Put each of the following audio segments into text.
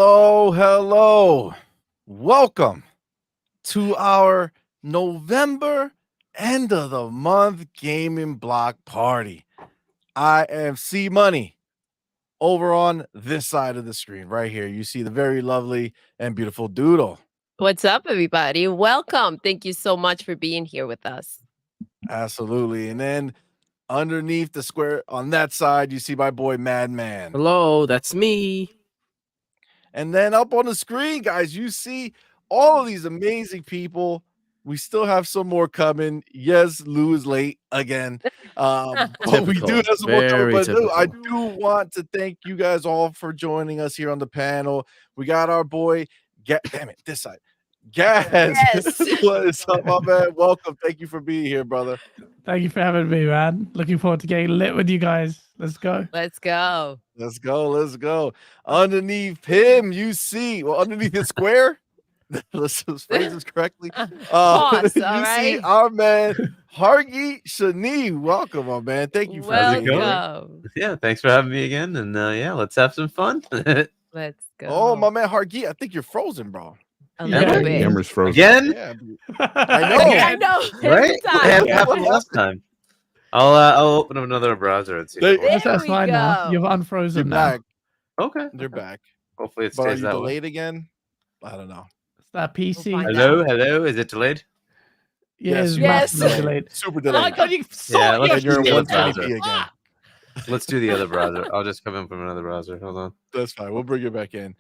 Hello, hello. Welcome to our November end of the month gaming block party. I am CMoney. Over on this side of the screen, right here, you see the very lovely and beautiful Doodle. What's up, everybody? Welcome. Thank you so much for being here with us. Absolutely. And then underneath the square on that side, you see my boy MADMAN. Hello, that's me. And then up on the screen, guys, you see all of these amazing people. We still have some more coming. Yes, Lou is late again. But we do have some more coming. But I do want to thank you guys all for joining us here on the panel. We got our boy, damn it, this side. Gaz, Yes. What is up, my man? Welcome. Thank you for being here, brother. Thank you for having me, man. Looking forward to getting lit with you guys. Let's go. Let's go. Let's go. Let's go. Underneath him, you see, well, underneath his square. Let's phrase this correctly. Pause, you all see right? our man, Hargi Shani. Welcome, my man. Thank you for being here. Welcome. Yeah, thanks for having me again. And yeah, let's have some fun. Let's go. Oh, my man, Hargi, I think you're frozen, bro. A little bit. Camera's frozen. Again? Yeah, I know. I know. Every Right? time. It happened last time. I'll open up another browser and see. There- There That's we fine now. go. You've You're unfrozen now. back. Okay. You're back. Hopefully it But are stays you that way. delayed again? I don't know. It's that PC. We'll find Hello? Is it delayed? Yeah, it's Yes. massively delayed. Super Oh delayed. my god, you saw Yeah, it. let's And you're in do the 120p browser. again. Let's do the other browser. I'll just come in from another browser. Hold on. That's fine. We'll bring you back in.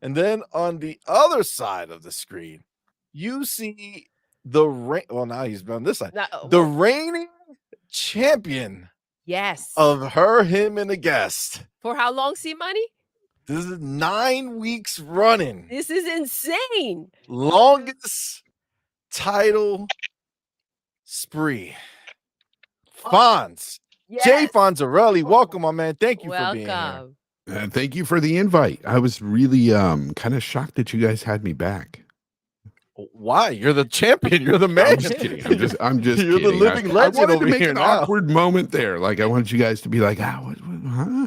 And then on the other side of the screen, you see the well, now he's on this side. No, The reigning champion yes. of her, him, and the guest. For how long, CMoney? This is 9 weeks running. This is insane. Longest title spree. Fonz. Jay Yes. Fonzarelli. Welcome, my man. Thank you for being here. Welcome. Thank you for the invite. I was really kind of shocked that you guys had me back. Why? You're the champion. You're the man. I'm just kidding. I'm just You're the kidding. living I legend wanted over to make here an now. awkward moment there. Like I wanted you guys to be like,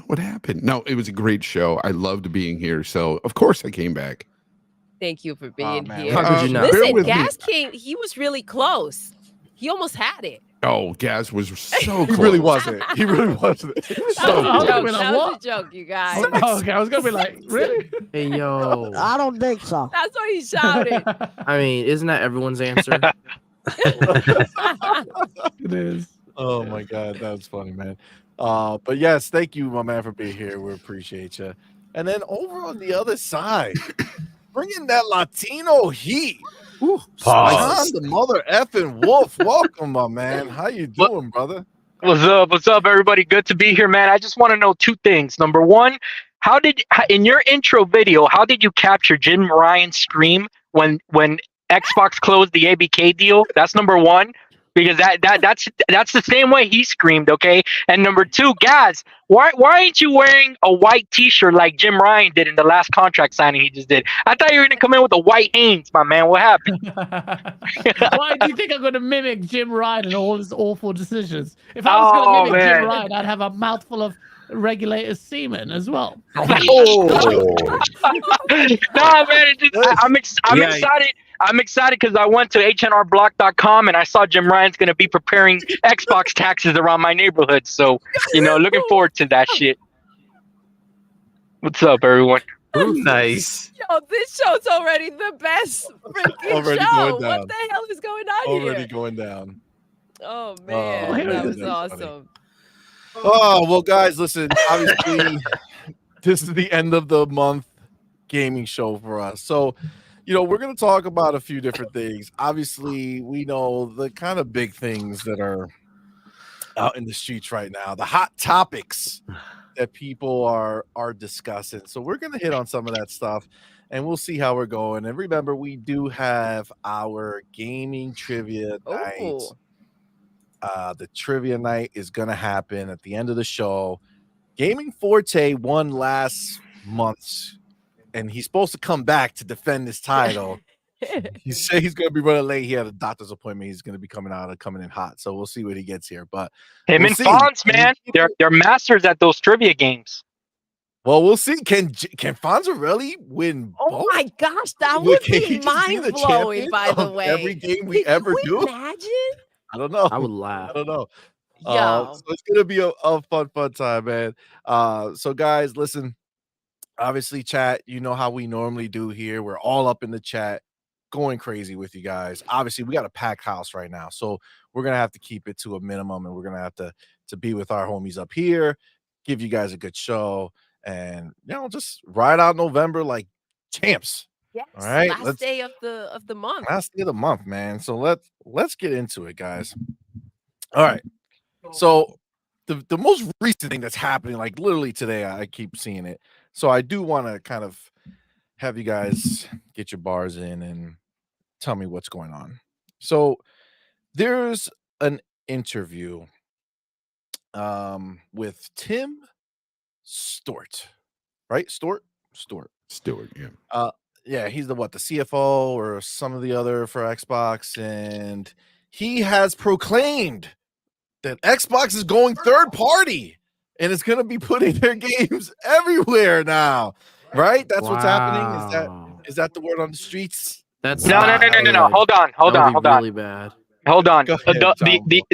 what happened? No, it was a great show. I loved being here. So of course I came back. Thank you for being man. here. How could you not? Bear Listen, with me. Gas King, he was really close. He almost had it. Oh, Gaz was so He close. really wasn't. He really wasn't. That So was a close. joke. Like, That was a what? joke, you guys. Oh, okay, I was gonna be like, really? Hey, yo. I don't think so. That's why he shouted. I mean, isn't that everyone's answer? It is. Oh my God, that's funny, man. But yes, thank you, my man, for being here. We appreciate you. And then over on the other side, bringing that Latino heat. John, the mother effing wolf. Welcome, my man. How you doing, brother? What's up? What's up, everybody? Good to be here, man. I just want to know two things. Number one, in your intro video, how did you capture Jim Ryan's scream when Xbox closed the ABK deal? That's number one, because that's the same way he screamed. Okay. And number two, Gaz, why ain't you wearing a white T-shirt like Jim Ryan did in the last contract signing he just did? I thought you were gonna come in with a white Hanes, my man. What happened? Why do you think I'm going to mimic Jim Ryan and all his awful decisions? If I was going to mimic man. Jim Ryan, I'd have a mouthful of regulators semen as well. Nah, man. I'm excited. I'm excited because I went to hnrblock.com and I saw Jim Ryan's going to be preparing Xbox taxes around my neighborhood. So, looking forward to that shit. What's up, everyone? Nice. Yo, this show's already the best freaking Already show. going down. What the hell is going on Already here? going down. Oh man, man, that was that's awesome. Oh, well, guys, listen, obviously, this is the end of the month gaming show for us. So, we're going to talk about a few different things. Obviously, we know the kind of big things that are out in the streets right now, the hot topics that people are discussing. So we're going to hit on some of that stuff and we'll see how we're going. And remember, we do have our gaming trivia night. Oh, The trivia night is going to happen at the end of the show. Gaming Forte won last month, and he's supposed to come back to defend his title. He said he's going to be running late. He had a doctor's appointment. He's going to be coming in hot. So we'll see what he gets here. But Him we'll and see. Fonz, man, they're masters at those trivia games. Well, we'll see. Can Fonza really win Oh both? my gosh, that Can would he be just be the mind blowing. champion By the of way, every game we Can ever you do? imagine? I don't know. I would I laugh. don't know. Yo, So it's gonna be a fun time, man. So guys, listen. Obviously, chat. You know how we normally do here. We're all up in the chat, going crazy with you guys. Obviously, we got a packed house right now, so we're gonna have to keep it to a minimum, and we're gonna have to be with our homies up here, give you guys a good show, and just ride out November like champs. yes, All right, last day of the month. last day of the month, man. So let's get into it, guys. All right. So the most recent thing that's happening, like literally today, I keep seeing it. So I do want to kind of have you guys get your bars in and tell me what's going on. So there's an interview with Tim Stewart, right? Stewart. Stewart, yeah. Yeah, he's the CFO or some of the other for Xbox, and he has proclaimed that Xbox is going third party and it's going to be putting their games everywhere now, right? That's what's happening. Is that the word on the streets? That's No. Hold on. Really bad. Hold on. Go ahead,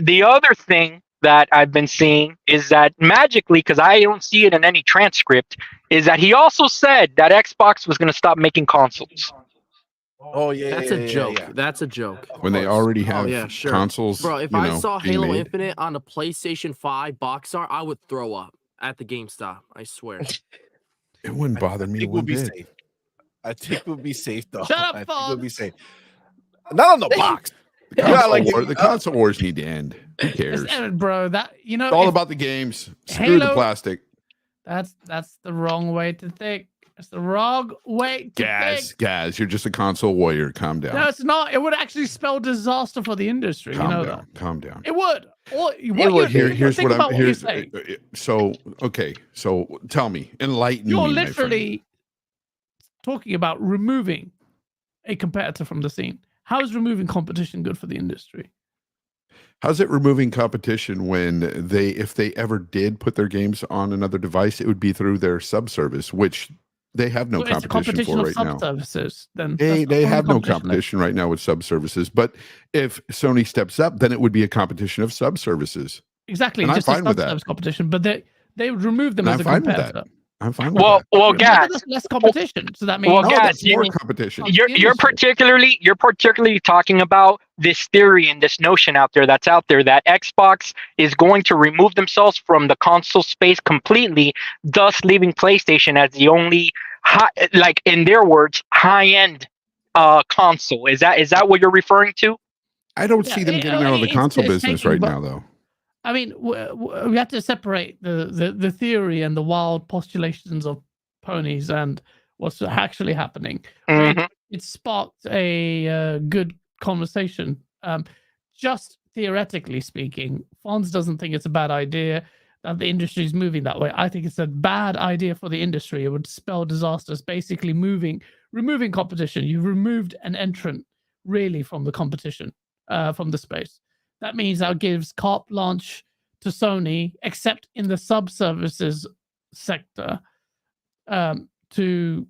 The other thing that I've been seeing is that magically, because I don't see it in any transcript, is that he also said that Xbox was going to stop making consoles. Oh yeah, That's a joke. That's a joke. When they already have sure. consoles, Bro, if I saw Halo Infinite on a PlayStation 5 box art, I would throw up at the GameStop. I swear. it wouldn't bother me. We'll be safe. I think we'll be safe though. Shut up, I think we'll be Fonz. safe. Not on the box. The console wars need to end. Who cares? Listen, bro, that It's all about the games. Screw the Halo- plastic. that's the wrong way to think. It's the wrong way to think. Guys, you're just a console warrior. Calm down. No, it's not. It would actually spell disaster for the industry. Calm you know down. that. Calm down. It would. Or, Here's think what about I'm. you're Here's saying. so okay. So tell me, enlighten You're me. my friend. literally talking about removing a competitor from the scene. How is removing competition good for the industry? How's it removing competition when if they ever did put their games on another device, it would be through their subservice, which they have no Well, it's a competition for right now. sub-services, then They have no competition right now with subservices. But if Sony steps up, then it would be a competition of subservices. Exactly, And I'm just a fine with that. sub-service competition. But they would remove them And as a I'm fine with that. competitor. I'm fine with Well, that. guys, That's less competition. So that means Well, No, guys, that's more competition. you're particularly talking about this theory and this notion out there that Xbox is going to remove themselves from the console space completely, thus leaving PlayStation as the only like in their words, high-end console. Is that what you're referring to? I don't see them getting out of the console business right now, though. I mean, we have to separate the theory and the wild postulations of ponies and what's actually happening. Mhm. It sparked a good conversation. Just theoretically speaking, Fonz doesn't think it's a bad idea that the industry is moving that way. I think it's a bad idea for the industry. It would spell disasters. Basically, removing competition. You've removed an entrant really from the competition, from the space. That means that gives carte blanche to Sony, except in the sub-services sector, to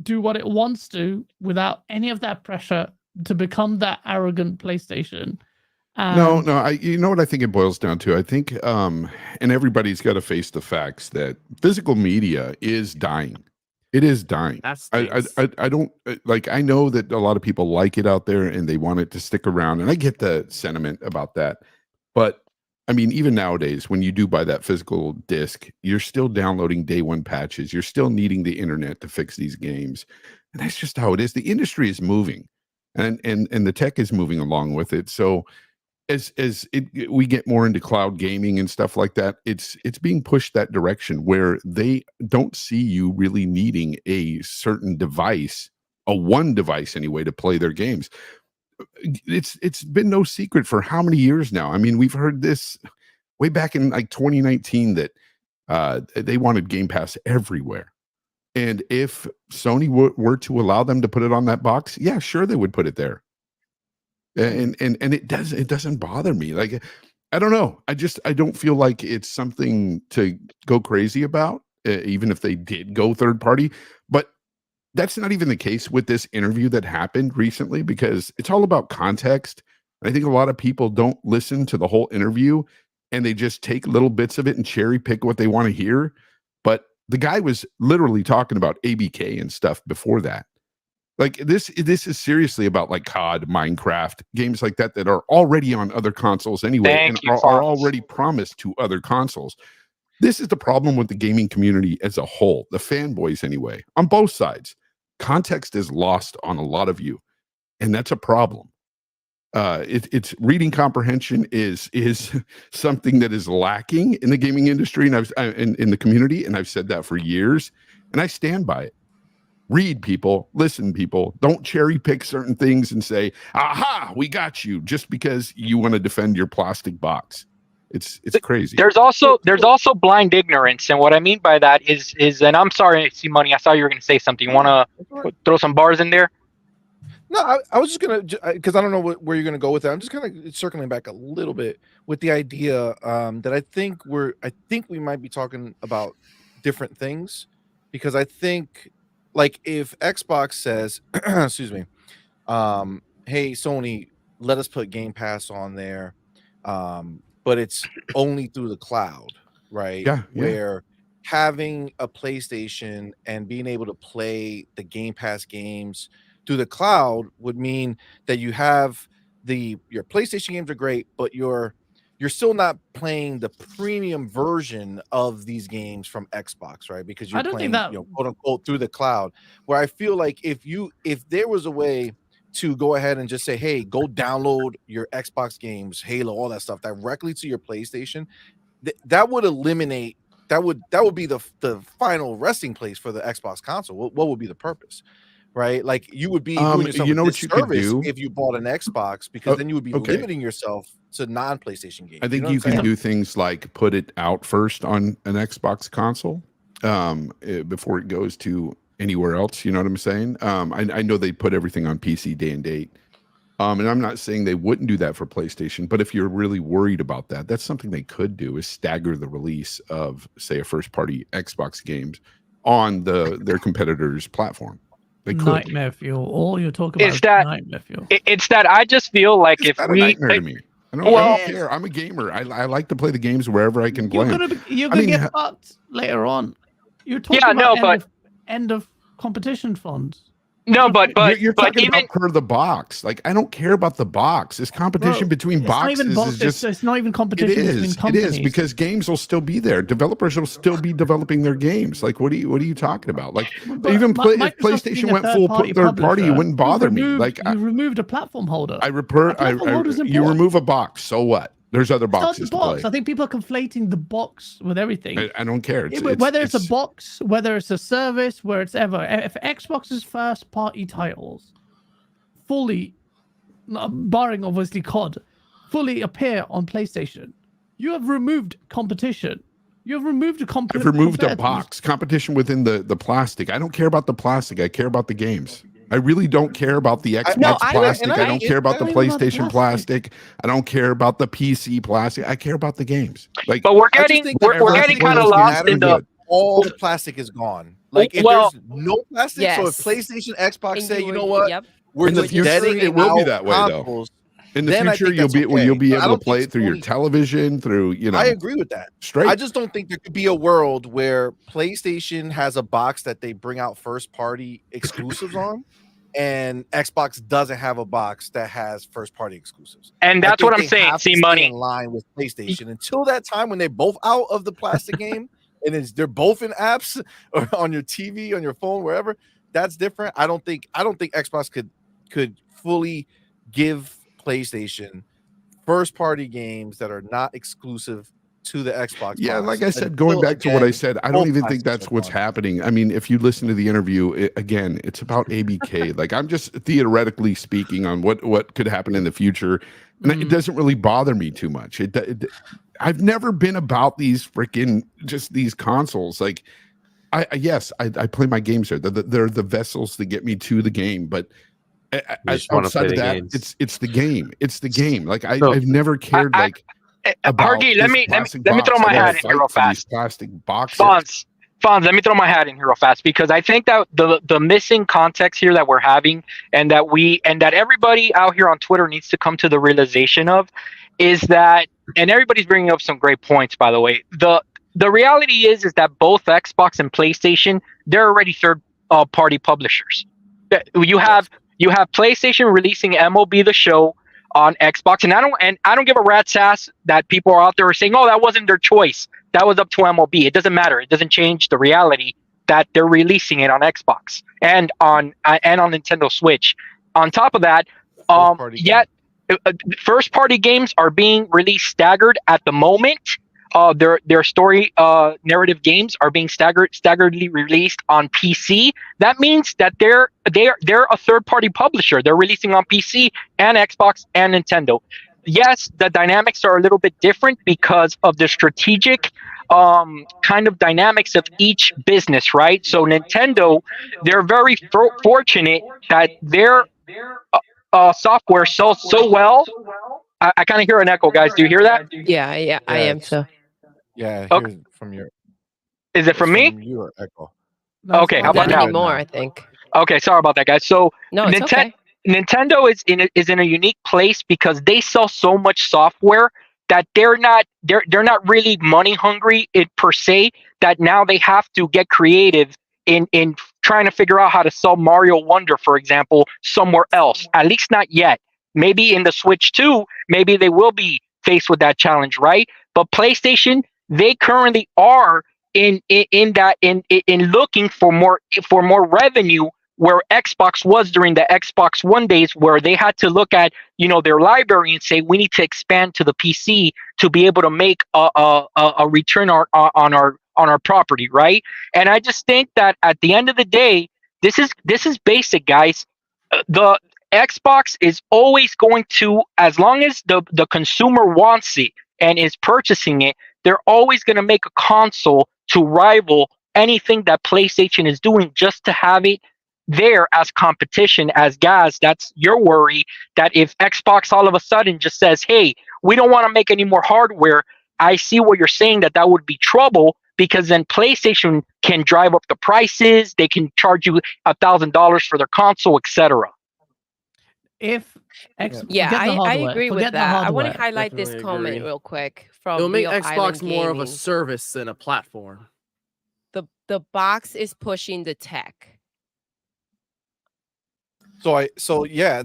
do what it wants to without any of that pressure to become that arrogant PlayStation. No, you know what I think it boils down to? I think, and everybody's got to face the facts that physical media is dying. It is dying. I don't like. I know that a lot of people like it out there and they want it to stick around, and I get the sentiment about that. But I mean, even nowadays, when you do buy that physical disc, you're still downloading day one patches. You're still needing the internet to fix these games, and that's just how it is. The industry is moving, and the tech is moving along with it. So we get more into cloud gaming and stuff like that, it's being pushed that direction where they don't see you really needing a certain device, a one device anyway, to play their games. It's been no secret for how many years now. I mean, we've heard this way back in like 2019 that they wanted Game Pass everywhere. And if Sony were to allow them to put it on that box, yeah, sure, they would put it there. And it doesn't bother me. Like, I don't know. I don't feel like it's something to go crazy about. even if they did go third party. But that's not even the case with this interview that happened recently, because it's all about context. I think a lot of people don't listen to the whole interview, and they just take little bits of it and cherry pick what they want to hear. But the guy was literally talking about ABK and stuff before that. Like this is seriously about like COD, Minecraft, games like that that are already on other consoles anyway, and are already promised to other consoles. This is the problem with the gaming community as a whole, the fanboys anyway, on both sides. Context is lost on a lot of you, and that's a problem. It's reading comprehension is something that is lacking in the gaming industry, and in the community, and I've said that for years, and I stand by it. Read, people, listen, people. Don't cherry pick certain things and say, "Aha, we got you," just because you want to defend your plastic box. It's crazy. There's also blind ignorance, and what I mean by that is, and I'm sorry, CMoney, I saw you were going to say something. You want to throw some bars in there? No, I was just gonna, because I don't know where you're gonna go with that. I'm just kind of circling back a little bit with the idea that I think we might be talking about different things, because I think, like, if Xbox says, excuse me, hey Sony, let us put Game Pass on there, but it's only through the cloud, right? Yeah. Where having a PlayStation and being able to play the Game Pass games through the cloud would mean that you have your PlayStation games are great, but you're still not playing the premium version of these games from Xbox, right? Because you're playing, quote unquote, through the cloud. Where I feel like if there was a way to go ahead and just say, hey, go download your Xbox games, Halo, all that stuff directly to your PlayStation, that would eliminate, that would be the final resting place for the Xbox console. What would be the purpose? Right, like you would be doing yourself a disservice if you bought an Xbox, because then you would be limiting yourself to non-PlayStation games. I think you can do things like put it out first on an Xbox console before it goes to anywhere else. You know what I'm saying? I know they put everything on PC day and date, and I'm not saying they wouldn't do that for PlayStation. But if you're really worried about that, that's something they could do, is stagger the release of, say, a first-party Xbox games on their competitor's platform. Nightmare fuel. All you're talking about is nightmare fuel. It's that I just feel like it's if we, nightmare to me. I don't care. I'm a gamer. I like to play the games wherever I can play. You're gonna get fucked later on. You're talking about end of competition funds. No, but you're talking about per the box. Like, I don't care about the box. It's competition between boxes. It's not even competition between companies. It is, because games will still be there. Developers will still be developing their games. Like, what are you talking about? Like, even if PlayStation went full third party, it wouldn't bother me. Like, you removed a platform holder. You remove a box. So what? There's other boxes to play. I think people are conflating the box with everything. I don't care. Whether it's a box, whether it's a service, where it's ever. If Xbox's first-party titles fully, barring obviously COD, fully appear on PlayStation, you have removed competition. You have removed I've removed a box. Competition within the plastic. I don't care about the plastic. I care about the games. I really don't care about the Xbox plastic. I don't care about the PlayStation plastic. I don't care about the PC plastic. I care about the games. Like, but we're getting kind of lost in the all the plastic is gone. Like, if there's no plastic, so if PlayStation, Xbox say, you know what, we're in the future, it will be that way though. In the future, you'll be able to play it through your television, through, I agree with that. Straight. I just don't think there could be a world where PlayStation has a box that they bring out first-party exclusives on, and Xbox doesn't have a box that has first-party exclusives. And that's what I'm saying. CMoney in line with PlayStation until that time when they're both out of the plastic game, and they're both in apps or on your TV, on your phone, wherever. That's different. I don't think Xbox could fully give PlayStation first-party games that are not exclusive to the Xbox. Yeah, like I said, going back to what I said, I don't even think that's what's happening. I mean, if you listen to the interview, again, it's about ABK. Like, I'm just theoretically speaking on what could happen in the future, and it doesn't really bother me too much. I've never been about these freaking just these consoles. Like, I play my games there. They're the vessels that get me to the game, but outside of that, it's the game. It's the game. Like, I've never cared Hargy, let me throw my hat in here real fast. Plastic boxes. Fonz, let me throw my hat in here real fast because I think that the missing context here that we're having and that everybody out here on Twitter needs to come to the realization of is that, and everybody's bringing up some great points, by the way. The reality is that both Xbox and PlayStation, they're already third party publishers. You have PlayStation releasing MLB The Show on Xbox, and I don't give a rat's ass that people are out there saying, "Oh, that wasn't their choice. That was up to MLB." It doesn't matter. It doesn't change the reality that they're releasing it on Xbox and on Nintendo Switch. On top of that, first party games are being released staggered at the moment. Their story narrative games are being staggeredly released on PC. That means that they're a third party publisher. They're releasing on PC and Xbox and Nintendo. Yes, the dynamics are a little bit different because of the strategic kind of dynamics of each business, right? So Nintendo, they're very fortunate that their software sells so well. I kind of hear an echo, guys. Do you hear that? Yeah, I am so. Yeah, Okay. from your. Is it from me? From your echo. No, Okay, how about Not now? anymore, I think. Okay, sorry about that, guys. So No, it's okay. Nintendo is in a unique place because they sell so much software that they're not really money hungry per se. That now they have to get creative in trying to figure out how to sell Mario Wonder, for example, somewhere else. At least not yet. Maybe in the Switch 2, maybe they will be faced with that challenge, right? But PlayStation, they currently are in looking for more revenue, where Xbox was during the Xbox One days, where they had to look at their library and say, we need to expand to the PC to be able to make a return on our property, right? And I just think that at the end of the day, this is basic, guys. The Xbox is always going to, as long as the consumer wants it and is purchasing it, they're always going to make a console to rival anything that PlayStation is doing, just to have it there as competition. As Gaz, that's your worry, that if Xbox all of a sudden just says, hey, we don't want to make any more hardware, I see what you're saying, that would be trouble, because then PlayStation can drive up the prices, they can charge you $1,000 for their console, etc. If I agree with that. I want to highlight this comment real quick from It'll make Real Xbox Island more of a Gaming. service than a platform. The box is pushing the tech. The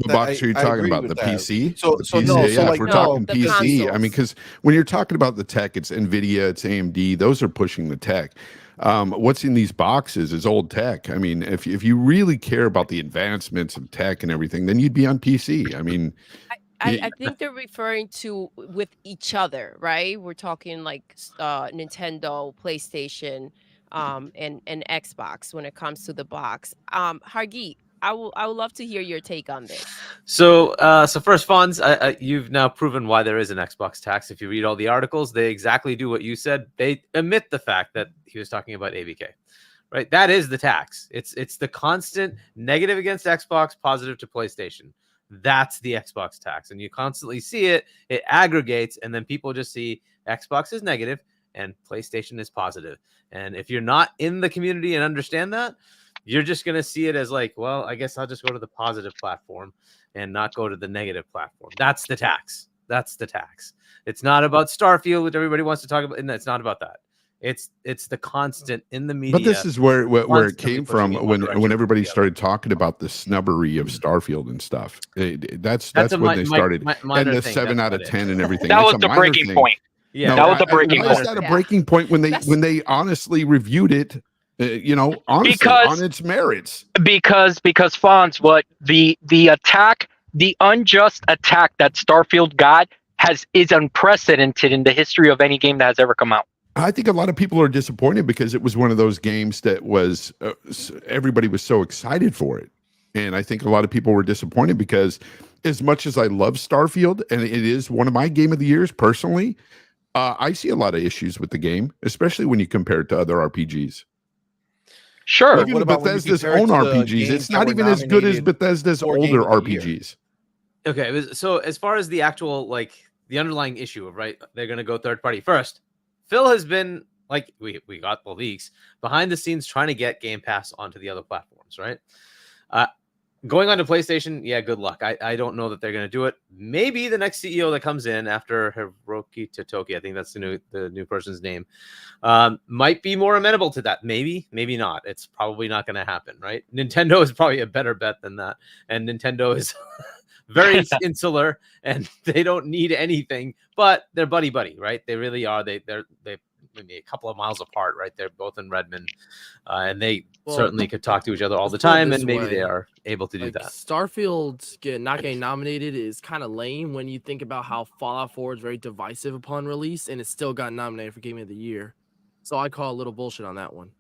box you're talking about, the PC. If we're talking the PC, consoles. I mean, because when you're talking about the tech, it's NVIDIA, it's AMD. Those are pushing the tech. What's in these boxes is old tech. I mean, if you really care about the advancements of tech and everything, then you'd be on PC. I mean, I think they're referring to with each other, right? We're talking like Nintendo, PlayStation, and Xbox when it comes to the box. Hargeet, I would love to hear your take on this. So first, Fonz, you've now proven why there is an Xbox tax. If you read all the articles, they exactly do what you said. They omit the fact that he was talking about ABK, right? That is the tax. It's the constant negative against Xbox, positive to PlayStation. That's the Xbox tax, and you constantly see it. It aggregates, and then people just see Xbox is negative and PlayStation is positive. And if you're not in the community and understand that, you're just going to see it as like, well, I guess I'll just go to the positive platform and not go to the negative platform. That's the tax. That's the tax. It's not about Starfield, which everybody wants to talk about. And it's not about that. It's the constant in the media. but this is where it came from when everybody started talking about the snubbery of Starfield and stuff. That's when they started. And the 7 out of 10 and everything. That was the breaking point. Yeah, that was the breaking point. Why is that a breaking point when they honestly reviewed it? Honestly, on its merits. Because Fonz, what the attack, the unjust attack that Starfield got is unprecedented in the history of any game that has ever come out. I think a lot of people are disappointed because it was one of those games that was everybody was so excited for it, and I think a lot of people were disappointed because, as much as I love Starfield and it is one of my game of the years personally, I see a lot of issues with the game, especially when you compare it to other RPGs. Sure. Even Bethesda's own RPGs, it's not even as good as Bethesda's older RPGs. Okay, so as far as the actual, like, the underlying issue of, right, they're going to go third party first, Phil has been like we got the leaks behind the scenes trying to get Game Pass onto the other platforms, right? Going on to PlayStation, yeah, good luck. I don't know that they're going to do it. Maybe the next CEO that comes in after Hiroki Totoki, I think that's the new person's name, might be more amenable to that. Maybe not. It's probably not going to happen, right? Nintendo is probably a better bet than that, and Nintendo is very insular, and they don't need anything. But they're buddy, right? They really are. They're maybe a couple of miles apart, right? They're both in Redmond, and they certainly could talk to each other all the time, and maybe they are able to do that. Starfield not getting nominated is kind of lame when you think about how Fallout 4 is very divisive upon release, and it still got nominated for Game of the Year. So I call a little bullshit on that one.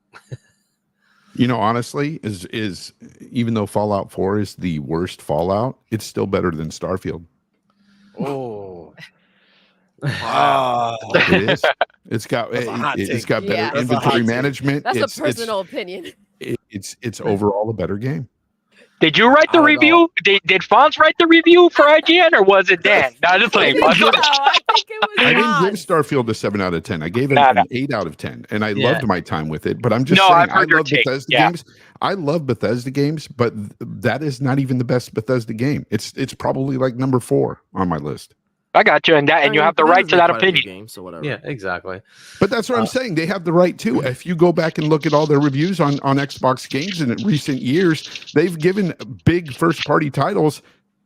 Honestly, is even though Fallout 4 is the worst Fallout, it's still better than Starfield. Oh. It is. It's got better inventory management. That's a personal opinion. It's overall a better game. Did you write the review? Did Fonz write the review for IGN, or was it Dan? No, just playing. I think it was I didn't give Starfield a 7 out of 10. I gave it an 8 out of 10, and I loved my time with it. But I'm just saying, I love Bethesda games. I love Bethesda games, but that is not even the best Bethesda game. It's probably like number 4 on my list. I got you, and you have the right to that opinion. Game, so whatever. Yeah, exactly. But that's what I'm saying. They have the right to. If you go back and look at all their reviews on Xbox games in recent years, they've given big first-party titles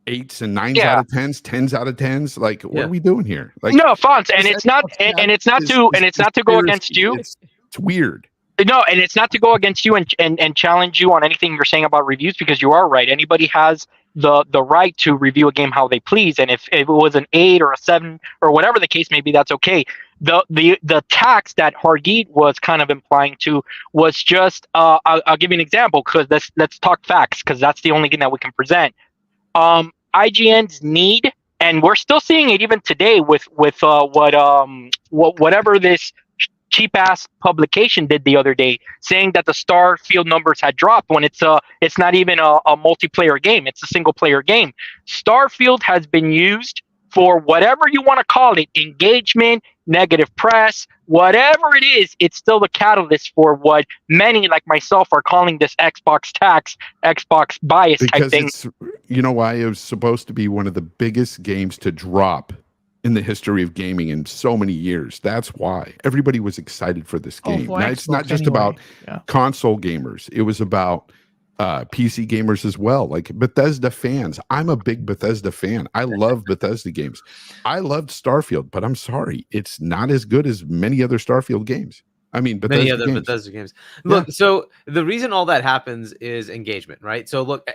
8s and 9s out of 10s, 10s out of 10s. Like, what are we doing here? Like, no, Fonz, and it's not to go against you. It's weird. No, and it's not to go against you and challenge you on anything you're saying about reviews, because you are right. Anybody has the right to review a game how they please, and if it was an 8 or a 7 or whatever the case may be, that's okay. The tax that Hargeet was kind of implying to was just I'll give you an example, because let's talk facts, because that's the only thing that we can present. IGN's need, and we're still seeing it even today with whatever this cheap ass publication did the other day, saying that the Starfield numbers had dropped when it's not even a multiplayer game, it's a single player game. Starfield has been used for whatever you want to call it, engagement, negative press, whatever it is. It's still the catalyst for what many like myself are calling this Xbox tax, Xbox bias type thing. You know why? It was supposed to be one of the biggest games to drop in the history of gaming in so many years. That's why everybody was excited for this game. Now, it's not just about console gamers. It was about PC gamers as well, like Bethesda fans. I'm a big Bethesda fan. I love Bethesda games. I loved Starfield, but I'm sorry, it's not as good as many other Starfield games. I mean, Bethesda games. Look, so the reason all that happens is engagement, right? So look,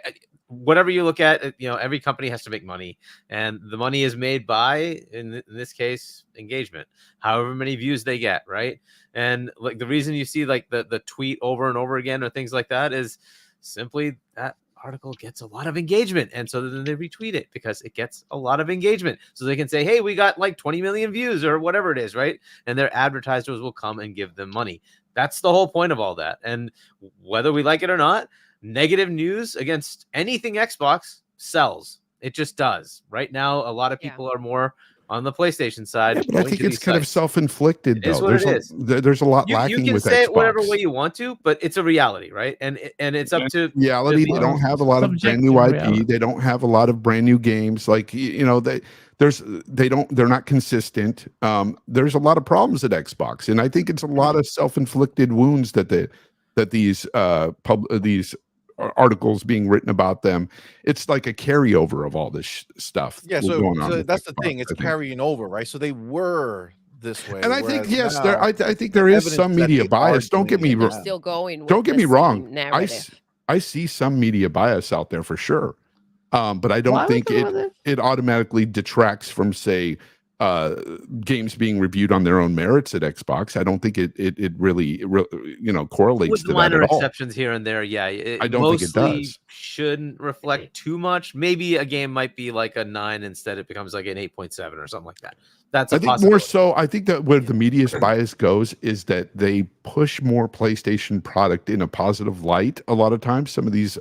whatever you look at, every company has to make money, and the money is made by, in this case, engagement, however many views they get, right? And like the reason you see like the tweet over and over again or things like that is simply that article gets a lot of engagement, and so then they retweet it because it gets a lot of engagement, so they can say, hey, we got like 20 million views or whatever it is, right? And their advertisers will come and give them money. That's the whole point of all that. And whether we like it or not, negative news against anything Xbox sells. It just does. Right now, a lot of people are more on the PlayStation side. Yeah, but I think it's kind of self-inflicted, though. There's a lot lacking you can with say Xbox. It whatever way you want to, but it's a reality, right? And it's up to reality. They don't have a lot of brand new IP. Reality. They don't have a lot of brand new games. Like they're not consistent. There's a lot of problems at Xbox, and I think it's a lot of self-inflicted wounds that these articles being written about them. It's like a carryover of all this stuff. Yeah, so that's the thing. It's carrying over, right? So they were this way, and I think I think there is some media bias. Don't get me wrong. Still going. Don't get me wrong. I see some media bias out there for sure, but I don't think it automatically detracts from, say, games being reviewed on their own merits at Xbox. I don't think it really correlates with to minor that at all. exceptions here and there. Yeah, I don't think it does. Shouldn't reflect too much. Maybe a game might be like a 9 instead. It becomes like an 8.7 or something like that. That's I think more so. I think that where the media's bias goes is that they push more PlayStation product in a positive light. A lot of times, some of these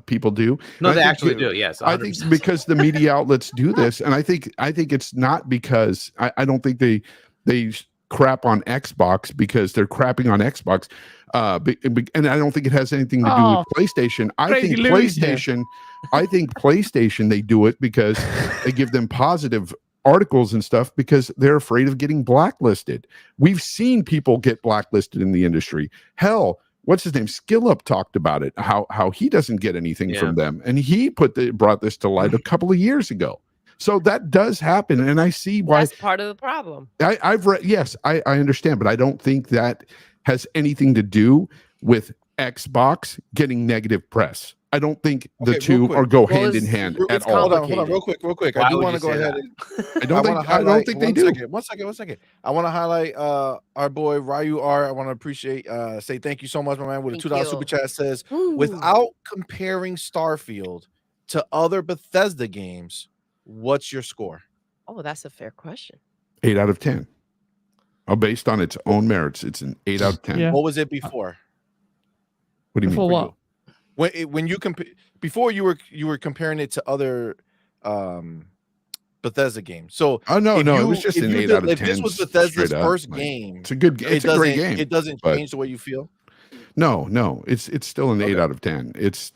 people do. No, they actually do. Yes, 100%. I think because the media outlets do this, and I think it's not because I don't think they crap on Xbox because they're crapping on Xbox. And I don't think it has anything to do with PlayStation. I think PlayStation, they do it because they give them positive articles and stuff because they're afraid of getting blacklisted. We've seen people get blacklisted in the industry. Hell, what's his name? SkillUp talked about it, how he doesn't get anything from them. And he brought this to light a couple of years ago. So that does happen, and I see why. That's part of the problem. I've read, yes, I understand, but I don't think that has anything to do with Xbox getting negative press. I don't think the two go hand in hand at all. Hold on, real quick. I do want to go ahead and I don't think they do. One second. I want to highlight our boy Ryu R. I want to appreciate say thank you so much, my man. With a $2 super chat says, without comparing Starfield to other Bethesda games, what's your score? Oh, that's a fair question. 8 out of 10. Based on its own merits, it's an 8 out of 10. Yeah. What was it before? What do you mean? What? When you before you were comparing it to other Bethesda games. So no, it was just an 8 out of 10. If this was Bethesda's first game, it's a good game. It's a great game. It doesn't change the way you feel. No, it's still an 8 out of 10. It's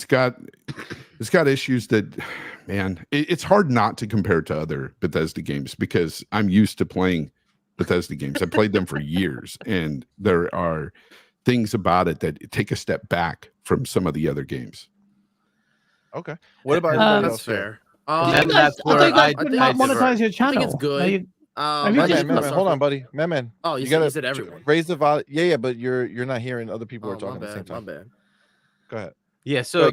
got issues that, man, it's hard not to compare to other Bethesda games because I'm used to playing Bethesda games. I played them for years, and there are things about it that take a step back from some of the other games. Okay, what about everybody else? Fair. That's where I monetize your channel. I think it's good. Man, hold on, buddy. Man. Oh, you said everyone. Raise the volume. Yeah, but you're not hearing other people are talking at the same time. My bad. Go ahead. Yeah, so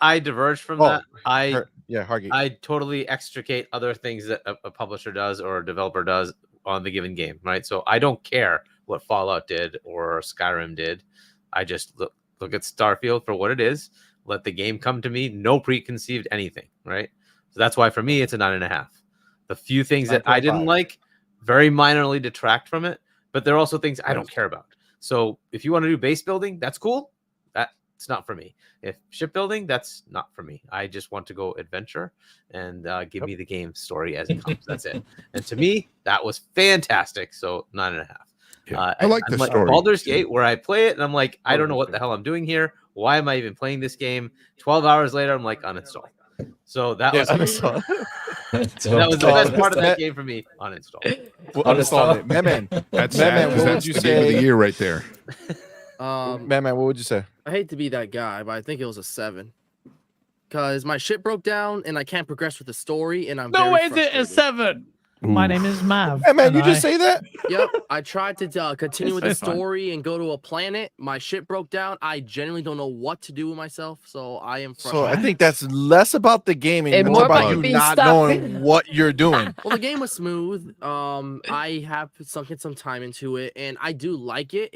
I diverge from that. Hargate. I totally extricate other things that a publisher does or a developer does on the given game, right? So I don't care what Fallout did or Skyrim did. I just look at Starfield for what it is. Let the game come to me, no preconceived anything, right? So that's why for me it's a 9.5. The few things that I didn't like very minorly detract from it, but there are also things I don't care about. So if you want to do base building, that's cool. That's not for me. If shipbuilding, that's not for me. I just want to go adventure and give me the game story as it comes. That's it. And to me, that was fantastic. So 9.5. Yeah. I like the story. Baldur's Gate, where I play it and I'm like, I don't know what the hell I'm doing here. Why am I even playing this game? 12 hours later, I'm like, uninstall. So that was uninstall. That was the best part of that game for me. Uninstall. Uninstall it. Man. That's what would you say? Game of the year right there. Man, what would you say? I hate to be that guy, but I think it was a 7. Because my shit broke down and I can't progress with the story, and I'm no way is it a 7. My name is Mav. Hey man, you just say that? Yep. I tried to continue with the story and go to a planet. My shit broke down. I genuinely don't know what to do with myself, so I am frustrated. So I think that's less about the game and more about you not knowing what you're doing. Well, the game was smooth. I have sunk in some time into it, and I do like it.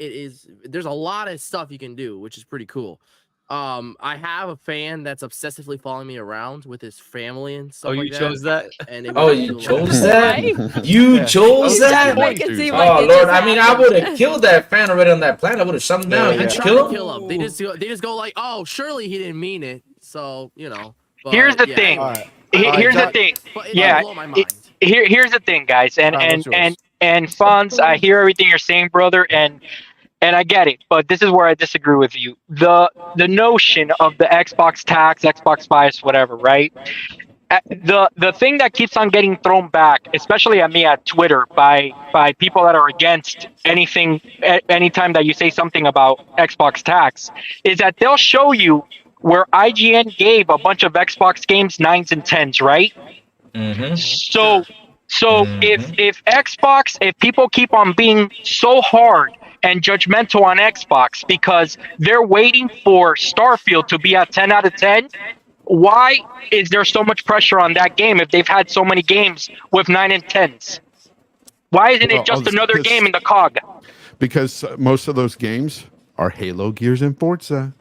There's a lot of stuff you can do, which is pretty cool. I have a fan that's obsessively following me around with his family and stuff. Oh, you chose that? And you chose that? You chose that? Oh Lord! I mean, I would have killed that fan already on that planet. I would have shut him down. I tried to kill him. They just go like, "Oh, surely he didn't mean it." So But, here's the thing. Here's the thing. Yeah. Here's the thing, guys. And Fonz, I hear everything you're saying, brother, and I get it, but this is where I disagree with you. The notion of the Xbox tax, Xbox bias, whatever, right? The thing that keeps on getting thrown back, especially at me at Twitter, by people that are against anything, anytime that you say something about Xbox tax, is that they'll show you where IGN gave a bunch of Xbox games 9s and 10s, right? Mm-hmm. So if people keep on being so hard and judgmental on Xbox because they're waiting for Starfield to be at 10 out of 10, why is there so much pressure on that game if they've had so many games with 9 and 10s? Why isn't it just another game in the cog? Because most of those games are Halo, Gears, and Forza.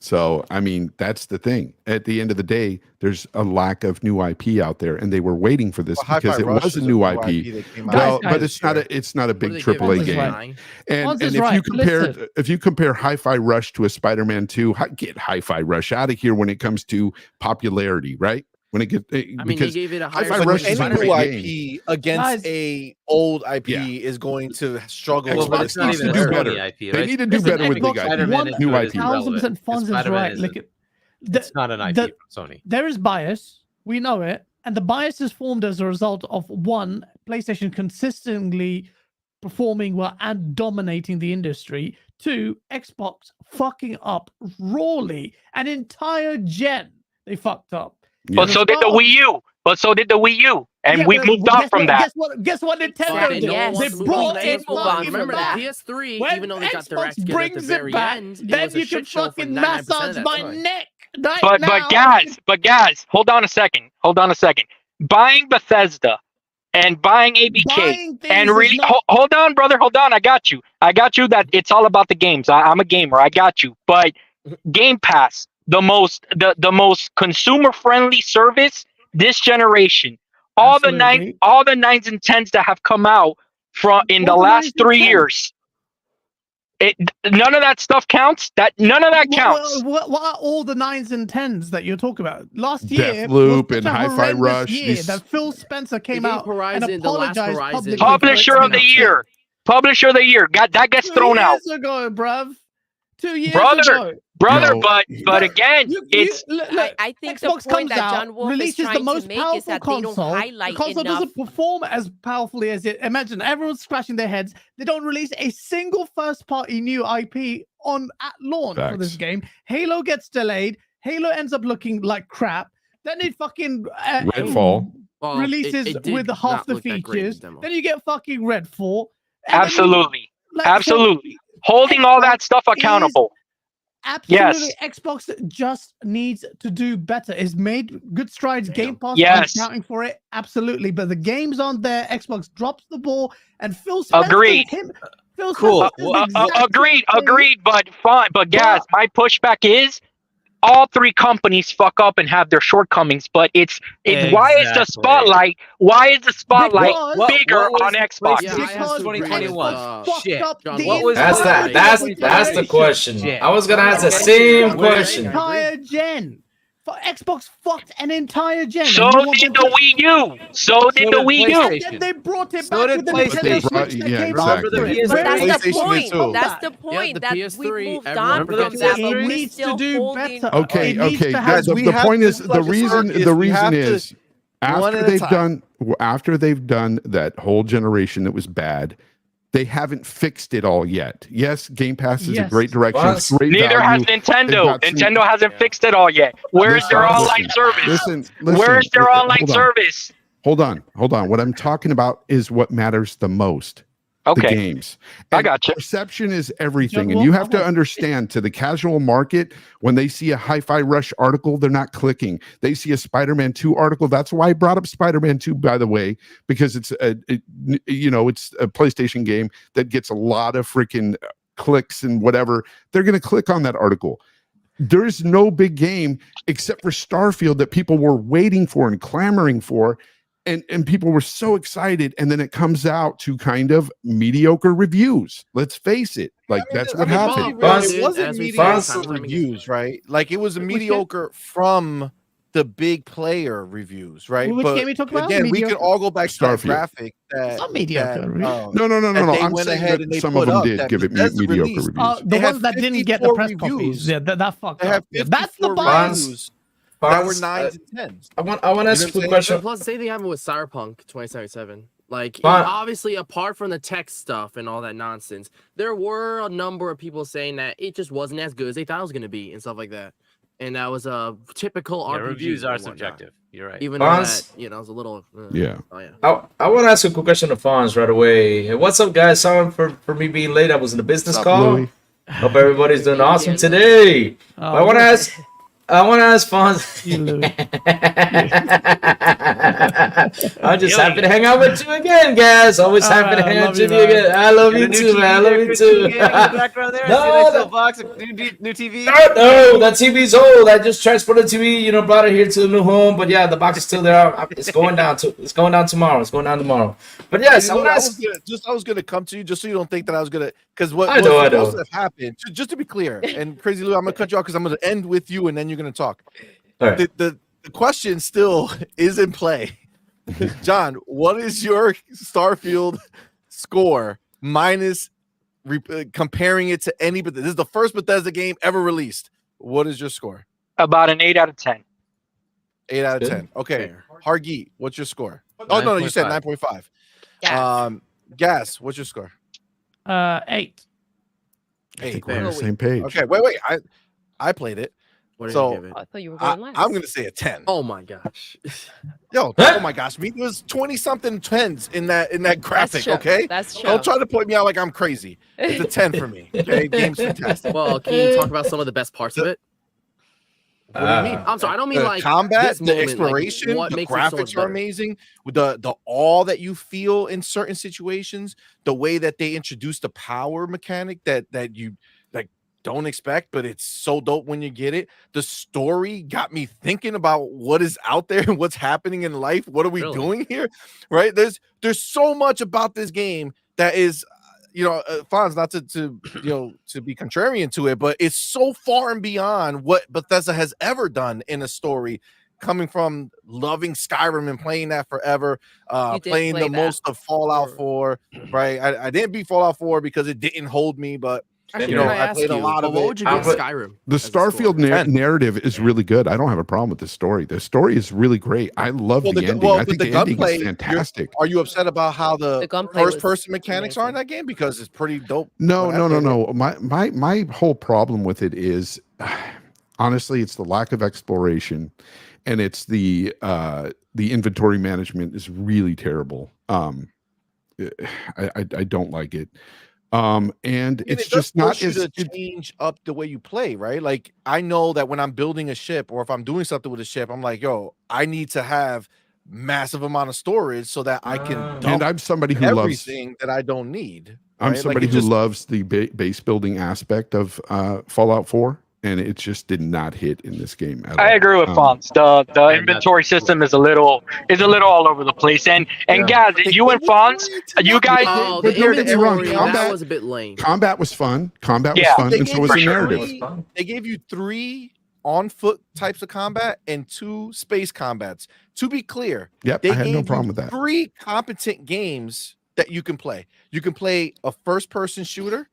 So, I mean, that's the thing. At the end of the day, there's a lack of new IP out there, and they were waiting for this because it was a new IP. Well, but it's not a big AAA game. And if you compare Hi-Fi Rush to a Spider-Man 2, get Hi-Fi Rush out of here when it comes to popularity, right? when it gets. I mean, because they gave it a Hi-Fi higher Rush score is than a Any great new game. IP against Guys. a old IP Yeah. is going to struggle. Well, but Xbox it's not needs even to a do Sony better. IP, They right? need to do Listen, better with big Xbox IP. Spider-Man One- New into it IP. is irrelevant, 1000% Fonz is Spider-Man right. isn't- Look, It's not an IP the- from Sony. there is bias. We know it. And the bias is formed as a result of one, PlayStation consistently performing well and dominating the industry. Two, Xbox fucking up rawly. An entire gen they fucked up. Yeah. But so did the Wii U. But so did the Wii U. And Yeah, we but moved on from that. Guess what Nintendo But did? they don't want They to move brought on. it They move on fucking Remember, back. the PS3, When even though they got their Xbox act together at the brings very it back, end, it then was a you can shit show for fucking 99% of massage that my time. neck right But now. guys, hold on a second. Buying Bethesda and buying ABK Buying things and is not- hold on, brother, hold on. I got you that it's all about the games. I'm a gamer. I got you. But Game Pass, the most consumer friendly service this generation. All the Absolutely. nines and tens that have come out from in the What are the last 9s and 3 10s? years. None of that stuff counts. None of that counts. What are all the 9s and 10s that you're talking about? Last year Deathloop was and such a Hi-Fi horrendous Rush, year these- that Phil Spencer came gave out and Horizon, the last apologized Horizon publicly. Publisher of the year. Publisher of the year. That gets 2 thrown out. years ago, bruv. 2 years Brother, ago. Brother, No. but again, it's look, I think the Xbox point comes that out, John Wolf is releases the trying to most make is powerful that they don't console. highlight The console enough. doesn't perform as powerfully as it. Imagine everyone's scratching their heads. They don't release a single first-party new IP at launch for this Facts. game. Halo gets delayed. Halo ends up looking like crap. Then it fucking Redfall. Well, releases it did with half not the look that great in features. demo. Then you get fucking Redfall. and then you- absolutely, like, so absolutely holding all that stuff accountable. Absolutely, Xbox just needs to do better. It's made good strides. Game Pass, Yes. I'm counting for it. Absolutely, but the games aren't there. Xbox drops the ball, and Phil Spencer. Agreed. Phil Cool. Spencer says the exact Agreed, same thing. agreed. But fine. But guys, my pushback is all three companies fuck up and have their shortcomings. But it's why is the Exactly. spotlight Because- bigger what was on Xbox? Yeah, I have Because to agree with, 2021. uh, fucked Shit. up John, the what was- That's entire that's the generation. question. Yeah. I was gonna ask the Okay. same Wait, question. Entire gen. For Xbox fucked an entire gen. So and you want did them the to- Wii U. So did the did Wii U. PlayStation. And then they brought it So back did with the PlayStation. Nintendo They brought- Switch that yeah, came exactly. after it. But But that's the PlayStation did point. too. That's the Yeah, point. the that PS3, we moved everyone on remember from the that. PS3? But It we're needs to still do holding. better. Okay, It needs okay. to have- The we have point to is like a circus. the We reason have to is one at a time. after they've done that whole generation that was bad, they haven't fixed it all yet. Yes, Game Pass is a Yes. great direction. It's great Neither has value. They've Nintendo. got some- Nintendo hasn't fixed it all yet. Where's their Listen, online service? Listen, Where's their online hold on. service? Hold on. What I'm talking about is what matters the most. The Okay, games. I And gotcha. Perception is everything. John, And you what- have to understand, to the casual market, when they see a Hi-Fi Rush article, they're not clicking. They see a Spider-Man 2 article. That's why I brought up Spider-Man 2, by the way, because it's it's a PlayStation game that gets a lot of freaking clicks and whatever. They're going to click on that article. There's no big game except for Starfield that people were waiting for and clamoring for. And people were so excited, and then it comes out to kind of mediocre reviews. Let's face it, like that's what happened. It wasn't As we mediocre found time reviews, right? Like it was Which game? mediocre from the big player reviews, right? Which But game you talking about? again, we can Mediocre? all go back to that Starfield. graphic that It's not mediocre, that, really. No. that they I'm went saying ahead that and they some of put them up did that give it Bethesda mediocre released. reviews. The They have ones that didn't get the 54 press reviews. copies. Yeah, that fucked They have up. Yeah, that's the 54 bias. reviews that were Fonz, 9s and 10s. I want to ask You know a what quick I'm question. Plus, say they have it with Cyberpunk 2077. Like, But- obviously, apart from the tech stuff and all that nonsense, there were a number of people saying that it just wasn't as good as they thought it was going to be and stuff like that. And that was a typical Yeah, RPG. reviews and are whatnot. subjective. You're right. Even though Fonz- that, it was a little. Yeah. Oh, yeah. I want to ask a quick question to Fonz right away. Hey, what's up, guys? Sorry for me being late. I was in a business What's up, call. Louis? Hope everybody's doing awesome today. I want to ask Fonz. You, Louis. I'm just happy to hang out with you again, guys. Always happy to I hang out love with you, you man. again. I love you Got a new too, TV man. I love there, you Chris, too. in the background there. No, See a nice that- little box of new TV. No, that TV's old. I just transferred the TV, brought it here to the new home. But yeah, the box is still there. It's going down tomorrow. It's going down tomorrow. But yes, I want to ask. I was gonna come to you just so you don't think that I was gonna, because what I was know. supposed to have happened. Just to be clear, and Crazy Lou, I'm gonna cut you off because I'm gonna end with you and then you're gonna talk. All right. the question still is in play. John, what is your Starfield score minus comparing it to any? But this is the first Bethesda game ever released. What is your score? About an 8 out of 10. 8 out of Good. 10. Okay, Fair. Hargeet, what's your score? Oh no, you said 9.5. Yes. Gas, what's your score? 8. I 8. think we're on the Wait. same page. Okay, wait. I played it. What did So, you give it? I thought you were going last. I'm gonna say a 10. Oh my gosh. Yo, oh my gosh, me was 20 something 10s in that graphic. true. Okay, That's true. don't try to point me out like I'm crazy. It's a 10 for me. Okay, game's fantastic. Well, can you talk about some of the best parts of it? What do you mean? I'm sorry, I don't mean The like combat, this the moment, like, exploration, what the makes it so much graphics are better? amazing. The awe that you feel in certain situations, the way that they introduce the power mechanic that you like don't expect, but it's so dope when you get it. The story got me thinking about what is out there and what's happening in life. What are we Really? doing here? Right? There's so much about this game that is Fonz, not to be contrarian to it, but it's so far and beyond what Bethesda has ever done in a story, coming from loving Skyrim and playing that forever, You did playing play the that. most of Fallout 4, right? I didn't beat Fallout 4 because it didn't hold me, but Actually, You know, can I ask played a you, lot of what it. would you I'll give put- Skyrim? The as a score? Starfield narrative is really good. I don't have a problem with the story. The story is really great. I love Well, the the- ending. well, I but think the the ending gunplay, is you're- fantastic. Are you upset about how the gunplay was first person mechanics are in amazing. that game? Because it's pretty dope. No, when I no, no, played it. no. My whole problem with it is, honestly, it's the lack of exploration, and it's the inventory management is really terrible. I don't like it. And And it's it does just not force you as to change up the way you play, right? Like I know that when I'm building a ship or if I'm doing something with a ship, I'm like, yo, I need to have massive amount of storage so that I can and dump I'm somebody who loves everything that I don't need. I'm right? Like, somebody it who just- loves the base building aspect of Fallout 4, and it just did not hit in this game at all. I agree with Fonz. The inventory system is a little all over the place. And guys, you and Fonz, you guys. Oh, But the don't get me wrong, inventory, combat- that was a bit lame. Combat was fun. Combat was Yeah. fun, They and so gave was you the sure. narrative. They gave you 3 on foot types of combat and 2 space combats. To be clear, Yep, they I had no gave problem you with that. 3 competent games that you can play. You can play a first person shooter.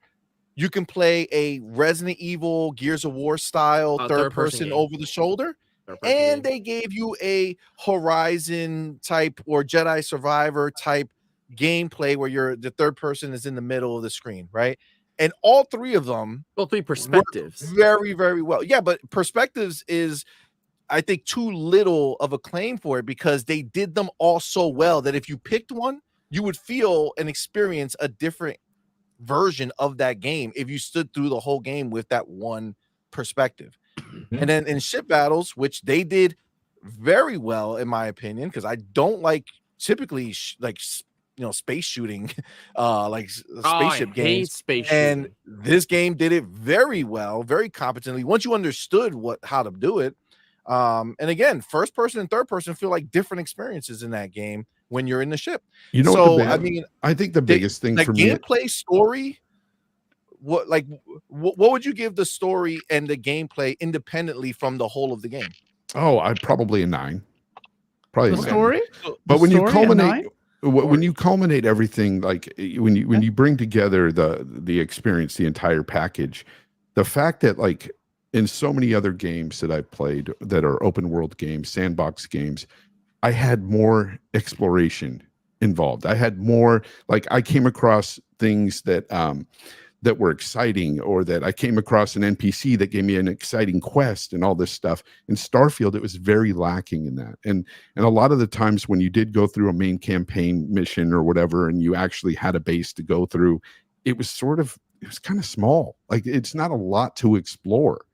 You can play a Resident Evil Gears of War style A third third-person person game. over the shoulder. Third-person And game. they gave you a Horizon type or Jedi Survivor type gameplay where the third person is in the middle of the screen, right? And all 3 of them Well, 3 work perspectives. very, very well. Yeah, but perspectives is, I think, too little of a claim for it because they did them all so well that if you picked one, you would feel and experience a different version of that game if you stood through the whole game with that one perspective. And then in ship battles, which they did very well in my opinion, because I don't like typically space shooting spaceship games, space and shooting. this game did it very well, very competently once you understood how to do it. And again, first person and third person feel like different experiences in that game when you're in the ship. You know, So what I mean, I think the biggest thing the for me, gameplay story, what would you give the story and the gameplay independently from the whole of the game? I'd probably a 9. Probably The a 9. story? But The when you story, a culminate 9? when you culminate everything, like when you bring together the experience, the entire package, the fact that like in so many other games that I've played that are open world games, sandbox games, I had more exploration involved. I had more, like I came across things that that were exciting, or that I came across an NPC that gave me an exciting quest and all this stuff. In Starfield, it was very lacking in that. And a lot of the times when you did go through a main campaign mission or whatever, and you actually had a base to go through, it was kind of small. Like it's not a lot to explore.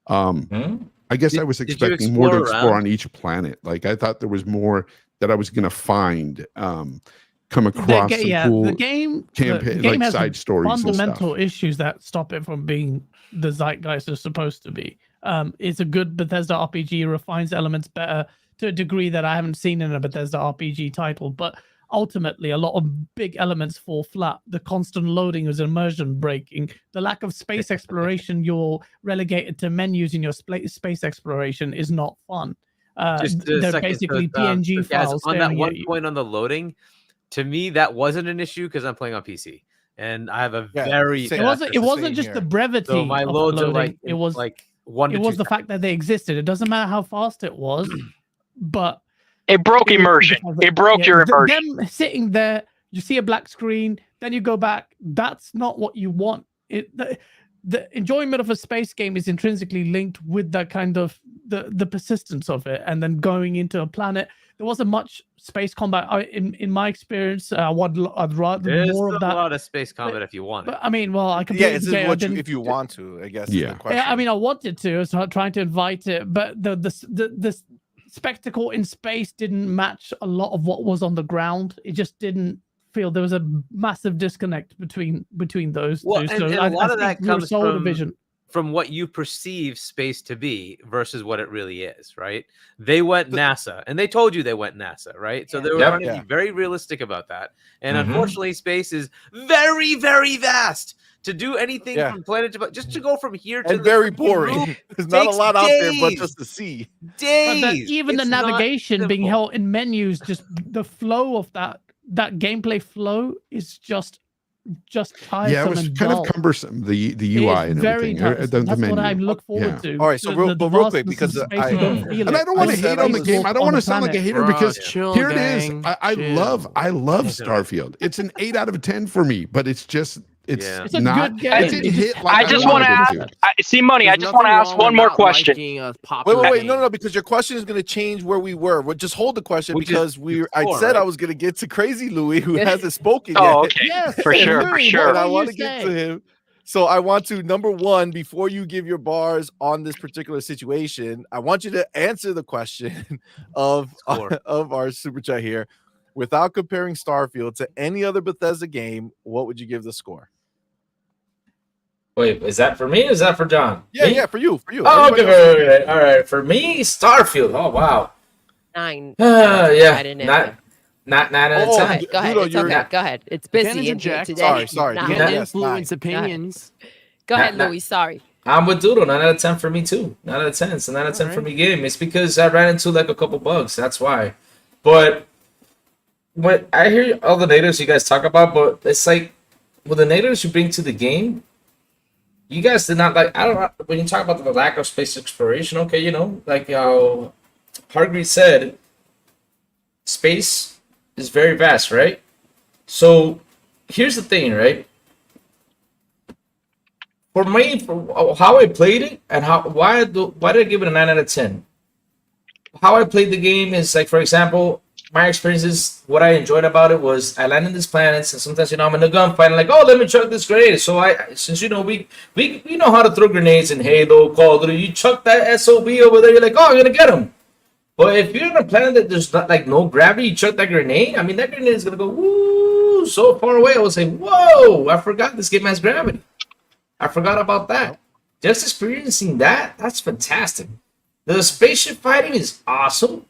I guess I was Did you expecting more to explore explore around? on each planet. Like I thought there was more that I was going to find, come across some cool the game campaign, the game like has side stories and fundamental stuff. issues that stop it from being the zeitgeist it's supposed to be. It's a good Bethesda RPG, refines elements better to a degree that I haven't seen in a Bethesda RPG title, but ultimately a lot of big elements fall flat. The constant loading is immersion breaking. The lack of space exploration, you're relegated to menus in your space exploration, is not fun. Just a they're second, basically so, PNG so Gaz, files. on that staring one at you. point on the loading, to me that wasn't an issue because I'm playing on PC and I have a Yeah, very same. It wasn't. It the wasn't same just here. the brevity so my of the loads are loading. like It was like 1 to it 2 was the fact that they existed. It doesn't matter how fast it was, but It broke it was the immersion. fact that- It broke your immersion. Them sitting there, you see a black screen, then you go back. That's not what you want. The enjoyment of a space game is intrinsically linked with that kind of the persistence of it, and then going into a planet. There wasn't much space combat in my experience. I'd rather There's more a of that. lot of space combat if you want it. But I mean, well, I Yeah, completely it's get it. I what you, didn't- if you want to, I guess. Yeah. Is the question. I mean, I wanted to, so I'm trying to invite it, but the spectacle in space didn't match a lot of what was on the ground. It just didn't feel there was a massive disconnect between those Well, two. and So a lot of think that we were comes sold a from- vision. from what you perceive space to be versus what it really is, right? They went NASA, and they told you they went NASA, right? So they were Yep. trying to Yeah. be very realistic about that. And Mhm. unfortunately, space is very, very vast. To do anything Yeah. from planet to planet, just to go from here to and the very freaking boring. moon, There's not a takes lot out there, but days. just to see. But days. then even the It's not navigation being simple. held in menus, just the flow of that gameplay flow is just tiresome. Yeah, it was and kind dull. of cumbersome. The It UI is and very everything. tiresome. The That's what I menu. look forward Yeah. to. All right, so The- real- the but real quick, vastness because of space, I- you don't feel And it. I don't want to said hate I on the was game. I don't on want the to sound like a planet. hater Bro, because chill, here gang, it is. I chill. love Starfield. It's an 8 out of 10 for me, but it's just Yeah. It's a not. good game. It didn't It's hit just- like I just want to wanted it ask. CMoney, I There's just want to nothing ask wrong one more about question. liking a Wait, popular wait, no, game. no, because your question is going to change where we were. Well, just hold the question Which is because I before, said I right? was going to get to Crazy Louis, who hasn't spoken yet. Oh, okay. Yes, For sure, for Louis, sure. And I what will want you to get say? to him. So I want to, number one, before you give your bars on this particular situation, I want you to answer the question of Score. of our super chat here. Without comparing Starfield to any other Bethesda game, what would you give the score? Wait, is that for me or is that for John? Yeah, Me? yeah, for you. Oh, Everybody okay, else- okay. All right. For me, Starfield. Oh, wow. 9. Yeah. I didn't Not answer. 9 out of Oh, 10. Go ahead. Go ahead. Doodle, It's you're- okay. Go ahead. It's Can't busy in here interject. today. Sorry. Nah, You You can't can Yeah. influence opinions. Go ahead, Nah. Louis. Sorry. I'm with Doodle. 9 out of 10 for me too. 9 out of 10. It's a 9 out of 10 for me game. It's because I ran into like a couple bugs. That's why. But what I hear all the negatives you guys talk about, but it's like with the negatives you bring to the game, you guys did not like. I don't know when you talk about the lack of space exploration. Okay, you know, like how Hargreaves said, space is very vast, right? So here's the thing, right? For me, for how I played it and why did I give it a 9 out of 10? How I played the game is like, for example, my experiences, what I enjoyed about it was I land in these planets and sometimes, you know, I'm in a gunfight and like, oh, let me chuck this grenade. So since, you know, we know how to throw grenades in Halo, Call of Duty, you chuck that SOB over there, you're like, oh, I'm going to get him. But if you're in a planet that there's not like no gravity, you chuck that grenade, I mean, that grenade is going to go, woo, so far away. I would say, whoa, I forgot this game has gravity. I forgot about that. Just experiencing that's fantastic. The spaceship fighting is awesome.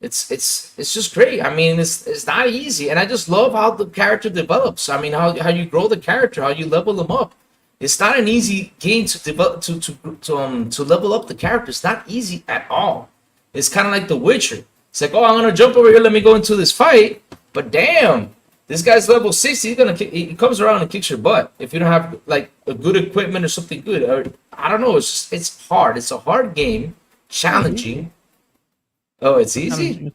It's just great. I mean, it's not easy, and I just love how the character develops. I mean, how you grow the character, how you level them up. It's not an easy game to develop to level up the character. It's not easy at all. It's kind of like The Witcher. It's like, oh, I'm gonna jump over here. Let me go into this fight. But damn, this guy's level 60. He comes around and kicks your butt if you don't have like a good equipment or something good. Or, I don't know. It's hard. It's a hard game. Challenging. Oh, it's easy.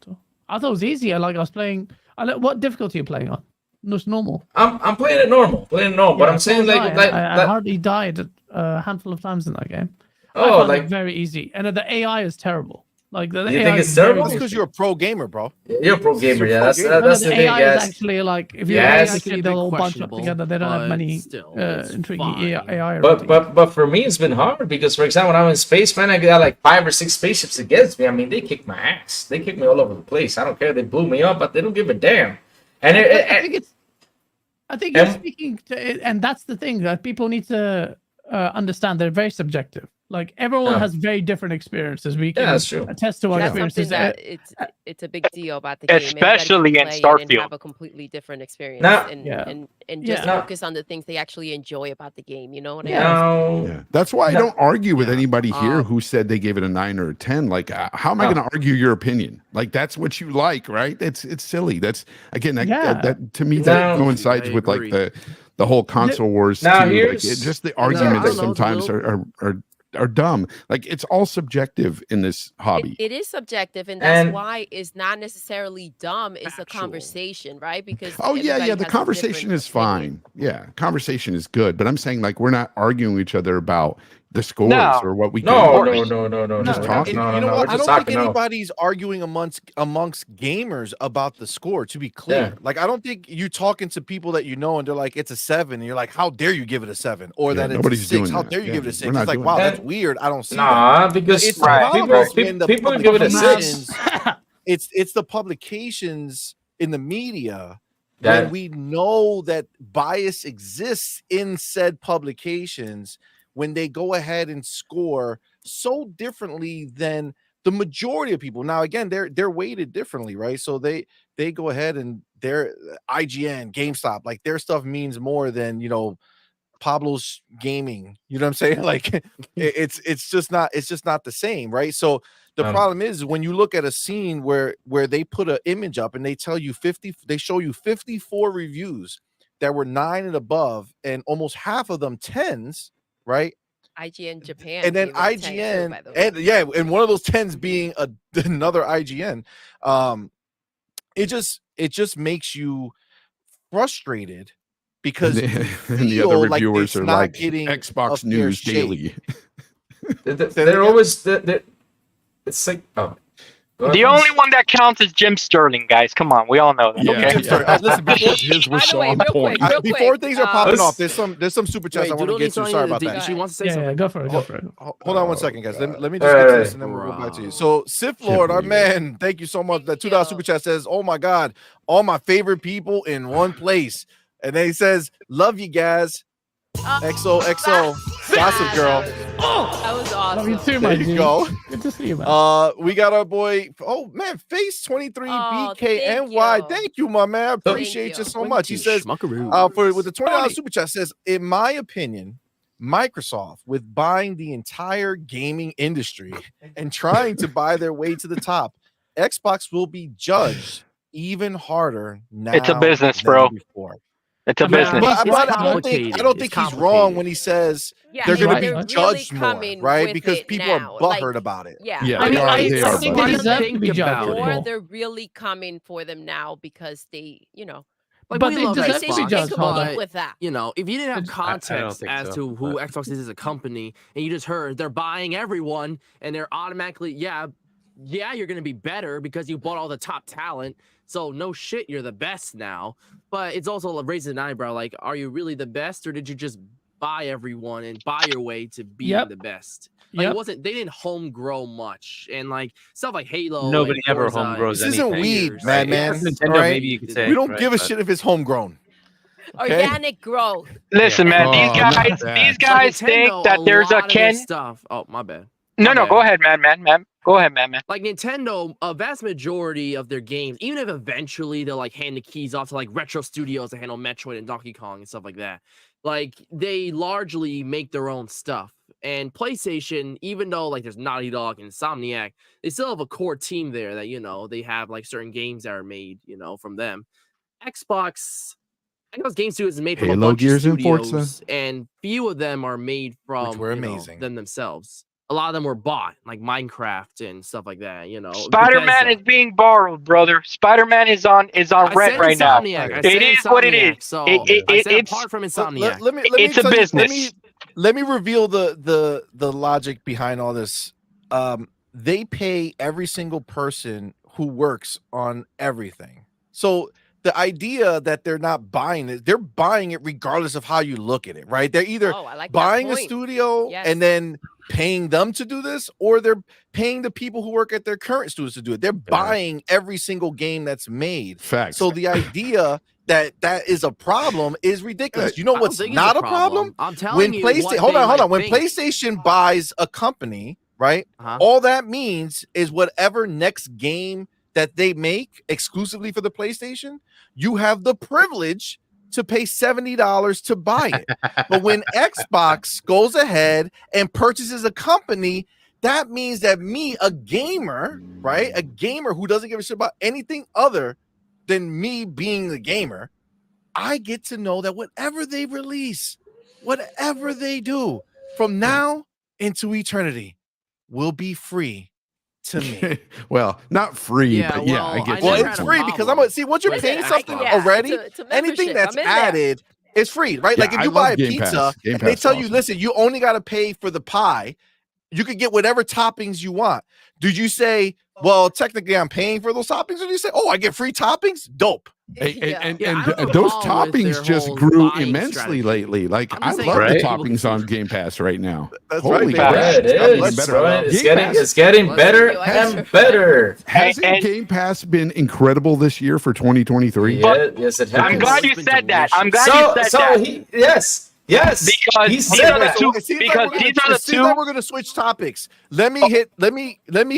I thought it was easy. I was playing. What difficulty are you playing on? Just normal. I'm playing it normal. But I'm saying I hardly died a handful of times in that game. I oh, found like it very easy, and the AI is terrible. Like the You AI think is it's very terrible? That's because you're a pro gamer, bro. you're a pro gamer. Yeah, that's No, that's the the thing, AI is guys. actually like if you Yeah, AI it's actually they'll all bunch up together. They don't have many still, it's intriguing fine. AI. But for me, it's been hard because, for example, when I'm in space, man, I got like 5 or 6 spaceships against me. I mean, they kick my ass. They kick me all over the place. I don't care. They blew me up, but they don't give a damn. And I think you're speaking to, and that's the thing that people need to understand. They're very subjective. Like everyone Yeah. has very different experiences. We can that's true. attest to our That's something experiences. that it's a big deal about the game. Everybody Especially can in play it and Starfield. have a completely different experience, Now- and Yeah. and just Yeah. focus on the things they actually enjoy about the game. You know what I mean? Now, Yeah, that's why I No. don't argue with Yeah. anybody here who said they gave it a 9 or a 10. Like, how am I No. going to argue your opinion? Like, that's what you like, right? It's silly. That's again, Yeah. that to me No. that coincides I with like agree. the whole console wars Now, too. Like, here's- just the I don't arguments know, sometimes Doodle. are dumb. Like, it's all subjective in this hobby. It is subjective, and that's And- why it's not necessarily dumb. It's a Factual. conversation, right? Because Oh yeah, everybody yeah. The has a conversation different is fine. Yeah, conversation is good. But I'm saying like we're not arguing with each other about the scores No. or what we no, can. no. Just we're talking. not- And you know we're what? I just don't think talking, no. anybody's arguing amongst gamers about the score. To be clear, Yeah. like I don't think you talking to people that you know and they're like it's a 7, and you're like, how dare you give it a 7, or Yeah, that it's a nobody's 6? doing How that. dare you Yeah, give it a we're 6? not It's like, doing wow, that. that's weird. I don't see that. Nah, because It's the Right. problem is when the people give it a publications- 6. it's the publications in the media That- when we know that bias exists in said publications, when they go ahead and score so differently than the majority of people. Now again, they're weighted differently, right? So they go ahead and their IGN, GameStop, like their stuff means more than, you know, Pablo's gaming. You know what I'm saying? Like it's just not the same, right? So the problem is when you look at a scene where they put an image up and they tell you they show you 54 reviews that were 9 and above, and almost half of them 10s, right? IGN Japan, And then gave it a 10 too, IGN, by the way. and yeah, and one of those 10s being another IGN. It just makes you frustrated because And you and the other feel like reviewers it's are not like getting a Xbox fair News shake. Daily. They're always it's like The only one that counts is Jim Sterling, guys. Come on, we all know that. Yeah, Okay. Jim Sterling. Listen, before, his was By the way, on real point. quick, real before quick, things are popping let's- off, there's some super chats Wait, I want to Doodle get needs to. something Sorry to- about that. She wants to say Yeah, something. go for it. Go for it. Hold on one second, guys. Let me just All get to right. this and then we'll go back to you. So Sith Can't Lord, our believe it. man, thank you so much. That Thank $2 you. super chat says, "Oh my God, all my favorite people in one place." And then he says, "Love you guys." XOXO, Gossip Girl. That was Love you awesome. too, my There you dude. go. Good to see you, man. We got our boy. Oh man, Face 23 Oh, BKNY. thank you. Thank you, my man. I Thank appreciate you you. so much. He says, with the $20 super chat says, in my opinion, Microsoft, with buying the entire gaming industry and trying to buy their way to the top, Xbox will be judged even harder now. It's a business, than bro. before. It's a Yeah. business. But It's I don't complicated. think It's he's wrong complicated. when he says Yeah, they're and going to they're be really judged more, coming right? with Because it people now. are butthurt Like, about it. yeah. Yeah, I mean, they are. I They are. think But they deserve to Think be judged. about it. Or Paul. they're really coming for them now because they, you know, Like, But we they love deserve to be Xbox, judged, they hold on. compete with that. you know, if you didn't have I don't context think as so, to who but- Xbox is as a company, and you just heard they're buying everyone, and they're automatically, yeah, you're gonna be better because you bought all the top talent. So no shit, you're the best now. But it's also raising an eyebrow. Like, are you really the best, or did you just buy everyone and buy your way to being Yep. the best? Like, Yep. it wasn't. They didn't home grow much, and like stuff like Halo. Nobody and ever Forza home grows This isn't anything. weed, years. Madman. If it's Nintendo, All right? maybe you could say. We don't right, give a but- shit if it's homegrown. Okay? Organic growth. Listen, man, Oh, these not guys, bad. these Like guys Nintendo, think that there's a lot of their Ken. stuff. Oh, my bad. No, My go bad. ahead, man. Go ahead, man. Like Nintendo, a vast majority of their games, even if eventually they'll like hand the keys off to like retro studios to handle Metroid and Donkey Kong and stuff like that, like they largely make their own stuff. And PlayStation, even though like there's Naughty Dog and Insomniac, they still have a core team there that, you know, they have like certain games that are made, you know, from them. Xbox Game Studios is made from a Halo, bunch Gears, of and Forza. studios, and few of them are made from were you know, amazing. them themselves. A lot of them were bought, like Minecraft and stuff like that. You know, Spider-Man Bethesda. is being borrowed, brother. Spider-Man is on I rent said right now. Insomniac. I It said is what it Insomniac, is. So It- I said it's- apart from Let Insomniac. me It's a tell you- business. let me reveal the logic behind all this. They pay every single person who works on everything. So the idea that they're not buying it, they're buying it regardless of how you look at it, right? They're either Oh, I like that buying a point. studio Yes. and then paying them to do this, or they're paying the people who work at their current studios to do it. They're buying every single game that's made. Facts. So the idea that is a problem is ridiculous. You know what's not a problem? I'm telling you. Hold on. When PlayStation buys a company, right? All that means is whatever next game that they make exclusively for the PlayStation, you have the privilege to pay $70 to buy it. But when Xbox goes ahead and purchases a company, that means that me, a gamer, right? A gamer who doesn't give a shit about anything other than me being the gamer, I get to know that whatever they release, whatever they do from now into eternity will be free to me. Well, not free, but yeah, I get you. It's free because I'm gonna see once you're paying something already, anything that's added is free, right? Yeah, like if you buy a pizza and they tell you, listen, you only got to pay for the pie. You could get whatever toppings you want. Did you say, well, technically I'm paying for those toppings? Or did you say, oh, I get free toppings? Dope. And those toppings just grew immensely lately. Like I love the toppings on Game Pass right now. That's Holy right. crap. It's getting better and better. Hasn't Game Pass been incredible this year for 2023? Yes, it has. I'm glad you said that. I'm glad you said that. Yes. Because these are the two. It seems like we're gonna switch topics. Let me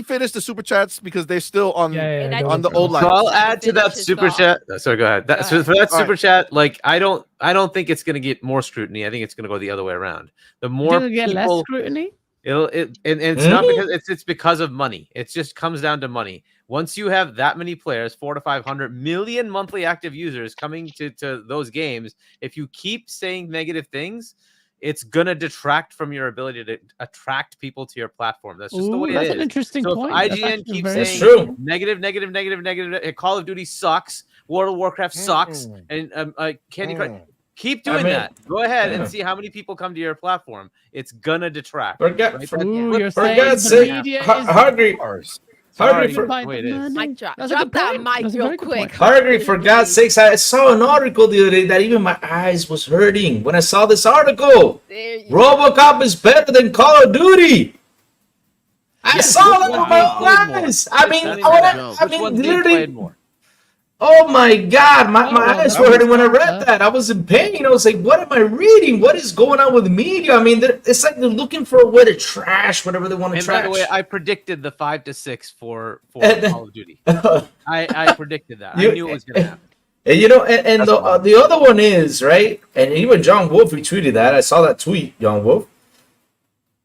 finish the super chats because they're still on on the old line. So I'll add to that super chat. Sorry, go ahead. So for that super chat, like I don't think it's gonna get more scrutiny. I think it's gonna go the other way around. The more people get less scrutiny. It's not because it's because of money. It just comes down to money. Once you have that many players, 400 to 500 million monthly active users coming to those games, if you keep saying negative things, it's gonna detract from your ability to attract people to your platform. That's just the way it is. That's an interesting point. If IGN keeps saying negative, Call of Duty sucks, World of Warcraft sucks, and Candy Crush. Keep doing that. Go ahead and see how many people come to your platform. It's gonna detract. For God's sake, Hungry. Mic drop. Drop that mic real quick. Hungry, for God's sakes, I saw an article the other day that even my eyes was hurting when I saw this article. RoboCop is better than Call of Duty. I saw that with my eyes. I mean, literally. Oh my God, my eyes were hurting when I read that. I was in pain. I was like, what am I reading? What is going on with media? I mean, it's like they're looking for a way to trash whatever they want to trash. By the way, I predicted the 5-6 for Call of Duty. I predicted that. I knew it was going to happen. And the other one is, right? And even John Wolf retweeted that. I saw that tweet, John Wolf.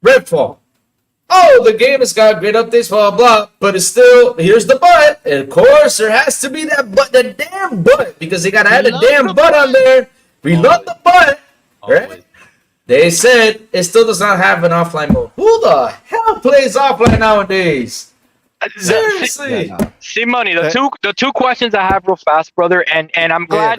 Redfall. Oh, the game has got great updates, blah, blah, blah, but it's still, here's the but. And of course, there has to be that but, the damn but, because they got to add a damn but on there. We love the but, right? They said it still does not have an offline mode. Who the hell plays offline nowadays? Seriously. CMoney, the two questions I have real fast, brother, and I'm glad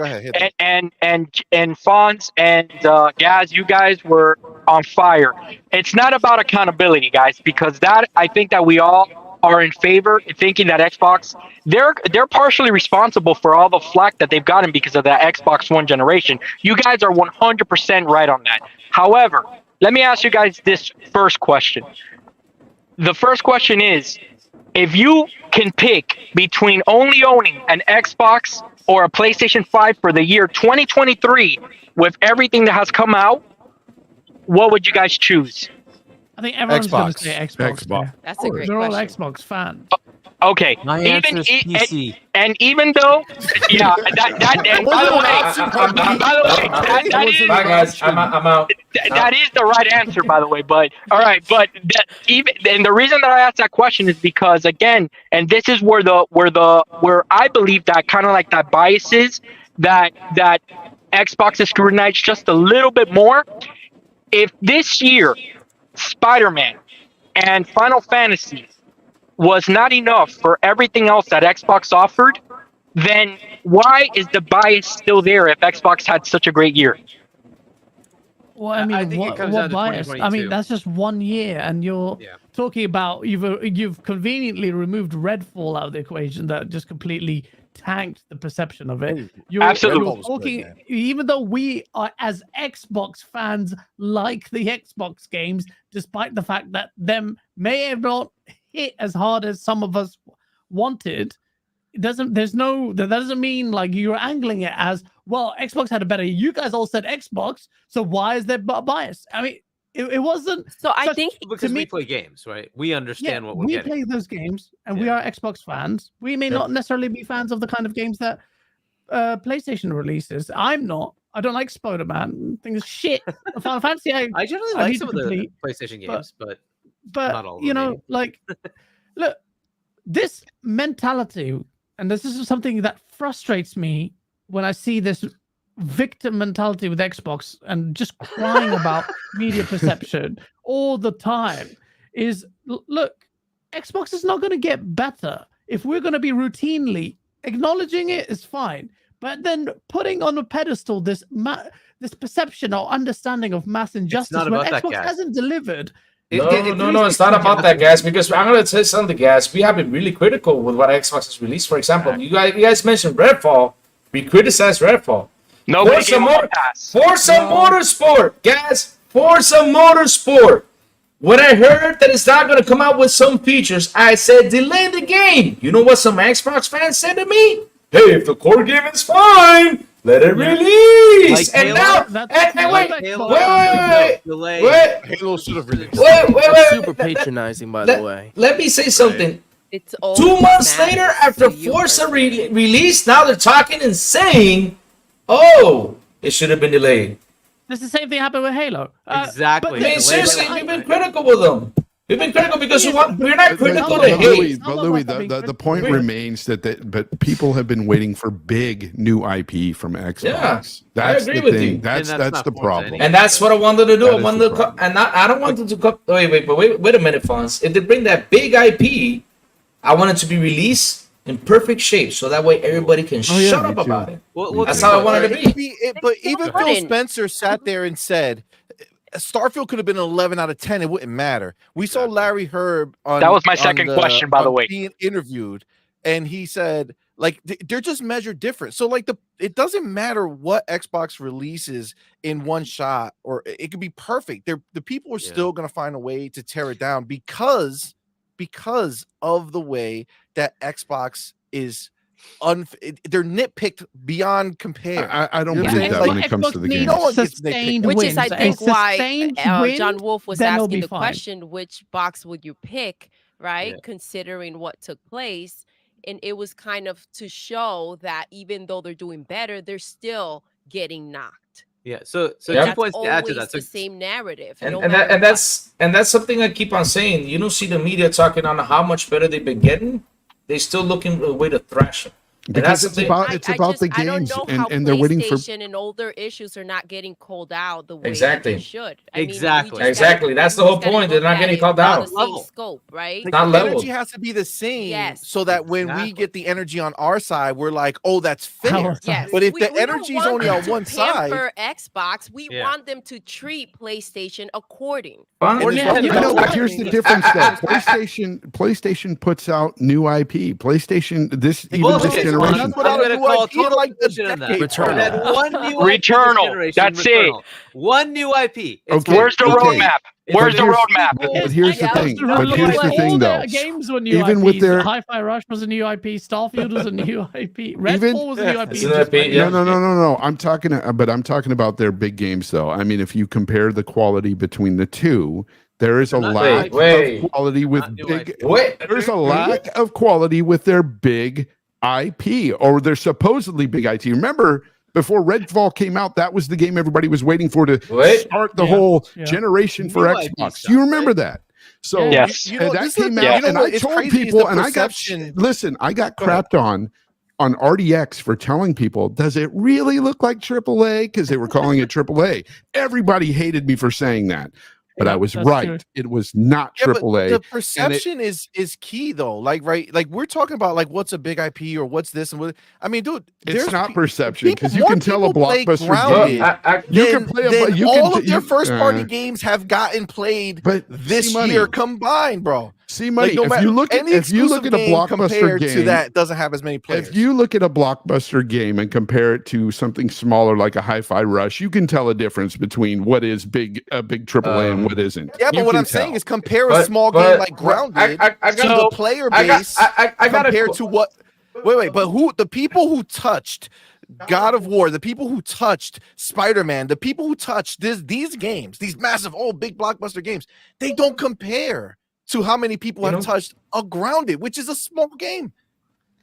and Fonz and Gaz, you guys were on fire. It's not about accountability, guys, because that I think that we all are in favor thinking that Xbox they're partially responsible for all the flack that they've gotten because of that Xbox One generation. You guys are 100% right on that. However, let me ask you guys this first question. The first question is, if you can pick between only owning an Xbox or a PlayStation 5 for the year 2023 with everything that has come out, what would you guys choose? I think everyone's going to say Xbox. That's a great They're all question. Xbox fans. Okay. My answer is PC. And even though, yeah, that is the right answer, by the way. But all right, but and the reason that I asked that question is because, again, and this is where I believe that kind of like that bias is that Xbox is scrutinized just a little bit more. If this year Spider-Man and Final Fantasy was not enough for everything else that Xbox offered, then why is the bias still there if Xbox had such a great year? Well, I mean, what bias? I mean, that's just 1 year, and you're talking about you've conveniently removed Redfall out of the equation that just completely tanked the perception of it. Hey, Absolutely. You're talking, even though we are as Xbox fans like the Xbox games, despite the fact that them may have not hit as hard as some of us wanted. That doesn't mean like you're angling it as, well, Xbox had a better, you guys all said Xbox, so why is there bias? I mean, it wasn't. So I think because we play games, right? We understand what we're getting. We play those games, and we are Xbox fans. We may not necessarily be fans of the kind of games that PlayStation releases. I'm not. I don't like Spider-Man. Things shit. Final Fantasy. I generally like some of the PlayStation games, but not all of you them. know, like, look, this mentality, and this is something that frustrates me when I see this victim mentality with Xbox and just crying about media perception all the time, is look, Xbox is not going to get better. If we're going to be routinely acknowledging it, is fine, but then putting on a pedestal this perception or understanding of mass injustice when Xbox hasn't delivered. No, it's not about that, guys. Because I'm gonna tell you something, guys. We have been really critical with what Xbox has released. For example, you guys mentioned Redfall. We criticized Redfall. Forza Motorsport, guys. Forza Motorsport. When I heard that it's not gonna come out with some features, I said delay the game. You know what some Xbox fans said to me? Hey, if the core game is fine, let it release. Like and Halo? now, and wait. Halo should have released. Wait. Super patronizing, by the way. Let me say something. it's all 2 months matters later, after to you Forza personally. released, now they're talking and saying, "Oh, it should have been delayed." This is the same thing happened with Halo. Exactly. I mean, The seriously, way we've been critical with them. We've been critical because we're not critical to hate. Louis, the point remains but people have been waiting for big new IP from Xbox. Yeah, That's I agree the with thing. you. That's not the Forza problem. anyway. And that's what I wanted to do. That I is wanted the to, problem. and I don't want them to wait a minute, Fonz. If they bring that big IP, I want it to be released in perfect shape, so that way everybody can shut up about it. Well, That's how I wanted to be. But even Phil Jordan. Spencer sat there and said, Starfield could have been an 11 out of 10. It wouldn't matter. We saw Larry Herb on. That was my second question, by the way. Being interviewed, and he said, like, they're just measured different. So, like, it doesn't matter what Xbox releases in one shot, or it could be perfect. The people are still going to find a way to tear it down because of the way that Xbox is. They're nitpicked beyond compare. I don't You know what I'm believe saying? that Like, when it comes to the Xbox game. No one gets sustained Which wins. is, I A think, why sustained win, John Wolf was then it'll asking be the fine. question, which box would you pick, right? Yeah. Considering what took place. And it was kind of to show that even though they're doing better, they're still getting knocked. Yeah. So Yeah. 2 points to add to that. Always So the same narrative. And, no and, matter that, and what. that's something I keep on saying. You don't see the media talking on how much better they've been getting. They're still looking for a way to thrash them. Because it's about the I don't games, know how and they're waiting for. PlayStation and older issues are not getting called out the way Exactly. they should. I mean, we Exactly. just Exactly. That's the we whole just gotta point. They're look not at getting it called on out. the same Level. scope, right? Not The leveled. energy has to be the same, Yes. so that when we Exactly. get the energy on our side, we're like, "Oh, that's fair." Our side. Yes. But if we the don't energy's want only them on to one side, pamper Xbox, we Yeah. want them to treat PlayStation according. Fine. Or Yeah, yeah, you I know, know but what? here's the difference though. PlayStation puts out new IP. PlayStation this Bullshit. generation. That's what I'm I'm gonna new call IP total like the bullshit on that. decade. Returnal. They had one new IP this Returnal. generation, That's it. Returnal. One new IP. It's Okay. Where's the Okay. roadmap? Where's the here's- roadmap? But here's the Yeah, thing. those are But really here's the like thing, all though. their games were new Even IPs. with their- Hi-Fi Rush was a new IP. Starfield was a new IP. Redfall was a new IP. It's an IP, Just- yeah. No. I'm talking about their big games, though. I mean, if you compare the quality between the two, there is a Not lack wait. of quality with Not new big. IP. Wait. There's a lack of quality with their big IP or their supposedly big IP. Remember, before Redfall came out, that was the game everybody was waiting for to Wait. start the Yeah, whole yeah. generation for New IP Xbox. stuff, You remember right? that? So Yes. You and know, that this is came the- out, you know and what I is told crazy is people, the and I got perception. listen, I got Go ahead. crapped on RDX for telling people, does it really look like AAA? Because they were calling it AAA. Everybody hated me for saying that. But I was That's right. true. It was not Yeah, but AAA. the perception is key though. Like, right? Like, we're talking about like what's a big IP or what's this and what. I mean, dude, It's there's not pe- perception because you more can tell a people play blockbuster grounded game. You can play a. than You all can. of their you- first party games have gotten played But this CMoney. year combined, bro. CMoney, no if you look at any if you look exclusive at a game blockbuster compared game to that doesn't have as many players. if you look at a blockbuster game and compare it to something smaller like a Hi-Fi Rush, you can tell a difference between what is a big AAA and what isn't. Yeah, but You what can I'm saying tell. is compare a small game like Grounded I to got the player base compared to what. Wait, but who the people who touched God of War, the people who touched Spider-Man, the people who touched these games, these massive, big blockbuster games, they don't compare to how many people have touched a Grounded, which is a small game.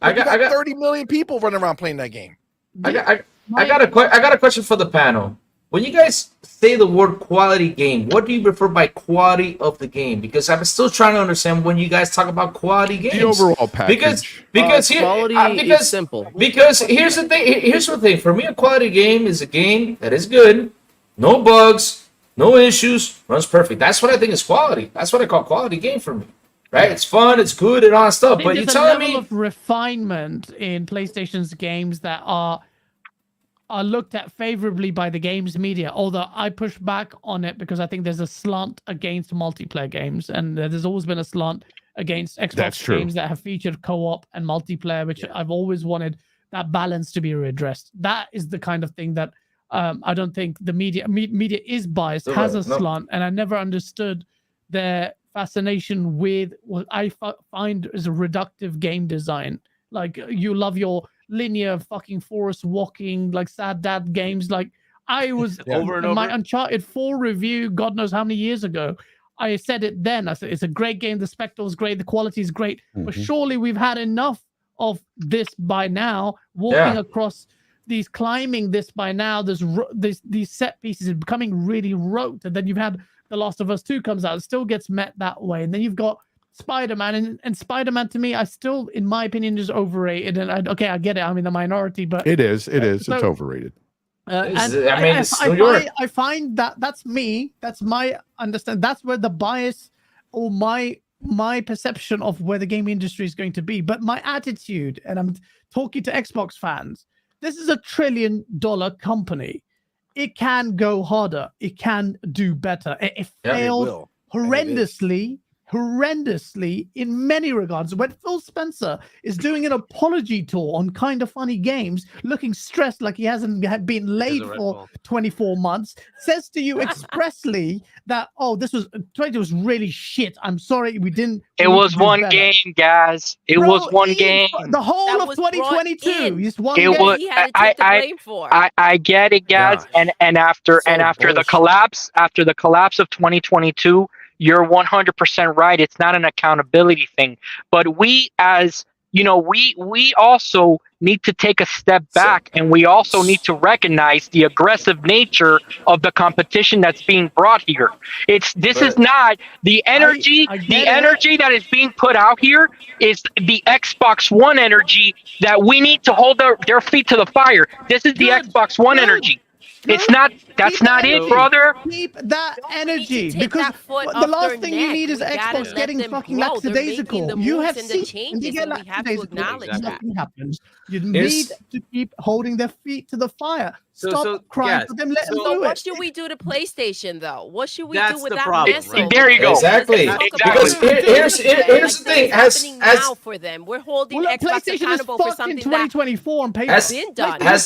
I got 30 million people running around playing that game. I got a question for the panel. When you guys say the word quality game, what do you refer by quality of the game? Because I'm still trying to understand when you guys talk about quality games. The overall package. Because quality is simple. Because here's the thing. Here's the thing. For me, a quality game is a game that is good, no bugs, no issues, runs perfect. That's what I think is quality. That's what I call quality game for me. Right? It's fun, it's good, and all that stuff. But you're telling me level of refinement in PlayStation's games that are looked at favorably by the games media, although I push back on it because I think there's a slant against multiplayer games, and there's always been a slant against Xbox games that have featured co-op and multiplayer, which I've always wanted that balance to be redressed. That is the kind of thing that I don't think the media is biased, has a slant, and I never understood their fascination with what I find is a reductive game design. Like, you love your linear fucking forest walking, like sad dad games. Like, I was over and in my over. Uncharted 4 review, God knows how many years ago, I said it then. I said it's a great game, the spectacle's great, the quality is great, but surely we've had enough of this by now. Walking across these, climbing this by now, these set pieces are becoming really rote. And then you've had The Last of Us 2 comes out, it still gets met that way. And then you've got Spider-Man, and Spider-Man, to me, I still, in my opinion, is overrated. And I get it, I'm in the minority, but It is. so, It's overrated. I find that that's me. That's my understanding. That's where the bias or my perception of where the game industry is going to be. But my attitude, and I'm talking to Xbox fans, this is $1 trillion company. It can go harder. It can do better. It failed horrendously in many regards. When Phil Spencer is doing an apology tour on Kind of Funny Games, looking stressed like he hasn't been laid for 24 months, says to you expressly that, this was 20 was really shit. I'm sorry, we didn't. It was one game, guys. It was one game. The whole of 2022. Just one game. He had to take the blame for. I get it, guys. And after the collapse of 2022. You're 100% right. It's not an accountability thing, but we, as you know, we also need to take a step back, and we also need to recognize the aggressive nature of the competition that's being brought here. This is not the energy. The energy that is being put out here is the Xbox One energy that we need to hold their feet to the fire. This is the Xbox One energy. It's not. That's not it, brother. Keep that energy, because the last thing you need is Xbox getting fucking lackadaisical. You have seen, and you get lackadaisical, nothing happens. You need to keep holding their feet to the fire. Stop crying for them. Let them do it. What should we do to PlayStation, though? What should we do with that problem, message? right? There you go. Exactly. Because here's the thing. As now for them, we're holding Xbox PlayStation accountable is for fucked something in 2024 and paid. Has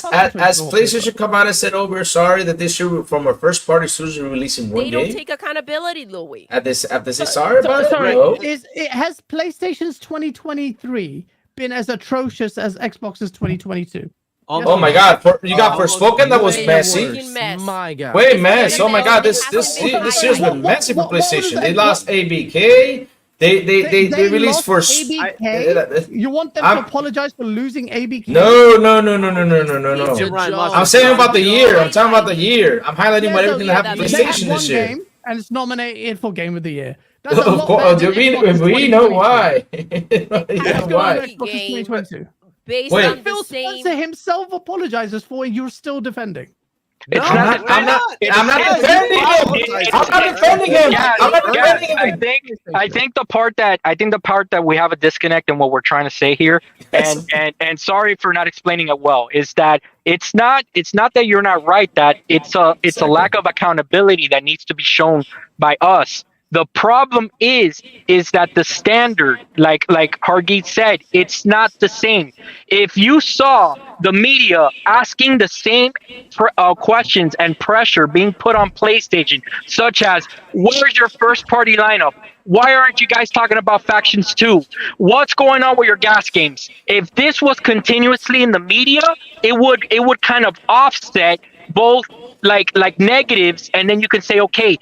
PlayStation come out and said, we're sorry that this year from our first party studios we're releasing one they game? don't take accountability, Louis. Have they said sorry about it? No. Has PlayStation's 2023 been as atrocious as Xbox's 2022? Oh my God! You got Forspoken, that was messy. My God. Wait, mess! Oh my God! This year's been messy for PlayStation. They lost ABK. They released for ABK. You want them to apologize for losing ABK? No. I'm saying about the year. I'm talking about the year. I'm highlighting what everything that happened to PlayStation this year. And it's nominated for Game of the Year. Of course, we know why. Why? Based on Phil Spencer himself apologizes for it, you're still defending. I'm not defending him. I think the part that we have a disconnect in what we're trying to say here, and sorry for not explaining it well, is that it's not that you're not right, that it's a lack of accountability that needs to be shown by us The problem is that the standard, like Hargeet said, it's not the same. If you saw the media asking the same questions and pressure being put on PlayStation, such as, where's your first party lineup? Why aren't you guys talking about Factions 2? What's going on with your gas games? If this was continuously in the media, it would kind of offset both like negatives, and then you can say, okay,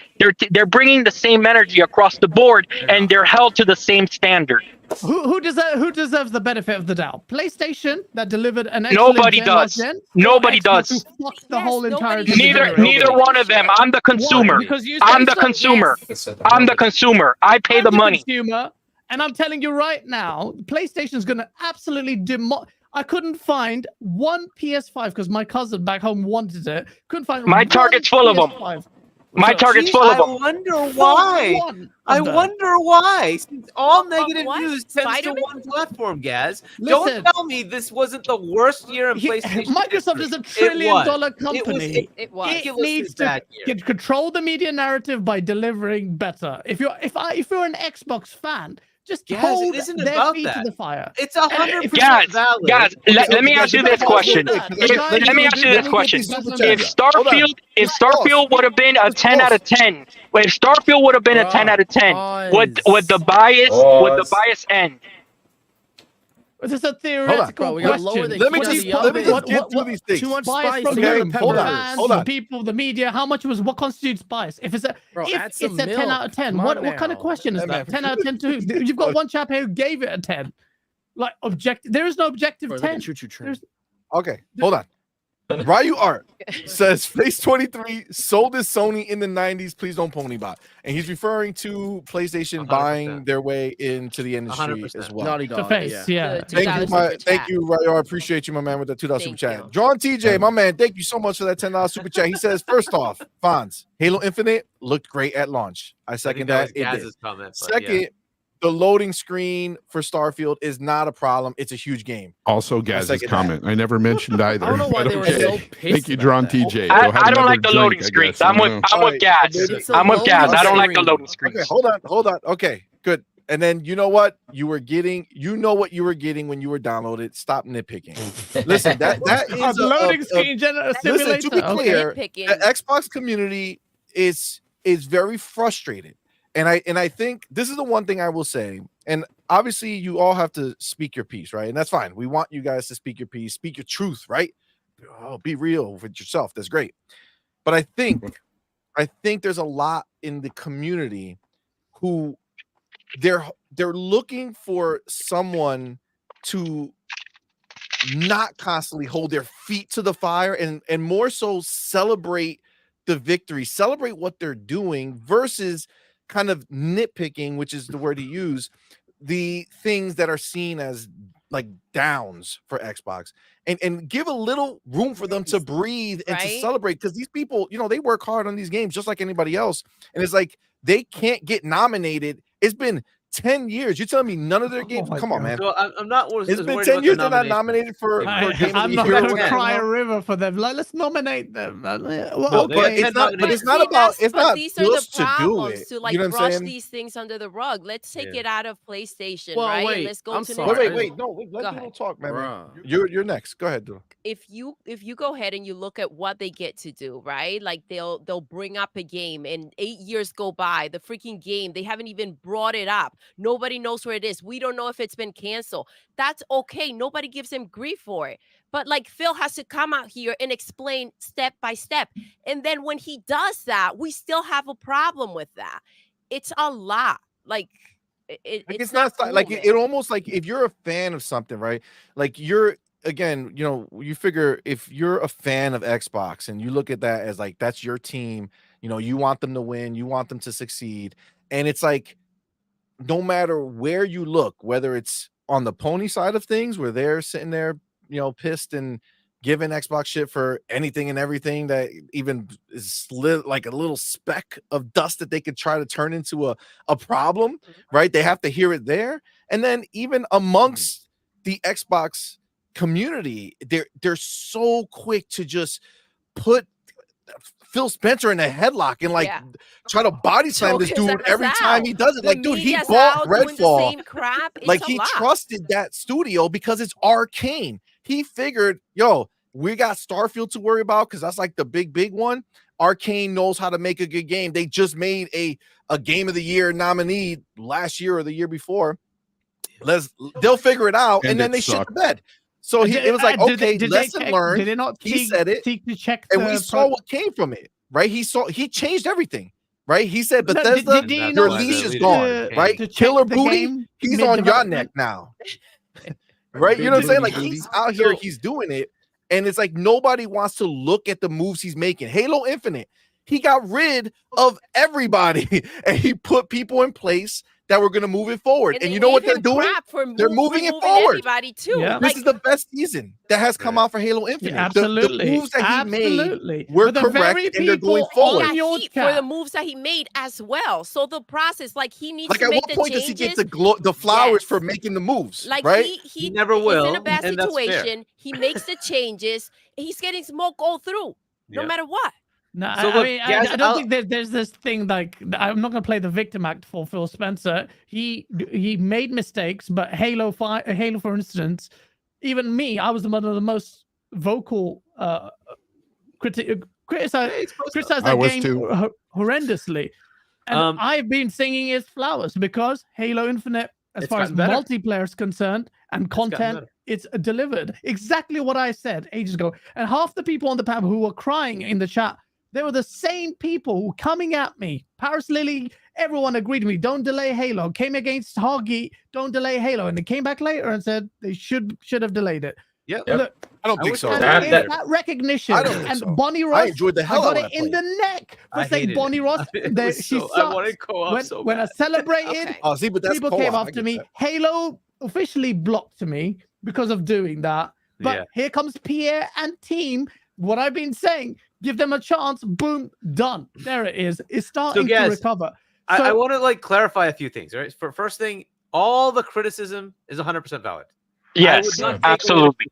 they're bringing the same energy across the board, and they're held to the same standard. Who deserves the benefit of the doubt? PlayStation that delivered an excellent Nobody gen does. last gen, Nobody or Xbox does. who fucked the whole entire Neither one of them. I'm the consumer. Why? Because you I'm say the so. consumer. Yes. I'm the consumer. I pay I'm the money. Consumer, and I'm telling you right now, PlayStation's going to absolutely I couldn't find one PS5 because my cousin back home wanted it. Couldn't find my target's full of them. My target's full of them. I wonder why. I wonder why. Since all negative what? news tends Spider-Man? to one platform, Gaz. Listen. Don't tell me this wasn't the worst year in PlayStation. Microsoft is a $1 trillion company. It was. It needs to control the media narrative by delivering better. If you're an Xbox fan, just hold their feet to the fire. It's 100% valid. Guys, let me ask you this question. Let me ask you this question. If Starfield would have been a 10 out of 10, if Starfield would have been a 10 out of 10, would the bias end? This is a theoretical question. Let me just get through these things. Too much Bias spice. from Okay, whom? hold on, Fans, hold on. people, the media. What constitutes bias? If it's a add some 10 milk. out of 10, Come what on kind of now. question is Hey, that? man. 10 out of 10 to who? You've got one chap here who gave it a 10. Like objective. There is no objective 10. Okay, hold on. Ryu Art says Face 23 sold his Sony in the 90s. Please don't pony bot. And he's referring to PlayStation 100%. buying their way into the industry 100%. as well. Naughty The dog. face, yeah. Thank you, Ryu Art. Appreciate you, my man, with the $2 super Thank chat. you. John TJ, my man, thank you so much for that $10 super chat. He says, first off, Fonz, Halo Infinite looked great at launch. I second that. Was Gaz's comment. But Second, the loading screen for Starfield is not a problem. It's a huge game. Also, Gaz's comment. I never mentioned either. I don't know why but they were okay. so pissed. Thank you, about Drawn that. TJ. I Go have don't another like the drink, loading I screens. guess. I I'm don't know. with Gaz. It's a I'm with Gaz. I don't like the loading loading screens. Okay, hold on. Okay, good. And then you know what you were getting. You know what you were getting when you were downloaded. Stop nitpicking. Listen, that is A loading screen simulator. Listen, to be clear, Nitpicking. the Xbox community is very frustrated, and I think this is the one thing I will say. And obviously, you all have to speak your piece, right? And that's fine. We want you guys to speak your piece, speak your truth, right? Oh, be real with yourself. That's great. But I think there's a lot in the community who they're looking for someone to not constantly hold their feet to the fire and more so celebrate the victory, celebrate what they're doing versus kind of nitpicking, which is the word he used, the things that are seen as like downs for Xbox, and give a little room for them to breathe and to Right? celebrate, because these people, they work hard on these games just like anybody else, and it's like they can't get nominated. It's been 10 years. You're telling me none of their games? Come on, man. So I'm not. It's been 10 years they're not nominated for Game of I'm the not Year. going to Yeah. cry a river for them. Like, let's nominate them. Well, No, they but got 10 it's not. But it's not See, about. It's but not these are the just to do problems it. to like You know what I'm brush saying? these things under the rug. Let's take Yeah. it out of PlayStation, Well, right? wait, And let's go I'm to sorry. Wait. Nintendo. No, let Go people ahead. talk, man. Bruh. You're next. Go ahead, Doodle. If you go ahead and you look at what they get to do, right? Like they'll bring up a game and 8 years go by, the freaking game, they haven't even brought it up. Nobody knows where it is. We don't know if it's been canceled. That's okay. Nobody gives him grief for it. But like Phil has to come out here and explain step by step. And then when he does that, we still have a problem with that. It's a lot. Like it's not cool, like man. it almost like if you're a fan of something, right? Like you're again, you figure if you're a fan of Xbox and you look at that as like that's your team, you want them to win, you want them to succeed, and it's like no matter where you look, whether it's on the pony side of things where they're sitting there, pissed and giving Xbox shit for anything and everything that even is like a little speck of dust that they could try to turn into a problem, right? They have to hear it there. And then even amongst the Xbox community, they're so quick to just put Phil Spencer in a headlock and like try to body slam this dude every time he does it. Like, dude, he bought Redfall. Like, he trusted that studio because it's Arcane. He figured, yo, we got Starfield to worry about because that's like the big one. Arcane knows how to make a good game. They just made a Game of the Year nominee last year or the year before. They'll figure it out, and then they shit the bed. So it was like, okay, lesson learned. Did they not he said it, to check and we saw what came from it, right? He changed everything, right? He said, Bethesda, your leash is gone, right? Killer Booty, he's on your neck now, right? You know what I'm saying? Like, he's out here, he's doing it, and it's like nobody wants to look at the moves he's making. Halo Infinite, he got rid of everybody, and he put people in place that we're going to move it forward. And you know what they're doing? They're moving it forward. Everybody too. Yeah. This is the best season that has come out for Halo Infinite. Yeah, absolutely. The moves that he made were correct, and they're going forward. For the moves that he made as well. So the process, like, he needs to at make what the point changes. does he get the flowers for making the moves? Like, right? he never will. He's in a bad situation. He makes the changes. He's getting smoke all through, no matter what. No, so I mean, I don't think there's this thing like, I'm not going to play the victim act for Phil Spencer. He made mistakes, but Halo, for instance, even me, I was one of the most vocal criticize that game horrendously. And I've been singing its flowers because Halo Infinite, as far as multiplayer is concerned and content, it's delivered exactly what I said ages ago. And half the people on the panel who were crying in the chat, they were the same people who coming at me. Paris Lily, everyone agreed with me. Don't delay Halo. Came against Hoggy. Don't delay Halo. And they came back later and said they should have delayed it. Yeah, look, I don't think so. That recognition and so. Bonnie Ross, I enjoyed the hell out of it. In the neck for saying Bonnie Ross. She sucks. When I celebrated, people came after me. Halo officially blocked me because of doing that. But here comes Pierre and team. What I've been saying, give them a chance. Boom, done. There it is. It's starting to recover. So, I want to like clarify a few things. Right. For first thing, all the criticism is 100% valid. Yes, absolutely.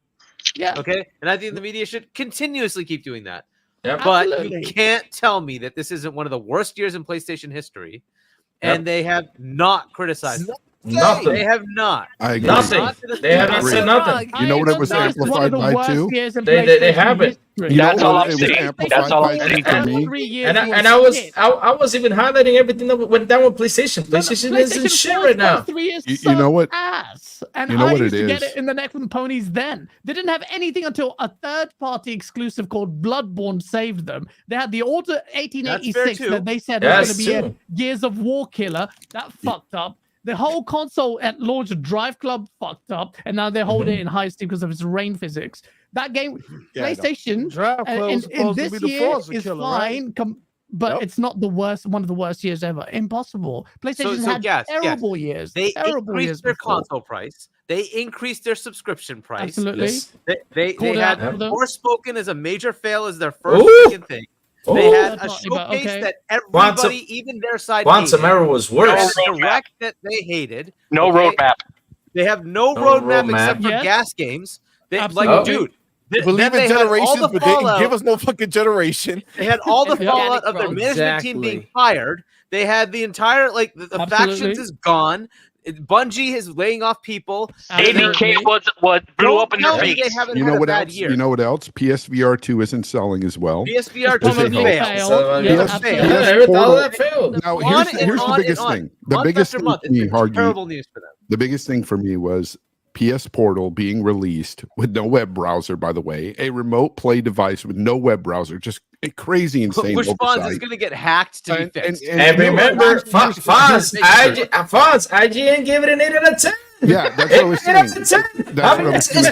Yeah. Okay. And I think the media should continuously keep doing that. Yep. But Absolutely. you can't tell me that this isn't one of the worst years in PlayStation history, and they have not criticized it. Nothing. They have not. I agree. Nothing. They haven't said nothing. You know what it was amplified by too? They haven't. That's all I'm saying. That's all I'm saying for me. And I was even highlighting everything that went down with PlayStation. PlayStation isn't shit right now. 3 years You know what? Ass. And you know I what used it to get is? it in the neck with the ponies then. They didn't have anything until a third-party exclusive called Bloodborne saved them. They had the Order 1886 that they said was going to be a Gears of War killer. That fucked up. The whole console at launch, Drive Club, fucked up, and now they hold it in high steam because of its rain physics. That game, PlayStation, in this year is fine, but it's not the worst, one of the worst years ever. Impossible. PlayStation had terrible years. They terrible increased years their before. console price. They increased their subscription price. Absolutely. They had Forspoken as a major fail as their first freaking thing. They had a showcase that everybody, even their side, Quantum Error was worse. Direct that they hated. No roadmap. They have no roadmap except for gas games. Like, dude. Believe in generations, but they didn't give us no fucking generation. They had all the fallout of their management team being fired. They had the entire, like, the factions is gone. Bungie is laying off people. ABK was what blew up in their face. You know what else? You know what else? PSVR 2 isn't selling as well. PSVR 2 failed. Now here's the biggest thing. The biggest thing for me, terrible news for them. The biggest thing for me was PS Portal being released with no web browser, by the way, a remote play device with no web browser, just a crazy, insane Which oversight. Fonz is going to get hacked to be fixed. And remember, Fonz, IGN gave it an 8 out of 10. Yeah, that's what I was saying. It's better than the Steam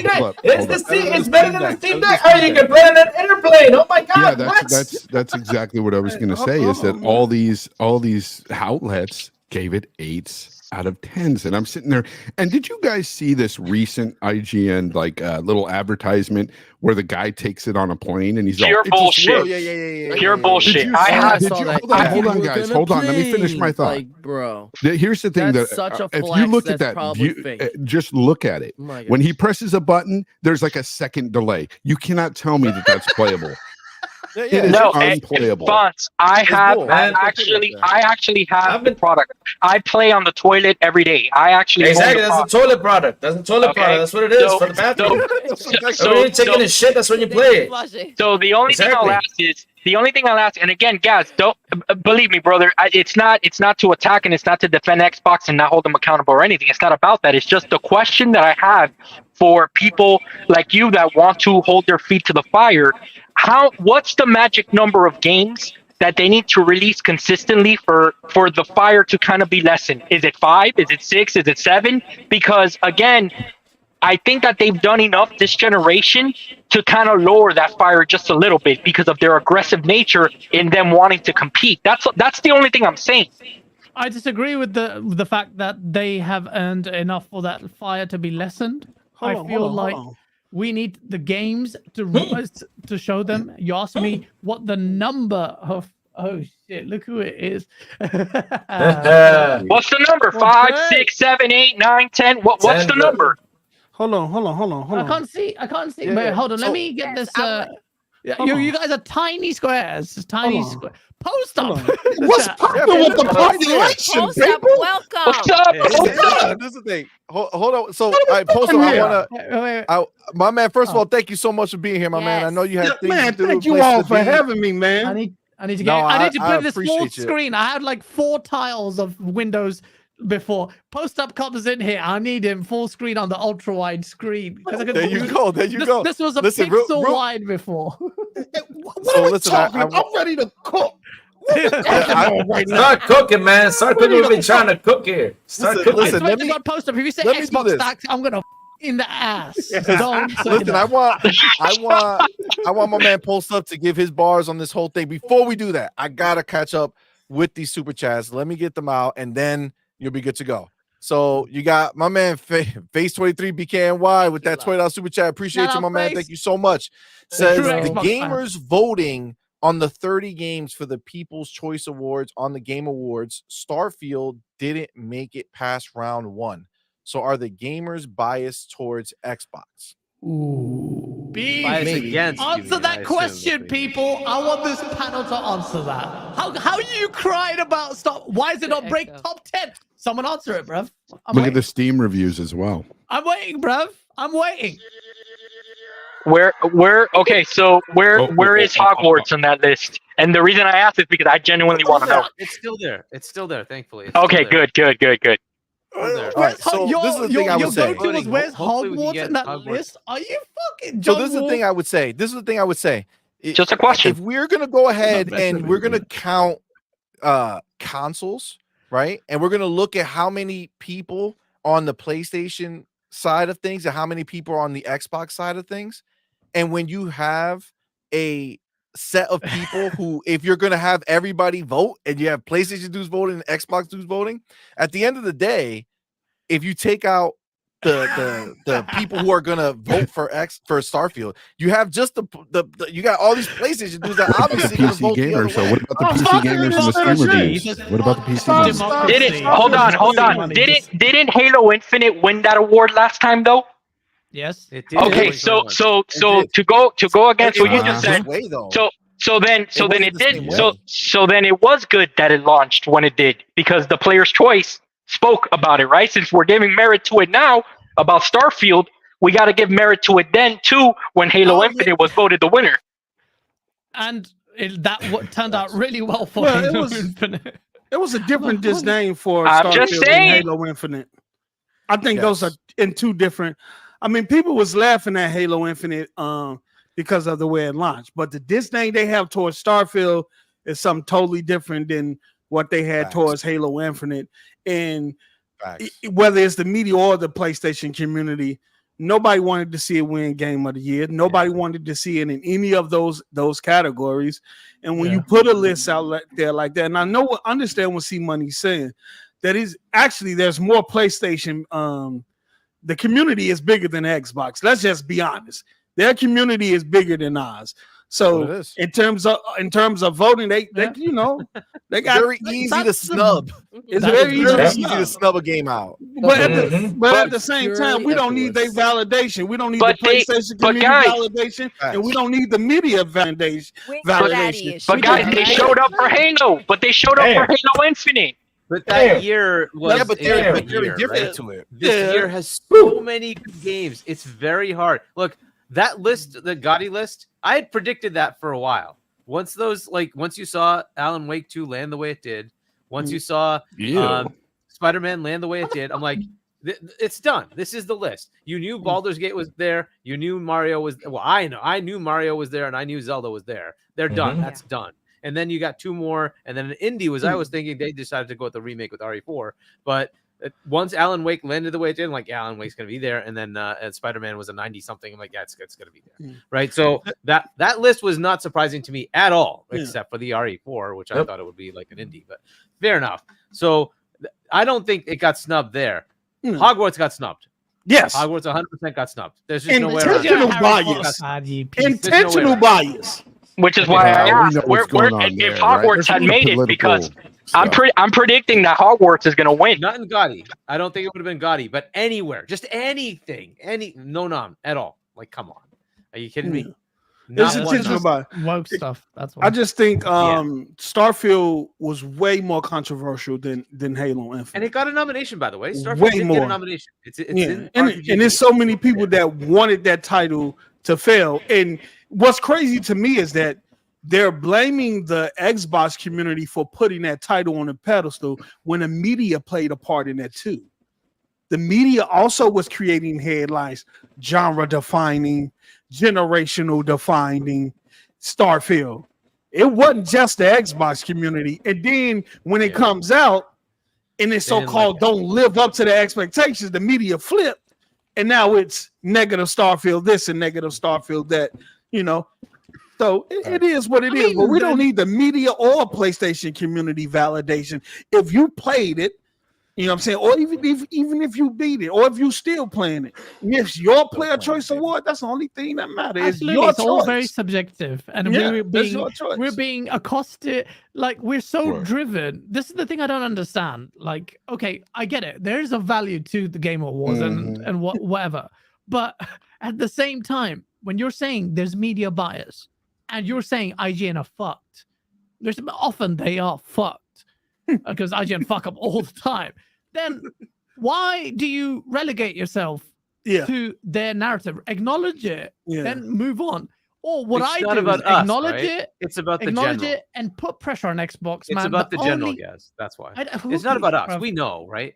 Deck. It's better than the Steam Deck. Oh, you can play on an airplane. Oh my God. Yeah, that's exactly what I was going to say. Is that all these outlets gave it 8s out of 10s, and I'm sitting there. And did you guys see this recent IGN little advertisement where the guy takes it on a plane and he's pure bullshit? Pure bullshit. Hold on, guys. Hold on. Let me finish my thought. Like, bro, here's the thing that's that such a if flex, you look at that's that, fake. just look at it. When he presses a button, there's like a second delay. You cannot tell me that that's playable. It is No, unplayable. Fonts, I man. actually have the product. I play on the toilet every day. I actually own Exactly. the That's a product. toilet product. That's a toilet Okay. product. That's what it is So- for the bathroom. So- When you're taking a shit, that's when you play it. Flushing. So the only thing Exactly. I'll ask, and again, guys, don't believe me, brother. It's not to attack and it's not to defend Xbox and not hold them accountable or anything. It's not about that. It's just the question that I have for people like you that want to hold their feet to the fire. What's the magic number of games that they need to release consistently for the fire to kind of be lessened? Is it 5? Is it 6? Is it 7? Because again, I think that they've done enough this generation to kind of lower that fire just a little bit because of their aggressive nature in them wanting to compete. That's the only thing I'm saying. I disagree with the fact that they have earned enough for that fire to be lessened. I feel like we need the games to show them. You asked me what the number of. Oh shit! Look who it is. What's the number? 5, 6, 7, 8, 9, 10. What's the number? Hold on. I can't see. Yeah, Wait, yeah. hold on. So- Let me get this. Hold on. You guys are tiny squares. Tiny square. Post up. What's popping with the population, Post up, people? welcome. What's up? This is the thing. Hold on. So, I post. I want to. My man. First of all, thank you so much for being here, my man. I know you had things Man, to do. thank you places all to for be. having me, man. I need to No, get. I need to I put this full appreciate you. screen. I had like 4 tiles of windows before. Post up comes in here. I need him full screen on the ultra wide screen. There you go. There you go. This was a Listen, pixel real- wide before. What So are we listen, talking I- about? I'm ready to cook. What are we talking I- about right now? Start cooking, man. Start cooking. We've been trying to cook here. Start Listen, cooking. I swear let to me- God, post up. If you say let me do Xbox this. stacks, I'm gonna in the ass. Don't say Listen, that. I want my man Post Up to give his bars on this whole thing. Before we do that, I gotta catch up with these super chats. Let me get them out, and then you'll be good to go. So you got my man Face 23 BKNY with that $20 super chat. Appreciate Shout you, my out, man. Face. Thank you so much. True Says the Xbox fan. gamers voting on the 30 games for the People's Choice Awards on the Game Awards. Starfield didn't make it past round 1. So are the gamers biased towards Xbox? Ooh. Bias Maybe. against, you Answer mean, I that assume, question, that's what you mean. people. I want this panel to answer that. How you cried about stop? Why is it not break Echo. top 10? Someone answer it, bruv. I'm Look at waiting. the Steam reviews as well. I'm waiting, bruv. I'm waiting. Okay, so where is Hogwarts on that list? And the reason I asked is because I genuinely want to know. It's still there. It's still there, thankfully. It's Okay, still there. good. Still there. All right, so this is the thing I would say. Your go-to was where's Hopefully we can Hogwarts get in that Hogwarts. list? Are you fucking So John this is the Wall? thing I would say. This is the thing I would say. Just a question. If we're gonna go ahead messing and with we're you, gonna man. count consoles, right? And we're gonna look at how many people on the PlayStation side of things and how many people are on the Xbox side of things. And when you have a set of people who, if you're gonna have everybody vote and you have PlayStation dudes voting and Xbox dudes voting, at the end of the day, if you take out the people who are gonna vote for Starfield, you have just the you got all these PlayStation dudes that What about the obviously gonna PC vote the other gamers? So way. what about the Oh, PC stop gamers it, and the stop Steam it, reviews? Jesus. What about the PC Stop, gamers? stop. Didn't hold on. Didn't Halo Infinite win that award last time though? Yes. It did. Okay, It so did. to go against It what you wasn't just this said. way, though. So then wasn't it the did. same So way. then it was good that it launched when it did because the player's choice spoke about it, right? Since we're giving merit to it now about Starfield, we got to give merit to it then too when Halo Oh, Infinite was voted the winner. And turned out really well for Well, it Halo was- Infinite. It was a different disdain for I'm just Starfield saying. and Halo Infinite. I think those are Yes. in two different. I mean, people was laughing at Halo Infinite because of the way it launched, but the disdain they have towards Starfield is something totally different than what they had Facts. towards Halo Infinite. And Facts. whether it's the media or the PlayStation community, nobody wanted to see it win Game of the Year. Nobody wanted to see it in any of those categories. And when you put a list out there like that, and I understand what CMoney's saying, that is actually there's more PlayStation. The community is bigger than Xbox. Let's just be honest. Their community is bigger than ours. So in terms of voting, they you know they got very easy to snub. It's very easy to snub a game out. But at the same time, we don't need their validation. We don't need the PlayStation community validation, and we don't need the media validation. But guys, they showed up for Halo. But they showed up for Halo Infinite. But that year was but they're different to it. This year has so many good games. It's very hard. Look, that list, the Gotti list, I had predicted that for a while. Once you saw Alan Wake 2 land the way it did, once you saw Spider-Man land the way it did, I'm like, it's done. This is the list. You knew Baldur's Gate was there. You knew Mario was. Well, I knew Mario was there, and I knew Zelda was there. They're done. That's done. And then you got 2 more, and then an indie was. I was thinking they decided to go with the remake with RE4, but once Alan Wake landed the way it did, I'm like, yeah, Alan Wake's gonna be there, and then Spider-Man was a 90 something. I'm like, yeah, it's gonna be there, right? So that list was not surprising to me at all, except for the RE4, which I thought it would be like an indie, but fair enough. So I don't think it got snubbed there. Hogwarts got snubbed. Yes, Hogwarts 100% got snubbed. There's just no way around it. Intentional bias. Which is why I asked if Hogwarts had made it, because I'm predicting that Hogwarts is going to win. Not in Gotti. I don't think it would have been Gotti, but anywhere, just anything, no nom at all. Like, come on, are you kidding me? It's intentional bias. Woke stuff. That's why. I just think Starfield was way more controversial than Halo Infinite, and it got a nomination, by the way. Starfield way did more. get a nomination. It's in and there's so many people that wanted that title to fail. And what's crazy to me is that they're blaming the Xbox community for putting that title on a pedestal when the media played a part in that too. The media also was creating headlines, genre defining, generational defining Starfield. It wasn't just the Xbox community. And then when it comes out and it's so-called don't live up to the expectations, the media flip, and now it's negative Starfield this and negative Starfield that, you know. So it is what it is. But we don't need the media or PlayStation community validation. If you played it, you know what I'm saying? Or even if you beat it, or if you still playing it, and it's your player choice award. That's the only thing that matters. Absolutely, it's all very subjective, and we're being accosted. Like, we're so driven. This is the thing I don't understand. Like, okay, I get it. There is a value to the Game Awards and whatever, but at the same time, when you're saying there's media bias, and you're saying IGN are fucked, often they are fucked because IGN fuck up all the time. Then why do you relegate yourself to their narrative? Acknowledge it, then move on. Or what it's I not do about is us, acknowledge right? it. It's about the acknowledge general. it and put pressure on Xbox. It's man. about the general, guys. That's why. It's not about us. We know, right?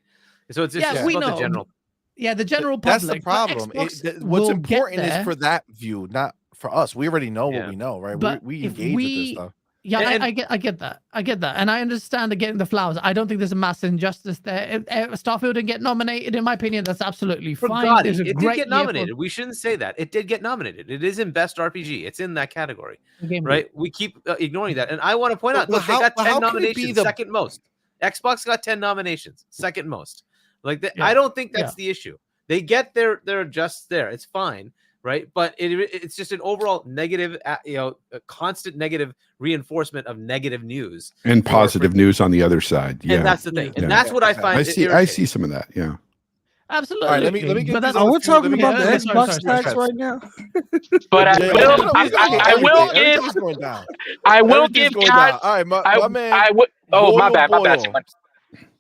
So it's just we about know. the general. Yeah, the general public. That's the problem. What's important is for that view, not for us. We already know what we know, right? But we engage with this stuff. Yeah, I get that. I get that. And I understand getting the flowers. I don't think there's a mass injustice there. If Starfield didn't get nominated, in my opinion, that's absolutely fine. God, it did get nominated. We shouldn't say that. It did get nominated. It is in Best RPG. It's in that category, right? We keep ignoring that. And I want to point out, look, they got 10 nominations, second most. Xbox got 10 nominations, second most. Like, I don't think that's the issue. They get they're just there. It's fine. Right, but it's just an overall negative, a constant negative reinforcement of negative news and positive news on the other side. Yeah, and that's the thing, and that's what I find. I see some of that. Yeah, absolutely. All right, let me get. Are we talking about the Xbox tax right now? But I will give guys. All right, my man. Oh, my bad.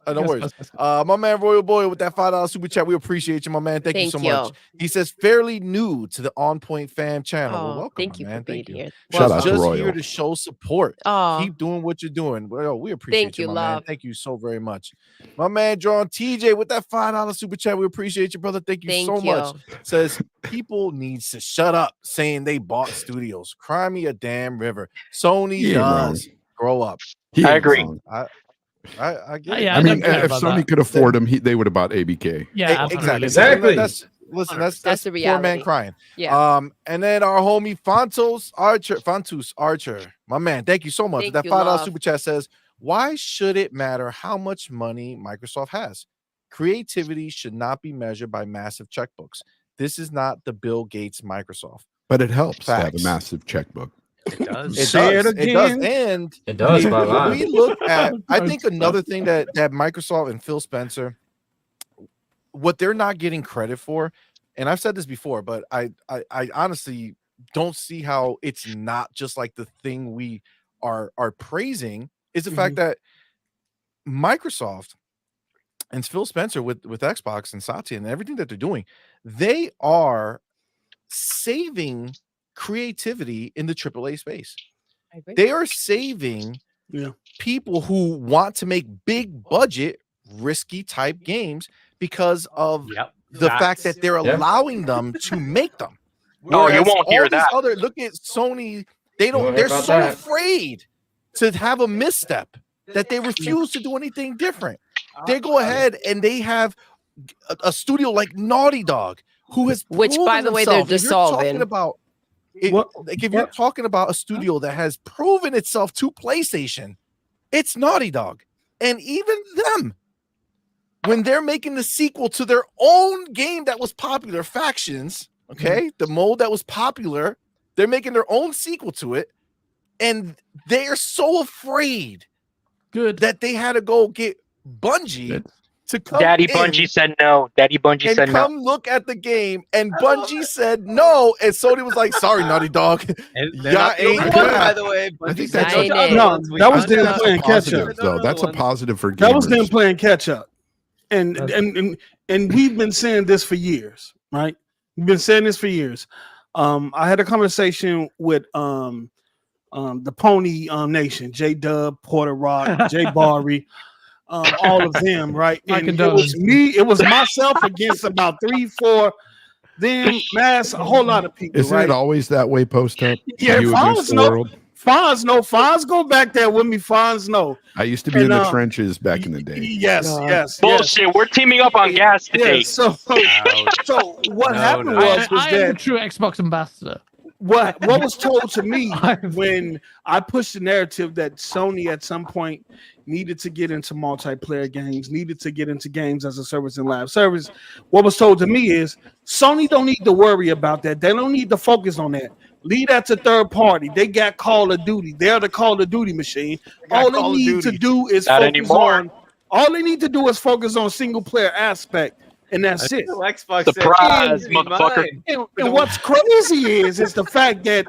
No worries. My man Royal Boy with that $5 super chat. We appreciate you, my man. Thank you so much. He says fairly new to the OnPoint fam channel. Well, welcome, thank you man. for being here. Shout out to Royal. Here to show support. Keep doing what you're doing. Well, we appreciate you, my man. Thank you so very much. My man John TJ with that $5 super chat. We appreciate you, brother. Thank you so much. Says people needs to shut up saying they bought studios. Cry me a damn river. Sony does. Grow up. I agree. I get it. I mean, if Sony could afford them, they would have bought ABK. Yeah, exactly. That's the reality. Poor man crying. Yeah. And then our homie Fontus Archer, my man. Thank you so much. That $5 super chat says, "Why should it matter how much money Microsoft has? Creativity should not be measured by massive checkbooks. This is not the Bill Gates Microsoft." But it helps to have a massive checkbook. It does. It Say does. it It does. again. And It does by a when lot. we look at, I think another thing that Microsoft and Phil Spencer, what they're not getting credit for, and I've said this before, but I honestly don't see how it's not just like the thing we are praising, is the fact that Microsoft and Phil Spencer with Xbox and Satya and everything that they're doing, they are saving creativity in the AAA space. I agree. They are saving people who want to make big budget, risky type games because of the fact that they're allowing them to make them. No, you Whereas won't hear all these that. other, look at Sony, they won't don't, hear they're about so that. afraid to have a misstep that they refuse to do anything different. They go ahead and they have a studio like Naughty Dog, who has Which, by the way, they're themselves. If you're talking dissolving. about like if you're talking about a studio that has proven itself to PlayStation, it's Naughty Dog. And even them, when they're making the sequel to their own game that was popular, Factions, okay, the mode that was popular, they're making their own sequel to it, and they are so afraid that they had to go get Bungie to come Daddy in Bungie said no. Daddy Bungie and said no. come look at the game, and Bungie said no, and Sony was like, "Sorry, Naughty Dog, y'all ain't good." By the way, I think that's- that's No, that was them playing catch positive, up. though. That's a positive for gamers. That was them playing catch up, and we've been saying this for years, right? We've been saying this for years. I had a conversation with the Pony Nation, J Dub, Porter Rock, Jay Barry, all of them, right? And it was me, it was myself against about 3-4 them, Mass, a whole lot of people. Isn't right? it always that way? Post up. Yeah, You against Fonz the know. world. Fonz know. Fonz go back there with me. Fonz know. I used to be in the trenches back in the day. Yes. Bullshit. We're teaming up on gas today. Yeah, so what happened was I am the that true Xbox ambassador. what was told to me when I pushed the narrative that Sony at some point needed to get into multiplayer games, needed to get into games as a service and live service. What was told to me is Sony don't need to worry about that. They don't need to focus on that. Leave that to third party. They got Call of Duty. They're the Call of Duty machine. All they need to do is focus on. All they need to do is focus on single player aspect, and that's it. Xbox Surprise, motherfucker. And what's crazy is the fact that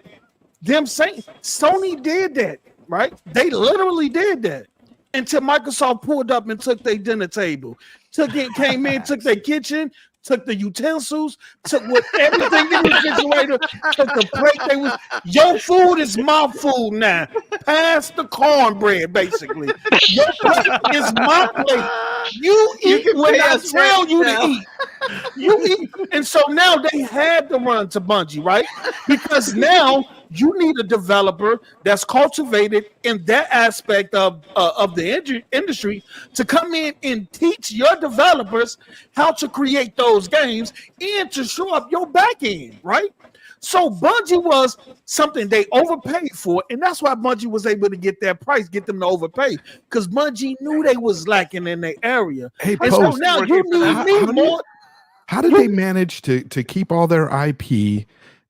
them saying Sony did that, right? They literally did that until Microsoft pulled up and took their dinner table, came in, took their kitchen, took the utensils, took everything in the refrigerator, took the plate. Your food is my food now. Pass the cornbread, basically. Your plate is my plate. You eat when I tell you to eat. You eat. And so now they had to run to Bungie, right? Because now you need a developer that's cultivated in that aspect of the industry to come in and teach your developers how to create those games and to show up your back end, right? So Bungie was something they overpaid for, and that's why Bungie was able to get that price, get them to overpay, because Bungie knew they was lacking in their area. Hey, and so now you need me more. How did they manage to keep all their IP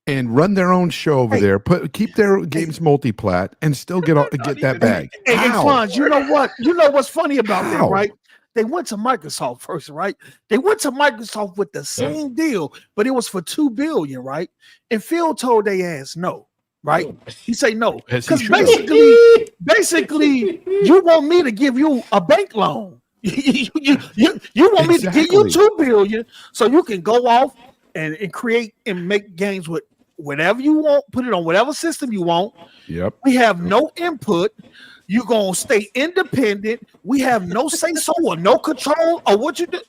and run their own show over there, keep their games multi-plat, and still get that bag? Hey, Fonz, you know what? You know what's funny about that, right? They went to Microsoft first, right? They went to Microsoft with the same deal, but it was for $2 billion, right? And Phil told they ass no, right? He say no because basically, you want me to give you a bank loan. you want me to give you $2 billion so you can go off and create and make games with whatever you want, put it on whatever system you want. Yep. We have no input. You're gonna stay independent. We have no say-so or no control of what you do.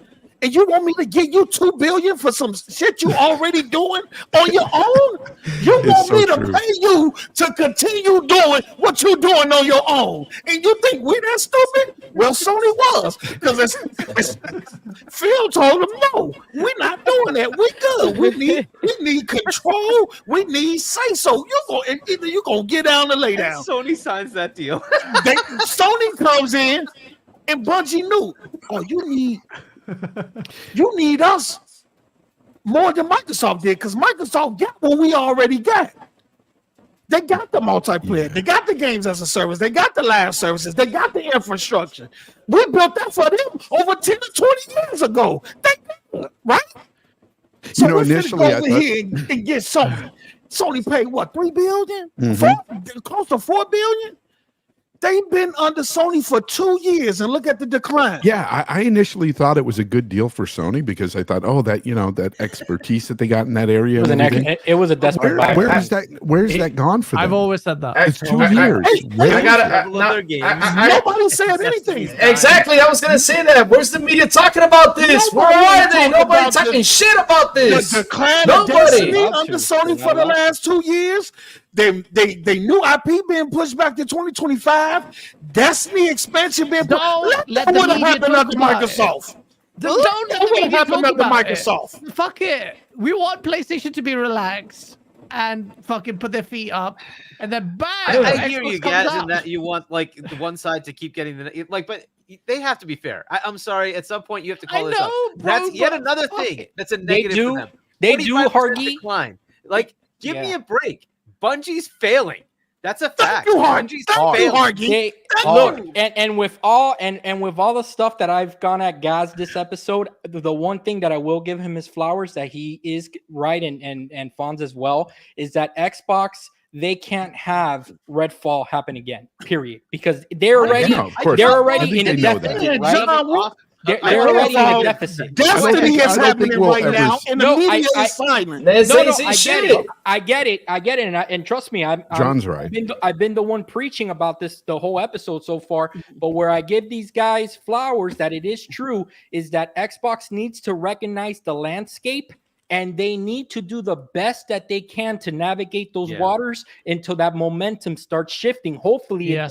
And you want me to give you $2 billion for some shit you already doing on your own? You want me to pay you to continue doing what you're doing on your own? And you think we're that stupid? Well, Sony was, because Phil told them no, we're not doing that. We good. We need control. We need say-so. Either you're gonna get down or lay down. Sony signs that deal. Sony comes in, and Bungie knew. Oh, you need us more than Microsoft did, because Microsoft got what we already got. They got the multiplayer. They got the games as a service. They got the live services. They got the infrastructure. We built that for them over 10 to 20 years ago. Right? So we're initially go over here and get Sony. Sony paid what, $3 billion? Close to $4 billion? They've been under Sony for 2 years, and look at the decline. Yeah, I initially thought it was a good deal for Sony because I thought, that that expertise that they got in that area. It was a desperate buy. Where's that gone for them? I've always said that. It's 2 years. Nobody said anything. Exactly, I was gonna say that. Where's the media talking about this? Where are they? Nobody talking shit about this. The decline of Destiny under Sony for the last 2 years. They knew IP being pushed back to 2025. Destiny expansion being pushed. Let what happened under Microsoft. Don't let the media talk about Microsoft. It. Fuck it. We want PlayStation to be relaxed and fucking put their feet up, and then bang. I hear you guys, in that you want like the one side to keep getting but they have to be fair. I'm sorry. At some point, you have to call this out. That's yet another thing that's a negative for them. They do, Hargy. Decline. Like, give me a break. Bungie's failing. That's a fact. Bungie's failing. Look, and with all the stuff that I've gone at Gaz this episode, the one thing that I will give him his flowers, that he is right, and Fonz as well, is that Xbox, they can't have Redfall happen again. Period. Because they're already in a deficit, right? They're already in a deficit. Destiny is happening right now, and the media is silent. I get it, and trust me, John's right. I've been the one preaching about this the whole episode so far. But where I give these guys flowers, that it is true, is that Xbox needs to recognize the landscape. And they need to do the best that they can to navigate those waters until that momentum starts shifting. Hopefully, I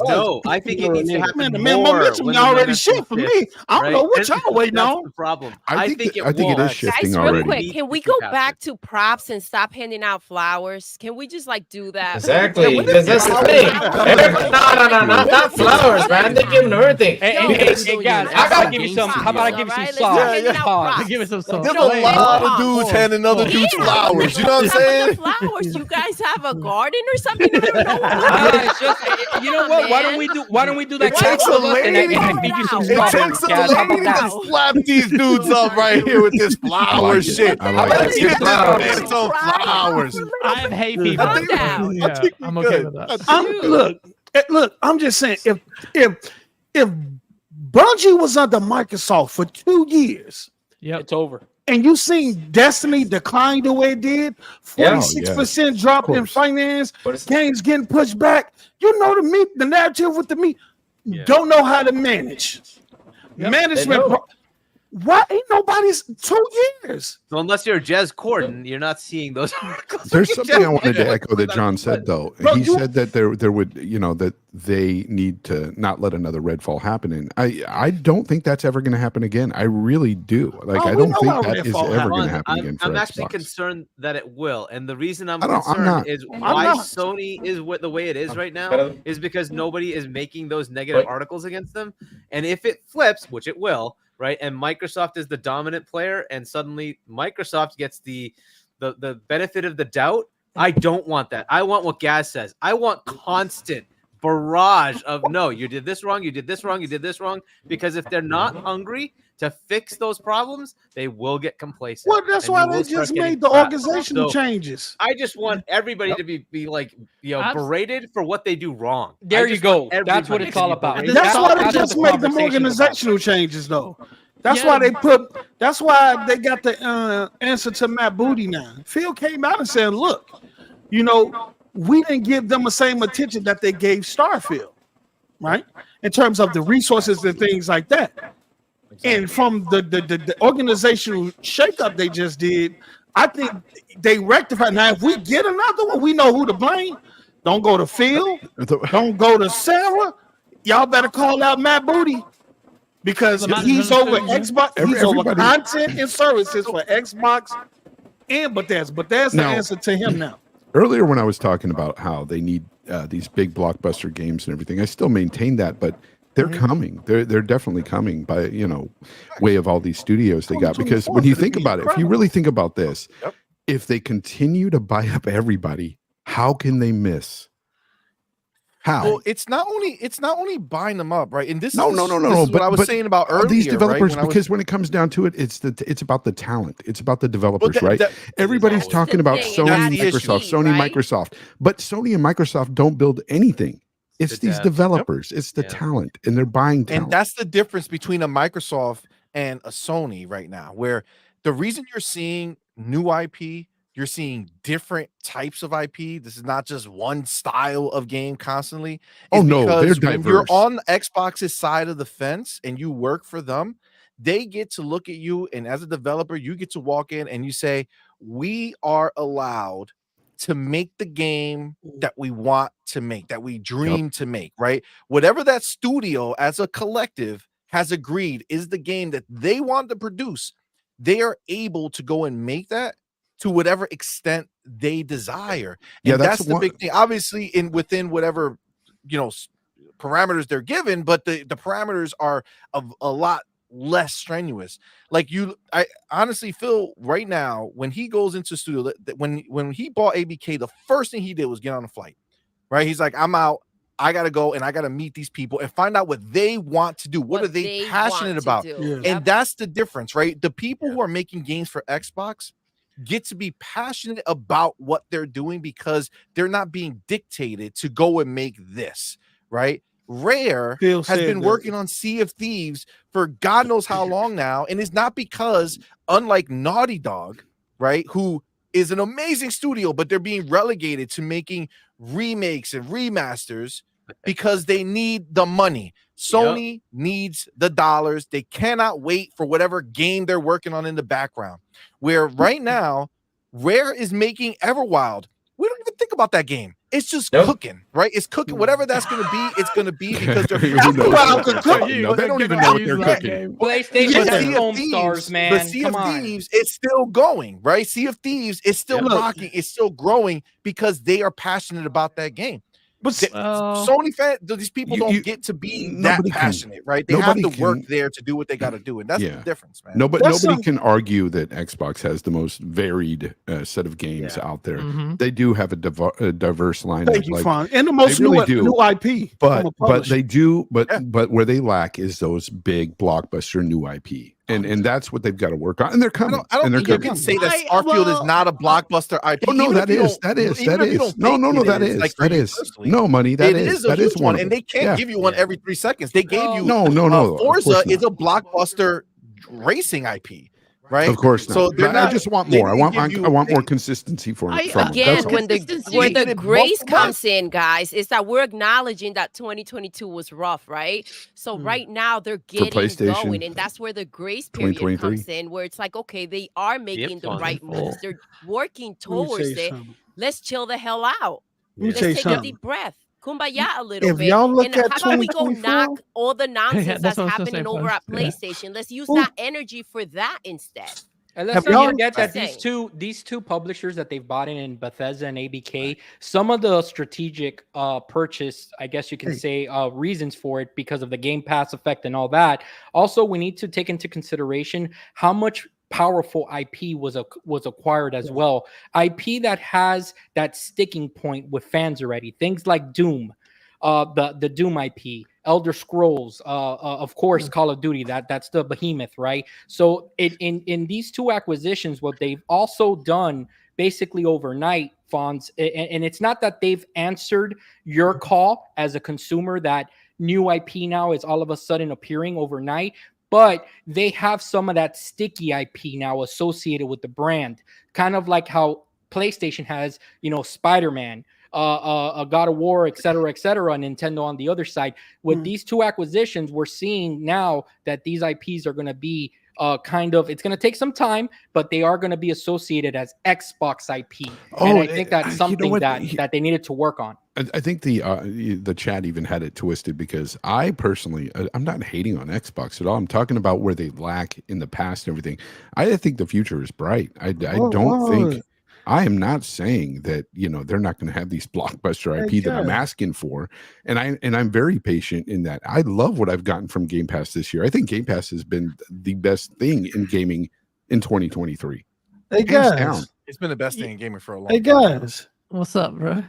think it needs to happen more. Momentum already shift for me. I don't know what y'all waiting on. The problem. I think it is shifting Guys, already. real quick, can we go back to props and stop handing out flowers? Can we just do that? Exactly, because that's the thing. No, not flowers, man. They're giving everything. Hey, guys, I gotta give you some. How about I give you some sauce? Give it some sauce. There's a lot of dudes handing other dudes flowers. You know what I'm saying? Flowers. You guys have a garden or something? I don't know. You know what? Why don't we do that? It takes a lady. And feed you some It takes a lady to slap these dudes up right here with this flower shit. Let's get this man some flowers. I have hay fever. I'm okay with that. Look. I'm just saying, if Bungie was under Microsoft for 2 years, it's over. And you seen Destiny decline the way it did, 46% drop in finance, games getting pushed back. You know the narrative with the meat. Don't know how to manage. Management. Why ain't nobody's 2 years? So unless you're Jez Corden, you're not seeing those articles. There's something I wanted to echo that John said, though. He said that there would, that they need to not let another Redfall happen. And I don't think that's ever going to happen again. I really do. I don't think that is ever going to happen again for I'm Xbox. Actually concerned that it will. And the reason I'm concerned is why Sony is the way it is right now is because nobody is making those negative articles against them. And if it flips, which it will, right, and Microsoft is the dominant player, and suddenly Microsoft gets the benefit of the doubt. I don't want that. I want what Gaz says. I want constant barrage of no, you did this wrong, you did this wrong, you did this wrong. Because if they're not hungry to fix those problems, they will get complacent. Well, that's why they just made the organizational changes. I just want everybody to be berated for what they do wrong. There you go. That's what it's all about. That's why they just made them organizational changes, though. That's why they that's why they got the answer to Matt Booty now. Phil came out and said, look, we didn't give them the same attention that they gave Starfield, right? In terms of the resources and things like that. Exactly. And from the organizational shakeup they just did, I think they rectified. Now, if we get another one, we know who to blame. Don't go to Phil. Don't go to Sarah. Y'all better call out Matt Booty. Because he's over Xbox, he's over content and services for Xbox and Bethesda. But that's the answer to him now. Earlier, when I was talking about how they need these big blockbuster games and everything, I still maintain that, but they're coming. They're definitely coming by way of all these studios they got. Because when you think about it, if you really think about this, if they continue to buy up everybody, How can they miss? How? Well, it's not only buying them up, right? And this No. is what I was saying about earlier. These developers, right? because when it comes down to it, it's about the talent. It's about the developers, right? Everybody's That's talking the about thing, Sony, and that's the Microsoft, key, Sony, right? Microsoft. But Sony and Microsoft don't build anything. It's The these devs. developers. It's the talent, and they're buying talent. And that's the difference between a Microsoft and a Sony right now, where the reason you're seeing new IP, you're seeing different types of IP. This is not just one style of game constantly. Oh, is no, they're because when you're diverse. on Xbox's side of the fence and you work for them, they get to look at you, and as a developer, you get to walk in and you say, we are allowed to make the game that we want to make, that we dream to make, right? Whatever that studio as a collective has agreed is the game that they want to produce, they are able to go and make that to whatever extent they desire. Yeah, And that's that's the one- big thing. Obviously, within whatever parameters they're given, but the parameters are of a lot less strenuous. Like I honestly feel right now when he goes into studio that when he bought ABK, the first thing he did was get on a flight, right? He's like, I'm out. I gotta go and I gotta meet these people and find out what they want to do. What are they passionate about? And that's the difference, right? The people who are making games for Xbox get to be passionate about what they're doing because they're not being dictated to go and make this, right? Rare has been working on Sea of Thieves for God knows how long now, and it's not because, unlike Naughty Dog, right, who is an amazing studio, but they're being relegated to making remakes and remasters because they need the money. Sony needs the dollars. They cannot wait for whatever game they're working on in the background. Where right now, Rare is making Everwild. We don't even think about that game. It's just cooking, right? It's cooking. Whatever that's going to be, it's going to be because they're No, they don't even know what they're cooking. PlayStation But has Sea of foam Thieves- stars, man. But Sea of Come on. Thieves, it's still going, right? Sea of Thieves is still rocking. It's still growing because they are passionate about that game. But Sony fans, these people don't get to be that passionate, right? They have to work there to do what they got to do, and that's the difference, man. Nobody can argue that Xbox has the most varied set of games out there. They do have a diverse lineup. Thank you, Fawn. And the most new IP. But they do. But where they lack is those big blockbuster new IP. And that's what they've got to work on. And they're coming. I don't think you can say that Starfield is not a blockbuster IP. Oh no, that is. No, that is. No, money. That is one, and they can't give you one every 3 seconds. They gave you no. Forza is a blockbuster racing IP, right? Of course not. So I just want more. I want more consistency from again when the grace comes in, guys, is that we're acknowledging that 2022 was rough, right? So right now they're getting going, and that's where the grace period comes in, where it's like, okay, they are making the right moves. They're working towards it. Let's chill the hell out. Let's take a deep breath. Kumbaya a little bit. Y'all look and at how about we go 2024? knock all the nonsense that's what I was gonna happening say, over at Punch. Yeah. PlayStation? Let's use that energy for that instead. And let's not forget that these two publishers that they've bought in Bethesda and ABK, some of the strategic purchase, I guess you can say, reasons for it because of the Game Pass effect and all that. Also, we need to take into consideration how much powerful IP was acquired as well. IP that has that sticking point with fans already. Things like Doom, the Doom IP, Elder Scrolls, of course, Call of Duty. That's the behemoth, right? So in these two acquisitions, what they've also done basically overnight, Fonz, and it's not that they've answered your call as a consumer that new IP now is all of a sudden appearing overnight, but they have some of that sticky IP now associated with the brand, kind of like how PlayStation has, Spider-Man, God of War, et cetera, and Nintendo on the other side. With these two acquisitions, we're seeing now that these IPs are going to be it's going to take some time, but they are going to be associated as Xbox IP. And I think that's something that they needed to work on. I think the chat even had it twisted because I personally, I'm not hating on Xbox at all. I'm talking about where they lack in the past and everything. I think the future is bright. I don't think. I am not saying that they're not going to have these blockbuster IP that I'm asking for, and I'm very patient in that. I love what I've gotten from Game Pass this year. I think Game Pass has been the best thing in gaming in 2023. Hey guys, it's been the best thing in gaming for a long time. Hey guys, What's up, bro?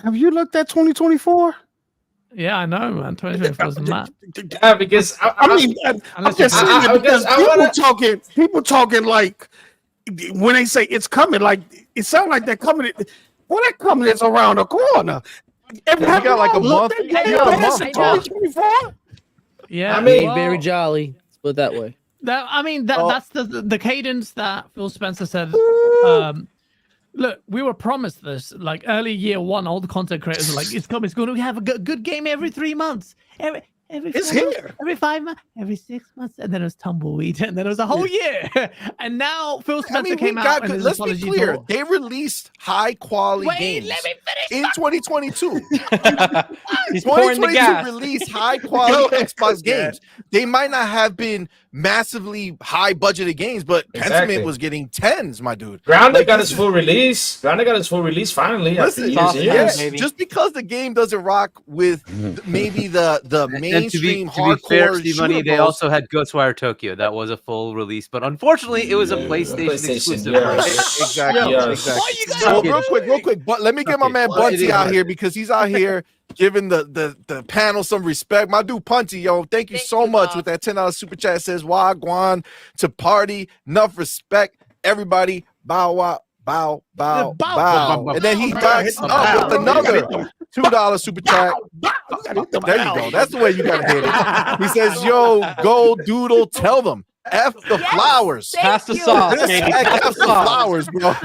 Have you looked at 2024? Yeah, I know, man. 2024 is mad. Yeah, because I mean, I'm just saying it because people talking like when they say it's coming, like it sounds like they're coming. Well, that coming is around the corner. You got like a month. You got a month. 2024. Yeah, I mean, very jolly. Let's put it that way. That's the cadence that Phil Spencer said. Look, we were promised this like early year one. All the content creators were like, "It's coming. It's going to have a good game every 3 months, every It's 4 months, here. every 5 months, every 6 months," and then it was tumbleweed, and then it was a whole year, and now Phil Spencer came out. And let's be clear. They released high quality games let me finish. in 2022. He's pouring the 2022 gas. released high quality Xbox games. They might not have been massively high budgeted games, but Exactly. Pentiment was getting tens, my dude. Grounded got his full release. Grounded got his full release finally. Listen, After years. baby. just because the game doesn't rock with maybe the mainstream to be fair, hardcore CMoney, shooter they modes, also had Ghostwire Tokyo. That was a full release, but unfortunately, it was a PlayStation exclusive. yes. Exactly. Yes. Exactly. So real quick, but let me get my man Bunty out here because he's out here giving the panel some respect. My dude Punty, yo, thank you so much with that $10 super chat. Says Wagwan to party, enough respect, everybody. Bow wow. Bow, bow, bow. And then he backs up with another $2 super chat. There you go. That's the way you gotta hit it. He says, "Yo, go Doodle, tell them F the flowers. Pass the sauce, This baby. F the flowers, bro.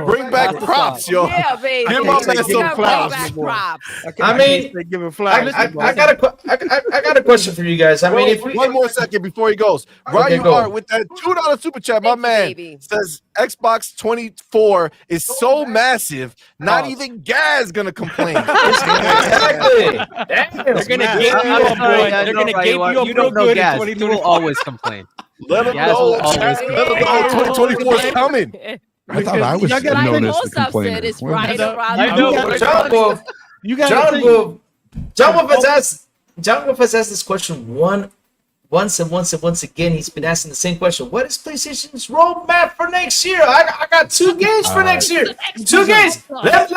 Bring back Pass the props, sauce. yo. Yeah, baby. Give my man You some gotta bring flowers. back props. I mean, They giving flowers. I got a question for you guys. I mean, if we, One more second before he goes. Okay, Ryu go. Art with that $2 super chat, my Thank you, man baby. says Xbox 24 is so massive, not even Gaz gonna complain. exactly. Damn. They're gonna man. gape you up, boy. They're no, gonna Ryu gape Art, you up you real don't know good in Gaz. He will 2024. always complain. Let him Gaz know. will always Let him complain. know 2024 is coming. I thought I was Y'all gotta known Like as the most of complainer. said, it's Well, right around I the know, corner. but John Wolf. You got John Wolf has asked. John Wolf has asked this question once again. He's been asking the same question. What is PlayStation's roadmap for next year? I got 2 games for next year. 2 games. Let me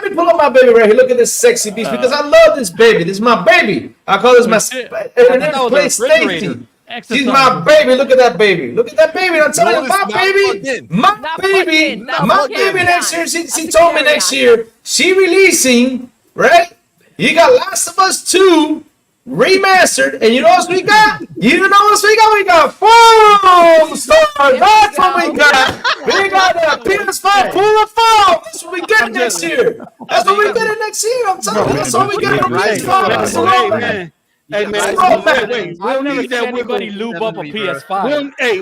pull up my baby right here. Look at this sexy beast because I love this baby. This is my baby. I call this my PlayStation. She's my baby. Look at that baby. Look at that baby. I'm telling you, my baby. My baby next year. She told me next year she releasing, right? You got Last of Us 2 remastered, and you know what we got? We got Foam Stars. That's what we got. We got the PS5 full of foam. That's what we get next year. That's what we get next year. I'm telling you, that's what we get from PS5. That's the roadmap. Hey man, I've we'll never need seen that anybody wiggle. lube up a PS5. Hey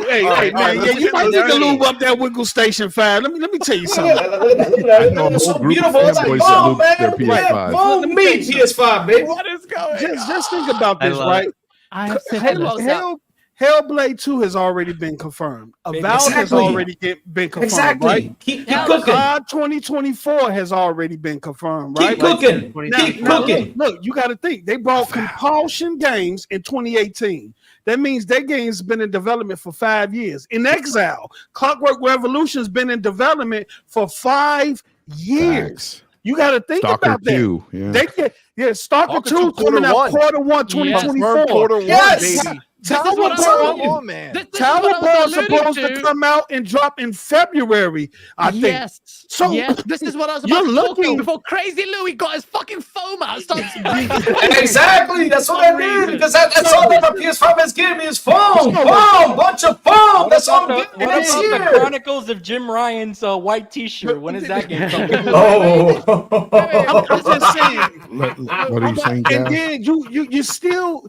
man, yeah, you might need to lube up that Wiggle Station 5. Let me tell you something. It's so beautiful. It's like foam, man. PS5. Foam meat PS5, baby. What is going Just think about this, love right? I have said Hellblade 2 has already been confirmed. Avowed has Exactly. already been confirmed, Exactly. right? Keep cooking. COD 2024 has already been confirmed, right? Keep cooking. Keep Now, cooking. look, you got to think. They brought Compulsion Games in 2018. That means that game's been in development for 5 years. In Exile, Clockwork Revolution's been in development for 5 years. Facts. You got to think Stalker about that. 2. Yeah. Stalker 2 2 coming out quarter Q1 2024. Quarter one, Yes. baby. Tower what I'm Ball, Come on, man. Tower Ball's supposed to come out and drop in February, I think. Yes. So yes, this is what I was you're about to talk looking- about before Crazy Louie got his fucking foam out. Exactly. That's what I need. Because that's all that my PS5 has given me is foam. Foam. Bunch of foam. That's all I'm getting What next about the year. Chronicles of Jim Ryan's white T-shirt? When is that game coming? Oh. I'm just saying. What are you saying, And Gaz? then you still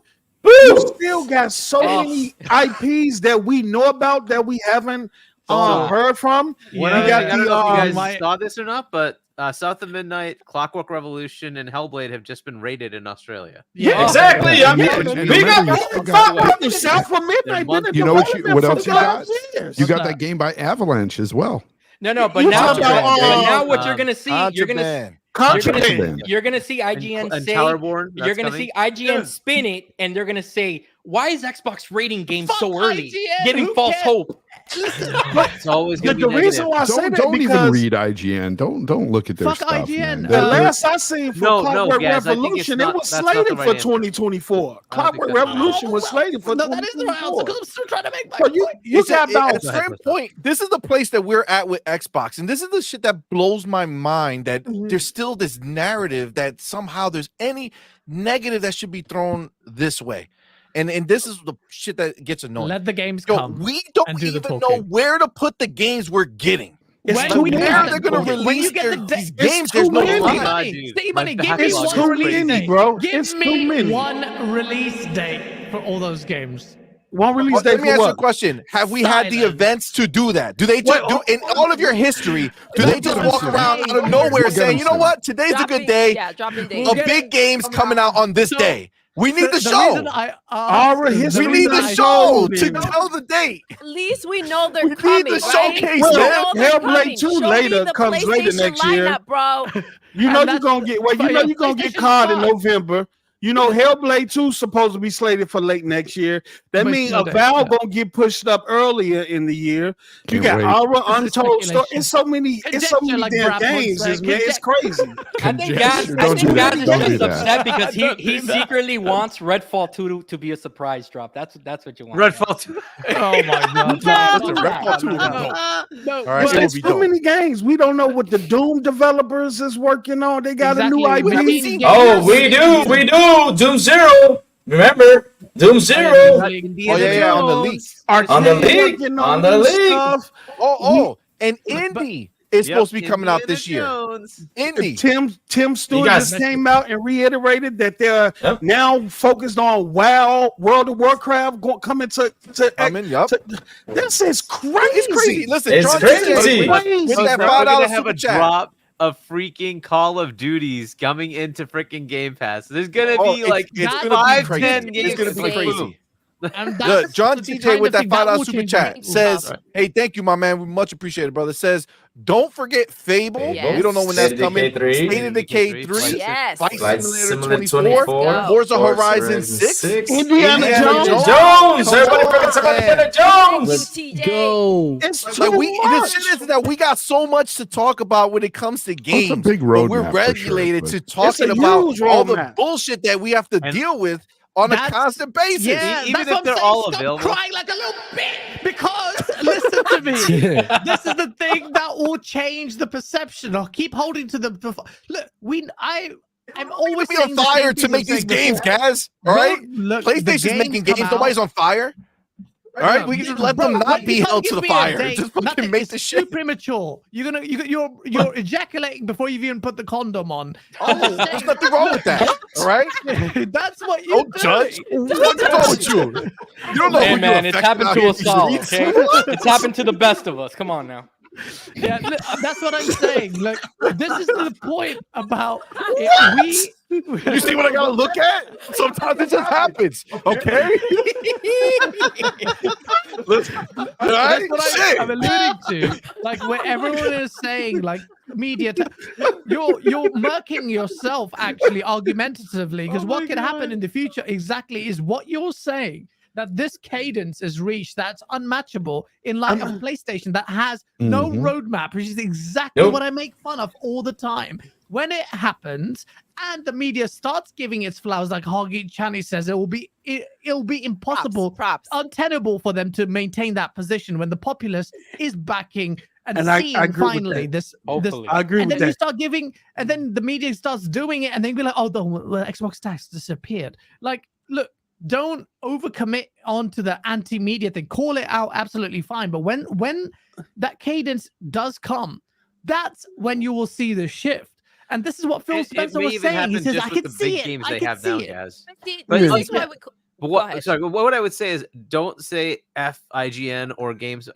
got so many IPs that we know about that we haven't heard from. One Yeah. other got thing, I don't the, know if you guys my- saw this or not, but South of Midnight, Clockwork Revolution, and Hellblade have just been rated in Australia. Yeah, Exactly. I mean, And we remember, you got still got- the South for Midnight. been in You know what development else for you got? 5 years. You got that game by Avalanche as well. No, but You now, talking about, what you're gonna see, Contraband. Contraband. you're gonna see IGN and say, Towerborn, you're that's gonna coming. see IGN spin it, and they're gonna say, why is Xbox rating games Fuck so early, IGN, giving who false cares? hope? It's always going to The be reason negative. why I say that Don't even because read IGN. Don't look at their Fuck stuff, IGN. man. the last I seen for No, Clockwork Gaz, I think it's Revolution, not- it was that's not the slated right for answer. 2024. I don't think Clockwork that's the right Revolution answer. was slated for No, that is the right answer 2024. because I'm still trying to make my So you point. you got at about a certain point, this is the place that we're at with Xbox, and this is the shit that blows my mind. That there's still this narrative that somehow there's any negative that should be thrown this way, and this is the shit that gets annoying. Let the games Yo, come. we don't and do the even know talking. where to put the games we're getting. It's When too we many. get Where they're the- going to when you release get the these it's games, too there's no many. line. God, Steve dude. Money, My give me backlog one is too release many, date. bro. Give It's too me many. one release date for all those games. One release Well, date let me for ask you a what? question: have we had the Silence. events to do that? Do they just do in all of your history? Do they just walk around out of nowhere saying, "You know what? Today's a good day. Dropping The dates. big game's coming out on this So, day. We need the reason show. I Our asked- history We need the I show told to you. tell the date. At least we know they're We need coming, the right? showcase, We man. know they're Hellblade coming. 2 Show me later the comes later PlayStation next year. lineup, bro. You know And you're that's- gonna get well. You but know yeah, you're gonna get PlayStation caught in 5. November. You know Hellblade 2 supposed to be slated for late next year. That But means slow a down, Valve yeah. gonna get pushed up earlier in the year. You Can't got wait. Aura This is Untold Story. speculation. It's so many. It's so Conjecture, many like damn Brad once games, said. man. It's crazy. I think Gaz, Conjecture. I Don't think do Gaz that. is Don't do just that. upset because Don't he do that. secretly wants Redfall 2 to be a surprise drop. That's what you want. Redfall 2. Oh my god! Listen, Redfall 2 would be dope. No, All right, But it would it's be too dope. many games. We don't know what the Doom developers is working on. They got a new Exactly. We IP. haven't seen Oh, games. we do. Doom Zero. Remember, Doom Zero. Oh yeah, on the leaks. On the league. working On the new league. stuff. Oh, and Indie is supposed to be coming out this year. Jones. Indie. Tim Stewart guys- just came out and reiterated that they're Yep. now focused on WoW, World of Warcraft, coming to Yup. this is crazy. It's crazy. Listen, It's John crazy. With So that we're $5 gonna have a super chat. drop of freaking Call of Duties coming into freaking Game Pass. There's gonna Oh, be it's- like it's gonna be 5, crazy. 10 It's games. gonna be like, crazy. boom. And Look, that's John the TJ kind with of that thing that $5 will super change chat the says, game. "Hey, thank you, my man. We much appreciated, brother." Says, "Don't forget Fable. Yes. We don't know when that's State of Decay coming. 3. State of Decay 3. Yes. Flight Flight Simulator Simulator 24. 24. Forza Forza Horizon 6. Indiana Jones. Jones. Everybody fucking talk about Indiana Jones. Thank you, TJ. Go. It's Like too the much. shit is that we got so much to talk about when it comes to games. a big but roadmap we're for sure, regulated but- to talking a about huge all the roadmap. bullshit that we have to And- deal with on a That's- constant basis. Yeah, Even that's if what I'm they're saying. all Stop available. crying like a little bitch because listen to me. This is the thing that will change the perception. I'll keep holding to the look. I'm always Be on saying the fire same to thing make I'm these saying games, before. guys. All right, Look, the PlayStation's making come games. Nobody's out. on fire. All right, we can just let them not be held to the fire. Just fucking make the It's shit. too premature. You're ejaculating before you've even put the condom on. Oh, there's nothing wrong with that. All right, That's what you're don't judge. doing. What's wrong with you? You don't know Hey who man, you're it's affecting happened out to here us in these all. streets. Okay, it's happened to the best of us. Come on now. Yeah, look, that's what I'm saying. Look, this is the point about You see what I gotta look at? Sometimes it just happens. Okay. Listen, all right? That's what Shit. I'm alluding to. Like where everyone is saying, like media, you're murking yourself actually argumentatively because what can happen in the future exactly is what you're saying. That this cadence is reached that's unmatchable in like a PlayStation that has no roadmap, which is exactly what I make fun of all the time. When it happens and the media starts giving its flowers, like Hargeet Chani says, it'll be impossible, Props. untenable for them to maintain that position when the populace is backing and I seeing agree with finally that. this. Hopefully. I agree And with then you that. start giving, and then the media starts doing it, and then you be like, "Oh, the Xbox tax disappeared." Like, look, don't overcommit onto the anti-media thing. Call it out, absolutely fine. But when that cadence does come, that's when you will see the shift. And this is what Phil It Spencer may was even saying. He happen says, just "I with can the see big it. games I they can have now, see it." guys. See, But this like- is why we. But Go what? ahead. Sorry, what I would say is don't say F IGN or games.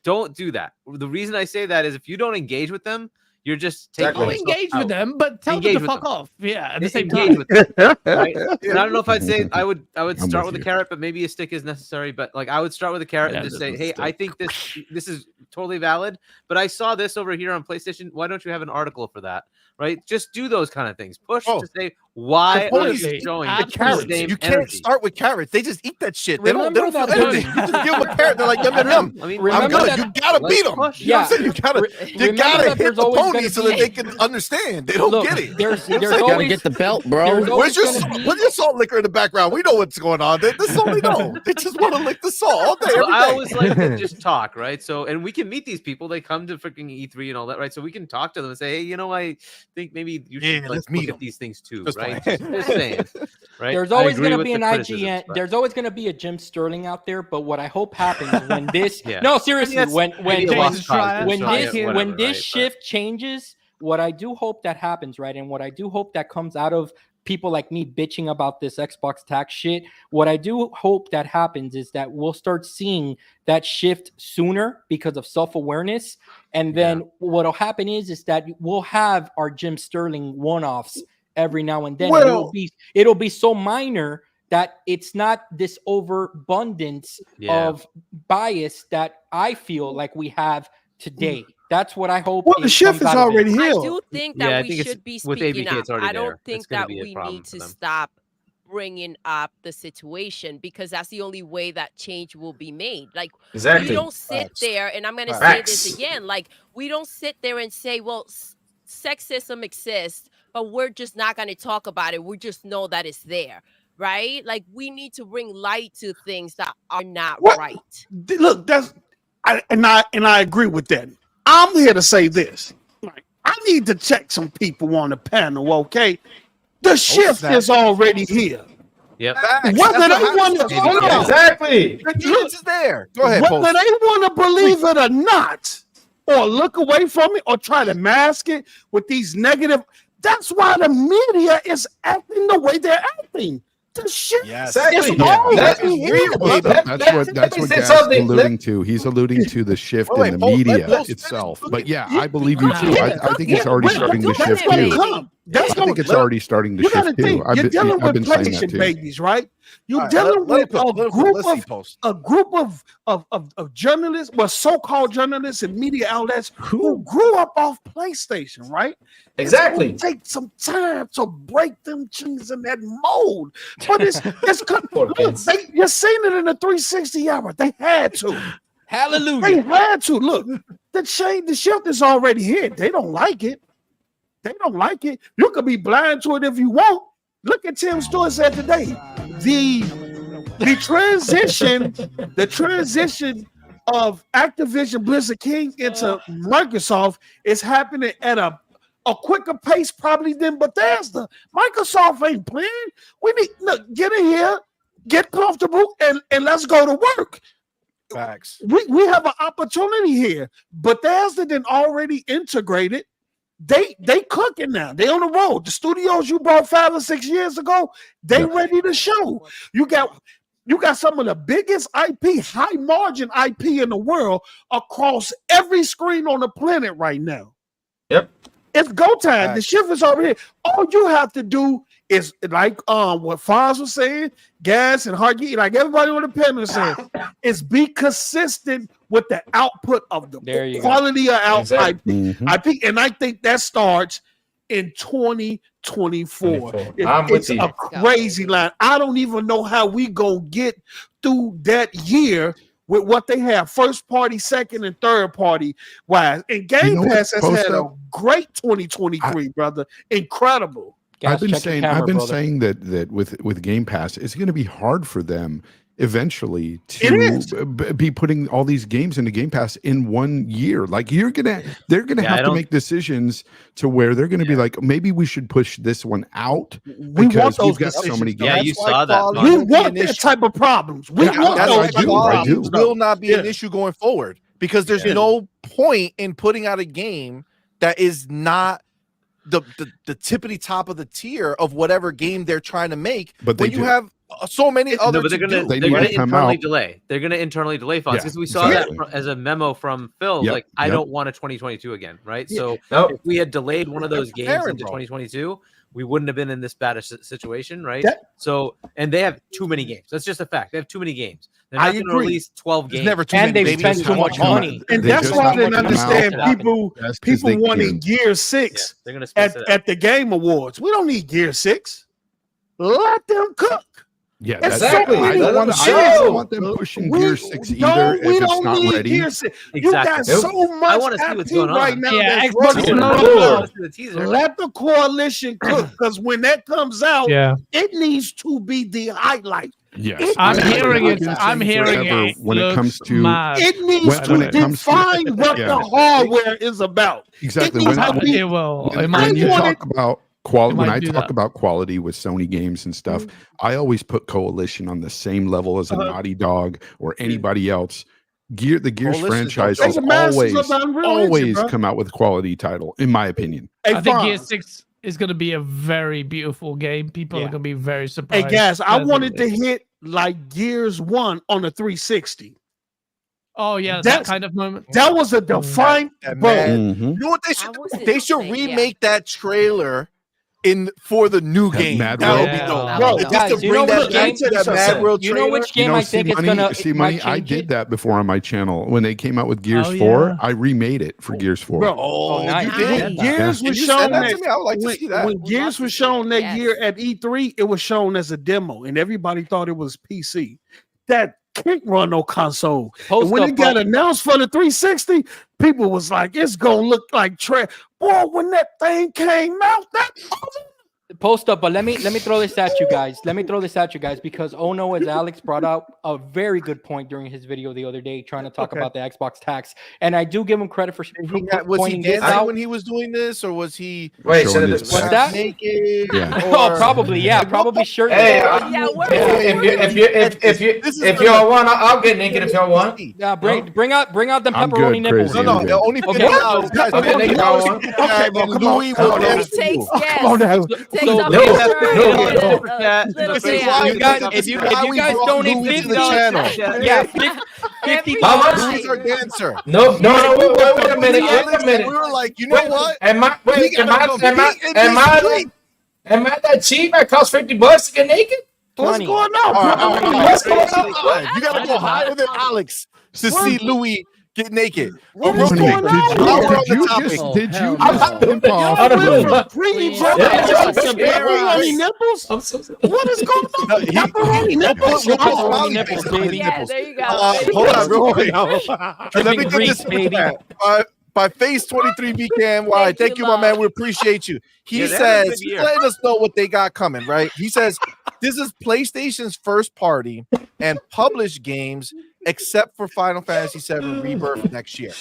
Don't do that. The reason I say that is if you don't engage with them, you're just taking I'll Exactly. yourself engage out. with them, but tell Engage them to with fuck them. off. Yeah, at the same Engage time. with them, right? And I don't know if I'd say I would I'm start with with a you. carrot, but maybe a stick is necessary. But like I would start with a carrot Yeah, and just there's say, a hey, I stick. think this is totally valid. But I saw this over here on PlayStation. Why don't you have an article for that? Right? Just do those kind of things. Push Oh. to say Why are Ponies you eat showing the the carrots. same You can't energy? start with carrots. They just eat that shit. They don't Remember feel that anything. You just give them a carrot. They're like, yum, yum, yum. I mean, I'm remember good. that- You gotta Let's beat them. push. You know what I'm saying? You gotta remember that hit there's the always pony gonna so be- that they can understand. They don't Look, get it. there's You gotta always get the belt, bro. there's always Where's your gonna be- put your salt liquor in the background? We know what's going on. This is all they know. They just want to lick the salt all day, Well, every I day. always like to just talk, right? So, and we can meet these people. They come to freaking E3 and all that, right? So we can talk to them and say, hey, you know, I think maybe you should like, let's meet look at them. these things too, Just right? playing. Just saying, right? There's I always agree going to with be the an criticisms, IGN. but- There's always going to be a Jim Sterling out there. But what I hope happens when this, Yeah. no, seriously, That's when maybe a lost cause, when so, yeah, this whatever, when this right? shift changes, what I do hope that happens, right, and what I do hope that comes out of people like me bitching about this Xbox tax shit, what I do hope that happens is that we'll start seeing that shift sooner because of self-awareness. And then what'll happen is that we'll have our Jim Sterling one-offs every now and then. And it'll be so minor that it's not this overabundance of bias that I feel like we have today. That's what I hope. Well, the shift is already I here. do think that Yeah, I we think it's- should be with speaking ABK, up. it's already I don't there. It's think gonna that be a we problem need for to them. stop bringing up the situation because that's the only way that change will be made. Like Exactly. we don't sit Facts. there, and I'm going to say Facts. this again. Like we don't sit there and say, "Well, sexism exists," but we're just not going to talk about it. We just know that it's there, right? Like we need to bring light to things that are not right. Look, I agree with that. I'm here to say this. I need to check some people on the panel, okay? The shift is already here. Yep. Whether they want to, hold on. Exactly. The chance is there. Go ahead, Whether Post. they want to believe it or not, or look away from it, or try to mask it with these negative. That's why the media is acting the way they're acting. The shit Yes. Exactly. is already Yeah. here. Well, that's let what me say Gas is something. alluding to. He's alluding to the shift Wait, in the wait, media Post, itself. finish. But yeah, I believe you too. I think it's already starting to That's shift gonna too. come. That's I think gonna it's already starting to You got to shift too. think. You're dealing I've with been saying that PlayStation too. babies, right? You're All right, dealing let with him cook, let him cook. group Let's see, of Post. a group of journalists, well, so-called journalists and media outlets who grew up off PlayStation, right? Exactly. It's gonna take some time to break them cheese in that mold, but it's Poor look, kids. you're seeing it in the 360 hour. They had to. They Hallelujah. had to. Look, the shift is already here. They don't like it. They don't like it. You could be blind to it if you want. Look at Tim Stewart said today. The transition of Activision Blizzard King into Microsoft is happening at a quicker pace probably than Bethesda. Microsoft ain't playing. We need get in here, get comfortable, and let's go to work. Facts. We have an opportunity here. Bethesda done already integrated. They cooking now. They on the road. The studios you bought 5 or 6 years ago, they ready to show. You got some of the biggest IP, high margin IP in the world across every screen on the planet right now. Yep. It's go time. The Facts. shift is over here. All you have to do is like what Fonz was saying, Gas and Hargy, like everybody on the panel is saying, is be consistent with the output of the There you go. quality of Exactly. IP. And I think that starts in 2024. I'm with It's you. a crazy line. I don't even know how we go get through that year with what they have, first party, second, and third party wise. And Game know what, Pass has had a Posta? great 2023, brother. Incredible. I've been Check your saying camera, brother. saying that with Game Pass, it's going to be hard for them eventually It is. to be putting all these games into Game Pass in 1 year. Like they're gonna Yeah, I have to don't- make decisions to where they're going to be like, maybe we should push this one out We want because those we've got so decisions, many though. Yeah, games. you That's why saw that. quality We will be want an that issue. type of problems. We Yeah, want That's those why I type do, of I quality do. will not be an Yeah. issue going forward because there's Yeah. no point in putting out a game that is not the tippity top of the tier of whatever game they're trying to make. But they when you do. have so many No, other but they're to gonna do. They they're need gonna to come internally out. delay. They're gonna internally delay funds Yeah, because we saw exactly. that as a memo from Phil. Yep, Like, I yep. don't want a 2022 again, right? Yeah. So Nope. if we had delayed one of those games Aaron, into bro. 2022, we wouldn't have been in this bad a situation, right? That- So, and they have too many games. That's just a fact. They have too many games. They're I not going to agree. release 12 There's games. never too And many. they've baby. spent Just too one. much money. And They that's just why I have to didn't come out understand and people Best as they wanting can. Gear Yeah, 6 they're going to space it out. at the Game Awards. We don't need Gear 6. Let them cook. Yeah, Exactly. I Let don't them want show. them pushing We Gear 6 don't- either we if it's don't not need ready. Gear 6. You Exactly. got so I much wanna see what's IP going right on. now. Yeah, that's Xbox running. is not Lord. The teaser. Let the coalition cook, because when that comes out, Yeah. it needs to be the highlight. Yes, I'm I've been hearing it. saying I'm hearing forever it. when it comes looks to mad. It needs when to it comes to- define what yeah. the hardware is about. exactly It when, needs to be. It will. It when might you do that. talk about It quality, when might I do talk that. about quality with Sony games and stuff, I always put Coalition on the same level as a Naughty Dog or anybody else. The Gears Coalition's franchise dope. has They the masters always of the Unreal Engine, bro. come out with quality title, in my opinion. Hey, I think Gear Fonz. 6 is going to be a very beautiful game. People are Yeah. going to be very Hey, surprised. guys, I wanted to pleasantly. hit like Gears 1 on the 360. Oh yeah, that That's- kind of moment. That was a defined that bro. mad- Mhm. You know what they I should do? was They should insane, yeah. remake that trailer for the new That game. Mad That would World? be Yeah. dope. Bro, Just guys, to you know bring what that back game- to that Mad World You know trailer. which game I think it's gonna might I change did it? that before on my channel when they came out with Gears Oh, 4. yeah. I remade it for Gears 4. Bro, Oh, nice. you when did? Gears Can was you send shown that that to me? I would like to see that. when Would Gears love to was see shown it, that yes. year at E3, it was shown as a demo, and everybody thought it was PC. That can't run no console. And when it got announced for the 360, people was like, "It's gonna look like trash." Boy, when that thing came out, that Post up, but let me throw this at you guys. Let me throw this at you guys because Ono, as Alex brought out a very good point during his video the other day, trying to talk about the Xbox tax, and I do give him credit for Was he pointing this dancing out. when he was doing this, or was he Wait, so Showing the, his What's that? naked? Yeah. Oh, or- probably, yeah, probably shirtless. Hey, Yeah, where if y'all want, I'll get naked if y'all want. Yeah, bring out them I'm pepperoni good, nipples. crazy. No, I'm good. only Okay. $50. Guys, Okay, only naked if y'all want. $50, bro, and come on. Louis will Come dance He to you. takes come guests. on now. Takes So- up No, extra, no, and no. a little This is bit why out. You guys, this if is you why we guys brought donate Louis to the $50, channel. yeah, Every 50 How much? time. Louis our dancer. No, wait a minute, wait Alex, a minute. we were like, you know what? Am I We wait? Am gotta I compete in this street. that cheap? That costs $50 to get naked? What's 20. going on? All right. What's going on? You gotta go higher than Alex to see Louis get naked. What But is real going quick, on? while we're on Did the you topic, just Oh, did you hell just no. pimp off? I don't Went know. from cream Please. pepperoni to Yeah. pepperoni nipples. I'm so sorry. What is going on? No, Pepperoni nipples. we'll put Pepperoni smiley nipples, faces on his baby. Yeah, nipples. there you go. Hold on, real quick. Let me Dripping get grease, this baby. by Face 23 BCam. Why? Thank Thank you, you, my man. love. We appreciate you. He Yeah, they had a says, good he's year. letting us know what they got coming, right? He says, this is PlayStation's first party and published games except for Final Fantasy VII Rebirth next year.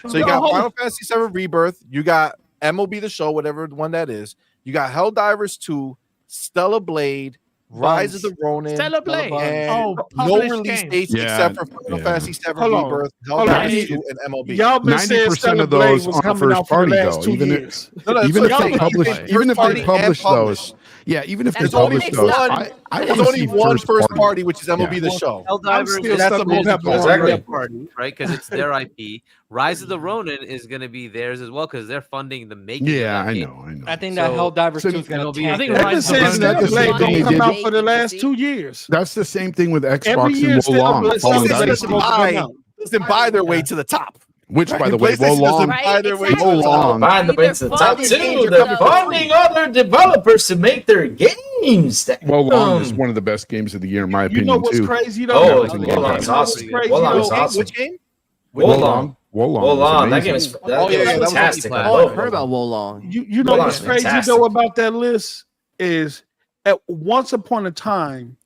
So you got Final Fantasy VII Rebirth, you got MLB The Show, whatever one that is, you got Helldivers 2, Stellar Blade, Rise of the Ronin, Stellar Blade. and Oh, no published release game. dates Yeah, except for Final yeah. Fantasy VII Hold on. Rebirth, Hold on. Helldivers 2, and MLB. Y'all been 90% saying Stellar of those Blade was on coming first out for the party, last though, 2 even if- years. No, that's Even what if I'm they saying. publish, First even if party they and publish published. those, yeah, even if they There's only publish those, one. I There's want to only see one first party. party, which is MLB Yeah. The Show. Helldivers still is stuck the with most Pepperoni. Exactly. important party, right? Because it's their IP. Rise of the Ronin is going to be theirs as well because they're funding the making. Yeah, of that I game. know, I know. I think that So- Helldivers so 2 is going it'll to be- I think They've They've Rise been of the saying Isn't Ronin that the Stellar same Blade thing gonna they come did? out for the last 2 years. That's the same thing with Every Xbox year, and Stellar Wolong. Blade Fallen Stellar Blade Dynasty. supposed to come out. Doesn't buy their way to the top. Which, by the way, PlayStation doesn't Wolong. Right, buy their way exactly. to the top. Buying the They're base to the top funding too. games They're themselves. funding other developers to make their games. Wolong is one of the best games of the year, in my You opinion, know what's too. crazy Oh, though? it's Wolong's Wolong. awesome. Crazy, Wolong's though. awesome. Which game? Wolong. Wolong. Wolong, that is game amazing. is that game is that was fantastic. I multiplayer. Oh, love I heard about Wolong. Wolong. You know Wolong's what's crazy fantastic. though about that list is at once upon a time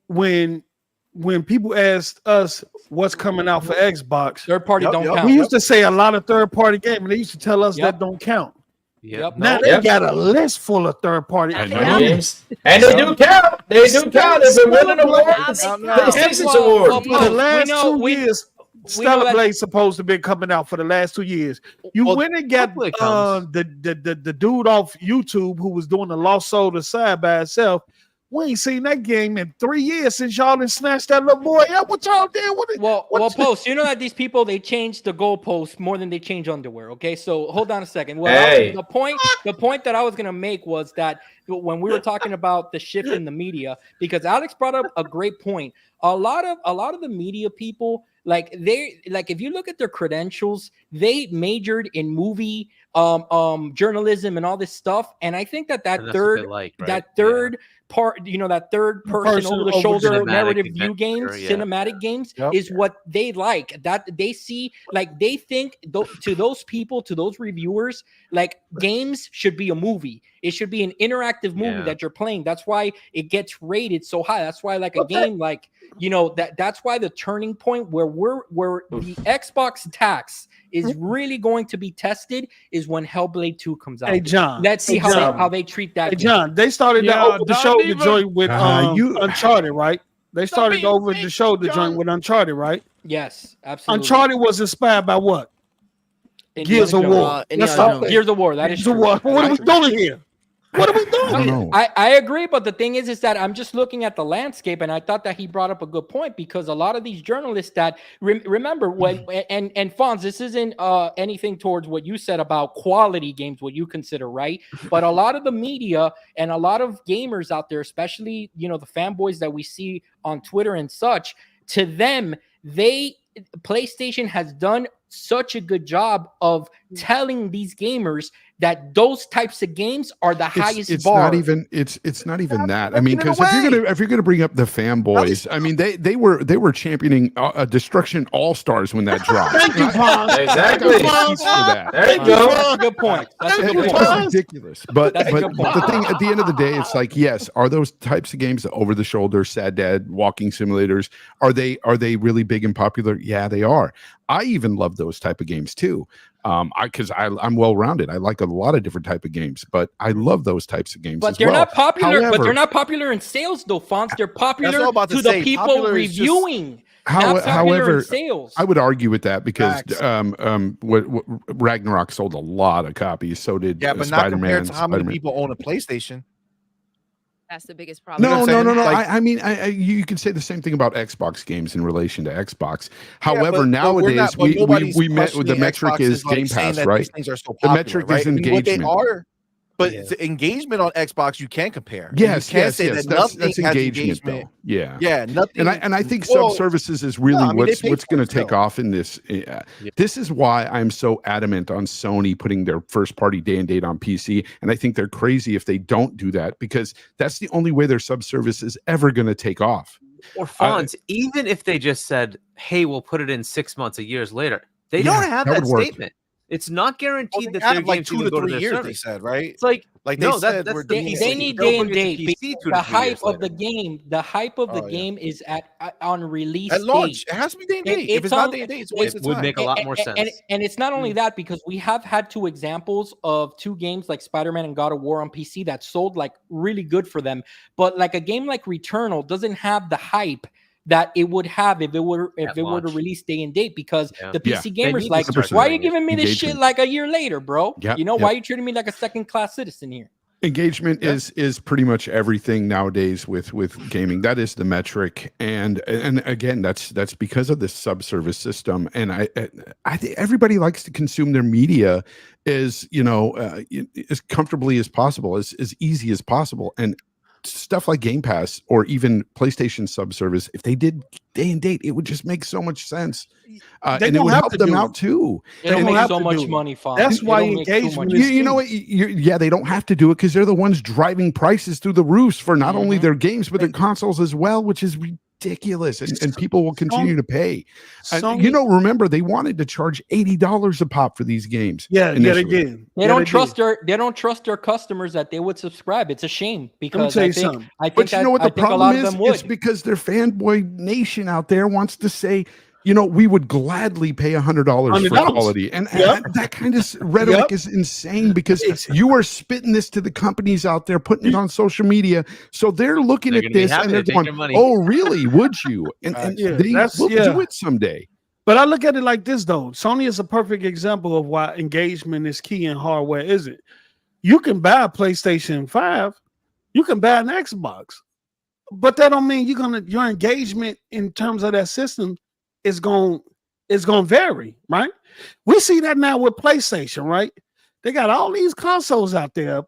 when people asked us what's coming out for Xbox, Third party Yep, don't yep. count. we used to say a lot of third party games, and they used to tell us Yep. that don't count. Yep. Now Yep. they got a list full of third party I Yeah. know. Games. And they do count. They do count. They've been winning awards. Now they PlayStation's count. awards. Well, For the last we know- 2 we- years. we know Stellar that- Blade's supposed to be coming out for the last 2 years. You Well, went and got hopefully it comes. the dude off YouTube who was doing the Lost Soul side by itself. We ain't seen that game in 3 years since y'all done snatched that little boy up. What y'all did with it? Well, What's- Post, you know that these people, they change the goalposts more than they change underwear. Okay, so hold on a second. Well, Hey. the point that I was gonna make was that when we were talking about the shift in the media, because Alex brought up a great point. A lot of the media people, like if you look at their credentials, they majored in movie journalism and all this stuff. And I think that And that's what they like, right? that third part, that third person over the shoulder narrative view games, cinematic games is what they like. That they see, like they think to those people, to those reviewers, like games should be a movie. It should be an interactive movie that you're playing. That's why it gets rated so high. That's why like a game like, that's why the turning point where the Xbox tax is really going to be tested is when Hellblade 2 comes out. Hey John, let's see how they treat that. Hey John, they started the show the joint with Uncharted, right? They started over the show the joint with Uncharted, right? Yes, absolutely. Uncharted was inspired by what? Gears of War. Gears of War. That is true. What are we doing here? What are we doing? I agree, but the thing is that I'm just looking at the landscape, and I thought that he brought up a good point, because a lot of these journalists that remember when and Fonz, this isn't anything towards what you said about quality games, what you consider, right? But a lot of the media and a lot of gamers out there, especially the fanboys that we see on Twitter and such, to them, PlayStation has done such a good job of telling these gamers that those types of games are the highest bar. It's not even that. I mean, because if you're gonna bring up the fanboys, I mean they were championing Destruction All Stars when that dropped. Thank you, Fonz. Exactly. There you go. That's a good point. That's a good point. It's ridiculous. But the thing at the end of the day, it's like, yes, are those types of games, over the shoulder, Sad Dad, walking simulators, are they really big and popular? Yeah, they are. I even love those type of games too. Because I'm well-rounded. I like a lot of different type of games, but I love those types of games. But they're not popular. But they're not popular in sales, though, Fonz. They're popular to the people reviewing. However, in sales. I would argue with that, because what Ragnarok sold a lot of copies. So did but Spider-Man. not compared to how many people own a PlayStation. That's the biggest problem. No. Like, I mean, you can say the same thing about Xbox games in relation to Xbox. However, nowadays we met with the metric is Game Pass, right? The metric is engagement. But the engagement on Xbox you can compare. Yes, that's engagement though. Yeah, nothing. And I think sub-services is really what's going to take off in this. This is why I'm so adamant on Sony putting their first-party day and date on PC, and I think they're crazy if they don't do that, because that's the only way their sub-service is ever going to take off. Or Fonz, even if they just said, "Hey, we'll put it in 6 months, a year later," they don't have that statement. It's not guaranteed that they're like 2 to 3 years. They said, right? It's like they need day and date. The hype of the game, game is on release at launch. Date. It has to be day and date. If it's not day and date, it's a waste of time. Would make a lot more sense. And it's not only that, because we have had 2 examples of 2 games like Spider-Man and God of War on PC that sold like really good for them, but like a game like Returnal doesn't have the hype that it would have if it were to release day and date, because the PC gamers like, why are you giving me this shit like a year later, bro? Why are you treating me like a second-class citizen here? Engagement is pretty much everything nowadays with gaming. That is the metric, and again, that's because of this subservice system. And I think everybody likes to consume their media as as comfortably as possible, as easy as possible, and stuff like Game Pass or even PlayStation subservice, if they did day and date, it would just make so much sense, and it would help them out too. They don't make so much money. That's why engagement. You know what? They don't have to do it, because they're the ones driving prices through the roofs for not only their games but their consoles as well, which is ridiculous, and people will continue to pay. Remember, they wanted to charge $80 a pop for these games. They did. They don't trust their customers that they would subscribe. It's a shame, because I think the problem is? It's because their fanboy nation out there wants to say, we would gladly pay $100 for quality. And that kind of rhetoric is insane, because you are spitting this to the companies out there, putting it on social media. So they're looking at this and they're going, oh, really? Would you? And they will do it someday. But I look at it like this, though. Sony is a perfect example of why engagement is key and hardware isn't. You can buy a PlayStation 5. You can buy an Xbox. But that don't mean your engagement in terms of that system is going to vary, right? We see that now with PlayStation, right? They got all these consoles out there,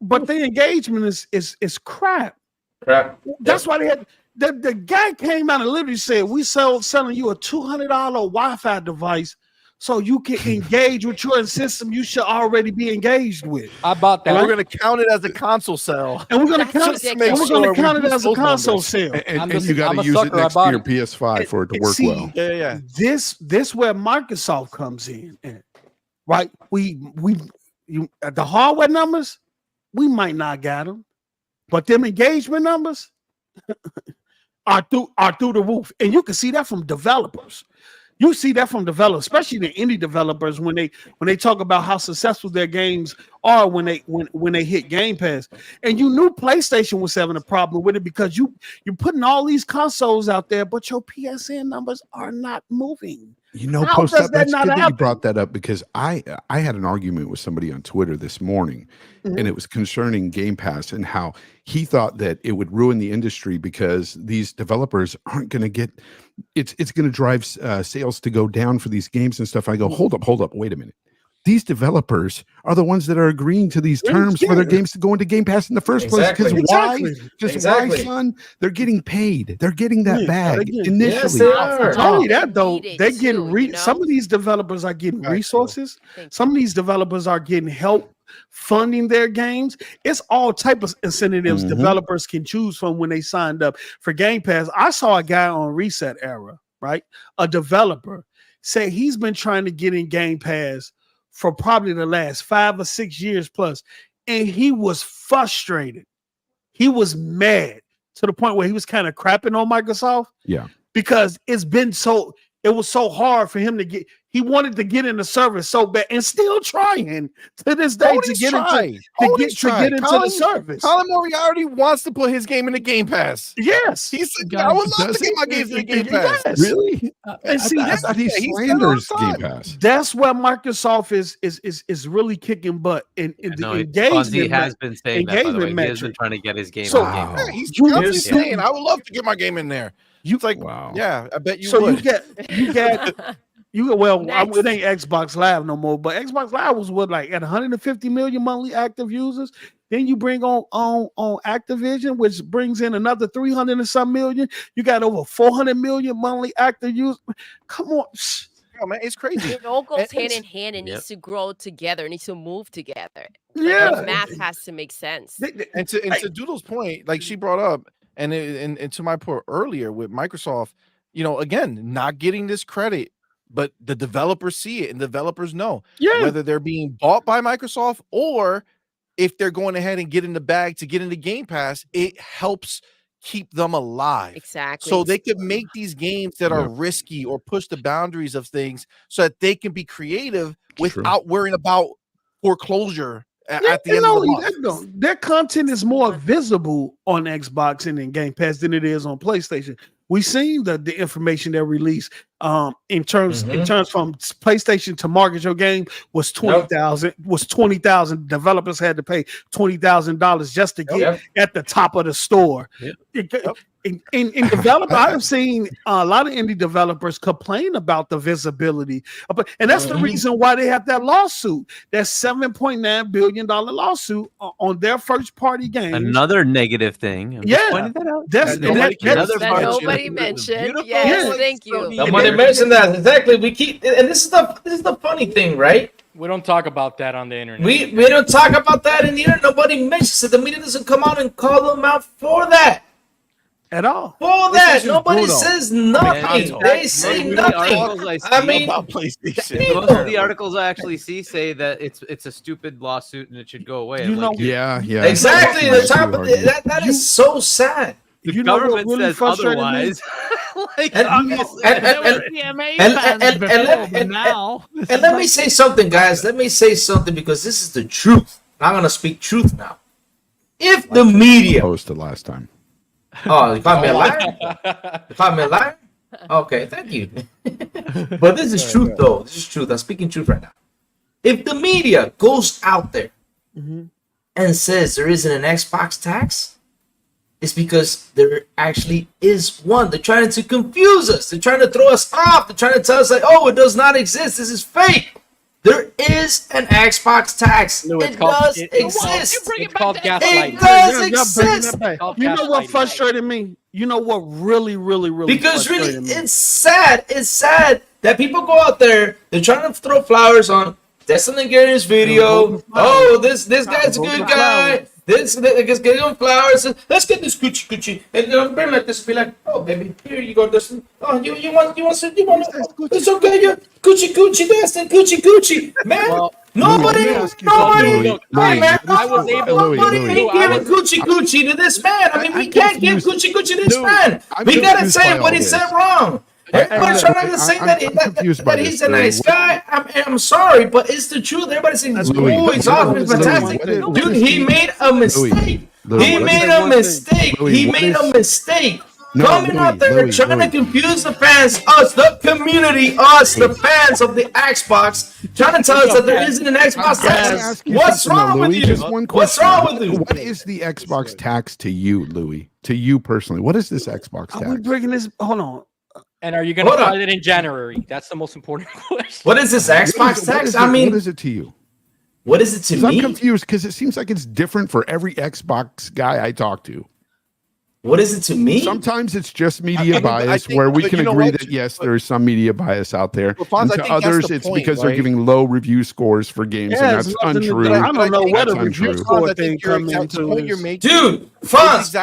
but the engagement is crap. That's why they had the guy came out and literally said, we selling you a $200 Wi-Fi device so you can engage with your system you should already be engaged with. I bought that. And we're going to count it as a console sale. And we're going to count That's it. ridiculous. And we're going to Sure, count it we as a boost those console numbers. sale. And I'm you got I'm to a use it sucker, I next to bought your it. PS5 for it to work See, well. Yeah. This where Microsoft comes in, right? The hardware numbers, we might not got them, but them engagement numbers are through the roof, and you can see that from developers. You see that from developers, especially the indie developers, when they talk about how successful their games are when they hit Game Pass. And you knew PlayStation was having a problem with it because you're putting all these consoles out there, but your PSN numbers are not moving. You know, How Post does Up, that that's not good that you happen? brought that up because I had an argument with somebody on Twitter this morning, and it was concerning Game Pass and how he thought that it would ruin the industry because these developers aren't going to get it's going to drive sales to go down for these games and stuff. I go, hold up, wait a minute. These developers are the ones that are agreeing to these terms for their games to go into Game Pass in the first place. Because why, son? They're getting paid. They're getting that bag initially. Yes, they are. Not only that, though, Need it they're getting too, you know? some of these developers are getting resources. Thank Some of these developers are getting help funding their games. It's all type of incentives developers can choose from when they signed up for Game Pass. I saw a guy on Reset Era, right? A developer say he's been trying to get in Game Pass for probably the last 5 or 6 years plus, and he was frustrated. He was mad to the point where he was kind of crapping on Microsoft. Yeah, because it was so hard for him to get. He wanted to get in the service so bad, and still trying to this day to get into the service. Colin Moriarty wants to put his game in the Game Pass. Yes, he said, "I would love to get my games in the Game Pass." Yes. really? And see, I thought he slanders Game Pass. that's where Microsoft is really kicking butt in the engagement. He has been saying that, by the way. He has been trying to get his game in the Game Pass. He's constantly saying, "I would love to get my game in there." It's like, yeah, I bet you would. Well, it ain't Xbox Live no more, but Xbox Live was at 150 million monthly active users. Then you bring on Activision, which brings in another 300 and some million. You got over 400 million monthly active users. Come on. Oh, man, it's crazy. It all goes hand in hand. It needs to grow together. It needs to move together. Yeah, the math has to make sense. And to Doodle's point, like she brought up, and to my point earlier with Microsoft, again, not getting this credit, but the developers see it and developers know whether they're being bought by Microsoft or if they're going ahead and get in the bag to get into Game Pass, it helps keep them alive. Exactly. So they could make these games that are risky or push the boundaries of things so that they can be creative without worrying about foreclosure at the end of the month. Their content is more visible on Xbox and in Game Pass than it is on PlayStation. We've seen the information they released in terms from PlayStation to market your game was 20,000 was 20,000. Developers had to pay $20,000 just to get at the top of the store. In developer, I have seen a lot of indie developers complain about the visibility, and that's the reason why they have that lawsuit, that $7.9 billion lawsuit on their first party games. Another negative thing. I'm just pointing that out. That's nobody mentioned. Yes, thank you. Somebody mentioned that exactly. We keep, and this is the funny thing, right? We don't talk about that on the internet. We don't talk about that in the internet. Nobody mentions it. The media doesn't come out and call them out for that. At all. For that, nobody says nothing. They say nothing. I mean, about PlayStation. Most of the articles I actually see say that it's a stupid lawsuit and it should go away. Exactly. The top of that is so sad. The government says otherwise. And let me say something, guys. Let me say something because this is the truth. I'm gonna speak truth now. If the media posted last time. Oh, you called me a liar? You called me a liar? Okay, thank you. But this is truth, though. This is truth. I'm speaking truth right now. If the media goes out there and says there isn't an Xbox tax, it's because there actually is one. They're trying to confuse us. They're trying to throw us off. They're trying to tell us, like, oh, it does not exist. This is fake. There is an Xbox tax. No, it does exist. It's called gaslighting. It does exist. You know what frustrated me? You know what really Because really, frustrated me? it's sad. It's sad that people go out there. They're trying to throw flowers on Destin Gary's video. Oh, this guy's a good guy. This get him flowers. Let's get this coochie. And then bring like this. Be like, oh baby, here you go, Destin. Oh, you want it's okay. You coochie, Destin, coochie. Man, nobody. Hey man, nobody ain't giving coochie to this man. I mean, we can't give coochie to this man. We gotta say what he said wrong. Everybody's trying to say that he's a nice guy. I'm sorry, but it's the truth. Everybody's saying, oh, he's awesome, he's fantastic. Dude, he made a mistake. He made a mistake. Coming out there trying to confuse the fans, us, the community, us, the fans of the Xbox, trying to tell us that there isn't an Xbox tax. What's wrong with you? What's wrong with you? What is the Xbox tax to you, Louis? To you personally, what is this Xbox tax? Are we bringing this? Hold on. And are you going to file it in January? That's the most important question. What is this Xbox tax? I mean, what is it to you? What is it to me? I'm confused because it seems like it's different for every Xbox guy I talk to. What is it to me? Sometimes it's just media bias, where we can agree that yes, there is some media bias out there. And to others, it's because they're giving low review scores for games, and that's untrue. I don't know what a review score thing comes into. Dude, Fonz,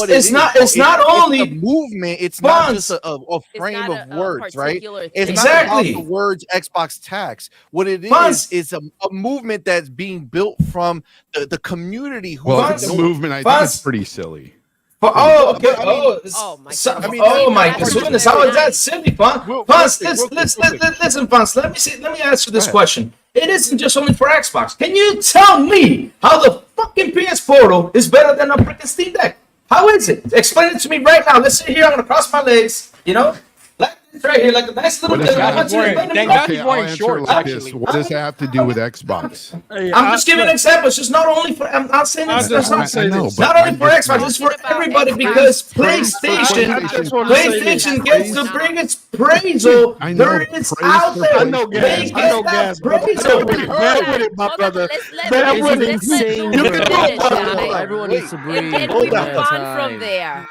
it's not only a movement. It's not just a frame of words, right? It's not about the words Xbox tax. What it is a movement that's being built from the community. Well, it's a movement. I think it's pretty silly. Oh, okay. Oh my goodness! How is that silly, Fonz? Listen, Fonz. Let me ask you this question. It isn't just only for Xbox. Can you tell me how the fucking PS Portal is better than a freaking Steam Deck? How is it? Explain it to me right now. Let's sit here. I'm gonna cross my legs. You know, like this right here, like a nice little. He's wearing shorts. Actually, what does that have to do with Xbox? I'm just giving an example. It's just not only for. I'm not saying it's not only for Xbox. It's for everybody because PlayStation gets to bring its appraisal. There is out there. I know gas. Bear with it, my brother. Bear with it. Everyone needs to breathe. And we move on from there.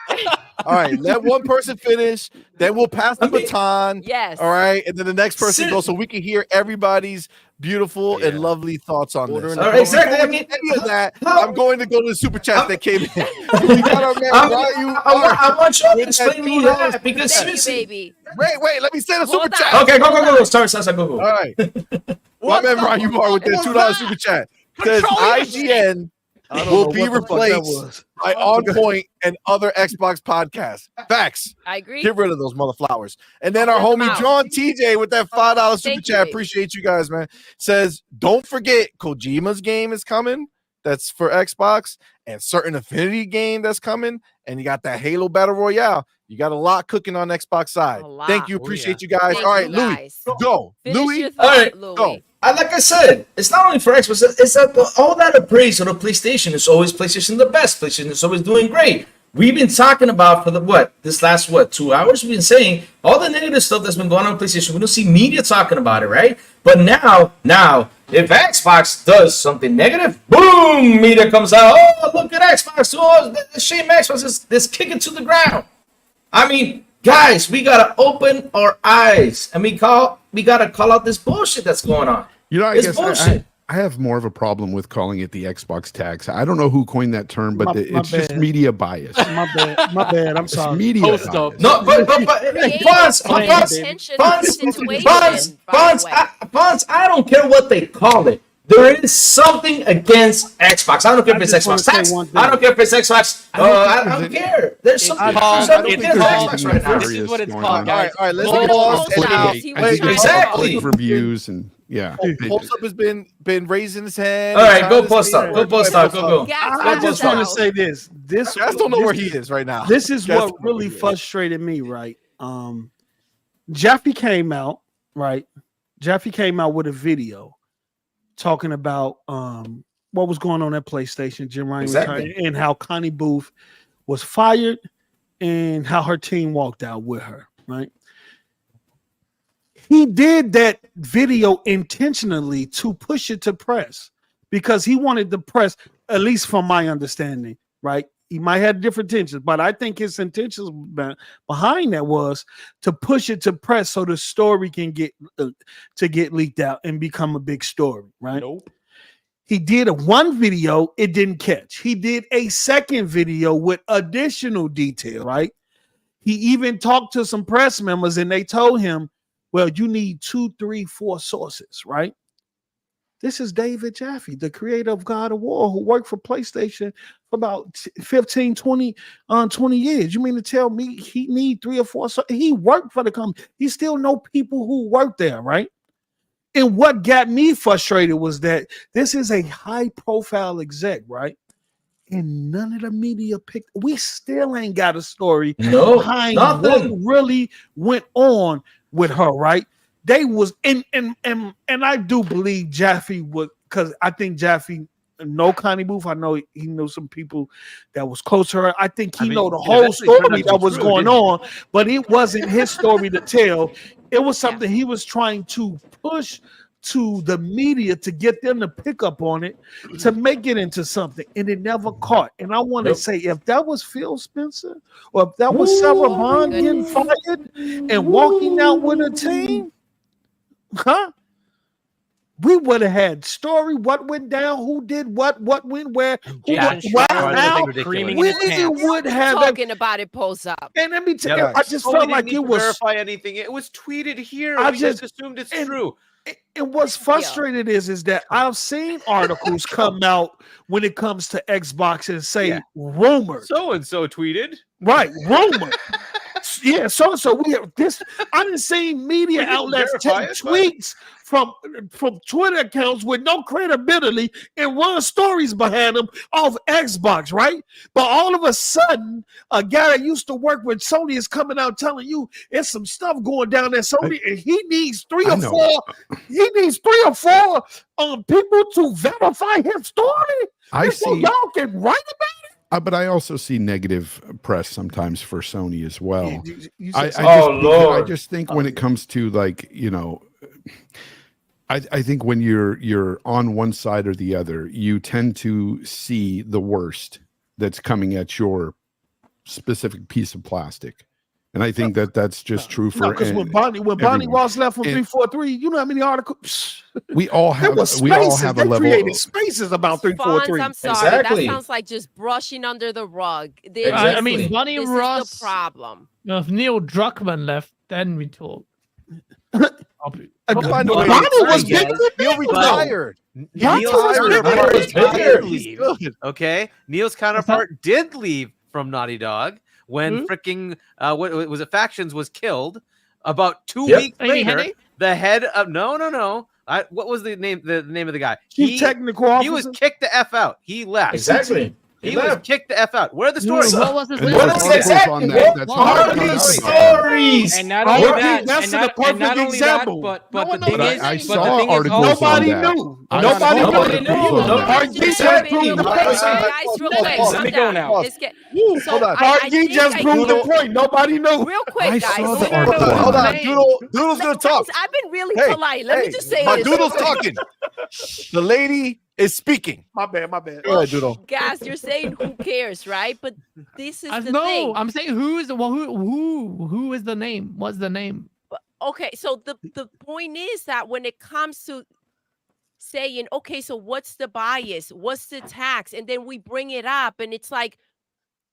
All right, let one person finish, then we'll pass the baton. Yes. All right, and then the next person goes, so we can hear everybody's beautiful and lovely thoughts on this. All right, exactly. I mean, any of that, I'm going to go to the super chat that came in. We got our man, I want you to explain me that because baby. Wait, let me say the super chat. Okay, go. Start, go. All right. My man, Ryan, you are with that $2 super chat. Says IGN will be replaced by OnPoint and other Xbox podcasts. Facts. I agree. Get rid of those mother flowers. And then our homie John TJ with that $5 super chat. Appreciate you guys, man. Says, don't forget Kojima's game is coming. That's for Xbox, and certain Affinity game that's coming. And you got that Halo Battle Royale. You got a lot cooking on Xbox side. Thank you. Appreciate you guys. All right, Louis, go. Louis, all right, go. Like I said, it's not only for Xbox. It's that all that appraisal of PlayStation is always PlayStation the best. PlayStation is always doing great. We've been talking about for this last 2 hours. We've been saying all the negative stuff that's been going on with PlayStation. We don't see media talking about it, right? But now, if Xbox does something negative, boom, media comes out. Oh, look at Xbox. Oh, the shame Xbox is kicking to the ground. I mean, guys, we gotta open our eyes and we gotta call out this bullshit that's going on. You know, I guess I have more of a problem with calling it the Xbox tax. I don't know who coined that term, but it's just media bias. My bad. I'm sorry. It's media bias. No, but Fonz, I don't care what they call it. There is something against Xbox. I don't care if it's Xbox tax. I don't care if it's Xbox. I don't care. There's something against Xbox right now. This is what it's called. All right. Let's get lost. Exactly. Reviews and Post Up has been raising his hand. All right, go Post Up. Go. I just want to say this. I don't know where he is right now. This is what really frustrated me, right? Jeffy came out with a video talking about what was going on at PlayStation, Jim Ryan retired, and how Connie Booth was fired and how her team walked out with her, right? He did that video intentionally to push it to press because he wanted the press, at least from my understanding, right? He might have different intentions, but I think his intentions behind that was to push it to press so the story can get leaked out and become a big story, right? Nope. He did one video, it didn't catch. He did a second video with additional detail, right? He even talked to some press members and they told him, well, you need 2, 3, 4 sources, right? This is David Jaffe, the creator of God of War, who worked for PlayStation for about 15, 20 years. You mean to tell me he need 3 or 4? He worked for the company. He still know people who work there, right? And what got me frustrated was that this is a high-profile exec, right? And none of the media picked. We still ain't got a story behind what really went on with her, right? They was and I do believe Jaffe was, because I think Jaffe know Connie Booth. I know he knows some people that was close to her. I think he know the whole story that was going on, but it wasn't his story to tell. It was something he was trying to push to the media to get them to pick up on it, to make it into something, and it never caught. And I want to say, if that was Phil Spencer, or if that was Sarah Bond getting fired and walking out with a team, we would have had story, what went down, who did what went where, who went how. We would have talking about it. Pulls up, and let me tell you, I just felt like it was verify anything. It was tweeted here. I We just assumed it's true. And what's frustrated is that I've seen articles come out when it comes to Xbox and say rumor. So and so tweeted. Right, rumor. So we have this. I didn't see media outlets take tweets from Twitter accounts with no credibility and run stories behind them off Xbox, right? But all of a sudden, a guy that used to work with Sony is coming out telling you there's some stuff going down at Sony, and he needs 3 or 4. He needs 3 or 4 people to verify his story. I see. Y'all can write about it. But I also see negative press sometimes for Sony as well. Lord. I just think when it comes to, like, you know, I think when you're on one side or the other, you tend to see the worst that's coming at your specific piece of plastic. And I think that's just true for because when Bonnie Ross left from 343, you know how many articles we all have. We all have a level. Created spaces about 343. I'm sorry, that sounds like just brushing under the rug. I mean, Bonnie Ross. Is the problem. If Neil Druckmann left, then we talk. Bonnie was Neil retired. Okay, Neil's counterpart did leave from Naughty Dog when freaking what was it? Factions was killed. About 2 weeks later, the head of no. What was the name? The name of the guy? Technical officer. He was kicked the F out. He left. Exactly. He was kicked the F out. Where are the stories? What was his name? Stories. And not only that, that's the perfect example. But the thing is, I saw articles nobody on that. knew. Nobody knew. Let me go now. Hold on. RG just proved the point. Nobody knew. Real quick, guys. Hold on. Doodle's gonna talk. I've been really polite. Let me just say my this. Doodle's talking. The lady is speaking. My bad. Go ahead, Doodle. Guys, you're saying who cares, right? But this is the no, thing. I'm saying who is the name? What's the name? Okay, so the point is that when it comes to saying, okay, so what's the bias? What's the tax? And then we bring it up and it's like,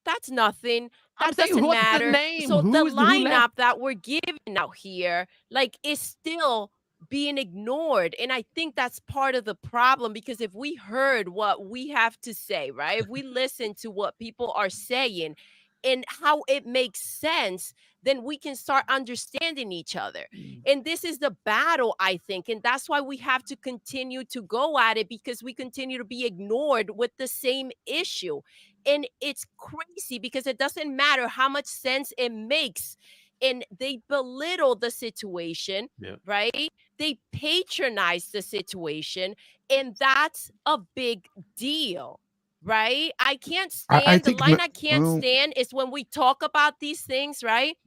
that's nothing. That doesn't matter. So the lineup that we're giving out here, like, is still being ignored. And I think that's part of the problem, because if we heard what we have to say, right? If we listen to what people are saying and how it makes sense, then we can start understanding each other. And this is the battle, I think. And that's why we have to continue to go at it, because we continue to be ignored with the same issue. And it's crazy because it doesn't matter how much sense it makes. And they belittle the situation, right? They patronize the situation. And that's a big deal. Right? I can't stand the line I can't stand is when we talk about these things, right?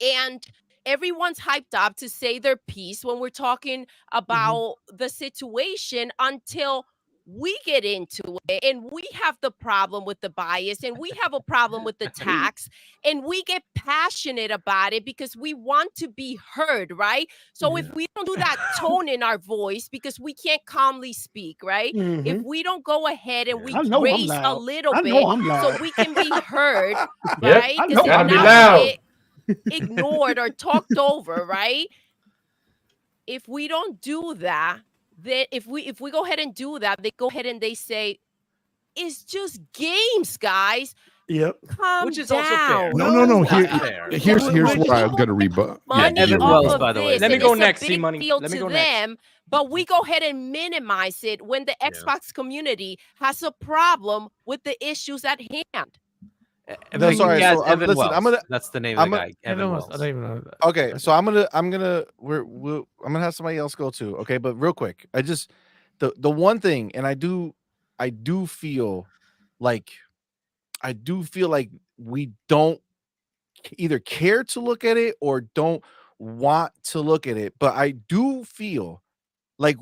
And everyone's hyped up to say their piece when we're talking about the situation until we get into it and we have the problem with the bias and we have a problem with the tax and we get passionate about it because we want to be heard, right? So if we don't do that tone in our voice because we can't calmly speak, right? If we don't go ahead and we raise a little bit so we can be heard, right? Because Gotta be now loud. we get ignored or talked over, right? If we don't do that, then if we go ahead and do that, they go ahead and they say, it's just games, guys. Yep. Calm Which is down. also fair. No. Fair. Here's what I'm gonna rebut. Money Evan off Wells, of by the way. this, Let me and go it's next, a big C-Money. deal Let me to go next. them, but we go ahead and minimize it when the Xbox community has a problem with the issues at hand. That's all right. So Evan listen, Wells. That's the name of the guy. Evan Wells. I don't even know that. Okay, so I'm gonna I'm gonna have somebody else go too. Okay, but real quick, I just the one thing, and I do feel like we don't either care to look at it or don't want to look at it, but I do feel like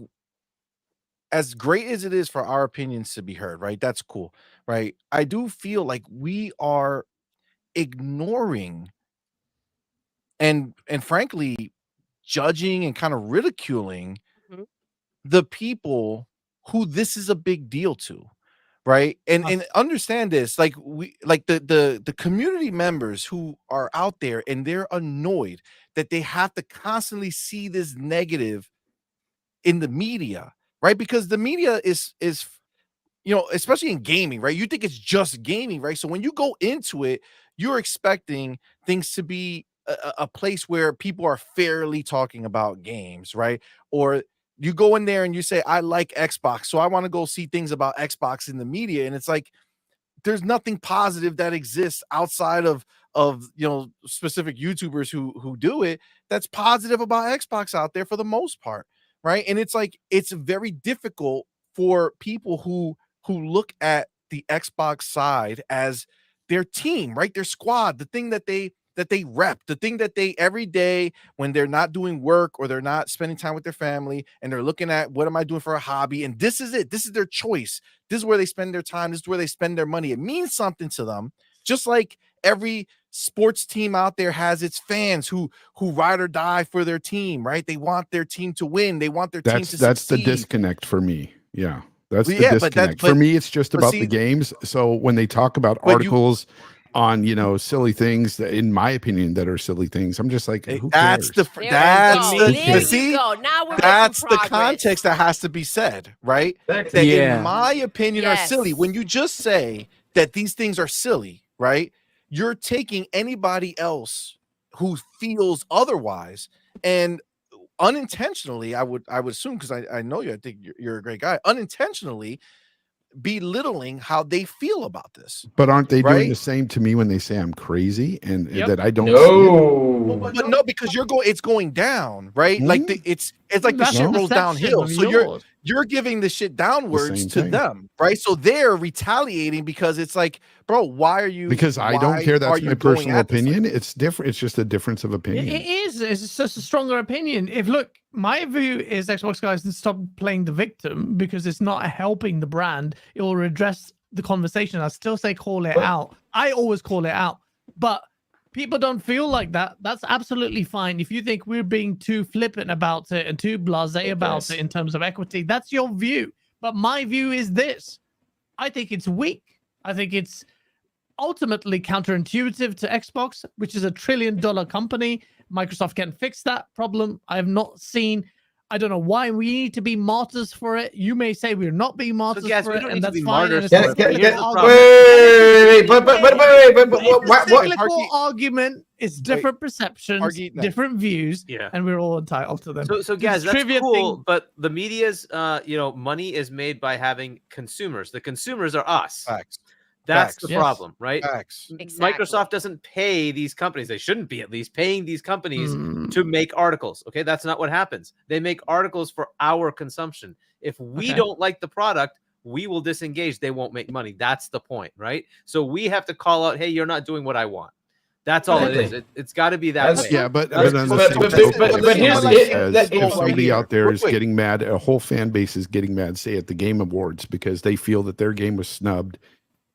as great as it is for our opinions to be heard, right? That's cool, right? I do feel like we are ignoring and frankly judging and kind of ridiculing the people who this is a big deal to, right? And understand this, like the community members who are out there and they're annoyed that they have to constantly see this negative in the media, right? Because the media is especially in gaming, right? You think it's just gaming, right? So when you go into it, you're expecting things to be a place where people are fairly talking about games, right? Or you go in there and you say, I like Xbox, so I want to go see things about Xbox in the media. And it's like, there's nothing positive that exists outside of specific YouTubers who do it that's positive about Xbox out there for the most part, right? And it's like it's very difficult for people who look at the Xbox side as their team, right? Their squad, the thing that they rep, the thing that they every day when they're not doing work or they're not spending time with their family and they're looking at what am I doing for a hobby, and this is it. This is their choice. This is where they spend their time. This is where they spend their money. It means something to them, just like every sports team out there has its fans who ride or die for their team, right? They want their team to win. They want their team to That's succeed. the disconnect for me. Yeah. That's the Yeah, disconnect. For me, it's just about the games. So when they talk about articles on, silly things, in my opinion, that are silly things, I'm just like, who cares? There you go. Now we're that's making the context that has to be said, right? That in my opinion are silly. When you just say that these things are silly, right? You're taking anybody else who feels otherwise and unintentionally, I would assume, because I know you, I think you're a great guy, unintentionally belittling how they feel about this. But aren't they doing the same to me when they say I'm crazy and that I don't see No. it? But no, because it's going down, right? Like it's like the shit rolls downhill. So you're giving the shit downwards to them, right? So they're retaliating because it's like, bro, why are you? Because I don't care. That's my personal opinion. It's different. It's just a difference of opinion. It is. It's just a stronger opinion. My view is Xbox guys to stop playing the victim because it's not helping the brand. It will redress the conversation. I still say call it out. I always call it out, but people don't feel like that. That's absolutely fine. If you think we're being too flippant about it and too blasé about it in terms of equity, that's your view. But my view is this. I think it's weak. I think it's ultimately counterintuitive to Xbox, which is $1 trillion company. Microsoft can fix that problem. I have not seen. I don't know why we need to be martyrs for it. You may say we're not being martyrs for it, and that's fine. Wait, cyclical argument is different perceptions, different views, and we're all entitled to them. So guys, that's cool. But the media's, money is made by having consumers. The consumers are us. Facts. That's the problem, right? Exactly. Microsoft doesn't pay these companies. They shouldn't be, at least, paying these companies to make articles. Okay, that's not what happens. They make articles for our consumption. If we don't like the product, we will disengage. They won't make money. That's the point, right? So we have to call out, hey, you're not doing what I want. That's all it is. Exactly. It's got to be that way. Yeah, but That's- on the but- same but- token, but- if but here's somebody the- says- that- if somebody out there is Wait. getting mad, a whole fan base is getting mad, say at the Game Awards because they feel that their game was snubbed,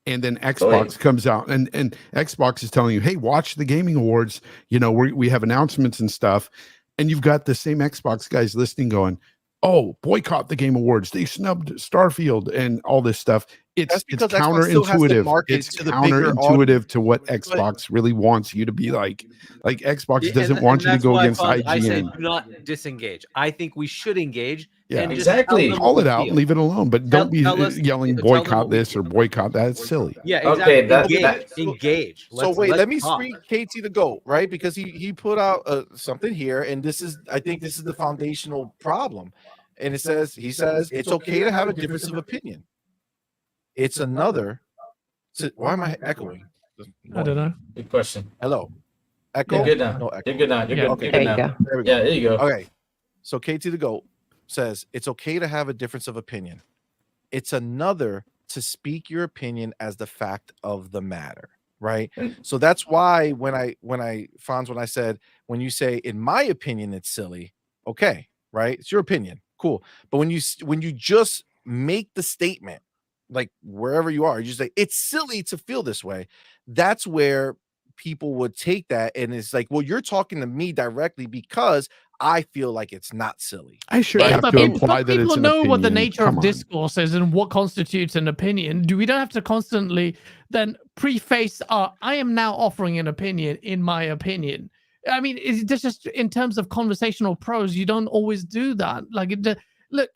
and then Xbox comes out and Xbox is telling you, hey, watch the Gaming Awards. You know, we have announcements and stuff, and you've got the same Xbox guys listening going, oh, boycott the Game Awards. They snubbed Starfield and all this stuff. It's because Xbox still has to counterintuitive. market It's to the bigger counterintuitive to what Xbox really wants you to be like. Like Xbox Yeah, doesn't and want you to that's go why, against Fonz, I say IGN. do not disengage. I think we should engage. Yeah, and just tell exactly. them Call what it we out feel. and leave it alone. But Tell- don't be tell us- yelling tell them what boycott we this or boycott that. It's silly. Yeah, Okay, exactly. that- Engage. So Let's- wait, let's let me talk. speak KT the GOAT, right? Because he put out something here, and this is, I think this is the foundational problem. And he says it's okay to have a difference of opinion. It's another. Why am I echoing? I don't know. Good question. Hello, echo. You're good now. No echo. You're good now. You're Yeah. good. Okay. You're There good you now. go. There we go. Yeah, there you go. Okay. So KT the GOAT says it's okay to have a difference of opinion. It's another to speak your opinion as the fact of the matter, right? So that's why when I said, when you say in my opinion it's silly, okay, right? It's your opinion. Cool. But when you just make the statement, like wherever you are, you just say it's silly to feel this way. That's where people would take that, and it's like, well, you're talking to me directly because I feel like it's not silly. I sure Yeah, have but to imply that people it's an know what the opinion. nature Come of on. discourse is and what constitutes an opinion. We don't have to constantly then preface I am now offering an opinion in my opinion. I mean, it's just in terms of conversational prose, you don't always do that. Like, look,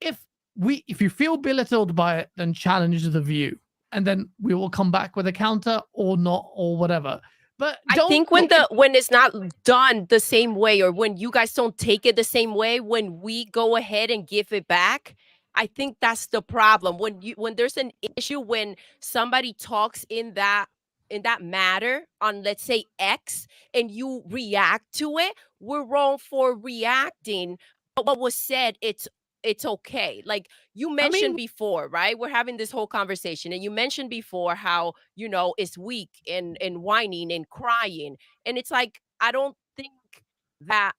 if you feel belittled by it, then challenge the view, and then we will come back with a counter or not or whatever. But I think when it's not done the same way, or when you guys don't take it the same way, when we go ahead and give it back, I think that's the problem. When there's an issue, when somebody talks in that matter on, let's say, X, and you react to it, we're wrong for reacting. But what was said, it's okay. Like you mentioned before, right? We're having this whole conversation, and you mentioned before how, it's weak and whining and crying. And it's like, I don't think that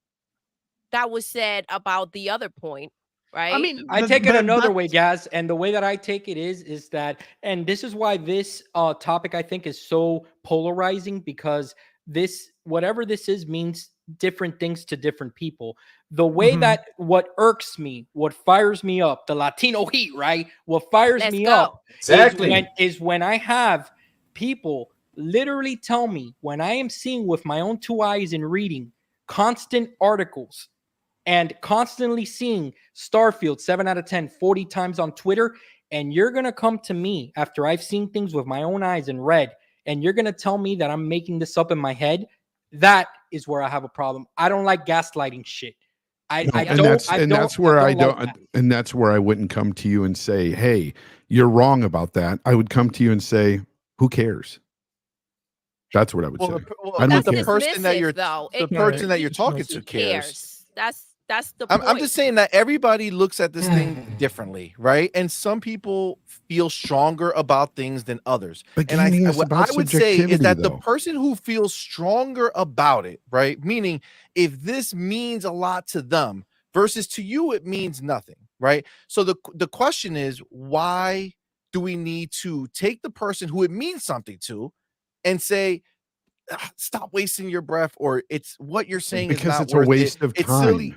was said about the other point, right? I mean, I take it another way, guys. And the way that I take it is that, and this is why this topic I think is so polarizing, because whatever this is means different things to different people. The way that what irks me, what fires me up, the Latino heat, right? What fires me up Exactly is when I have people literally tell me, when I am seeing with my own two eyes and reading constant articles and constantly seeing Starfield 7 out of 10 40 times on Twitter, and you're going to come to me after I've seen things with my own eyes and read, and you're going to tell me that I'm making this up in my head, that is where I have a problem. I don't like gaslighting shit. That's where I wouldn't come to you and say, hey, you're wrong about that. I would come to you and say, who cares? That's what I would say. I don't the care. person that you're person that you're talking to cares. That's the point. I'm just saying that everybody looks at this thing differently, right? And some people feel stronger about things than others. But And what I would say is that the though. person who feels stronger about it, right? Meaning if this means a lot to them versus to you, it means nothing, right? So the question is, why do we need to take the person who it means something to and say, stop wasting your breath, or it's what you're saying because is not it's a worth waste it. of It's time. silly.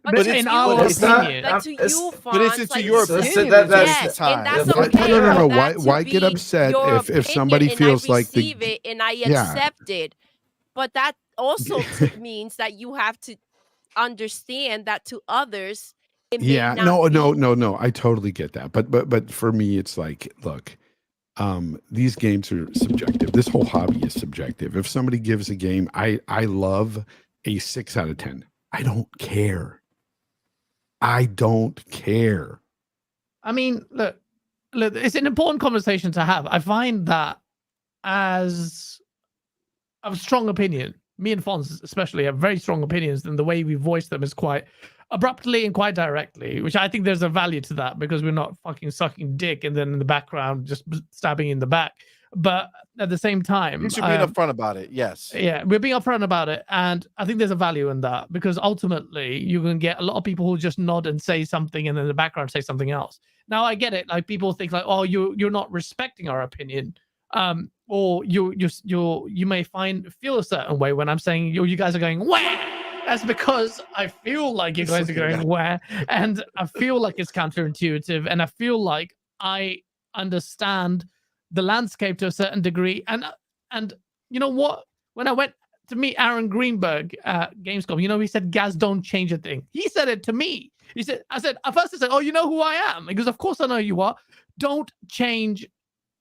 But in our opinion, like to you, Fonz, but it's to like, your yes, that's and that's time. okay. No. for that Why to get be upset your if somebody opinion, feels and I like receive it and I accept it? But that also means that you have to understand that to others, it may not no. I totally get that. But for me, it's like, look, these games are subjective. This whole hobby is subjective. If somebody gives a game, I love a 6 out of 10. I don't care. I don't care. I mean, look, it's an important conversation to have. I find that as a strong opinion, me and Fonz especially have very strong opinions, and the way we voice them is quite abruptly and quite directly, which I think there's a value to that, because we're not fucking sucking dick and then in the background just stabbing in the back. But at the same time, You should be upfront about it. Yes. Yeah, we're being upfront about it, and I think there's a value in that because ultimately you can get a lot of people who just nod and say something, and then in the background say something else. Now I get it. Like people think like, oh, you're not respecting our opinion, or you may feel a certain way when I'm saying you guys are going wah. That's because I feel like you guys are going wah, and I feel like it's counterintuitive, and I feel like I understand the landscape to a certain degree, and you know what? When I went to meet Aaron Greenberg at Gamescom, he said, "Gaz, don't change a thing." He said it to me. At first I said, "Oh, you know who I am?" Because of course I know you are. Don't change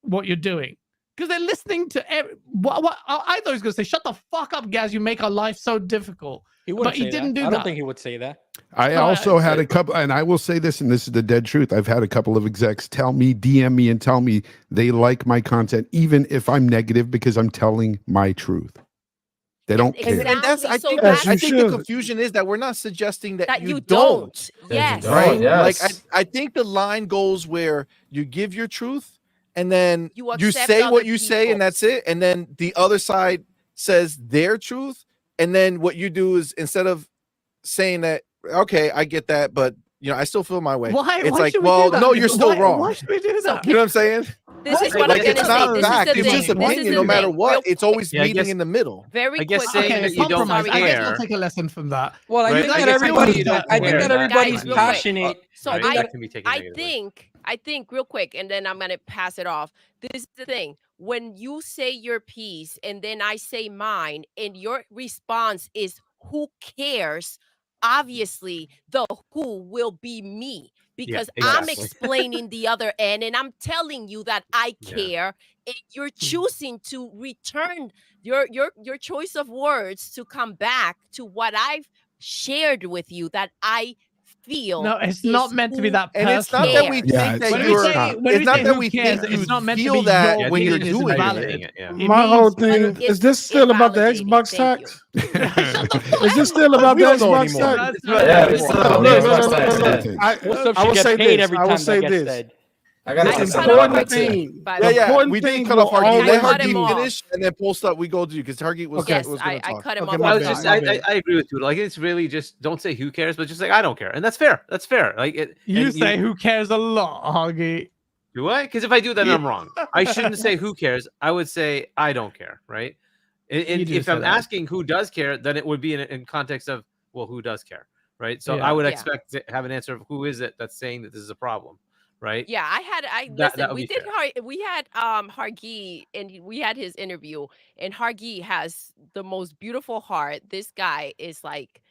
what you're doing. Because they're listening to what I thought he was going to say, "Shut the fuck up, Gaz, you make our life so difficult." But he didn't do that. I don't think he would say that. I also had a couple, and I will say this, and this is the dead truth. I've had a couple of execs DM me and tell me they like my content, even if I'm negative, because I'm telling my truth. They don't care. And that's, I think the confusion is that we're not suggesting that you don't. Yes. Right? Yes. Like, I think the line goes where you give your truth, and then you accept say what other you say, and people's. that's it. And then the other side says their truth. And then what you do is, instead of saying that, okay, I get that, but I still feel my way. Why? It's Why like, should we well, do that? no, you're still wrong. Why should we do that? You know what I'm saying? This is what I'm Like, going it's to not say. fact. This is It's the just thing. This opinion. is No the matter thing. what, it's always Yeah, I meeting guess- in the middle. Very I guess quick. saying Okay, that you don't compromise. I guess we'll care. take a lesson from that. Well, I Right? think I that guess saying everybody. you don't I think care, that that everybody's Guys, real quick. passionate. So Right? I That can be taken I negatively. think real quick, and then I'm gonna pass it off. This is the thing. When you say your piece and then I say mine, and your response is "Who cares?" Obviously, the who will be me because I'm exactly. explaining the other end, and I'm telling you that I Yeah. care. And you're choosing to return your choice of words to come back to what I've shared with you that I feel. No, it's is not meant to be who that And personal. it's not that we cares. Yeah, think it's that not. you're. It's It's not that who we cares, think you it's not meant to feel be that your when you're opinion is doing invalid. it. Yeah. It My whole means- thing It's is this still about the invalidating. Xbox Thank you. tax? Is this still about We the don't know Xbox anymore. tax? Yeah, it's Look, not look, about look, the Xbox look, tax. look. What stuff I should will get say paid this. every I will time say that gets this. said? I got I to cut say him something off about Important that too. thing. By Yeah, the way. yeah. Important We did thing cut off will Hargeet. Let I cut Hargeet him off. finish, and then post up. We go to you because Hargeet was Yes, was I going to talk. cut him Okay, off. my I on was bad, just, that. my bad. I agree with you. Like, it's really just don't say who cares, but just like I don't care, and that's fair. That's fair. Like it. You and say who cares a lot, Hoggy. Do I? Because if I do, then Yeah. I'm wrong. I shouldn't say who cares. I would say I don't care, right? And You do if say I'm that. asking who does care, then it would be in context of, well, who does care, right? So Yeah. I would Yeah. expect to have an answer of who is it that's saying that this is a problem, right? Yeah, That listen, would we be did fair. we had Hargi, and we had his interview, and Hargi has the most beautiful heart. This guy is like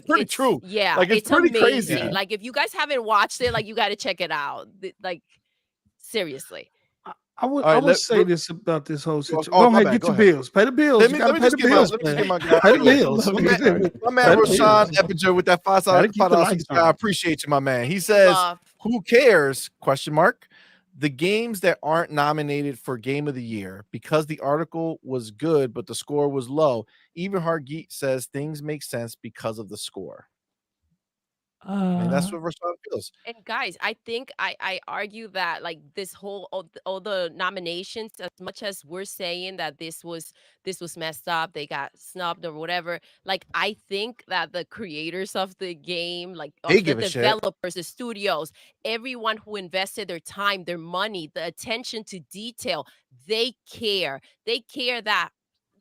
pretty true. Yeah, Like, it's pretty crazy. amazing. Yeah. Like, if you guys haven't watched it, like, you got to check it out. Like, seriously. I would All right, I would say this about this whole situation. oh, Go my ahead, bad, get go your ahead. bills. Pay the bills. Let You me gotta let me pay just the get my bills, let me just man. get my guy. Pay the bills. My man Pay the Roshan bills. Eppinger with that $5 Gotta keep the $5 lights guy. I on. appreciate you, my man. He says, Love. "Who cares?" ? The games that aren't nominated for Game of the Year because the article was good but the score was low. Even Hargeet says things make sense because of the score. And that's what Roshan feels. And guys, I think I argue that, like, this whole all the nominations, as much as we're saying that this was messed up, they got snubbed or whatever, like, I think that the creators of the game, like, They of the give a shit. developers, the studios, everyone who invested their time, their money, the attention to detail, they care. They care that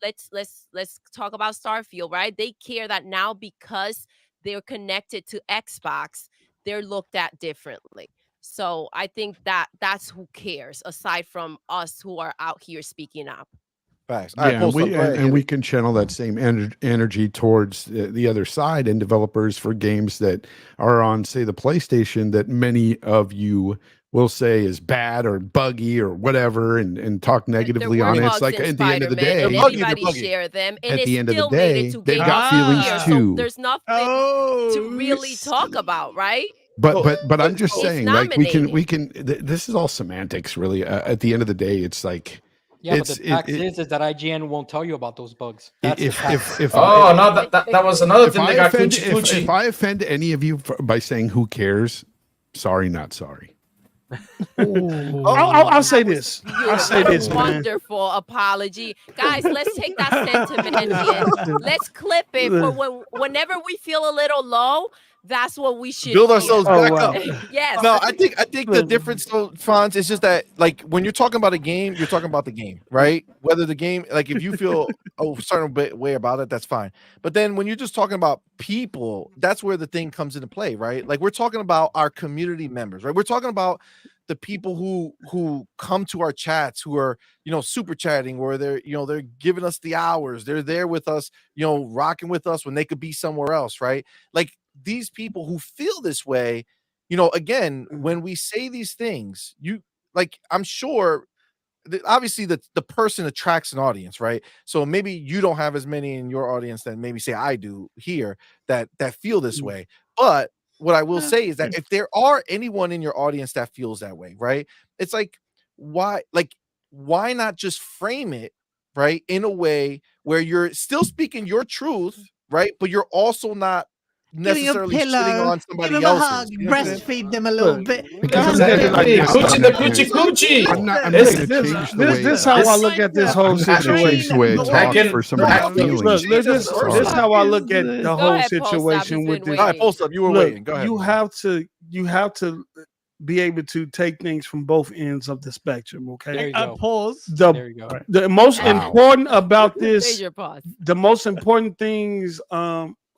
let's talk about Starfield, right? They care that now, because they're connected to Xbox, they're looked at differently. So I think that's who cares, aside from us who are out here speaking up. Facts. All right, Yeah, post up. Go ahead, and we can channel that same energy towards the other side and developers for games that are on, say, the PlayStation that many of you will say is bad or buggy or whatever, and talk negatively on it. It's like at the end of the day, and anybody share them, and at it the end of the still made day, it to they Game got of the feelings Year, too. So there's nothing to really talk about, right? But I'm just It's saying, like, we nominated. can. This is all semantics, really. At the end of the day, it's like, Yeah, but the fact is that IGN won't tell you about those bugs. That's if that was another thing that got if I offend any of you by saying who cares, sorry, not sorry. I'll say this. I'll say this, man. Wonderful apology, guys. Let's take that sentiment and let's clip it for whenever we feel a little low. That's what we should build ourselves back up. Yes. No, I think the difference, though, Franz, is just that, like, when you're talking about a game, you're talking about the game, right? Whether the game, like, if you feel a certain way about it, that's fine. But then when you're just talking about people, that's where the thing comes into play, right? Like, we're talking about our community members, right? We're talking about the people who come to our chats, who are, super chatting, or they're giving us the hours, they're there with us, rocking with us when they could be somewhere else, right? Like, these people who feel this way, again, when we say these things, I'm sure obviously the person attracts an audience, right? So maybe you don't have as many in your audience that maybe say I do here that feel this way. But what I will say is that if there are anyone in your audience that feels that way, right? It's like, why not just frame it, right, in a way where you're still speaking your truth, right? But you're also not necessarily shitting on somebody else's. Breastfeed them a little bit. Coochie. I'm not going to change the way. This is how I look at this whole situation. This is how I look at the whole situation with this. All right, post up. You were waiting. Go ahead. You have to be able to take things from both ends of the spectrum. Okay. Pause. There you go. The most important about this. Pause. The most important things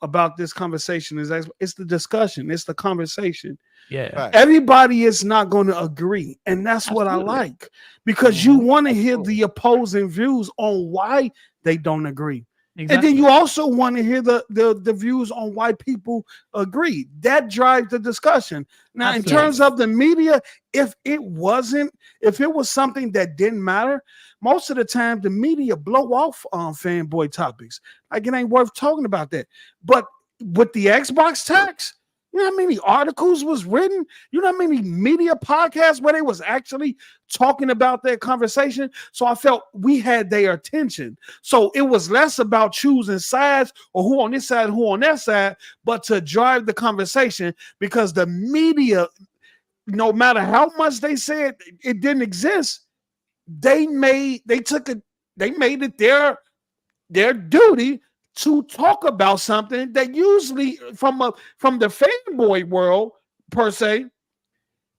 about this conversation is it's the discussion, it's the conversation. Yeah, everybody is not going to agree, and that's what I like, because you want to hear the opposing views on why they don't agree. Exactly. And then you also want to hear the views on why people agree. That drives the discussion. Now, in terms of the media, if it was something that didn't matter, most of the time the media blow off on fanboy topics. Like, it ain't worth talking about that. But with the Xbox tax, you know how many articles was written? You know how many media podcasts where they was actually talking about that conversation? So I felt we had their attention. So it was less about choosing sides or who on this side, who on that side, but to drive the conversation, because the media, no matter how much they said it didn't exist, they made it their duty to talk about something that usually from the fanboy world per se,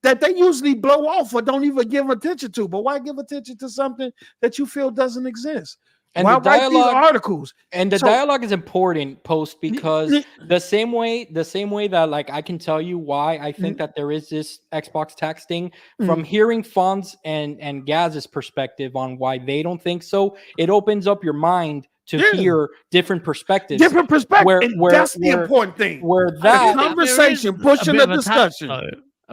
that they usually blow off or don't even give attention to. But why give attention to something that you feel doesn't exist? And why the dialogue, write these articles? And the dialogue is important, Post, because the same way that, like, I can tell you why I think that there is this Xbox tax thing from hearing Fonz and Gaz's perspective on why they don't think so. It opens up your mind to hear different perspectives. Where that's the important thing. Where that conversation, pushing the discussion.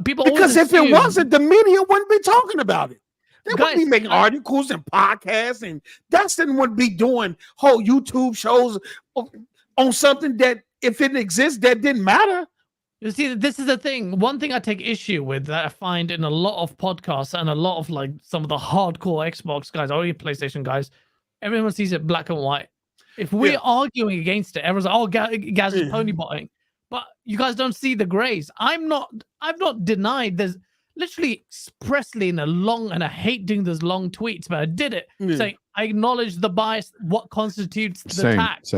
Because if it wasn't, the media wouldn't be talking about it. They wouldn't be making articles and podcasts, and Dustin wouldn't be doing whole YouTube shows on something that, if it exists, that didn't matter. You see, this is the thing. One thing I take issue with that I find in a lot of podcasts and a lot of, like, some of the hardcore Xbox guys or even PlayStation guys, everyone sees it black and white. If we're arguing against it, everyone's like, "Oh, Gaz is pony botting," but you guys don't see the grays. I've not denied there's literally expressly in a long, and I hate doing those long tweets, but I did it saying I acknowledge the bias, what constitutes the tax.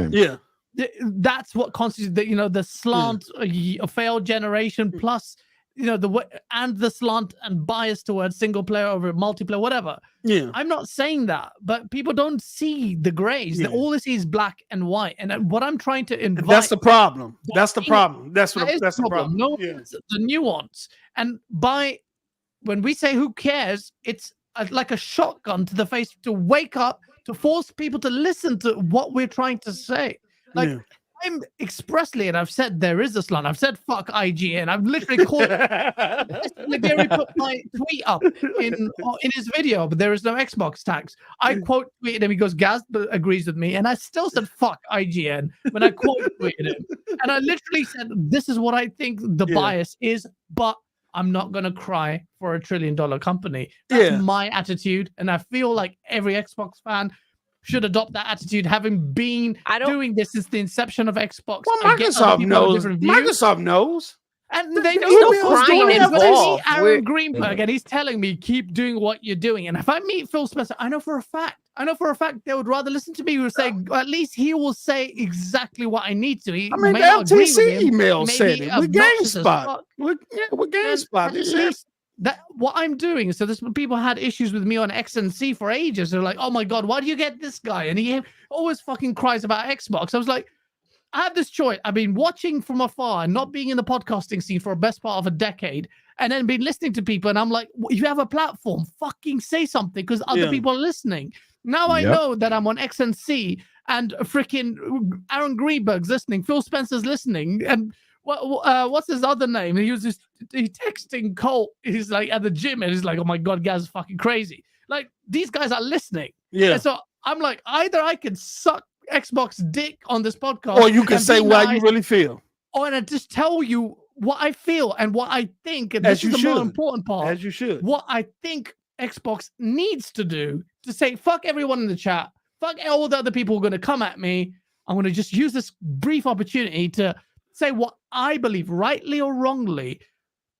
That's what constitutes the slant, a failed generation plus the slant and bias towards single player over multiplayer, whatever. I'm not saying that, but people don't see the grays. All they see is black and white. And what I'm trying to invite, that's the problem. That's the problem. That's the problem. No, the nuance. And when we say who cares, it's like a shotgun to the face to wake up, to force people to listen to what we're trying to say. Like, I'm expressly, and I've said there is a slant. I've said fuck IGN. I've literally called Gary put my tweet up in his video, but there is no Xbox tax. I quote tweeted him. He goes, Gaz agrees with me, and I still said fuck IGN when I quote tweeted him. And I literally said, this is what I think the bias is, but I'm not gonna cry for $1 trillion company. That's my attitude, and I feel like every Xbox fan should adopt that attitude, having been doing this since the inception of Xbox. Well, Microsoft knows. Microsoft knows. And they There's don't no know crying But I see involved. Aaron Greenberg, and he's telling me keep doing what you're doing. And if I meet Phil Spencer, I know for a fact they would rather listen to me. Who say at least he will say exactly what I need to. He I mean, may the not agree with FTC him, email maybe said it. With obnoxious as GameSpot. fuck. With GameSpot. At least that what I'm doing. So this people had issues with me on XNC for ages. They're like, oh my god, why do you get this guy? And he always fucking cries about Xbox. I was like, I have this choice. I've been watching from afar and not being in the podcasting scene for a best part of a decade, and then been listening to people. And I'm like, you have a platform, fucking say something because other people are listening. Now I know that I'm on XNC and freaking Aaron Greenberg's listening, Phil Spencer's listening, and what's his other name? He texting Colt. He's like at the gym and he's like, oh my god, guys, fucking crazy. Like these guys are listening. Yeah. And so I'm like, either I can suck Xbox dick on this podcast, or you can say what you really feel, or I just tell you what I feel and what I think. And as this you is the should, more important part. as you should. What I think Xbox needs to do to say fuck everyone in the chat, fuck all the other people who are going to come at me. I'm going to just use this brief opportunity to say what I believe, rightly or wrongly,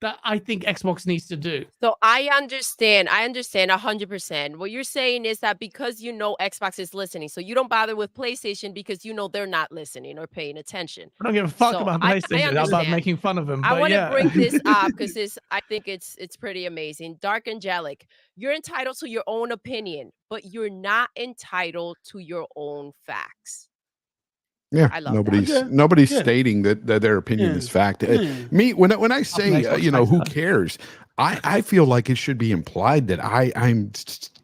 that I think Xbox needs to do. So I understand 100%. What you're saying is that because you know Xbox is listening, so you don't bother with PlayStation because you know they're not listening or paying attention. I don't give a fuck So about I PlayStation. I'm about understand. making fun of them. I but want to yeah. bring this up because I think it's pretty amazing. Dark Angelic, you're entitled to your own opinion, but you're not entitled to your own facts. Yeah, I love nobody's stating that their opinion is fact. Me, when I say who cares, I feel like it should be implied that I'm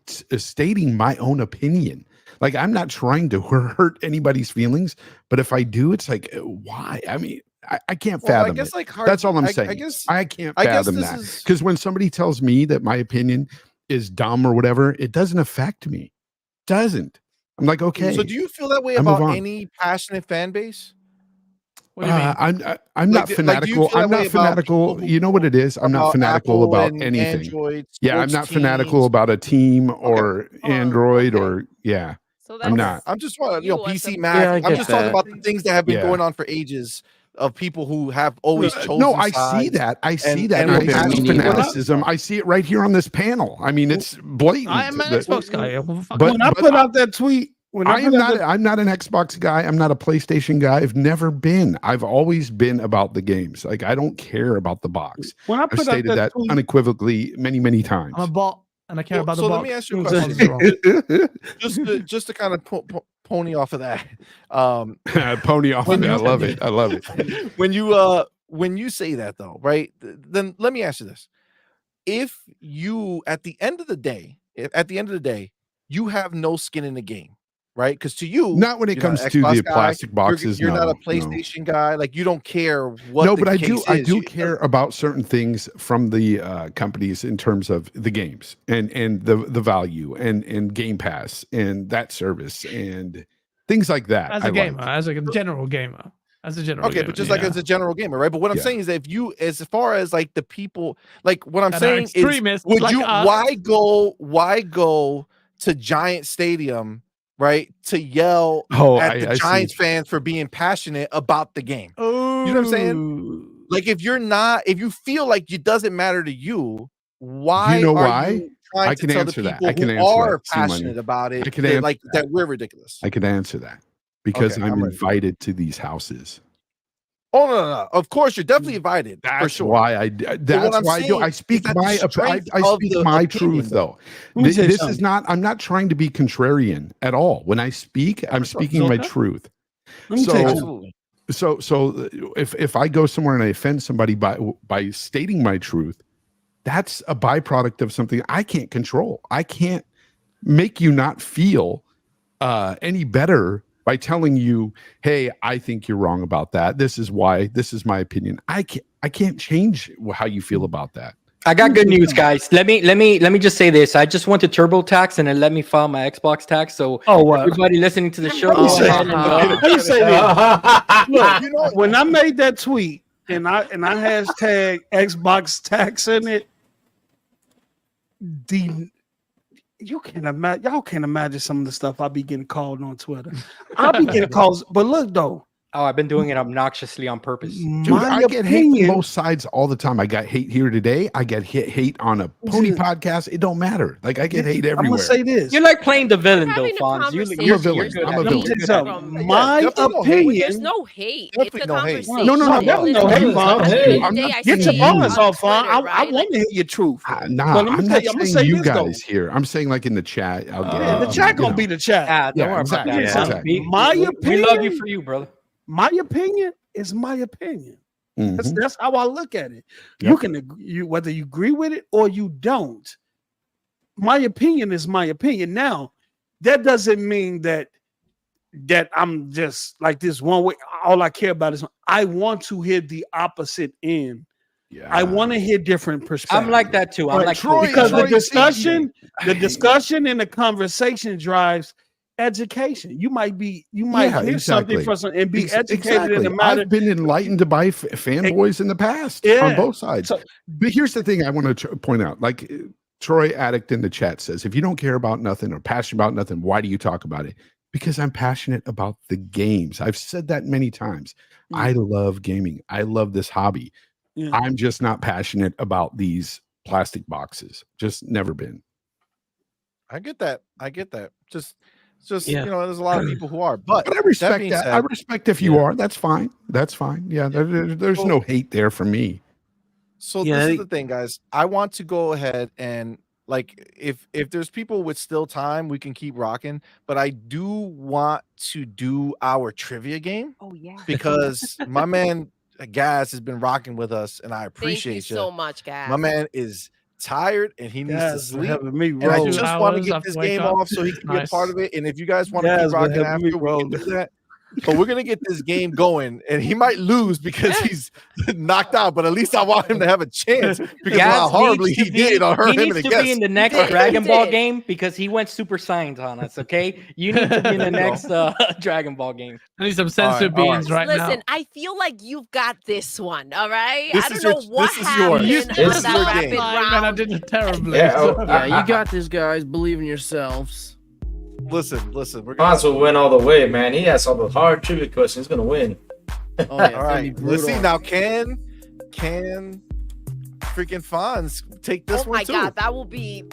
stating my own opinion. Like I'm not trying to hurt anybody's feelings, but if I do, it's like why? I mean, I can't fathom it. That's all I'm saying. I can't fathom that because when somebody tells me that my opinion is dumb or whatever, it doesn't affect me. Doesn't. I'm like, okay. So do you feel that way about any passionate fan base? What do you mean? I'm not fanatical. I'm not fanatical. You know what it is? I'm not fanatical about anything. Android, I'm not fanatical about a team or Android or So I'm not. I'm just PC Mac. I'm just talking about the things that have been going on for ages of people who have always chosen. No, I see that. I see that. I see fanaticism. I see it right here on this panel. I mean, it's blatant. I am an Xbox guy. But when I put out that tweet, I'm not an Xbox guy. I'm not a PlayStation guy. I've never been. I've always been about the games. Like I don't care about the box. When I I've stated that tweet, unequivocally many times. I'm a bot, and I care about the box. So let me ask you a question. just to kind of pony off of that. Pony off of it. I love it. I love it. When you say that though, right? Then let me ask you this: if you at the end of the day, you have no skin in the game. Right, because to you, not when it comes to the plastic boxes. You're not a PlayStation guy. Like you don't care what. No, but I do. I do care about certain things from the companies in terms of the games and the value and Game Pass and that service and things like that. As a gamer, as a general gamer. As a general gamer, but just like as a general gamer, right? But what I'm saying is that if you, as far as like the people, like what I'm saying is, would like you why go to Giant Stadium? Right, to yell at the Giants fans for being passionate about the game. You know what I'm saying? Like if you feel like it doesn't matter to you, why? You trying I to can tell answer the that. people I can who answer are that. passionate about it? I can answer like that we're ridiculous. I can answer that because I'm invited to these houses. Oh no! Of course, you're definitely invited. That's for sure. why That's why I do. I speak my. I speak my truth, though. This is not. I'm not trying to be contrarian at all. When I speak, I'm speaking my truth. So if I go somewhere and I offend somebody by stating my truth, that's a byproduct of something I can't control. I can't make you not feel any better by telling you, hey, I think you're wrong about that. This is why. This is my opinion. I can't change how you feel about that. I got good news, guys. Let me just say this. I just went to TurboTax and it let me file my Xbox tax. So everybody listening to the show, let me say this. Look, when I made that tweet and I hashtag Xbox tax in it, y'all can't imagine some of the stuff I'll be getting called on Twitter. I'll be getting calls, but look though, Oh, I've been doing it obnoxiously on purpose. Dude, I get hate from both sides all the time. I got hate here today. I get hate on a pony podcast. It don't matter. Like I get hate everywhere. I'm gonna say this. You're like playing the villain, though, Fonz. I'm a villain. I'm a villain. My opinion. There's no hate. Definitely It's a no hate. conversation. No, no hate, Fonz. I'm not Get your saying bars you. off, Fonz. I want to hear your truth. Nah, But let me I'm tell not you, I'm gonna saying say you this, though. guys here. I'm saying like in the chat. I'll get Yeah, the chat gonna be the chat. Don't worry exactly, about that. exactly. My We opinion. love you for you, brother. My opinion is my opinion. Mhm. That's how I look at it. Yep. You can agree, whether you agree with it or you don't. My opinion is my opinion. Now, that doesn't mean that I'm just like this one way. All I care about is I want to hear the opposite end. Yeah. I want to hear different perspectives. I'm like that too. I'm Right, like Troy- because Troy, the discussion and the conversation drives education. You might Yeah, hear something from some and be educated Exactly. in the matter. I've been enlightened by fanboys in the past Yeah. on both sides. So- But here's the thing I want to point out. Like Troy Addict in the chat says, if you don't care about nothing or passionate about nothing, why do you talk about it? Because I'm passionate about the games. I've said that many times. I love gaming. I love this hobby. Yeah. I'm just not passionate about these plastic boxes. Just never been. I get that. Just Yeah. there's a lot of people who are, but But I respect being that. said- I respect if you are. That's fine. That's fine. Yeah, there's no hate there for me. So Yeah, this is the thing, guys. I want to go ahead and like if there's people with still time, we can keep rocking. But I do want to do our trivia game Oh yeah. because my man Gaz has been rocking with us, and I Thank you appreciate so much, guys. My man is tired and he needs to Guys, sleep. having me And I roll. just 2 want to hours get after this wake game up. off so he can be a Nice. part of it. And if you guys want to Guys, keep rocking having after, me we can rolling. do that. But we're gonna get this game going, and he might lose because he's knocked out. But at least I want him to have a chance because of how Gaz horribly needs to he be- did on her, He him, and needs the to be guest. in the next did. Dragon He Ball did. game because he went Super Saiyan on us. Okay, you need to be in the next Dragon Ball game. I need some All censored right, all beans right now. Listen, I feel like you've got this one. All right. This I don't is your- know what this is yours. happened You- on this is that your rapid game. And I round. did it terribly. Yeah, so- Yeah, you got this, guys. Believe in yourselves. Listen. We're gonna Fonz will win all the way, man. He has all the hard trivia questions. He's gonna win. Oh, yeah, it's all gonna be right. Let's see brutal. now. Can freaking Fonz take this Oh one my too? god, that will be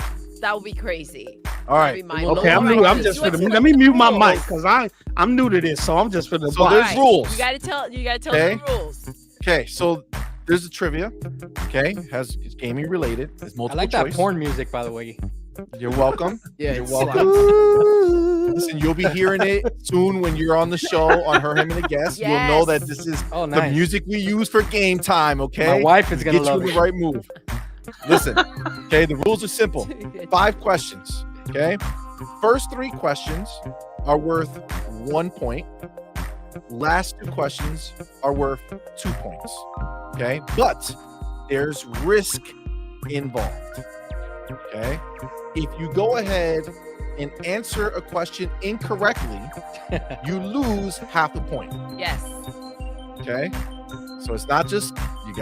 crazy. All right. That'd be my- Okay, I'm All right, new. I'm you just went for the. to Let me mute my rules. mic because I'm new to this, so I'm just for the. So All there's right, rules. You gotta tell Okay. the rules. Okay, so there's a trivia. Okay, it's gaming related. It's I multiple like that choice. porn music, by the way. You're welcome. Yeah, You're it's welcome. Listen, you'll be hearing it soon when you're on the show on Her, Him, and the Guest. You'll know that this is Oh, the nice. music we use for game time. Okay, My wife is gonna get you love in it. the right move. Listen, okay, the rules are simple. 5 questions. Okay, first 3 questions are worth 1 point. Last 2 questions are worth 2 points. Okay, but there's risk involved. Okay, if you go ahead and answer a question incorrectly, you lose half a point. Yes. Okay, so it's not just you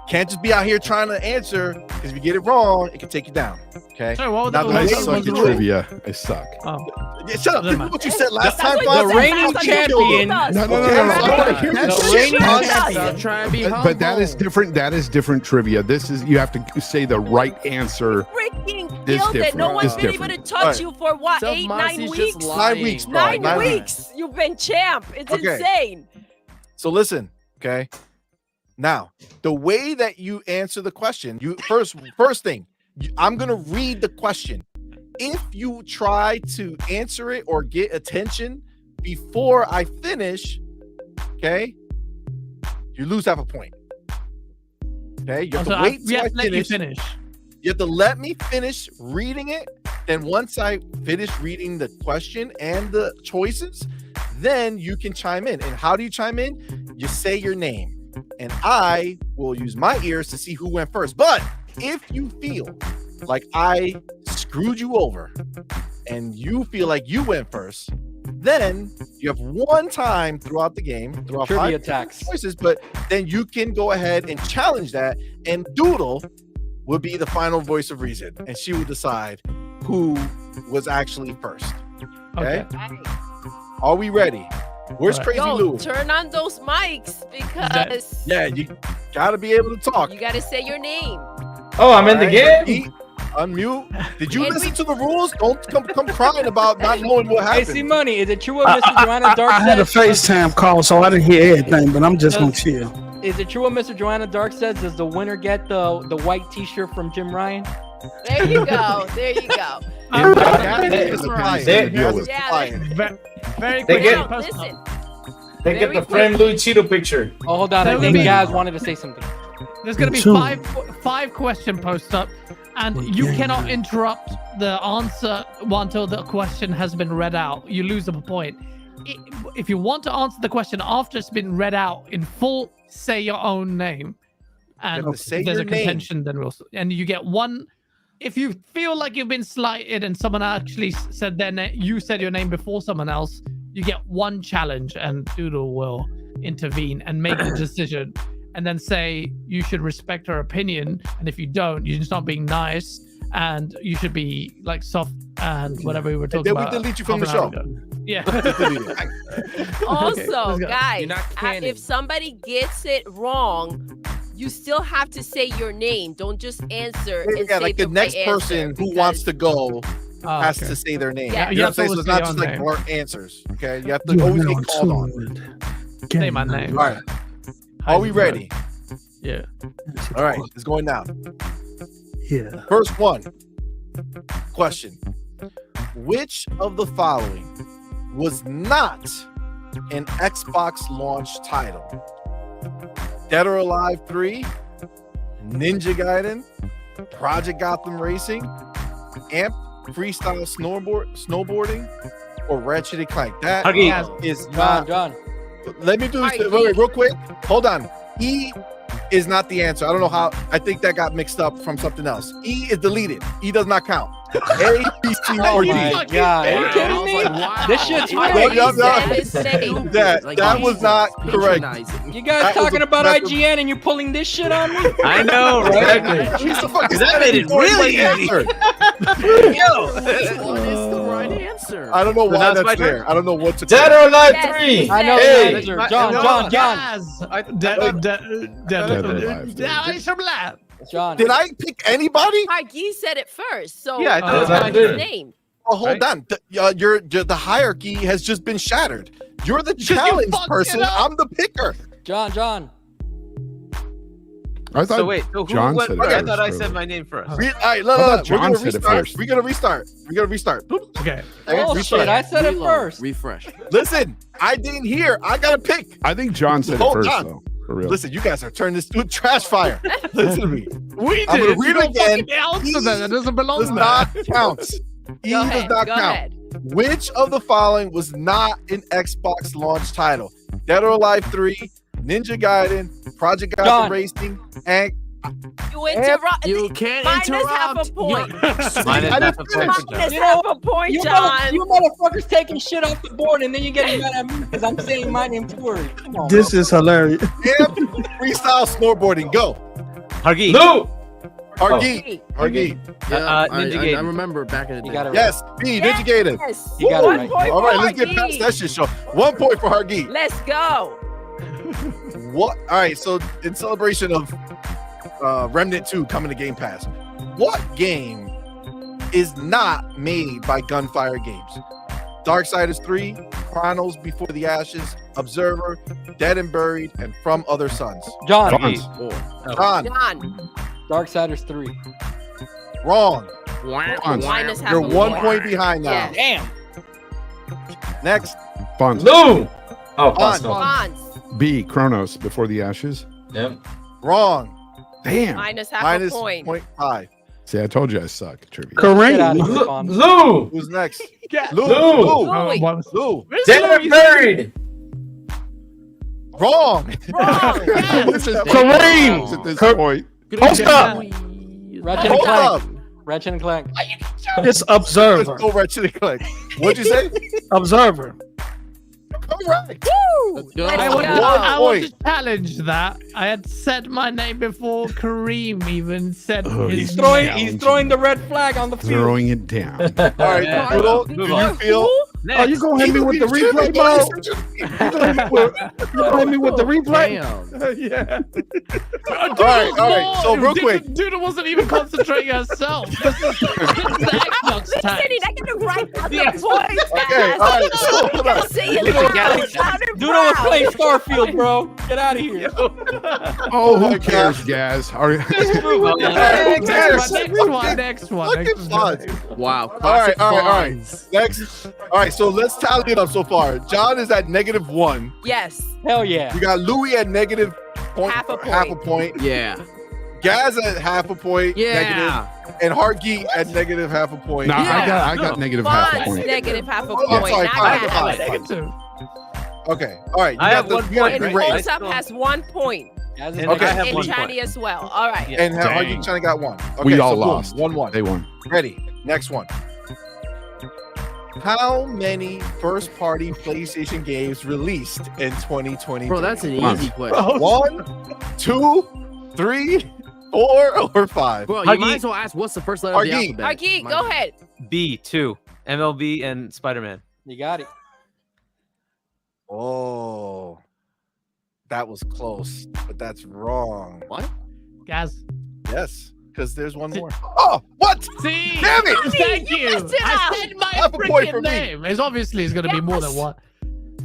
can't just be out here trying to answer because if you get it wrong, it can take you down. Okay, Sorry, what Now, was the I way the you suck make at it trivia. I suck. Oh, Yeah, shut up. This Never is mind. what you said last That's time. what you Fonz. said reigning last time. You champion. told us. No, no, no, Okay, no, no. I I wanna wanna hear hear this this shit. reigning Fonz. champion. I'm trying to be But that is humble. different. That is different trivia. This is you have to say the right answer. Freaking This killed it. different. No one's This been able to different. touch Alright. you for what, Self 8, Mossie's 9 just weeks? lying. 9 weeks, bro. 9 9 weeks. You've been champ. It's Okay. insane. So listen, okay. Now, the way that you answer the question, you first thing, I'm gonna read the question. If you try to answer it or get attention before I finish, okay, you lose half a point. Okay, you have also, to wait we till I have to let you finish. finish. You have to let me finish reading it. Then once I finish reading the question and the choices, then you can chime in. And how do you chime in? You say your name, and I will use my ears to see who went first. But if you feel like I screwed you over and you feel like you went first, then you have one time throughout the game, throughout Trivia 5 tax. choices, but then you can go ahead and challenge that, and Doodle will be the final voice of reason, and she will decide who was actually first. Okay? Okay. Are we ready? Where's Crazy Yo, Lou? turn on those mics because Yeah, you gotta be able to talk. you gotta say your name. Oh, I'm in the game. Eat, unmute. Did you And listen to the rules? Don't come crying about not knowing what Hey, happened. CMoney, is it true what Mr. Joanna Dark I had a says? FaceTime call, so I didn't hear everything, but I'm just gonna chill. Is it true what Mr. Joanna Dark says? Does the winner get the white T-shirt from Jim Ryan? There you go. There you go. Very They quick. get- Now, listen. They get Very the frame Louis Cheeto picture. Oh, hold on. I That think would be- Gaz wanted to say something. There's going to be Two. five question posts up, and you cannot interrupt the answer until the question has been read out. You lose a point. If you want to answer the question after it's been read out in full, say your own name. And have to say if there's your a name. contention, then and you get one. If you feel like you've been slighted and someone actually said their name, you said your name before someone else, you get one challenge, and Doodle will intervene and make the decision, and then say you should respect her opinion, and if you don't, you're just not being nice, and you should be like soft and whatever we were talking then we about. delete you from the half an show. hour ago. Yeah. Also, let's go. guys, You're not canon. if somebody gets it wrong, you still have to say your name. Don't just answer and Yeah, say like the the next right person answer, who wants to go Oh, has okay. to say their name. Yeah. You know what I'm saying? So You it's have not to just always say like your own blunt answers. Okay, you have You to are always now get called on. tuned. Say my name. All right, are we ready? Yeah. All right, it's going down. Yeah. First one. Question. Which of the following was not an Xbox launch title? Dead or Alive 3, Ninja Gaiden, Project Gotham Racing, Amp Freestyle Snowboarding, or Ratchet and Clank? That Huggy. is John, not. John. Let me do this real quick. Hold on. E is not the answer. I don't know how. I think that got mixed up from something else. E is deleted. E does not count. A, B, C, Oh or D. my God. Are you kidding me? This shit's Yup, weird. yup, yup. Said his name. That was not correct. You guys That was talking a- about that's a- IGN and you pulling this shit on me? I know, right? That made it really easy. What is the right answer? I don't know why that's my that's there. turn. I don't know what to Dead or Alive Yes, 3. he I know said the it. answer. Hey, John, no, John, John. John. Did I pick anybody? Hargy said it first, so Yeah, I thought that's it was not good. his name. Oh, hold on. The hierarchy has just been shattered. You're the challenge fucked person. it up. I'm the picker. John. I thought So wait, so who John went said first? it I first, thought I really. said my name first. All right, no, I thought We're gonna John said it restart. first. We're gonna restart. Okay. Oh Restart. shit, I said it first. Refresh. Listen, I didn't hear. I gotta pick. I think John said it Hold first, on. though. For real. Listen, you guys are turning this to a trash fire. Listen to me. We I'm did. gonna read it again. Answer that. That doesn't belong Does there. not count. E Go does ahead. not Go count. ahead. Which of the following was not an Xbox launch title? Dead or Alive 3, Ninja Gaiden, Project Gotham John. Racing, and You interrupt. You can't Minus interrupt. half a point. Minus I half didn't a finish. point. Minus You half know, a point, You John. motherfuckers taking shit off the board and then you getting mad at me because I'm saying my name first. Come on. This is hilarious. Amp Freestyle Snowboarding. Go. Hargy. Lou. Hargeet. Hargeet. Yeah, Ninja I Gaiden. remember back in the day. You got it right. Yes. B. Ninja Gaiden. Yes. You got it 1 right. point All for right, let's get Hargeet. past that shit show. 1 point for Hargeet. Let's go. What? All right. So in celebration of Remnant 2 coming to Game Pass, what game is not made by Gunfire Games? Darksiders 3, Chronos Before the Ashes, Observer, Dead and Buried, and From Other Suns. John. John's. John, John. Darksiders 3. wrong. Minus half You're a 1 point. point behind now. Yes. Damn. Next, Fonz. Lou. Oh, Fun. no. Fonz. B. Chronos Before the Ashes. Yep. wrong. Damn. Minus half Minus a point. 0.5. See, I told you I suck at trivia. Get out Kareem. of here, Fonz. Lou. Who's next? Yeah. Lou. Lou. Louis. Lou. Dead and Buried. Wrong. Wrong. This is Kareem. at this point. Hold up. Ratchet and Hold Clank. up. Ratchet and Clank. It's There's Observer. no Ratchet and Clank. What'd you say? Observer. All right. Woo. Let's go. Let's I go. want, I want point. to challenge that. I had said my name before Kareem even said Oh, his he's name. He's throwing the red flag on the field. Throwing it down. All right, Yeah. Doodle, Move do on. you feel Oh, you gonna hit me with the replay, bro? You gonna hit me with the replay? Yeah. All right. So real quick, Doodle wasn't even concentrating herself. This is the Xbox tax. Sitting, I get to write down the points. Okay, all right. So hold on. Say it loud and Doodle was proud. playing Starfield, bro. Get out of here. Oh, who cares, Gaz? Next one. Look at Fonz. Wow. All right. Next. All right, so let's tally it up so far. John is at -1. Yes. Hell yeah. You got Louis at negative Half a point. Yeah. Gaz at half a point. Yeah. Negative, and Hargeet at negative half a point. No, I got negative half a Fonz, point. negative half a Oh, I'm point. sorry, Not fine. Gaz. Okay. All right. I have 1 point. And Right? Pulse Up has 1 point. And Okay. I have And 1 Chani point. as well. All right. Yeah. And Hargeet China got 1. Okay, We all so boom, lost. 1-1. They won. Ready. Next one. How many first-party PlayStation games released in 2023? Bro, that's an easy question. 1, 2, 3, 4, or 5? Bro, you might as well ask what's the first letter of the Hargeet. alphabet. Hargeet, go ahead. B2, MLB, and Spider-Man. You got it. Oh, that was close, but that's wrong. What? Gaz. Yes, because there's one more. Oh, what? See? Damn it! Thank You you. missed it I out. said my Half a point for freaking me. name. It's obviously it's going to be more than Yes. one.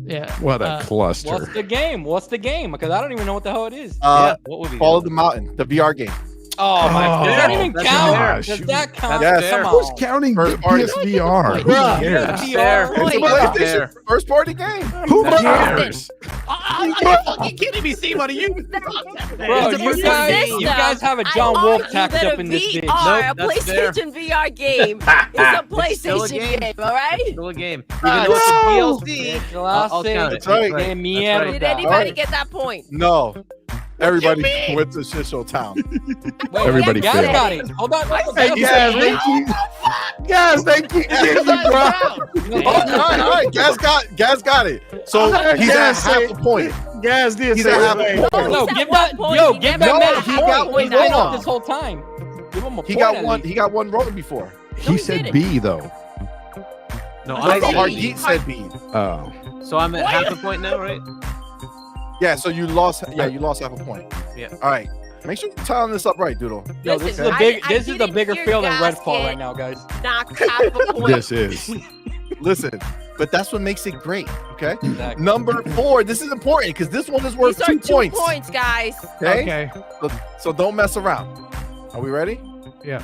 Yeah. What a cluster. What's the game? What's the game? Because I don't even know what the hell it is. What would be Follow the Mountain, the VR game. Oh my! Oh, Does that even that's count? fair. Does that count? Yes. Come Who's on. counting First party. PSVR? Who Bruh. cares? VR. It's a PlayStation first-party game. Who Justin. cares? Are you fucking kidding me, CMoney? You. Bro, It's a you system. guys have a I John argue Wolf tax that up in a this bitch. VR, Nope, a that's fair. PlayStation VR game is a still a PlayStation game. game, all right? Still a game. Even though it's a DLC, I'll count it. That's right. Que That's mierda. right. Did anybody Alright. get that point? No. Everybody mean? went to shit show town. Wait, Everybody Gaz failed. got it. Hold on. Hey, Gaz, they keep. Gaz, they keep getting you, bro. All right. Gaz got it. So he's at Gaz half said- a point. Gaz did He's say at his half a name. point. No, He's give at that. 1 point. Yo, He give got that man half a a point. point He's been now. up this whole time. Give him a He point. got at one. least. He got one wrong before. He said didn't. B though. No, I I said said Hargeet said B. Oh. So I'm at half a point now, right? Yeah. So you lost. Yeah, you lost half a point. Yeah. All right. Make sure you're tying this up right, Doodle. Yo, this is Listen, a big. I This is the didn't bigger hear field than Gaz Redfall get right now, guys. knocked half a point. This is. Listen, but that's what makes it great. Okay. Exactly. Number 4. This is important because this one is worth These are 2 points. 2 points, guys. Okay. So don't mess around. Are we ready? Yeah.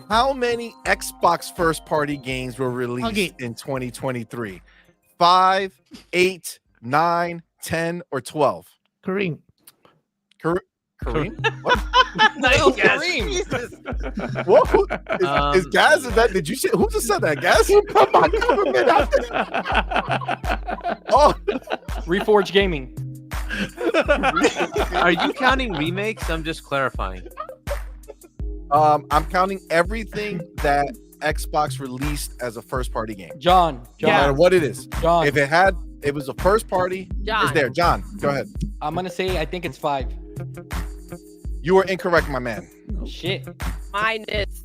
How many Xbox first-party games were released Okay. in 2023? 5, 8, 9, 10, or 12? Kareem. Kareem? Nice guess. Kareem. What? Is Gaz? Is that? Did you say? Who just said that? Gaz? Put my government out there. Oh, Reforge Gaming. Are you counting remakes? I'm just clarifying. I'm counting everything that Xbox released as a first-party game. John. No matter what it is. John. If it was a first party, John. it's there. John, go ahead. I'm gonna say I think it's 5. You are incorrect, my man. Shit. Minus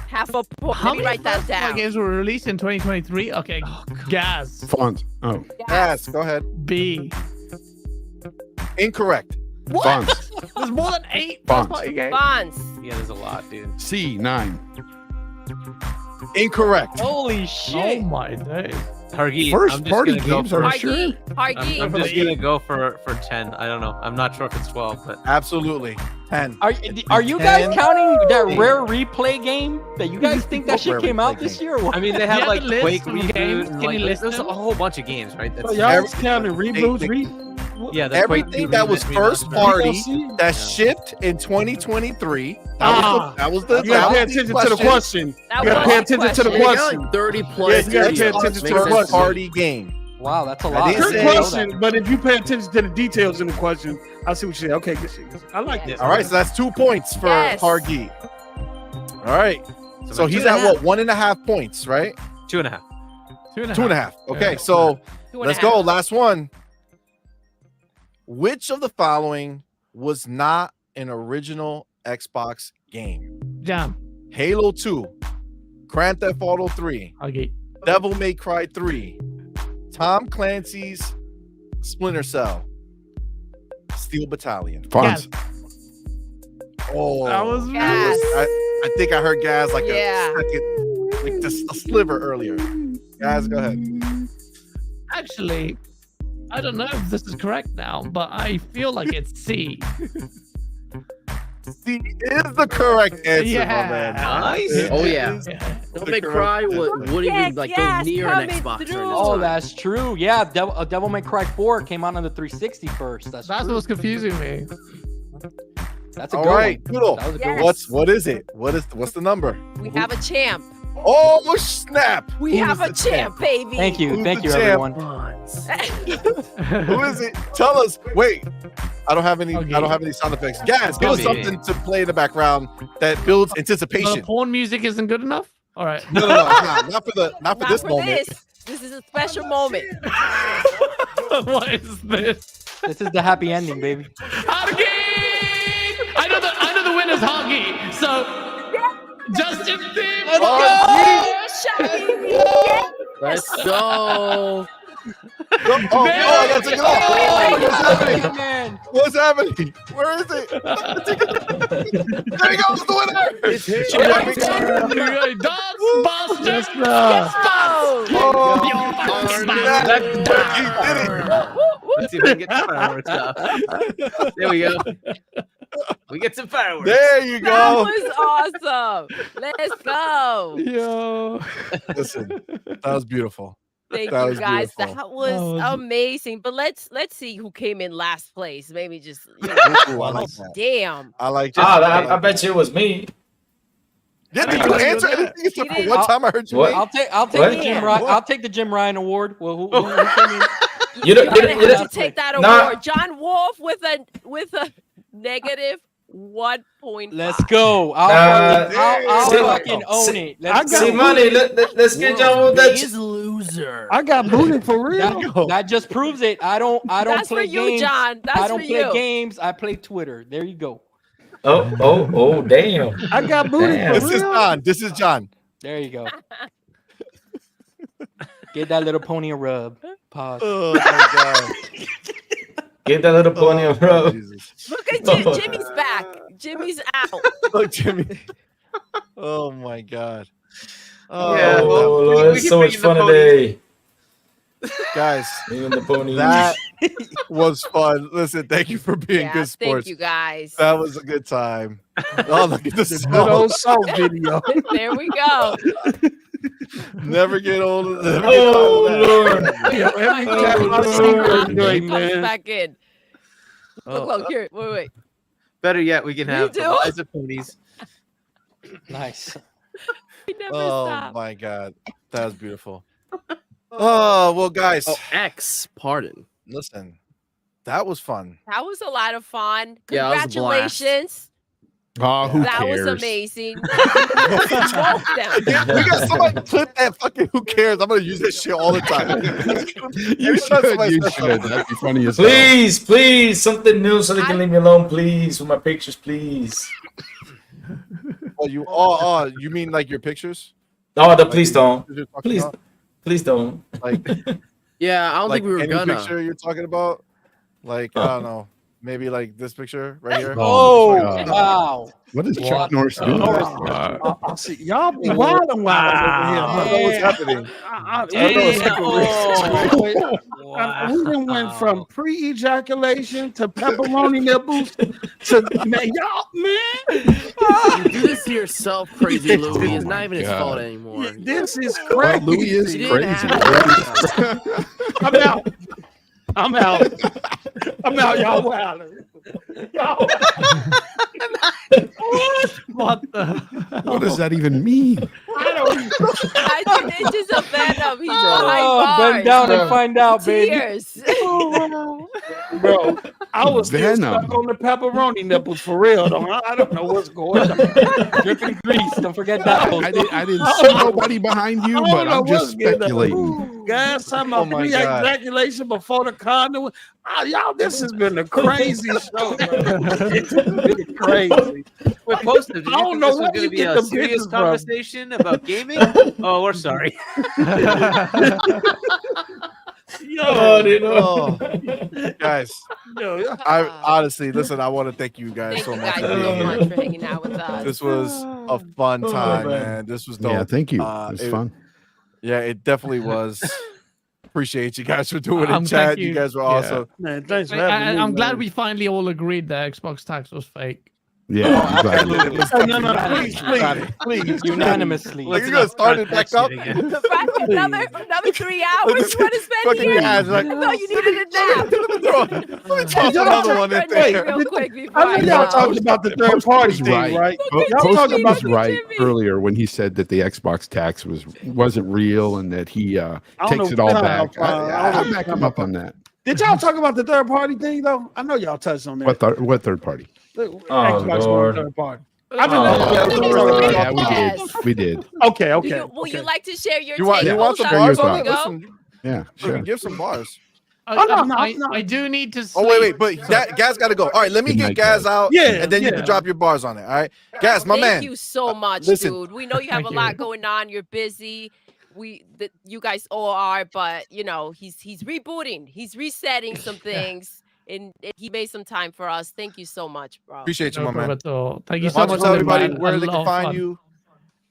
half a point. How Let me many write that first-party down. games were released in 2023? Okay. Gaz. Fonz. Oh. Yes, go ahead. B. Incorrect. What? Fonz. There's more than 8 Bonds. first-party games. Bonds. Yeah, there's a lot, dude. C 9. Incorrect. Holy Oh shit. my days. Hargeet, First I'm just party gonna go games for, are sure. Hargeet. I'm just gonna go for 10. I don't know. I'm not sure if it's 12, but Absolutely. 10. Are you guys 10. counting that rare replay game that you guys think that shit Rare came out replay this game. year? Or what? I mean they You have have like the list Quake of reboot games? and Can like you list there's a them? whole bunch of games, right? That's Y'all Every- was counting reboots, yeah, the Quake Everything 2 that was remake first remaster. party DLC? that shipped in 2023. Ah. That was the You gotta pay that was the attention to the question. That You gotta was pay the attention to the question. question. 30 plus. Yes, you gotta pay Xbox attention to the first question. party game. Wow, that's a I lot. didn't Good say- question, but if you pay attention to the details in the question, I see what you say. Okay, good shit. I like this. All right, so that's 2 points for Yes. Hargeet. All right. So I'm he's two at and a what? 1.5 points, right? 2.5. 2.5. Okay, Yeah. so 2.5. let's go. Last one. Which of the following was not an original Xbox game? Jam. Halo 2, Grand Theft Auto 3, Okay. Devil May Cry 3, Tom Clancy's Splinter Cell, Steel Battalion. Fonz. Oh, That was Gas. I think I heard Gaz like Yeah. a second, like just a sliver earlier. Gaz, go ahead. Actually, I don't know if this is correct now, but I feel like it's C. C is the correct answer, Yeah. my man. Nice. Oh, yeah. Yeah. Don't Make Cry wouldn't even like go Yes, near an coming Xbox during through. this Oh, time. that's true. Yeah, Devil May Cry 4 came out on the 360 first. That's true. what's confusing me. That's a All good right, one. Doodle. That was a good Yes. one. What is it? What's the number? We have a champ. Oh snap! We Who have is a the champ, baby. Thank you, Who's thank the you, champ? everyone. Who is it? Tell us. Wait, I don't have any. Okay. I don't have any sound effects. Guys, give us Okay. something to play in the background that builds anticipation. Porn music isn't good enough? All right. No, not for Not this for moment. this. This is a special moment. What is this? This is the happy ending, baby. Hoggy! I know the winner's Hoggy. So Justin Tim. Let's Oh, Let's go. Oh, that's a good one. Man. What's happening? Where is it? There he goes, the winner. It's him. Dustbusters. He did it. Let's see if we can get some fireworks now. There we go. We get some fireworks. There you That go. was awesome. Let's go. Yo. Listen, that was beautiful. Thank That you was guys. beautiful. That was Oh, amazing. But let's see who came in last place. Maybe just Ooh, I like that. damn. I like Ah, that. I bet you it was me. Yeah, did you answer anything except for one time I heard you? What? name? I'll take What? the Jim Ryan. I'll take the Jim Ryan award. Well, who came in? You don't- You're gonna you have don't- to take that Nah. award. John Wolf with a negative 1.5. Let's go. I'll See- fucking own it. Let's got go. CMoney, let's get John with that. Loser. I got booted for real. That just proves it. I don't That's play for you, games. John. That's I don't for play you. games. I play Twitter. There you go. Oh, damn. I got booted Damn. for This is real. John. This is John. There you go. Get that little pony a rub. Pause. Oh my god. Give that little pony a Oh, rub. Jesus. Look at Jimmy's back. Jimmy's out. Look, Jimmy. Oh my god. Oh, Yeah, Oh, well, Lord, we it's can so bring much in the fun ponies. today. guys, Me and the ponies. that was fun. Listen, thank you for being Yeah, good sports. thank you guys. That was a good time. Oh, look at this. Good old soul video. There we go. Never get old. Never get Oh, tired of Lord. that. Yo, every Oh, time I see Lord. her, He great, comes man. back in. Look, here. Wait. Better yet, we can You have do? the lives of ponies. Nice. We never Oh stop. my god, that was beautiful. Oh well, guys, Oh, X. Pardon. listen, that was fun. That was a lot of fun. Yeah, that was a blast. Congratulations. Oh, who That cares? was amazing. Both them. We got somebody clip that fucking. Who cares? I'm gonna use that shit all the time. You should. You should. That'd be funny as hell. Please, something new so they can leave me alone, please, with my pictures, please. Oh, you mean like your pictures? No, Like please the don't. pictures you're talking Please, about? please don't. Like, Yeah, I don't like think we were any gonna. picture you're talking about. Like I don't know, maybe like this picture right here. Oh, God. wow. What is Chuck Norris doing? See, y'all be wild and wild I don't know what's happening. We done went from pre-ejaculation to pepperoni nibbles to man, y'all man. You do this to yourself, crazy Louis. It's not even his God. fault anymore. This is Well, crazy. Louis is You crazy. didn't have I'm out. I'm out. I'm out. Y'all wild. Y'all. What the? What does that even mean? I don't even. 19 inches of venom. He's behind Oh, bars. bend down and find out, baby. Tears. Bro, I was still Venom. stuck on the pepperoni nipples for real. Though. I don't know what's going on. Dripping grease. Don't forget that. I didn't see nobody behind you, I don't but know I'm just what's getting up. speculating. Guys, talking Oh about my God. pre-ejaculation before the condom. Y'all, this has been a crazy show, bro. It's been crazy. Wait, Poster, did you I don't think know this was where going to you be get a the serious pictures from. conversation about gaming? Oh, we're sorry. Oh, guys, Yo, I honestly listen. I want to thank you guys Thank so you much guys for being so here. much for hanging out with us. This was a fun time, man. This was dope. Yeah, thank you. It was fun. Yeah, it definitely was. Appreciate you guys for doing it, Thank Chad. You guys were yeah. awesome. man, thanks for having me. I'm glad man. we finally all agreed that Xbox tax was fake. Yeah, I'm glad. Absolutely. Hey, no, please. Unanimously. Like, you're gonna start it back up. Right, another 3 hours you want to spend Fucking here? guys, like, I thought you needed a nap. Let me toss another one in there. Real quick before I know y'all go. talking about the third party Post was thing, right? Look at Y'all talking Jimmy, about was look at right Jimmy. earlier when he said that the Xbox tax wasn't real and that he don't takes know it all how back. far- I don't I know back how him up far- on that. Did y'all talk about the third party thing though? I know y'all touched on that. What third party? Xbox Lord. third party. Yeah, we did. Okay, Do okay. you, will you like to share your You want take? some Post bars before on we it? go? Listen, Yeah, we sure. can give some bars. I do need to. Oh wait, sleep. but Gaz got to go. All right, let me Good get night, Gaz guys. out, Yeah, and then you yeah. can drop your bars on it. All right, Gaz, my Thank man. you so much, listen. dude. We know you have Thank a lot you. going on. You're busy. You guys all are, but you know he's rebooting. He's resetting some things, and he made some time for us. Thank you so much, bro. Appreciate you, No my man. problem at all. Thank you Why so don't you much, tell Tim, everybody man. where A they lot can of find fun. you?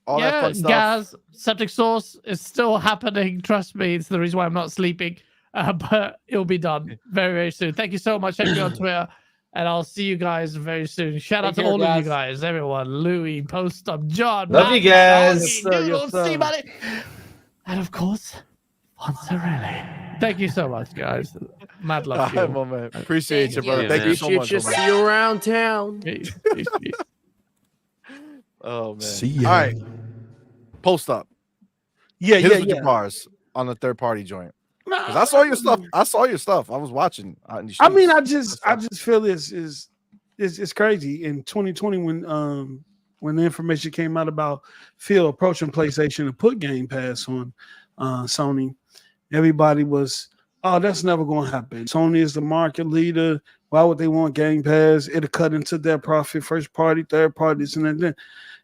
All that fun stuff. Gaz, Septic Sauce is still happening. Trust me, it's the reason why I'm not sleeping. But it'll be done very, very soon. Thank you so much. Check me on Twitter, and I'll see you guys very soon. Shout out to Take care, all of you guys. guys, everyone, Louis, Post Up, John, Love Matt, you guys. Augie, Yes, sir, Doodle, yes, sir. C-Money, and of course, Fonzarelli. Thank you so much, guys. Mad All love to right, you. my man. Appreciate Thank you, brother. you. Thank you so much. Appreciate you. my man. See you around town. Peace, peace, peace. Oh man. See ya. All right, post up. Yeah, Hit yeah, us with yeah. your bars on the third party joint. Because I saw your stuff. I saw your stuff. I was watching. On the I mean, streets. I just feel this is it's crazy in 2020 when the information came out about Phil approaching PlayStation to put Game Pass on Sony. Everybody was, oh, that's never going to happen. Sony is the market leader. Why would they want Game Pass? It'll cut into their profit, first party, third party, this and that.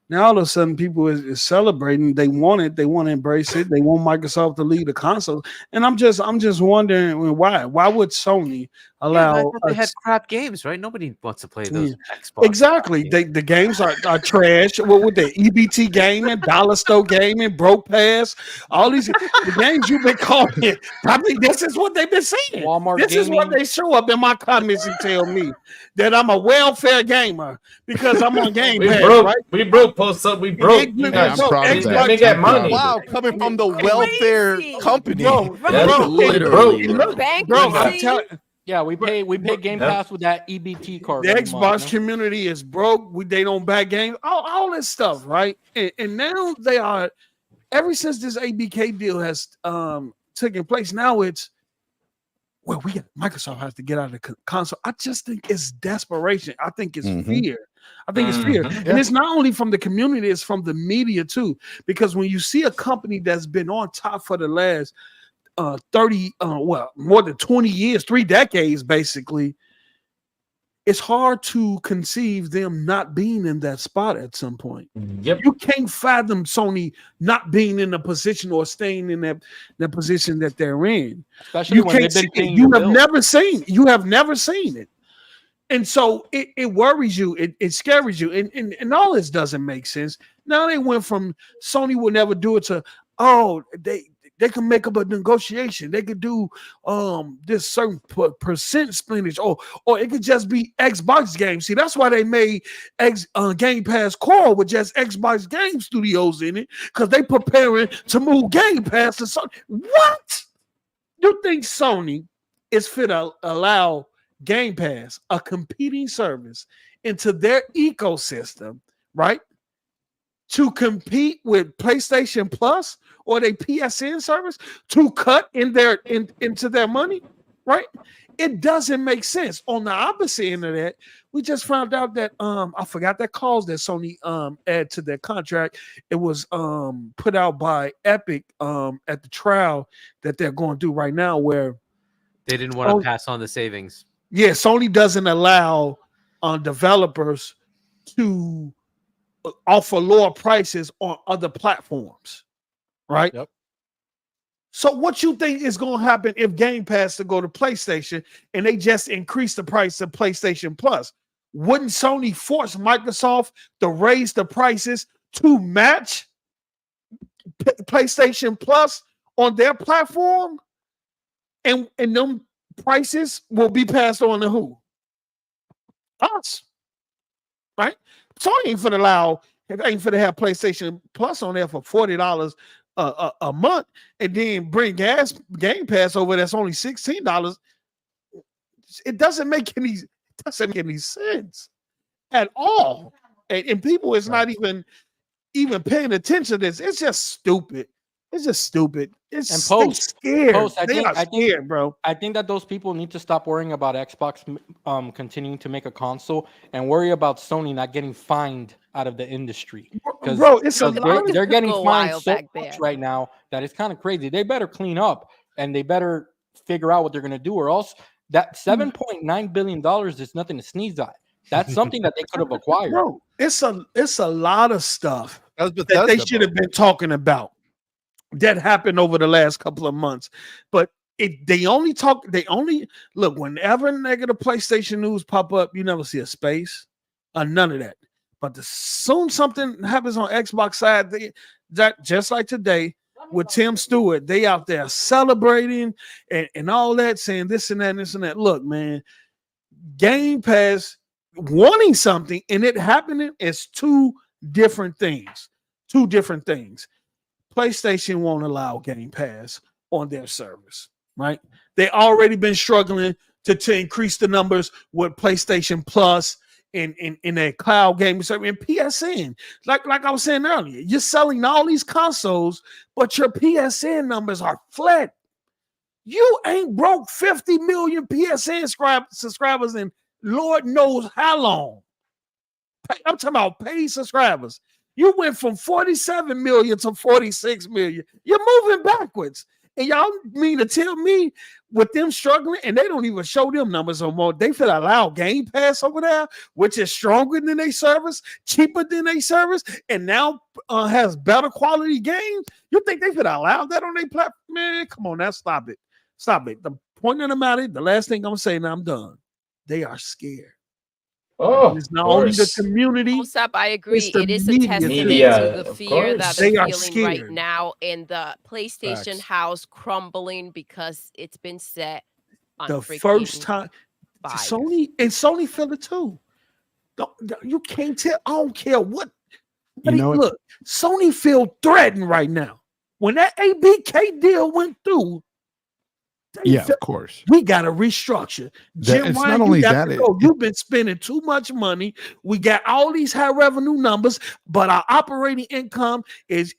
Now all of a sudden, people is celebrating. They want it. They want to embrace it. They want Microsoft to lead the console. And I'm just wondering why. Why would Sony allow? I thought they had us- crap games, right? Nobody wants to play those Xbox. Exactly. The games are trash. What with the EBT gaming, Dollar Store gaming, Broke Pass, all these the games you've been calling it. Probably this is what they've been saying. Walmart This is what gaming. they show up in my comments and tell me that I'm a welfare gamer because I'm on Game We Pass, broke. right? We broke. Post up. We broke. Yeah, You guys. I'm proud of that. Let me get I'm proud money. of it. Wow, coming from the welfare Crazy. company. Bro, That's bro, literally. bro, I'm Bankruptcy. telling Yeah, we pay Game Yep. Pass with that EBT card. the every Xbox month, you know? community is broke. They don't buy games, all this stuff, right? And now they are. Ever since this ABK deal has taken place, now it's Microsoft has to get out of the console. I just think it's desperation. I think it's fear. I think it's fear, and it's not only from the community; it's from the media too. Because when you see a company that's been on top for the last 30, more than 20 years, 3 decades, basically, it's hard to conceive them not being in that spot at some point. Yep. You can't fathom Sony not being in a position or staying in that position that they're in. Especially You when they've can't been see paying it. your You have bills. never seen it. And so it worries you, it scares you, and all this doesn't make sense. Now they went from Sony would never do it to they can make up a negotiation. They could do this certain percent spending, or it could just be Xbox games. See, that's why they made Game Pass Core with just Xbox Game Studios in it, because they preparing to move Game Pass to Sony. What? You think Sony is fit to allow Game Pass, a competing service, into their ecosystem, right? To compete with PlayStation Plus or their PSN service, to cut into their money, right? it doesn't make sense. On the opposite end of that, we just found out that I forgot that clause that Sony add to their contract. It was put out by Epic at the trial that they're going through right now, where they didn't want to pass on the savings. Yeah, Sony doesn't allow developers to offer lower prices on other platforms, right? Yep. So what you think is going to happen if Game Pass to go to PlayStation and they just increase the price of PlayStation Plus? Wouldn't Sony force Microsoft to raise the prices to match PlayStation Plus on their platform? And them prices will be passed on to who? Us. Right? Sony ain't for to allow, ain't for to have PlayStation Plus on there for $40 a month and then bring Game Pass over that's only $16. It doesn't make any sense at all. And people is not even paying attention to this. It's just stupid. It's just stupid. It's and Post, scared. Post, I think, scared, bro. I think that those people need to stop worrying about Xbox continuing to make a console and worry about Sony not getting fined out of the industry. Bro, they're getting fined so much right now that it's kind of crazy. They better clean up and they better figure out what they're gonna do, or else that $7.9 billion is nothing to sneeze at. That's something that they could have acquired. Bro, it's a lot of stuff that they should have been talking about that happened over the last couple of months. But they only look whenever negative PlayStation news pop up, you never see a space or none of that. But soon something happens on Xbox side, that just like today with Tim Stewart, they out there celebrating and all that, saying this and that and this and that. Look, man, Game Pass wanting something and it happening is two different things. PlayStation won't allow Game Pass on their service, right? They already been struggling to increase the numbers with PlayStation Plus in their cloud gaming service and PSN. Like I was saying earlier, you're selling all these consoles, but your PSN numbers are flat. You ain't broke 50 million PSN subscribers in Lord knows how long. I'm talking about paid subscribers. You went from 47 million to 46 million. You're moving backwards. And y'all mean to tell me with them struggling, and they don't even show them numbers no more, they feel allow Game Pass over there, which is stronger than their service, cheaper than their service, and now has better quality games? You think they feel allow that on their platform? Man, come on now, stop it. The point of the matter, the last thing I'm saying, I'm done. They are scared. Oh, it's not only the community. I agree. It is a testament to the fear that they're feeling right now, and the PlayStation house crumbling because it's been set on the first time. Sony feel it too. You can't tell. I don't care what. Look, Sony feel threatened right now. When that ABK deal went through. Yeah, of course. We got to restructure. Jim, it's not only that. You've been spending too much money. We got all these high revenue numbers, but our operating income is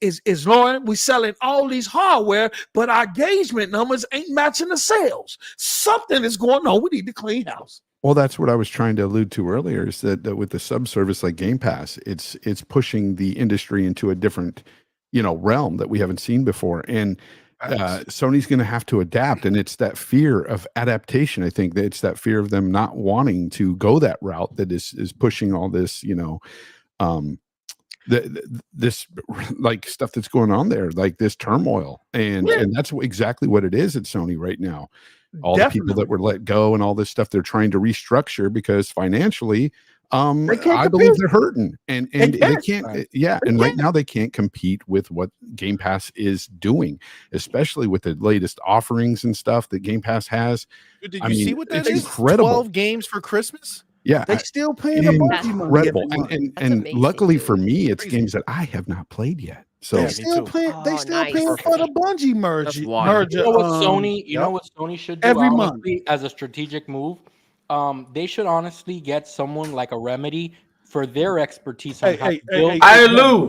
lowering. We're selling all these hardware, but our engagement numbers ain't matching the sales. Something is going on. We need to clean house. Well, that's what I was trying to allude to earlier, is that with the subservice like Game Pass, it's pushing the industry into a different, realm that we haven't seen before. And Sony's going to have to adapt, and it's that fear of adaptation. I think that it's that fear of them not wanting to go that route that is pushing all this, this like stuff that's going on there, like this turmoil, and that's exactly what it is at Sony right now. All the people that were let go and all this stuff, they're trying to restructure because financially, I believe they're hurting, and they can't. And right now they can't compete with what Game Pass is doing, especially with the latest offerings and stuff that Game Pass has. Dude, did you see what that is? Incredible. 12 games for Christmas. Yeah, they still paying the Bungie money. Incredible, and luckily for me, it's games that I have not played yet. So they still paying for the Bungie merger. You know what Sony? You know what Sony should do every month as a strategic move? They should honestly get someone like a Remedy for their expertise on how to build. Hire Lou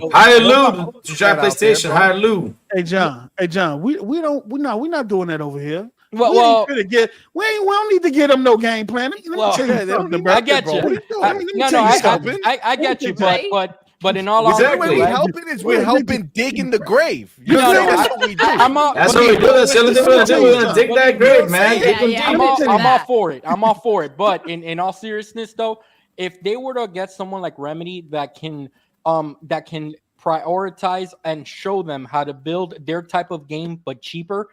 to try PlayStation. Hire Lou. Hey John, we're not doing that over here. Well, we don't need to get them no game plan. Let me tell you something, bro. I get you. I get you, but in all honesty, the way we helping is we're helping digging the grave. That's what we do. That's what we do. That's the only thing we're gonna do. We're gonna dig that grave, man. I'm all for it. I'm all for it. But in all seriousness, though, if they were to get someone like Remedy that can prioritize and show them how to build their type of game but cheaper,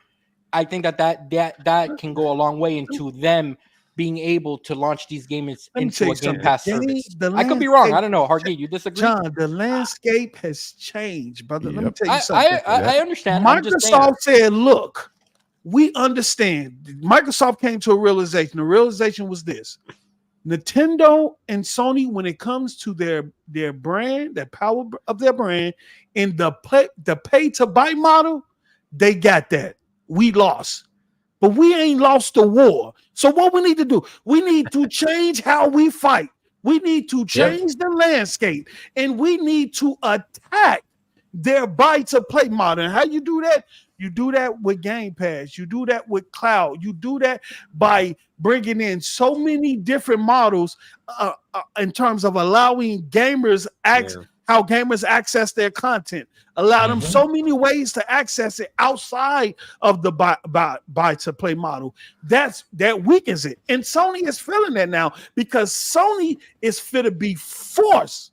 I think that can go a long way into them being able to launch these games into a Game Pass service. I could be wrong. I don't know. Hargeet, you disagree? John, the landscape has changed, brother. Let me tell you something. I understand. Microsoft said, look, we understand. Microsoft came to a realization. The realization was this. Nintendo and Sony, when it comes to their brand, the power of their brand, in the pay to buy model, they got that. We lost. But we ain't lost the war. So what we need to do, we need to change how we fight. We need to change the landscape, and we need to attack their buy to play model. And how you do that? You do that with Game Pass. You do that with cloud. You do that by bringing in so many different models in terms of allowing gamers how gamers access their content. Allow them so many ways to access it outside of the buy to play model. That weakens it. And Sony is feeling that now because Sony is fit to be forced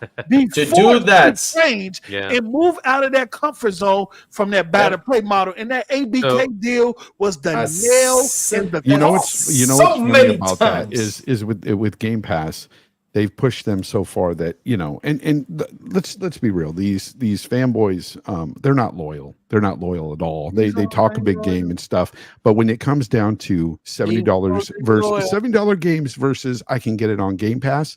to do that, change and move out of that comfort zone from that buy to play model. And that ABK deal was the nail in the what's funny about that is with Game Pass. They've pushed them so far that let's be real. These fanboys, they're not loyal. They're not loyal at all. They talk a big game and stuff, but when it comes down to $70 versus $70 games versus I can get it on Game Pass,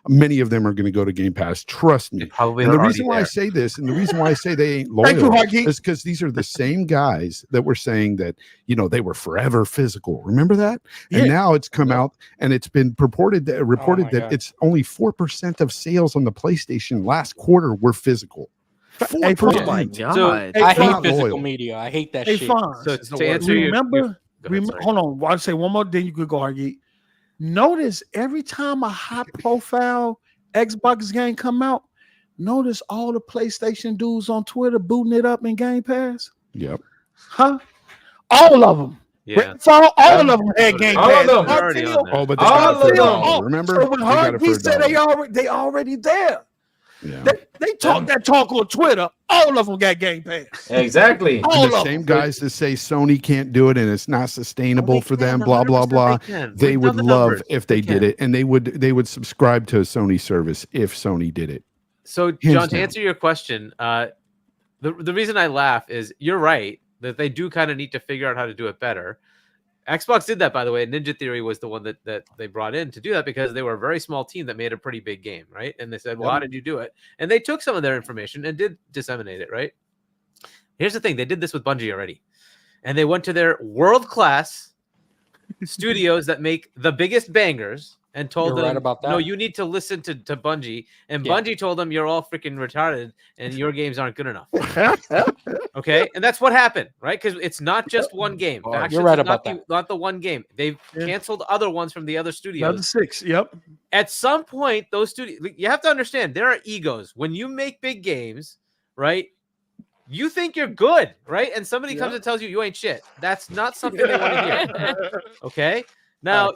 many of them are going to go to Game Pass. Trust me. Probably and the reason why I say this, and the reason why I say they ain't loyal, is because these are the same guys that were saying that they were forever physical. Remember that? And now it's come out, and it's been reported that it's only 4% of sales on the PlayStation last quarter were physical. Oh my God! So, I hate physical media. I hate that shit. So to answer remember, hold on. I'll say one more. Then you could go, Hargeet. Notice every time a high profile Xbox game come out, notice all the PlayStation dudes on Twitter booting it up in Game Pass. Yep. Huh? All of them. Yeah. All of them had Game Pass. All but they all of them. Remember? So when Hargeet said they already there. Yeah. They talk that talk on Twitter. All of them got Game Pass. Exactly. All the same guys that say Sony can't do it and it's not sustainable for them, blah blah blah. They would love if they did it, and they would subscribe to a Sony service if Sony did it. So, John, to answer your question, the reason I laugh is you're right that they do kind of need to figure out how to do it better. Xbox did that, by the way. Ninja Theory was the one that they brought in to do that because they were a very small team that made a pretty big game, right? And they said, well, how did you do it? And they took some of their information and did disseminate it, right? Here's the thing. They did this with Bungie already. And they went to their world-class studios that make the biggest bangers and told them, no, you need to listen to Bungie. And Bungie told them, you're all freaking retarded and your games aren't good enough. Okay? And that's what happened, right? Because it's not just one game. You're right about that. Not the one game. They've canceled other ones from the other studios. Another 6, yep. At some point, those studios, you have to understand, there are egos. When you make big games, right, you think you're good, right? And somebody comes and tells you you ain't shit. That's not something they want to hear. Okay? Now,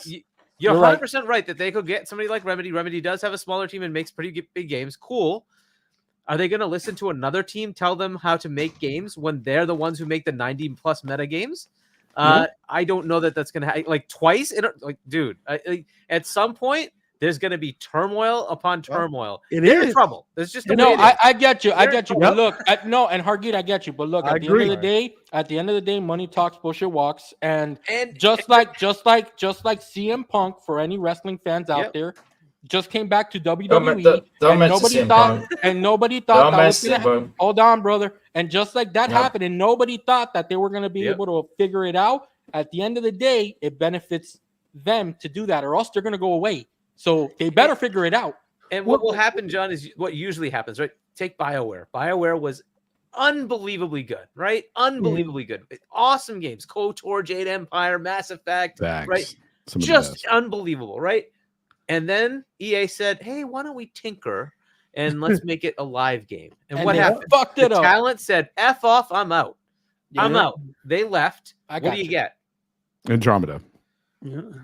you're 100% right that they could get somebody like Remedy. Remedy does have a smaller team and makes pretty big games. Cool. Are they going to listen to another team tell them how to make games when they're the ones who make the 90+ meta games? I don't know that that's going to happen. Like twice? Dude, at some point, there's going to be turmoil upon turmoil. They're in trouble. There's just I get you. I get you. But look, and Hargeet, I get you. But look, at the end of the day, money talks, bullshit walks, and just like CM Punk, for any wrestling fans out there, just came back to WWE, and nobody thought that was gonna happen. Hold on, brother. And just like that happened, and nobody thought that they were going to be able to figure it out. At the end of the day, it benefits them to do that, or else they're going to go away. So they better figure it out. And what will happen, John, is what usually happens, right? Take BioWare. BioWare was unbelievably good, right? Unbelievably good. Awesome games. KOTOR, Jade Empire, Mass Effect, Facts. right? Some of the Just best. unbelievable, right? And then EA said, hey, why don't we tinker and let's make it a live game? And what they happened? fucked it The up. talent said, F off, I'm out. I'm Yeah. out. They left. I What do you get? Andromeda.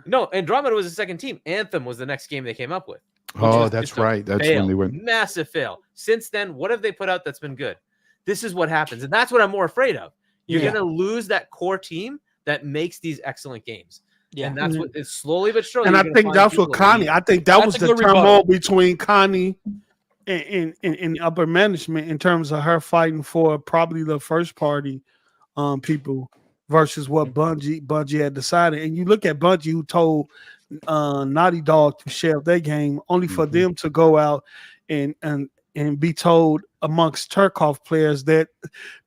No, Andromeda was the second team. Anthem was the next game they came up with. Oh, that's right. That's when they went. Massive fail. Since then, what have they put out that's been good? This is what happens. And that's what I'm more afraid of. You're going to lose that core team that makes these excellent games. Yeah. And that's what it's slowly but surely. And I you're gonna think find that's what people Connie. leave. I think that was That's a the good rebuttal. turmoil between Connie and upper management in terms of her fighting for probably the first party people versus what Bungie had decided. And you look at Bungie, who told Naughty Dog to shelve their game, only for them to go out and be told amongst Tarkov players that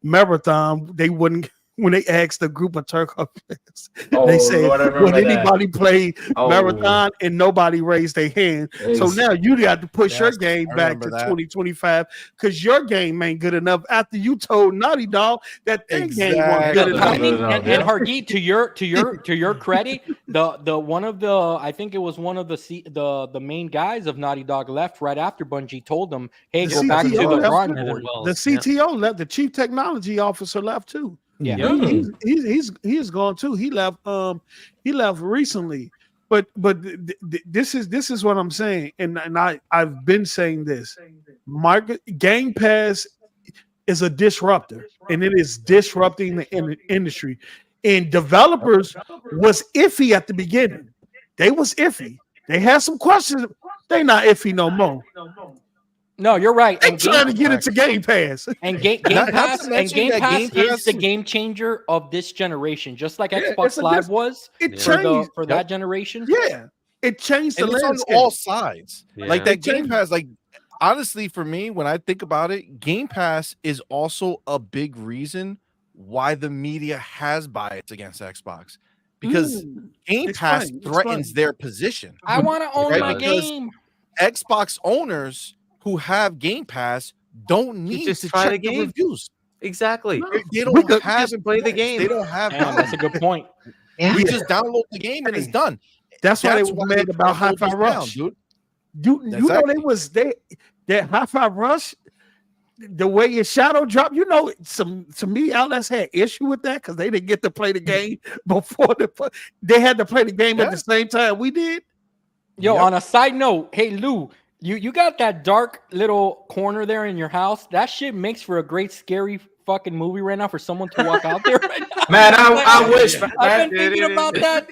Marathon they wouldn't. When they asked a group of Tarkov players, they said, "Would anybody play Marathon?" And nobody raised their hand. So now you got to push your game back to 2025 because your game ain't good enough. After you told Naughty Dog that their game wasn't good enough. And Hargeet, to your credit, the one of the I think it was one of the main guys of Naughty Dog left right after Bungie told them, "Hey, The go back to CTO the left drawing too. board." The CTO left. The chief technology officer left too. Yeah. He's gone too. He left recently. But this is what I'm saying, and I've been saying this. Game Pass is a disruptor, and it is disrupting the industry. And developers was iffy at the beginning. They was iffy. They had some questions. They not iffy no more. No, you're right. They're trying to get it to Game Pass. And Game Pass is the game changer of this generation, just like Xbox Live was for that generation. Yeah, it changed the and it's landscape. on all sides. Yeah. Like that Game Pass, like honestly, for me, when I think about it, Game Pass is also a big reason why the media has bias against Xbox. Because Game Pass threatens their position. I want to own my Because game. Xbox owners who have Game Pass don't need just to try check the game. reviews. Exactly. They don't have to play the game. They don't have. Man, that's a good point. We just download the game and it's done. That's why they were mad about Hi-Fi Rush, dude. You know that Hi-Fi Rush, the way your shadow dropped. You know, some media outlets had issue with that because they didn't get to play the game before they had to play the game at the same time we did. Yo, on a side note, hey Lou, you got that dark little corner there in your house. That shit makes for a great scary fucking movie right now for someone to walk out there right now. Man, I wish. I've been thinking about that.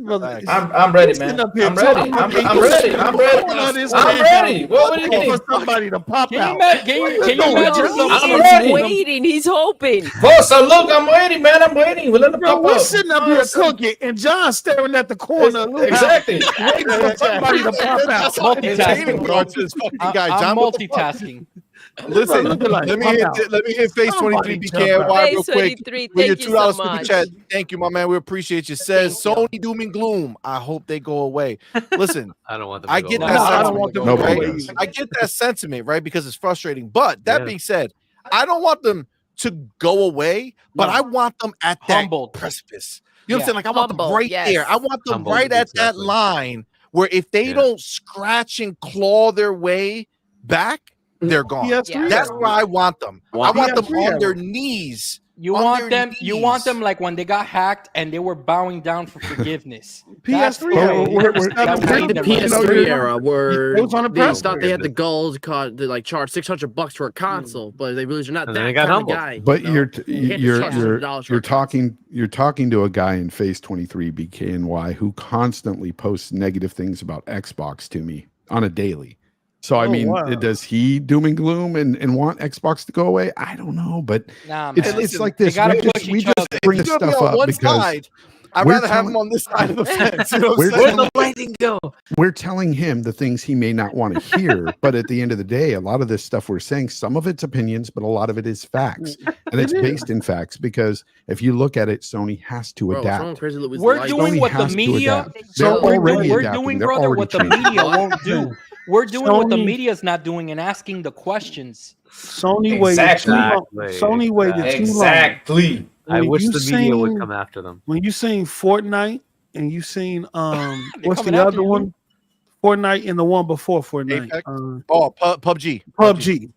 I'm ready, man. I'm ready. I'm ready. I'm ready. What do you mean? For somebody to pop out. Can you imagine I'm He's ready. waiting. He's hoping. Boss, look, I'm waiting, man. I'm waiting. We'll let them Bro, pop we're out. sitting up here cooking, and John's staring at the corner. Exactly. Waiting for somebody to pop out. Multitasking. I'm multitasking. Listen, let me hit Face 23 BKNY real quick. With your $2 super chat. Thank you, my man. We appreciate you. Says Sony doom and gloom. I hope they go away. Listen, I don't want them. I to get go that away. sentiment. I don't want them to right? go away. I get that sentiment, right? Because it's frustrating. But that being said, I don't want them to go away, but I want them at that precipice. You know what I'm saying? Like I want them right there. I want them right at that line where if they don't scratch and claw their way back, they're gone. That's where I want them. I want them on their knees. You want them like when they got hacked and they were bowing down for forgiveness. The PS3 era where it was on a they thought they had the goals to like charge $600 for a console, but they really are not that kind of guy. But you're talking to a guy in Face 23 BKNY who constantly posts negative things about Xbox to me on a daily. So I mean, does he doom and gloom and want Xbox to go away? I don't know, but it's like this. We just bring this stuff up because I'd rather have him on this side of the fence. You know where'd the lighting go? We're telling him the things he may not want to hear, but at the end of the day, a lot of this stuff we're saying, some of it's opinions, but a lot of it is facts, and it's based in facts. Because if you look at it, Sony has to adapt. We're doing what the media. They're already We're adapting. doing, They're brother, already what the changing. media won't do. we're doing what the Sony- media's not doing and asking the questions. Sony Exactly. waited too long. Exactly. I When wish you the media would seen- come after them. When you seen Fortnite and you seen what's coming the after other you, one? Fortnite and the one before Fortnite. Apex? PUBG. PUBG.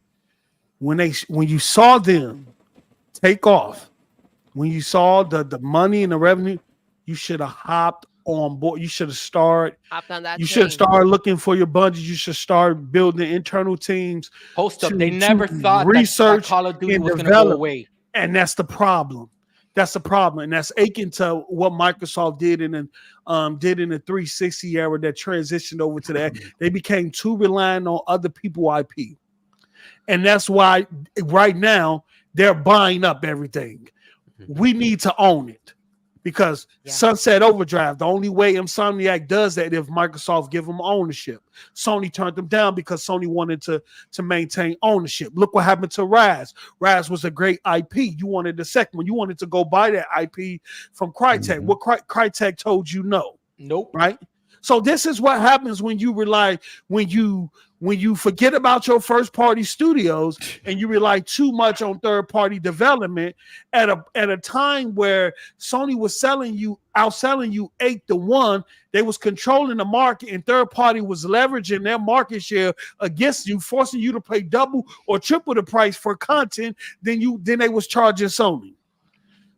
When you saw them take off, when you saw the money and the revenue, you should have hopped on board. You should have started. Hopped on that. You should start looking for your budget. You should start building internal teams. Post up. to- They never to thought that research Call of Duty and was going to go develop. away. And that's the problem. That's the problem, and that's akin to what Microsoft did in the 360 era that transitioned over to that. They became too reliant on other people IP, and that's why right now they're buying up everything. We need to own it because Sunset Overdrive. The only way Insomniac does that if Microsoft give them ownership. Sony turned them down because Sony wanted to maintain ownership. Look what happened to Rise. Rise was a great IP. You wanted the second one. You wanted to go buy that IP from Crytek. What Crytek told you no. Nope. Right? So this is what happens when you rely when you forget about your first party studios and you rely too much on third party development at a time where Sony was outselling you 8-1. They was controlling the market and third party was leveraging their market share against you, forcing you to pay double or triple the price for content than they was charging Sony.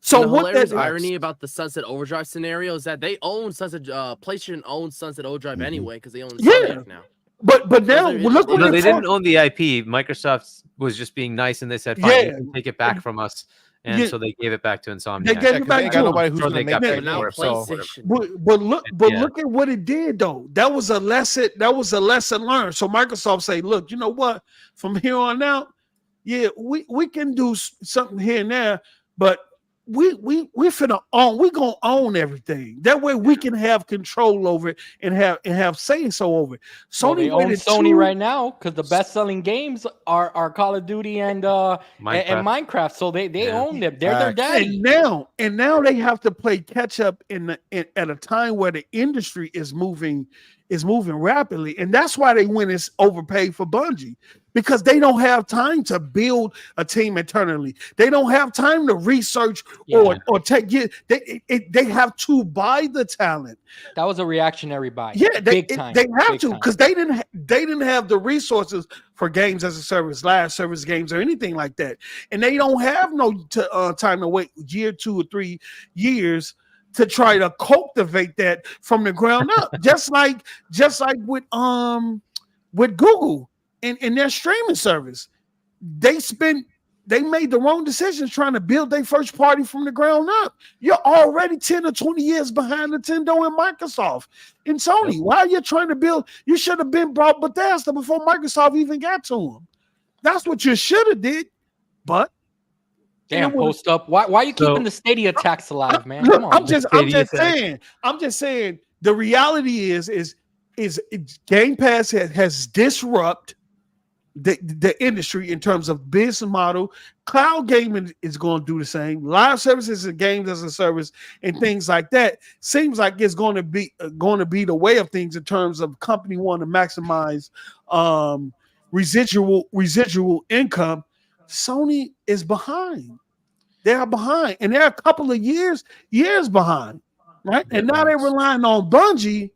So the what hilarious that irony about the Sunset Overdrive scenario is that they own PlayStation owns Sunset Overdrive anyway because they own Insomniac now. But now look what they didn't own the IP. Microsoft was just being nice and they said, "Fine, you can take it back from us." And so they gave it back to Insomniac. They gave it back to nobody who's So going they to got make paid it. for it. So But look at what it did though. That was a lesson. That was a lesson learned. So Microsoft say, look, you know what? From here on out, we can do something here and there, but we gonna own everything. That way we can have control over it and have say so over it. They own Sony right now because the best selling games are Call of Duty and Minecraft. So they own them. They're their daddy. And now they have to play catch up at a time where the industry is moving rapidly, and that's why they went and overpaid for Bungie because they don't have time to build a team internally. They don't have time to research or take it. They have to buy the talent. That was a reactionary buy. Yeah, big time. They have to because they didn't have the resources for games as a service, live service games, or anything like that, and they don't have no time to wait year 2 or 3 years to try to cultivate that from the ground up, just like with Google and their streaming service. They made the wrong decisions trying to build their first party from the ground up. You're already 10 or 20 years behind Nintendo and Microsoft and Sony. Why are you trying to build? You should have been brought Bethesda before Microsoft even got to them. That's what you should have did, but damn, post up. Why are you keeping the Stadia tax alive, man? Come on. I'm just saying. The reality is Game Pass has disrupted the industry in terms of business model. Cloud gaming is going to do the same. Live services and games as a service and things like that seems like it's going to be the way of things in terms of company wanting to maximize residual income. Sony is behind. They are behind, and they're a couple of years behind, right? And now they're relying on Bungie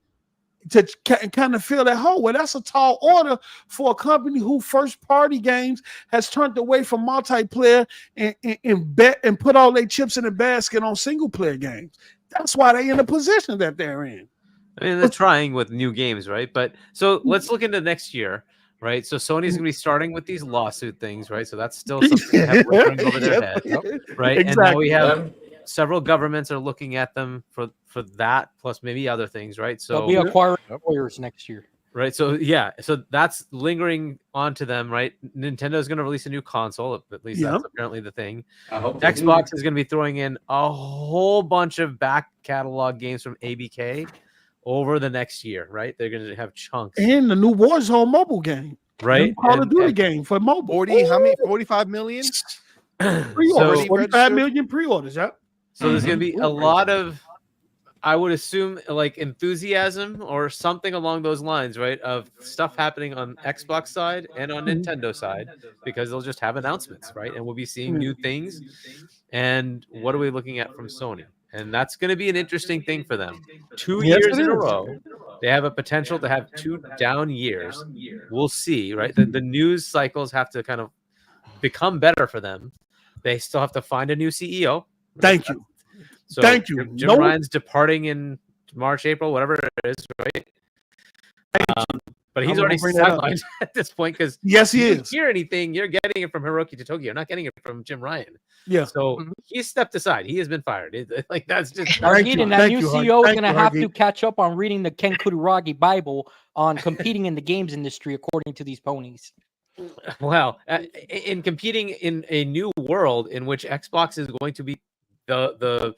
to kind of fill that hole. Well, that's a tall order for a company who first-party games has turned away from multiplayer and bet and put all their chips in the basket on single-player games. That's why they're in the position that they're in. I mean, they're trying with new games, right? But so let's look into next year. Right, so Sony's gonna be starting with these lawsuit things, right? So that's still something they have lingering over their head, right? Exactly. And now we have several governments are looking at them for that, plus maybe other things, right? So they'll be acquiring lawyers next year, right? So so that's lingering onto them, right? Nintendo is gonna release a new console, at least that's apparently the thing. Xbox is gonna be throwing in a whole bunch of back catalog games from ABK over the next year, right? They're going to have chunks. And the new Warzone mobile game. Right. Call of Duty game for mobile. 45 million? Pre-orders. 45 million pre-orders, yeah. So there's going to be a lot of I would assume like enthusiasm or something along those lines, right? Of stuff happening on Xbox side and on Nintendo side, because they'll just have announcements, right? And we'll be seeing new things. And what are we looking at from Sony? And that's going to be an interesting thing for them. 2 Yes, years it in a is. row, they have a potential to have 2 down years. We'll see, right? The news cycles have to kind of become better for them. They still have to find a new CEO. Right? Thank you. So Thank you. Jim Ryan's departing in March, April, whatever it is, right? But he's already sidelined at this point because yes, he you didn't is. hear anything. You're getting it from Hiroki Totogi. You're not getting it from Jim Ryan. Yeah. So he stepped aside. He has been fired. Like that's just Hargeet, and that new CEO is going to have to catch up on reading the Ken Kutaragi Bible on competing in the games industry, according to these ponies. Well, in competing in a new world in which Xbox is going to be the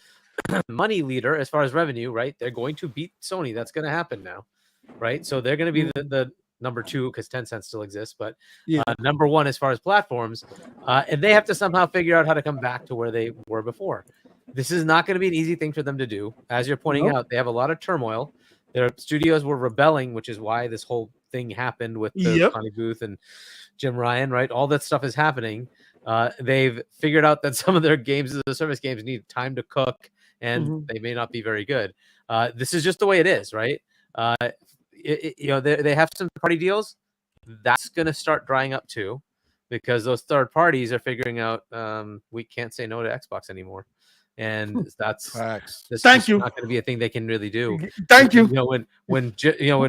money leader as far as revenue, right? They're going to beat Sony. That's going to happen now, right? So they're going to be the number 2 because Tencent still exists, but number 1 as far as platforms, and they have to somehow figure out how to come back to where they were before. This is not going to be an easy thing for them to do. As you're pointing out, they have a lot of turmoil. Their studios were rebelling, which is why this whole thing happened with the Connie Booth and Jim Ryan, right? All that stuff is happening. They've figured out that some of their games as a service games need time to cook, and they may not be very good. This is just the way it is, right? They have some party deals. That's going to start drying up too, because those third parties are figuring out we can't say no to Xbox anymore. And that's not going to be a thing they can really do. Thank you. When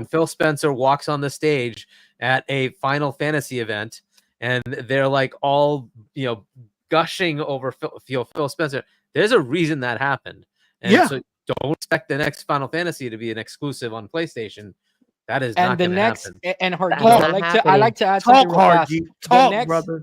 Phil Spencer walks on the stage at a Final Fantasy event and they're like all gushing over Phil Spencer, there's a reason that happened. And so don't expect the next Final Fantasy to be an exclusive on PlayStation. That is not going to happen. And Hargeet, I like to add something real fast.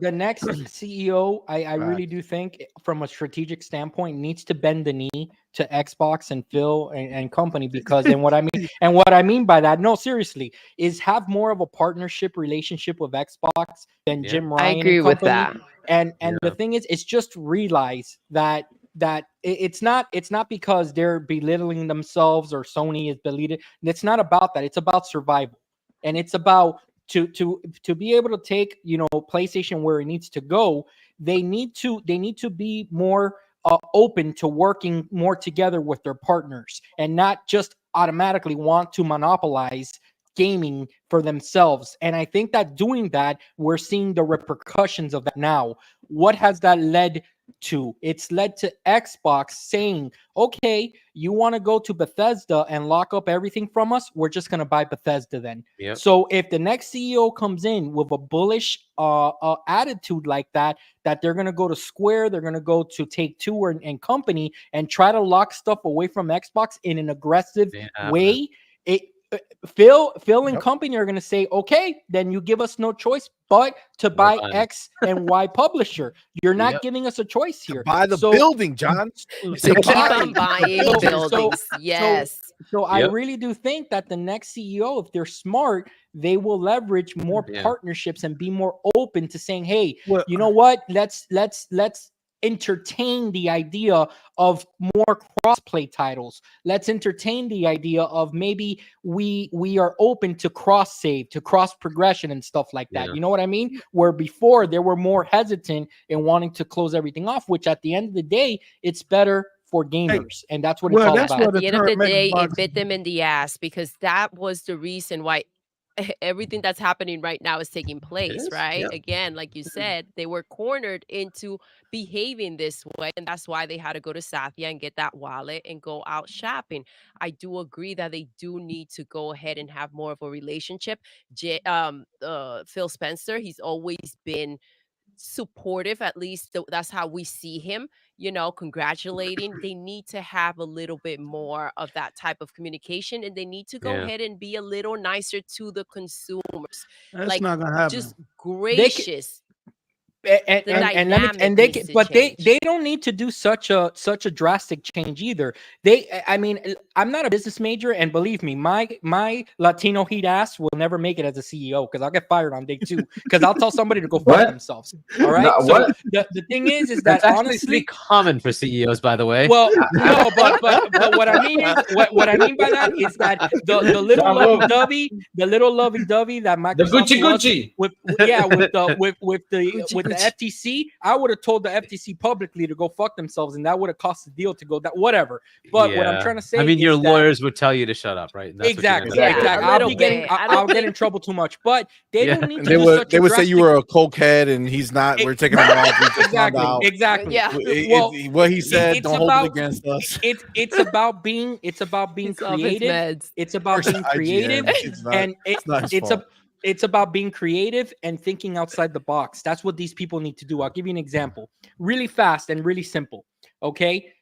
The next CEO, I really do think, from a strategic standpoint, needs to bend the knee to Xbox and Phil and company, because what I mean by that, no, seriously, is have more of a partnership relationship with Xbox than Jim Ryan. I agree with that. And the thing is, it's just realize that it's not because they're belittling themselves or Sony is belittling. It's not about that. It's about survival, and it's about to be able to take PlayStation where it needs to go. They need to be more open to working more together with their partners, and not just automatically want to monopolize gaming for themselves. And I think that doing that, we're seeing the repercussions of that now. What has that led to? It's led to Xbox saying, okay, you want to go to Bethesda and lock up everything from us? We're just going to buy Bethesda then. Yep. So if the next CEO comes in with a bullish attitude like that they're going to go to Square, they're going to go to Take-Two and company and try to lock stuff away from Xbox in an aggressive way, Phil and company are going to say, okay, then you give us no choice but to buy X and Y publisher. You're not giving us a choice here. Buy the building, John. So keep on buying buildings. Yes. So I really do think that the next CEO, if they're smart, they will leverage more partnerships and be more open to saying, hey, you know what? Let's entertain the idea of more cross-play titles. Let's entertain the idea of maybe we are open to cross-save, to cross-progression and stuff like that. You know what I mean? Where before they were more hesitant in wanting to close everything off, which at the end of the day, it's better for gamers. And that's what it's all about. At the end of the day, it bit them in the ass, because that was the reason why everything that's happening right now is taking place, right? Again, like you said, they were cornered into behaving this way, and that's why they had to go to Satya and get that wallet and go out shopping. I do agree that they do need to go ahead and have more of a relationship. Phil Spencer, he's always been supportive, at least that's how we see him, congratulating. They need to have a little bit more of that type of communication, and they need to go ahead and be a little nicer to the consumers. That's not gonna happen. Just gracious. and let me and they can, but they don't need to do such a drastic change either. I mean, I'm not a business major, and believe me, my Latino heat ass will never make it as a CEO because I'll get fired on day 2 because I'll tell somebody to go fuck themselves. All right. No, so the thing is that honestly pretty common for CEOs, by the way. Well, no, but what I mean is what I mean by that is that the little lovey-dovey that Microsoft the Gucci with the FTC, I would have told the FTC publicly to go fuck themselves, and that would have cost the deal to go that whatever. But what I'm trying to say, I mean, is your that, lawyers would tell you to shut up, right? Exactly. I'll get in trouble too much, but they don't need to. They would say you were a cokehead, and he's not. We're taking him off. Exactly. Yeah. Well, what he said, don't hold it against us. It's about being creative. It's about being creative, and it's about being creative and thinking outside the box. That's what these people need to do. I'll give you an example, really fast and really simple. Okay.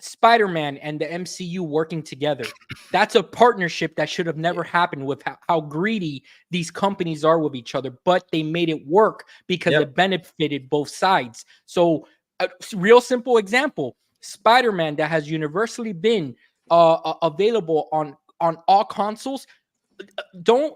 Spider-Man and the MCU working together. That's a partnership that should have never happened with how greedy these companies are with each other, but they made it work because it benefited both sides. So a real simple example, Spider-Man that has universally been available on all consoles. Don't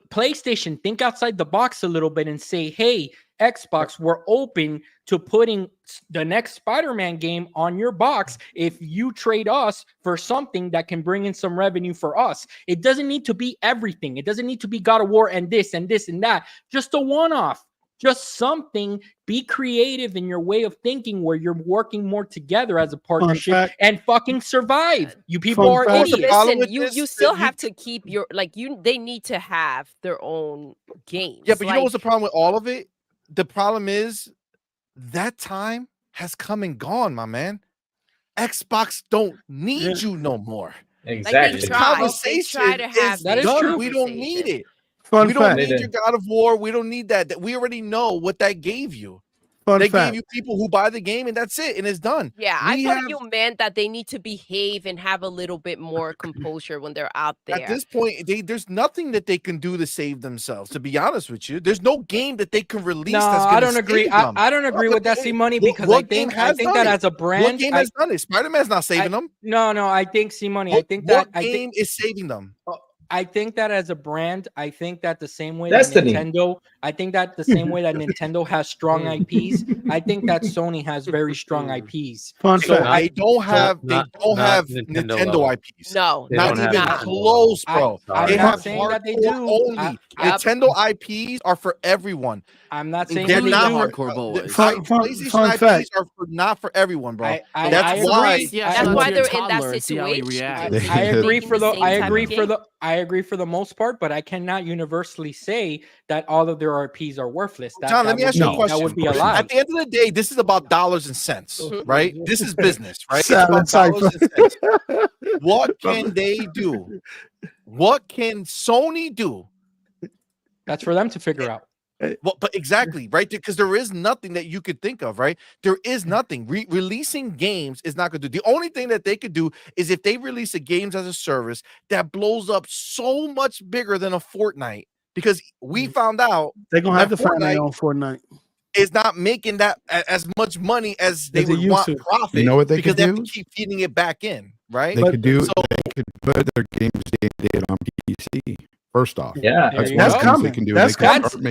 PlayStation think outside the box a little bit and say, hey, Xbox, we're open to putting the next Spider-Man game on your box if you trade us for something that can bring in some revenue for us. It doesn't need to be everything. It doesn't need to be God of War and this and this and that. Just a one-off. Just something. Be creative in your way of thinking where you're working more together as a partnership and fucking survive. You people are idiots. Listen, you still have to keep your they need to have their own games. Yeah, but you know what's the problem with all of it? The problem is that time has come and gone, my man. Xbox don't need you no more. Exactly. They try to have that is true. We don't need it. Fun we fact. don't need your God of War. We don't need that. We already know what that gave you. They gave you people who buy the game, and that's it, and it's done. Yeah, I thought you meant that they need to behave and have a little bit more composure when they're out there. At this point, there's nothing that they can do to save themselves. To be honest with you, there's no game that they can release. No, I don't agree. I don't agree with that, CMoney, because I think that as a brand, what game has done it? Spider-Man's not saving them. No, I think CMoney. What game is saving them? I think that as a brand, I think that the same way Destiny. that Nintendo, I think that the same way that Nintendo has strong IPs, I think that Sony has very strong IPs. They don't have Nintendo IPs. No, not even close, bro. They have saying that they do. Only Nintendo IPs are for everyone. I'm not saying they're not hardcore boys. PlayStation IPs are not for everyone, bro. That's why they're in that situation. I agree for the most part, but I cannot universally say that all of their RPs are worthless. John, let me ask you a question. That would be a lie. At the end of the day, this is about dollars and cents, right? This is business, right? It's Silent about dollars and cents. What can they do? What can Sony do? That's for them to figure out. Well, but exactly, right? Because there is nothing that you could think of, right? There is nothing. Releasing games is not going to do. The only thing that they could do is if they release a games as a service that blows up so much bigger than a Fortnite, because we found out they're going to have to find their own Fortnite. Is not making that as much money as they would want profit. You know what they because could they do? have to keep feeding it back in, right? They could put their games on PC. First off, that's coming. They can do. That's coming. That's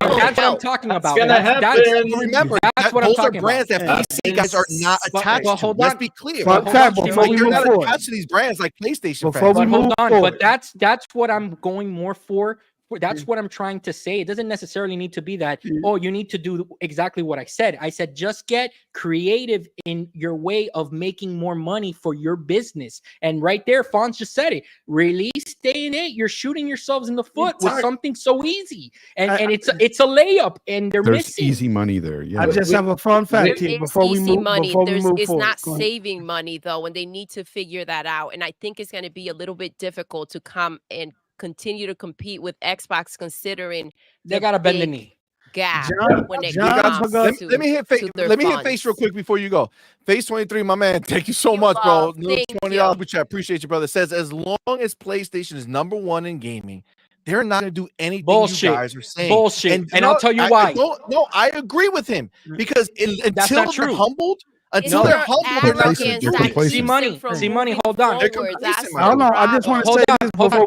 what I'm talking about. Remember, those are brands that PC guys are not attached to. Let's be clear. You're not attached to these brands like PlayStation. But hold on, but that's what I'm going more for. That's what I'm trying to say. It doesn't necessarily need to be that, oh, you need to do exactly what I said. I said, just get creative in your way of making more money for your business. And right there, Fonz just said it. Release day and date. You're shooting yourselves in the foot with something so easy. And it's a layup, and there's missing. Easy money there. Yeah. I just have a fun fact here before we move forward. It's not saving money, though, and they need to figure that out. And I think it's going to be a little bit difficult to come and continue to compete with Xbox, considering they got to bend the knee gap when it comes to let me hit face real quick before you go. Face 23, my man. Thank you so much, bro. $20, which I appreciate you, brother. Says as long as PlayStation is #1 in gaming, they're not going to do anything Bullshit. you guys are saying. Bullshit. And I'll tell you why. I agree with him because That's until not they're true. humbled, Until they're humbled, See money. Hold on. Hold on. I just want to say this before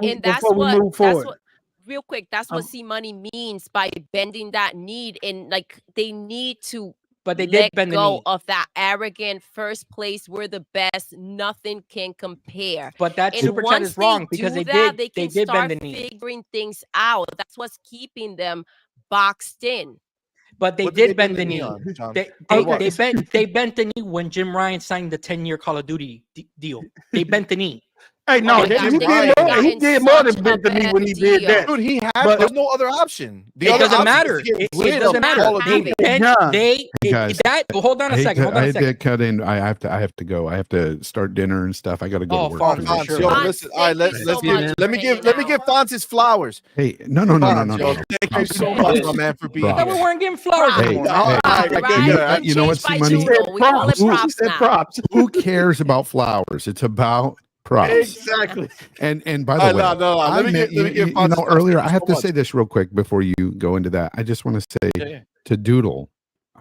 we move forward. Real quick, that's what CMoney means by bending that knee, and like they need to but they let did bend the go knee. of that arrogant first place. We're the best, nothing can compare. But that and super chat is wrong because they that, did they can bend start the knee. figuring things out. That's what's keeping them boxed in. But they did bend the knee. They bent the knee when Jim Ryan signed the 10-year Call of Duty deal. They bent the knee. Hey, no, he did more than bent the knee when he did that. Dude, he had there's no other option. It doesn't matter. It doesn't matter. Hold on a second. I had to cut in. I have to go. I have to start dinner and stuff. I got to go to work. Listen, all right, let me give Fonz his flowers. Hey, no. Thank you so much, my man, for being here. We weren't giving flowers anymore. You know what, CMoney? Who cares about flowers? It's about props. Exactly. And by the way, earlier, I have to say this real quick before you go into that. I just want to say to Doodle,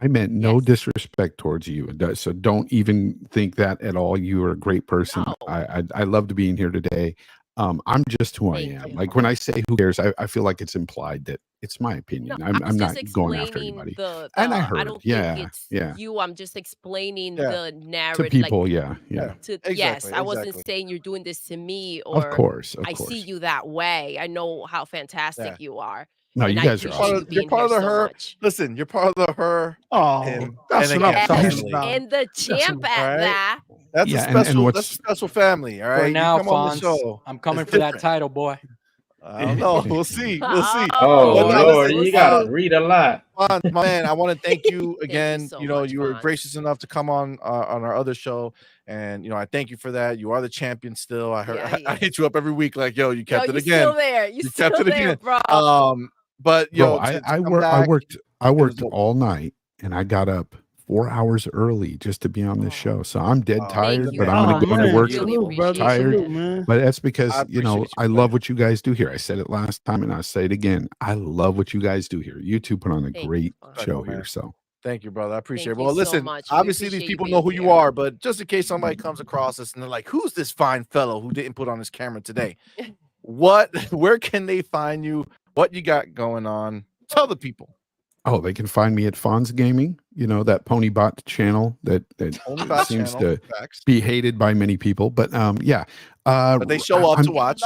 I meant no disrespect towards you. So don't even think that at all. You are a great person. No. I loved being here today. I'm just who I am. Like when I say who cares, I feel like it's implied that it's my opinion. No, I'm not going after anybody. And I heard, think it's you. I'm just explaining the narrative to people. Like, yes, I wasn't saying you're doing this to me, or of course. I see you that way. I know how fantastic you are. No, you guys are awesome. You're part of the her. Listen, you're part of the her. Oh, that's what I'm talking about. And the champ at that. That's a special. That's a special family. All right. For now, Fonz, I'm coming for that title, boy. I don't know. We'll see. We'll see. Oh, Lord, you gotta read a lot. Fonz, my man, I want to thank you again. You were gracious enough to come on our other show, and I thank you for that. You are the champion still. I heard. I hit you up every week, like, yo, you kept it again. Still there. You kept it again, bro. But I worked all night, and I got up 4 hours early just to be on this show. So I'm dead tired, but I'm going to go into work tired. But that's because I love what you guys do here. I said it last time, and I'll say it again. I love what you guys do here. You two put on a great show here. So thank you, brother. I appreciate it. Well, listen, obviously these people know who you are, but just in case somebody comes across us and they're like, "Who's this fine fellow who didn't put on his camera today?" Where can they find you? What you got going on? Tell the people. Oh, they can find me at Fonz Gaming, that Ponybot channel that seems to be hated by many people. But but they show up to watch.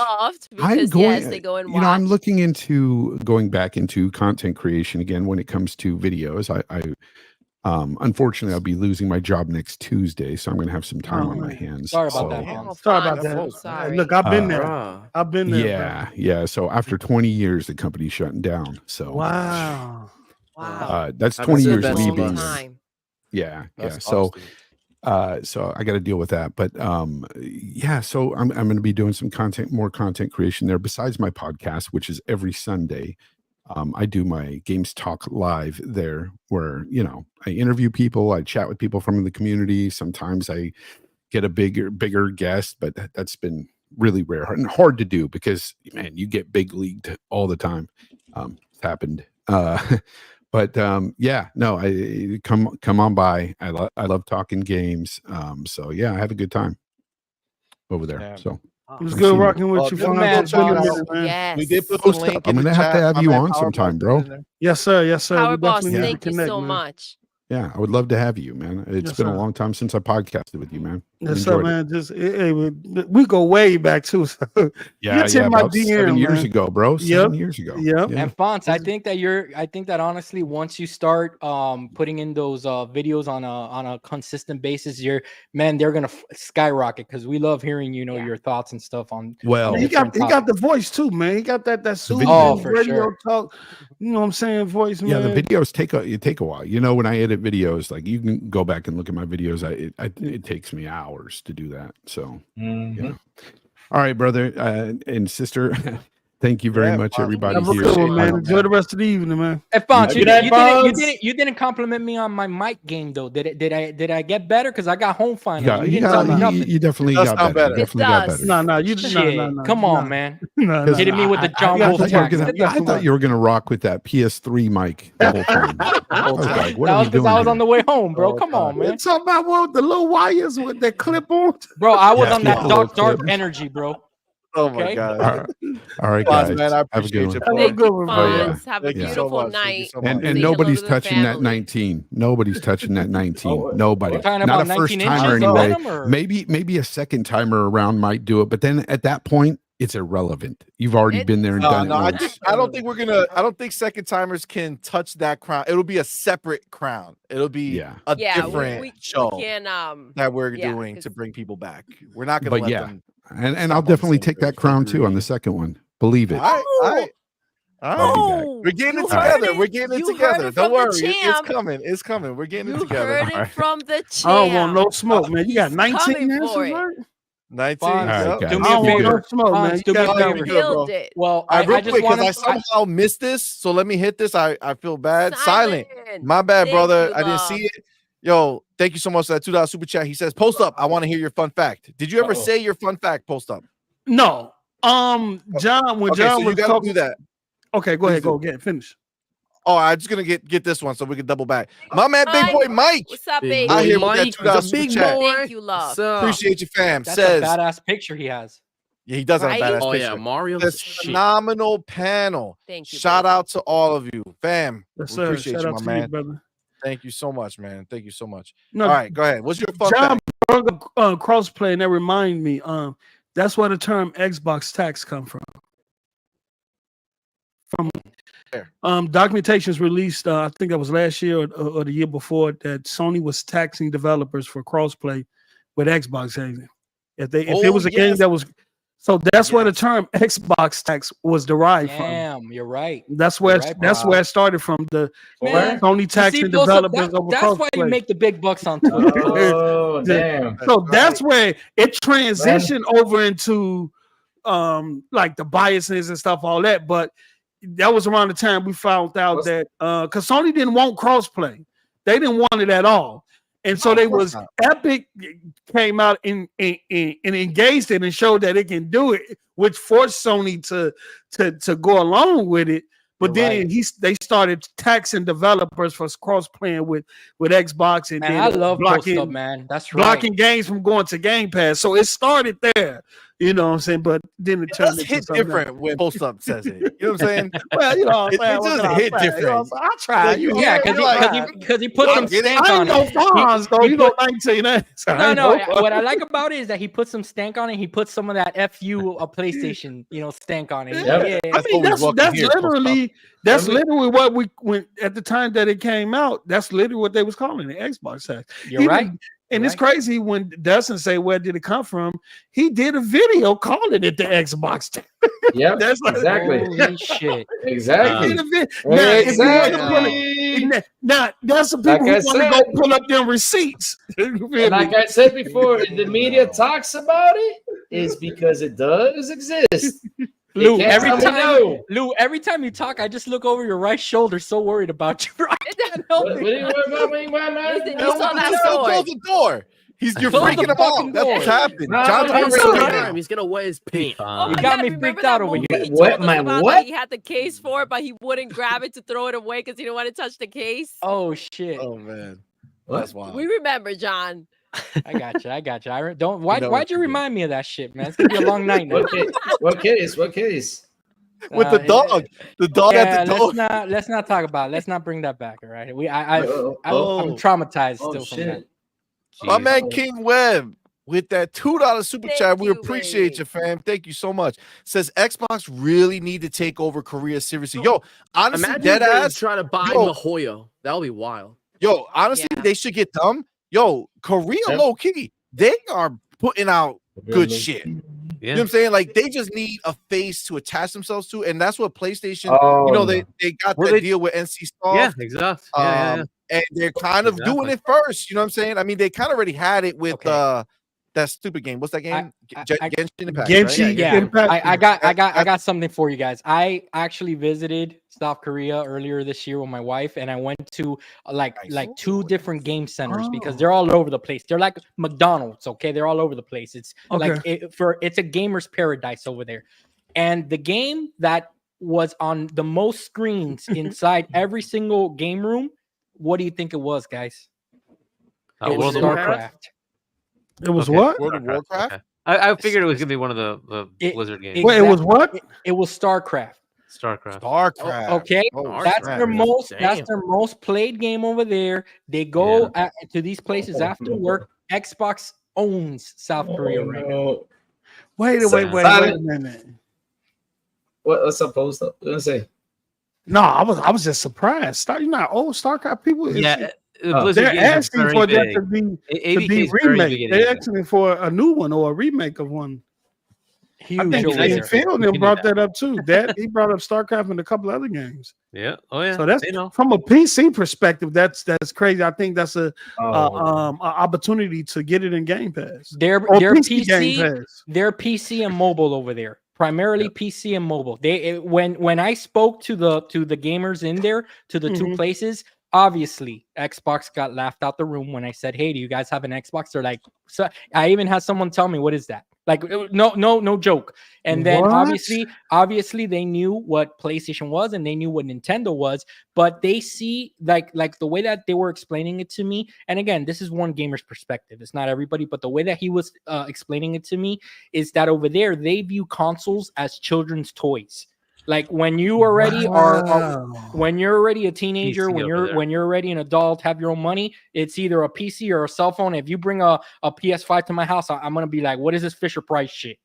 They go and watch. I'm looking into going back into content creation again when it comes to videos. I unfortunately I'll be losing my job next Tuesday, so I'm going to have some time on my hands. Sorry about that. Sorry about that. Sorry. Look, I've been there. I've been there. Yeah. So after 20 years, the company's shutting down. So wow. That's 20 years of me being there. Yeah. So I got to deal with that. But so I'm going to be doing some more content creation there besides my podcast, which is every Sunday. I do my Games Talk Live there where, I interview people, I chat with people from the community. Sometimes I get a bigger guest, but that's been really rare and hard to do because, man, you get big leagued all the time. It's happened. But I come on by. I love talking games. So yeah, I have a good time over there. Yeah. So it was good rocking with you. Yes. We did put the link. I'm gonna have to have you on sometime, bro. Yes, sir. Power Boss, thank you so much. Yeah, I would love to have you, man. It's been a long time since I podcasted with you, man. Yes, sir, man. We go way back too. So about 7 years ago, bro. 7 years ago. Yeah. And Fonz, I think that honestly, once you start putting in those videos on a consistent basis, they're gonna skyrocket because we love hearing your thoughts and stuff on. Well, he got the voice too, man. He got that soothing radio talk. You know what I'm saying? Voice, man. Yeah, the videos take a while. When I edit videos, like you can go back and look at my videos. It takes me hours to do that. So, yeah. All right, brother and sister. Thank you very Yeah, much, Fonz, everybody Have a here. good one, man. Appreciate it, Enjoy the rest of the evening, man. Hey, Fonz, Good night, Fonz. you didn't compliment me on my mic game though. Did I get better? Because I got home finally. Yeah, You didn't tell me nothing. you definitely It does got sound better. better. You It definitely got does. better. No, you Shit, come on, man. No, Hitting me with the John Wolf tax. I thought you were gonna rock with that PS3 mic the whole time. I was like, what That are was we because doing? I was here? on the way home, bro. Oh, Come God. on, man. It's talking about what the little wires with that clip on. Bro, I was Yeah, on that keep the dark little clip. energy, bro. Oh my Okay. God. All right, Fonz, guys. man, I Have a appreciate good you. one. Have a Thank good you, one, Oh, yeah. Fonz. Have a Thank you so beautiful much. Thank you night. so much. And Say hello nobody's to the touching that family. 19. Nobody's touching that 19. Oh, Nobody. We're talking Not about a first 19 timer inches, anyway. Venom, or- Maybe a second timer around might do it, but then at that point, it's irrelevant. You've already been there and No, done no, it once. I don't think we're gonna. I don't think second timers can touch that crown. It'll be a separate crown. It'll be a Yeah, different we show can that we're yeah, doing 'cause- to bring people back. We're not gonna But let yeah, them. and stop I'll on the definitely same take that page. crown too on the second one. Believe it. All right, all right. All I'll be right. back. Oh, We're getting you it heard together. it. We're getting it You together. heard Don't it from the worry. It's champ. coming. It's coming. We're getting it You together. heard it All right. from the champ. I don't want no smoke, man. You got He's 19 coming answers, for it. right? 19. Fonz, All right, Yep. guys. do me I a don't want no favor. smoke, man. Fonz, You do me a got No, that we favor. good, Killed bro. it. Well, All right, real I just quick, because want I to. somehow missed this, so let me hit this. I feel bad. Silent. Silent. My bad, Thank brother. you, I didn't love. see it. Yo, thank you so much for that $2 super chat. He says, "Post up. I want to hear your fun fact." Did you ever Uh-oh. say your fun fact? Post up. No. John, when Okay, John so was you gotta talking, do that. okay, go Please ahead, do. go get finish. Oh, I'm just gonna get this one so we can double back. My man, Big Mike. Boy Mike. What's up, Big baby? I boy hear with that Mike, $2 the super big chat. boy. Thank you, love. What's up? Appreciate you, fam. That's Says, a badass picture he has. yeah, he does have a Right? badass Oh picture. yeah, Mario's Says, shit. phenomenal panel. Thank you. Shout baby. out to all of you, fam. Yes, We sir. appreciate Shout you, out my to man. you, brother. Thank you so much, man. Thank you so much. No, All right, go ahead. What's your fun John fact? brought up crossplay, and that remind me, that's where the term Xbox tax come from. Documentations released, I think that was last year or the year before, that Sony was taxing developers for crossplay with Xbox games. If there was a game that was, so that's where the term Xbox tax was derived from. Damn, you're right. That's where it started from. The Man, Sony you taxing see, Joseph, developers over that's why you crossplay. make the big bucks on Twitter. Oh, damn. So that's where it transitioned over into like the biases and stuff, all that. But that was around the time we found out that because Sony didn't want crossplay, they didn't want it at all, and so they was Epic came out and engaged it and showed that it can do it, which forced Sony to go along with it. But then they started taxing developers for cross playing with Xbox and Man, then I love blocking, post up, man. That's right. blocking games from going to Game Pass. So it started there, you know what I'm saying? But then it turned does into hit something different else. when Post Up says it. You know what I'm saying? Well, you know what I'm saying? It What does can I hit say? You know different. what I'm saying? I tried. Yeah, you Yeah, hear it, you're like, because he put well, some I get it. stank I on ain't no it. Fonz, though. He You know, put- 19. No. What I like about it is that he put some stank on it. He put some of that FU a PlayStation, stank on it. Yep. Yeah. I mean, that's literally what we when at the time that it came out. That's literally what they was calling it, Xbox tax. You're right. And it's crazy when Dustin say where did it come from? He did a video calling it the Xbox tax. Yeah, That's like, exactly. Holy shit. Exactly. He did a now, if you want to pull it, now that's the people Like who I want to said- go pull up them receipts. You feel And like me? I said before, if the media talks about it, is because it does exist. Lou, They can't tell me no. every time you talk, I just look over your right shoulder, so worried about you. I can't help What it. do you worry about me, man? Listen, you saw that Close sword. the door. You're Close freaking the him fucking out. That's what's door. happened. No, John's no, getting no, ready no, now. Time. He's gonna wet his paint. Oh You my got God, me remember freaked that out over movie here. he What, told us man, about what? that he had the case for it, but he wouldn't grab it to throw it away because he didn't want to touch the case? Oh shit. Oh man, What? that's wild. We remember, John. I got you. Don't. Why'd know what you you did. remind me of that shit, man? It's gonna be a long night now. What case? What case? With the dog, Yeah, at the door. let's not talk about it. Let's not bring that back. All right. I'm Oh, traumatized oh, still from shit. that. My man King Webb with that $2 super Thank chat. We you, appreciate baby. you, fam. Thank you so much. Says Xbox really need to take over Korea seriously. Yo, honestly, Imagine dead if they ass. try to buy Yo. La Jolla. That would be wild. Yo, honestly, Yeah. they should get dumb. Yo, Korea Yep. low key, they are putting out good shit. You know what I'm saying? Like they just need a face to attach themselves to, and that's what PlayStation. Oh, they got Well, that they- deal with NC Soft. Yeah, exactly. Yeah. And they're kind of doing Exactly. it first. You know what I'm saying? I mean, they kind of already had it with Okay. that stupid game. What's that game? Genshin Impact. Genshin right? Yeah, Impact. I got something for you guys. I actually visited South Korea earlier this year with my wife, and I went to like 2 different game centers because they're all over the place. They're like McDonald's, okay? They're all over the place. It's like it's a gamer's paradise over there. And the game that was on the most screens inside every single game room, what do you think it was, guys? It was World of StarCraft. Warcraft? It was what? World of Warcraft. Okay. I figured it was gonna be one of the Blizzard games. Wait, it was what? It was StarCraft. StarCraft. StarCraft. Okay, Oh, that's snap. their most. Damn. That's their most played game over there. They go to these places after work. Xbox owns South Korea right now. Wait a minute. What's up, post up? What say? No, I was just surprised. You know, old StarCraft people. Yeah, They're asking for that to be remade. They're asking for a new one or a remake of one. Huge I think over there. Phil brought that up too. That he brought up StarCraft and a couple other games. Yeah. Oh yeah. So that's from a PC perspective. That's crazy. I think that's a opportunity to get it in Game Pass. Their PC Game PC, Pass. their PC and mobile over there. Primarily PC and mobile. When I spoke to the gamers in there, to the 2 places, obviously Xbox got laughed out the room when I said, "Hey, do you guys have an Xbox?" They're like, "So." I even had someone tell me, "What is that?" Like, no joke. And then obviously they knew what PlayStation was and they knew what Nintendo was, but they see like the way that they were explaining it to me. And again, this is one gamer's perspective. It's not everybody, but the way that he was explaining it to me is that over there they view consoles as children's toys. Like when you already when you're already a teenager, when you're already an adult, have your own money, it's either a PC or a cell phone. If you bring a PS5 to my house, I'm gonna be like, what is this Fisher Price shit?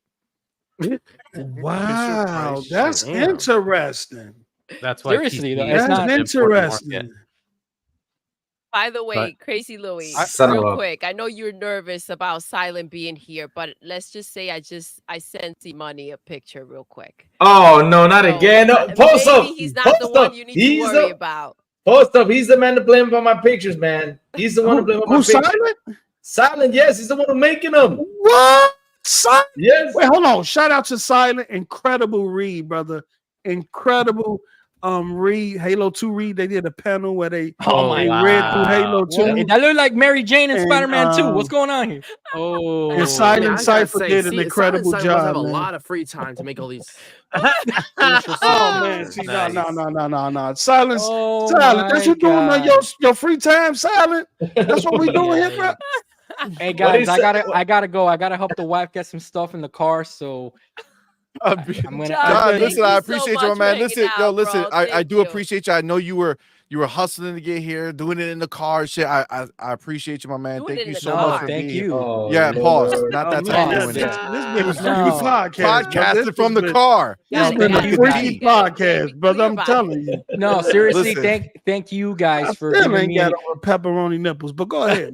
Wow, that's interesting. That's why seriously, though, that's not interesting. By the way, Crazy Louie, real quick, I know you're nervous about Silent being here, but let's just say I sent CMoney a picture real quick. Oh no, not again! No, post up. He's not the one you need to worry about. Post up. He's the man to blame for my pictures, man. He's the one to blame for my pictures. Silent? Silent, yes, he's the one who making them. What? Silent? Yes. Wait, hold on. Shout out to Silent. Incredible read, brother. Incredible. Read Halo 2 read. They did a panel where they read through Halo 2. That looked like Mary Jane and Spider-Man 2. What's going on here? Oh, and Silent Cypher did an incredible job. Have a lot of free time to make all these. Oh man, see, no. Silent. That's you doing on your free time, Silent. That's what we doing here, bro. Hey guys, I gotta go. I gotta help the wife get some stuff in the car. So I'm gonna. God, listen, I appreciate you, my man. Listen, listen, I do appreciate you. I know you were hustling to get here, doing it in the car and shit. I appreciate you, my man. Thank you so much for being here. Oh, yeah, Lord. pause. Not that time doing This that. was podcasting from the car. It's been a free podcast, brother. I'm telling you. No, seriously, thank you guys for giving me pepperoni nipples. But go ahead.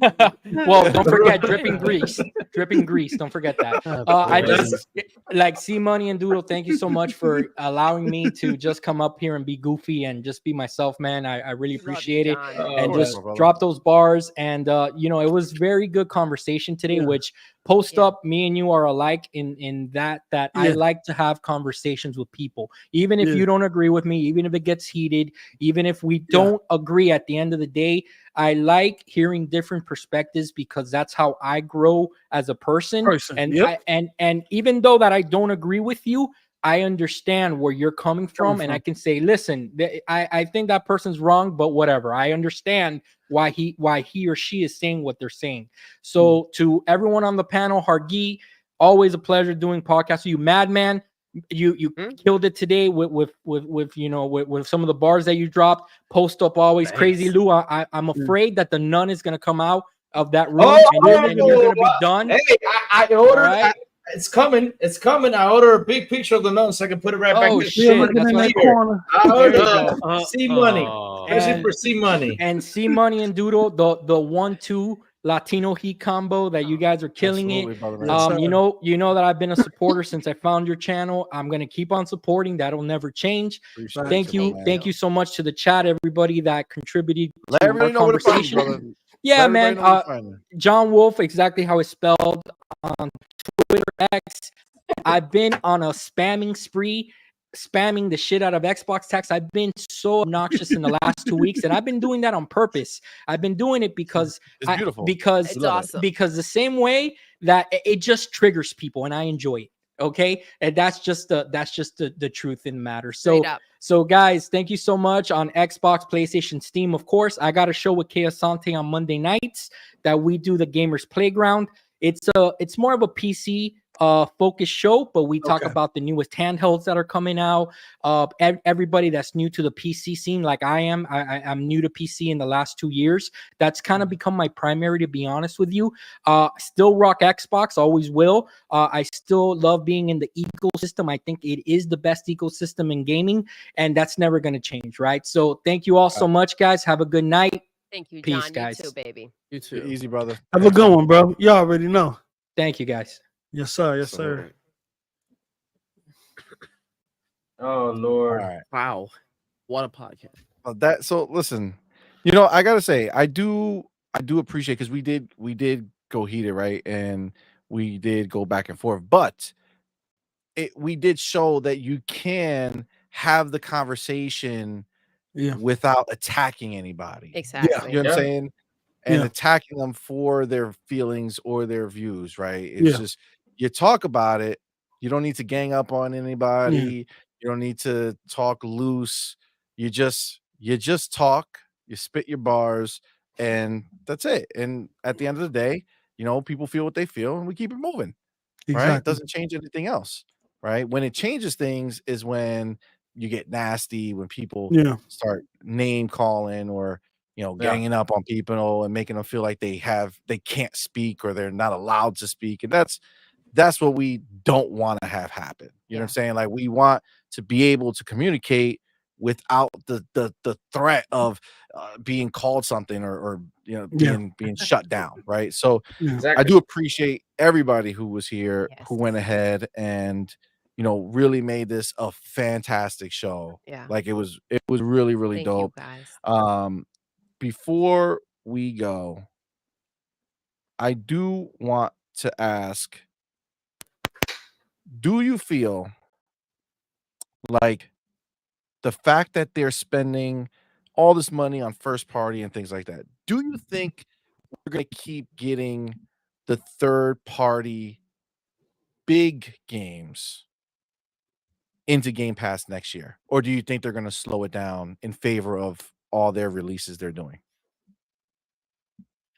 Well, don't forget dripping grease. Don't forget that. I just like CMoney and Doodle. Thank you so much for allowing me to just come up here and be goofy and just be myself, man. I really appreciate it, and just drop those bars. And it was very good conversation today. Which post up, me and you are alike in that I like to have conversations with people, even if you don't agree with me, even if it gets heated, even if we don't agree. At the end of the day, I like hearing different perspectives because that's how I grow as a person. And even though that I don't agree with you, I understand where you're coming from, and I can say, listen, I think that person's wrong, but whatever. I understand why he or she is saying what they're saying. So to everyone on the panel, Hargi, always a pleasure doing podcasts with you. Madman, you killed it today with some of the bars that you dropped. Post up always. Thanks. Crazy Lou, I'm afraid that the nun is gonna come out of that room and you're gonna be done. Hey, I ordered. It's coming. I ordered a big picture of the nun so I can put it right back in the corner. I ordered CMoney. Especially for CMoney. And CMoney and Doodle, the 1-2 Latino heat combo that you guys are killing it. You know that I've been a supporter since I found your channel. I'm gonna keep on supporting. That'll never change. Thank you so much to the chat, everybody that contributed to our conversation. Yeah, man. John Wolf, exactly how it's spelled. on Twitter X. I've been on a spamming spree, spamming the shit out of Xbox tax. I've been so obnoxious in the last 2 weeks, and I've been doing that on purpose. I've been doing it because It's beautiful. because It's awesome. because the same way that it just triggers people, and I enjoy it. Okay, and that's just the truth in the matter. So Straight up. so guys, thank you so much on Xbox, PlayStation, Steam. Of course, I got a show with Kay Asante on Monday nights that we do the Gamers Playground. It's more of a PC focused show, but we talk about the newest handhelds that are coming out. Everybody that's new to the PC scene, like I am, I'm new to PC in the last 2 years. That's kind of become my primary, to be honest with you. Still rock Xbox, always will. I still love being in the ecosystem. I think it is the best ecosystem in gaming, and that's never going to change, right? So thank you all so much, guys. Have a good night. Thank you, Peace, John. guys. You too, baby. You too. Easy, brother. Have a good one, bro. You already know. Thank you, guys. Yes, sir. Yes, sir. Oh Lord. All right. Wow. What a podcast. So listen, you know, I gotta say, I do appreciate, because we did go heated, right? And we did go back and forth, but we did show that you can have the conversation without attacking anybody. Exactly. You know what I'm Yeah. saying? And attacking them for their feelings or their views, right? It's just, you talk about it. You don't need to gang up on anybody. You don't need to talk loose. You just talk, you spit your bars, and that's it. And at the end of the day, you know, people feel what they feel, and we keep it moving. Right? It doesn't change anything else. Right? When it changes things is when you get nasty, when people start name calling, or you know, ganging up on people and making them feel like they can't speak, or they're not allowed to speak. And that's what we don't want to have happen. You know what I'm saying? Like, we want to be able to communicate without the threat of being called something, or you know, being shut down, right? So I do appreciate everybody who was here, who went ahead and, you know, really made this a fantastic show. Yeah. Like, it was really, really Thank dope. you, guys. Before we go, I do want to ask, do you feel like the fact that they're spending all this money on first party and things like that, do you think we're going to keep getting the third party big games into Game Pass next year? Or do you think they're going to slow it down in favor of all their releases they're doing?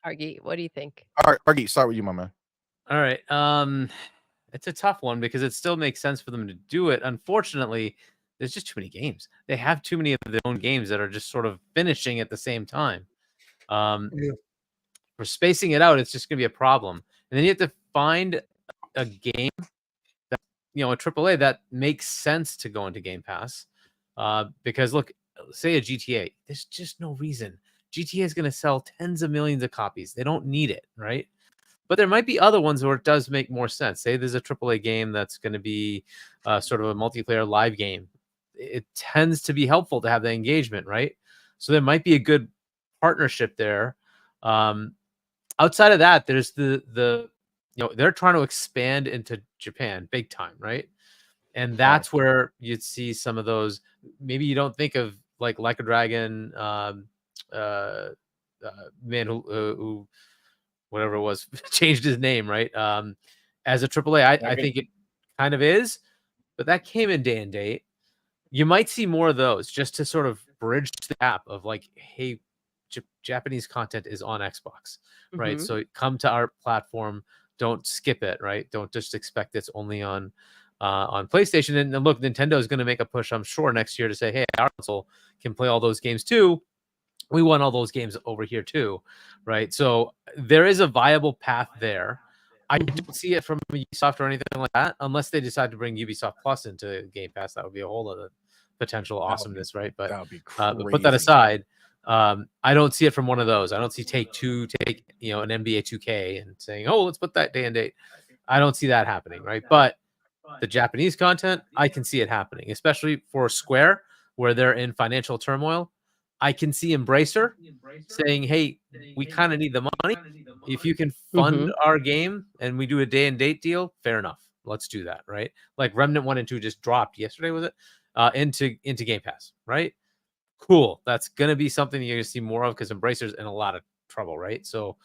Argy, what do you think? Argy, start with you, my man. All right. It's a tough one, because it still makes sense for them to do it. Unfortunately, there's just too many games. They have too many of their own games that are just sort of finishing at the same time. For spacing it out, it's just going to be a problem. And then you have to find a game that, you know, a AAA that makes sense to go into Game Pass. Because look, say a GTA, there's just no reason. GTA is going to sell tens of millions of copies. They don't need it, right? But there might be other ones where it does make more sense. Say there's a AAA game that's going to be sort of a multiplayer live game. It tends to be helpful to have the engagement, right? So there might be a good partnership there. Outside of that, there's the you know, they're trying to expand into Japan big time, right? And that's where you'd see some of those. Maybe you don't think of like a Dragon, man who whatever it was changed his name, right? As a AAA, I think it kind of is, but that came in day and date. You might see more of those just to sort of bridge the gap of like, hey, Japanese content is on Xbox, right? So come to our platform. Don't skip it, right? Don't just expect it's only on PlayStation. And look, Nintendo is going to make a push, I'm sure, next year to say, hey, our console can play all those games too. We want all those games over here too, right? So there is a viable path there. I don't see it from Ubisoft or anything like that, unless they decide to bring Ubisoft Plus into Game Pass. That would be a whole other potential awesomeness, right? But, that would be but put that aside, I don't see it from one of those. I don't see Take-Two take, you know, an NBA 2K and saying, oh, let's put that day and date. I don't see that happening, right? But the Japanese content, I can see it happening, especially for Square, where they're in financial turmoil. I can see Embracer saying, hey, we kind of need the money. If you can fund our game and we do a day and date deal, fair enough. Let's do that, right? Like Remnant 1 and 2 just dropped yesterday, was it? Into Game Pass, right? Cool. That's gonna be something you're gonna see more of because Embracer's in a lot of trouble, right? So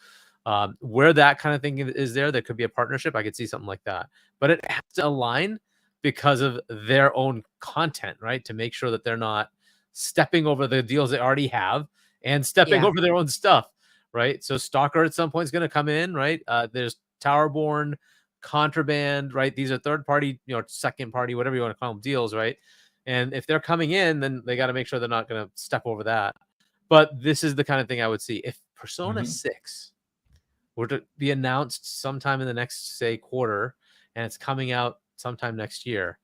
where that kind of thing is there could be a partnership. I could see something like that, but it has to align because of their own content, right? To make sure that they're not stepping over the deals they already have and stepping over their own stuff, right? So Stalker at some point is going to come in, right? There's Towerborn, Contraband, right? These are third party, second party, whatever you want to call them, deals, right? And if they're coming in, then they got to make sure they're not going to step over that. But this is the kind of thing I would see. If Persona 6 were to be announced sometime in the next, say, quarter, and it's coming out sometime next year,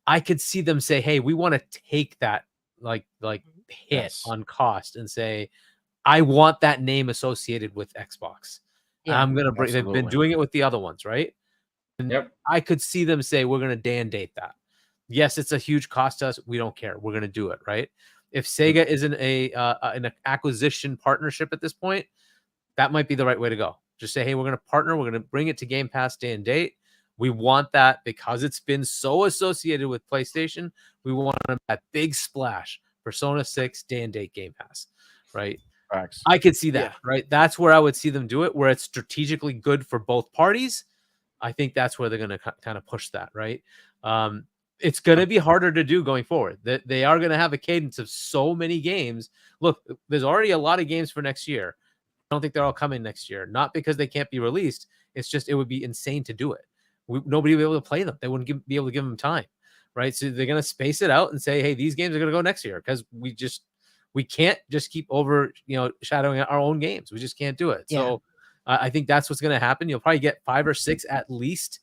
I could see them say, hey, we want to take that like hit on cost and say, I want that name associated with Xbox. I'm going to bring, they've been doing it with the other ones, right? And I could see them say, we're going to day and date that. Yes, it's a huge cost to us. We don't care. We're going to do it, right? If Sega isn't an acquisition partnership at this point, that might be the right way to go. Just say, hey, we're going to partner. We're going to bring it to Game Pass day and date. We want that because it's been so associated with PlayStation. We want that big splash. Persona 6 day and date Game Pass, right? Facts. I could see that, right? That's where I would see them do it, where it's strategically good for both parties. I think that's where they're going to kind of push that, right? It's going to be harder to do going forward. They are going to have a cadence of so many games. Look, there's already a lot of games for next year. I don't think they're all coming next year. Not because they can't be released. It's just it would be insane to do it. Nobody would be able to play them. They wouldn't be able to give them time, right? So they're going to space it out and say, hey, these games are going to go next year because we can't just keep shadowing our own games. We just can't do it. So I think that's what's going to happen. You'll probably get 5 or 6 at least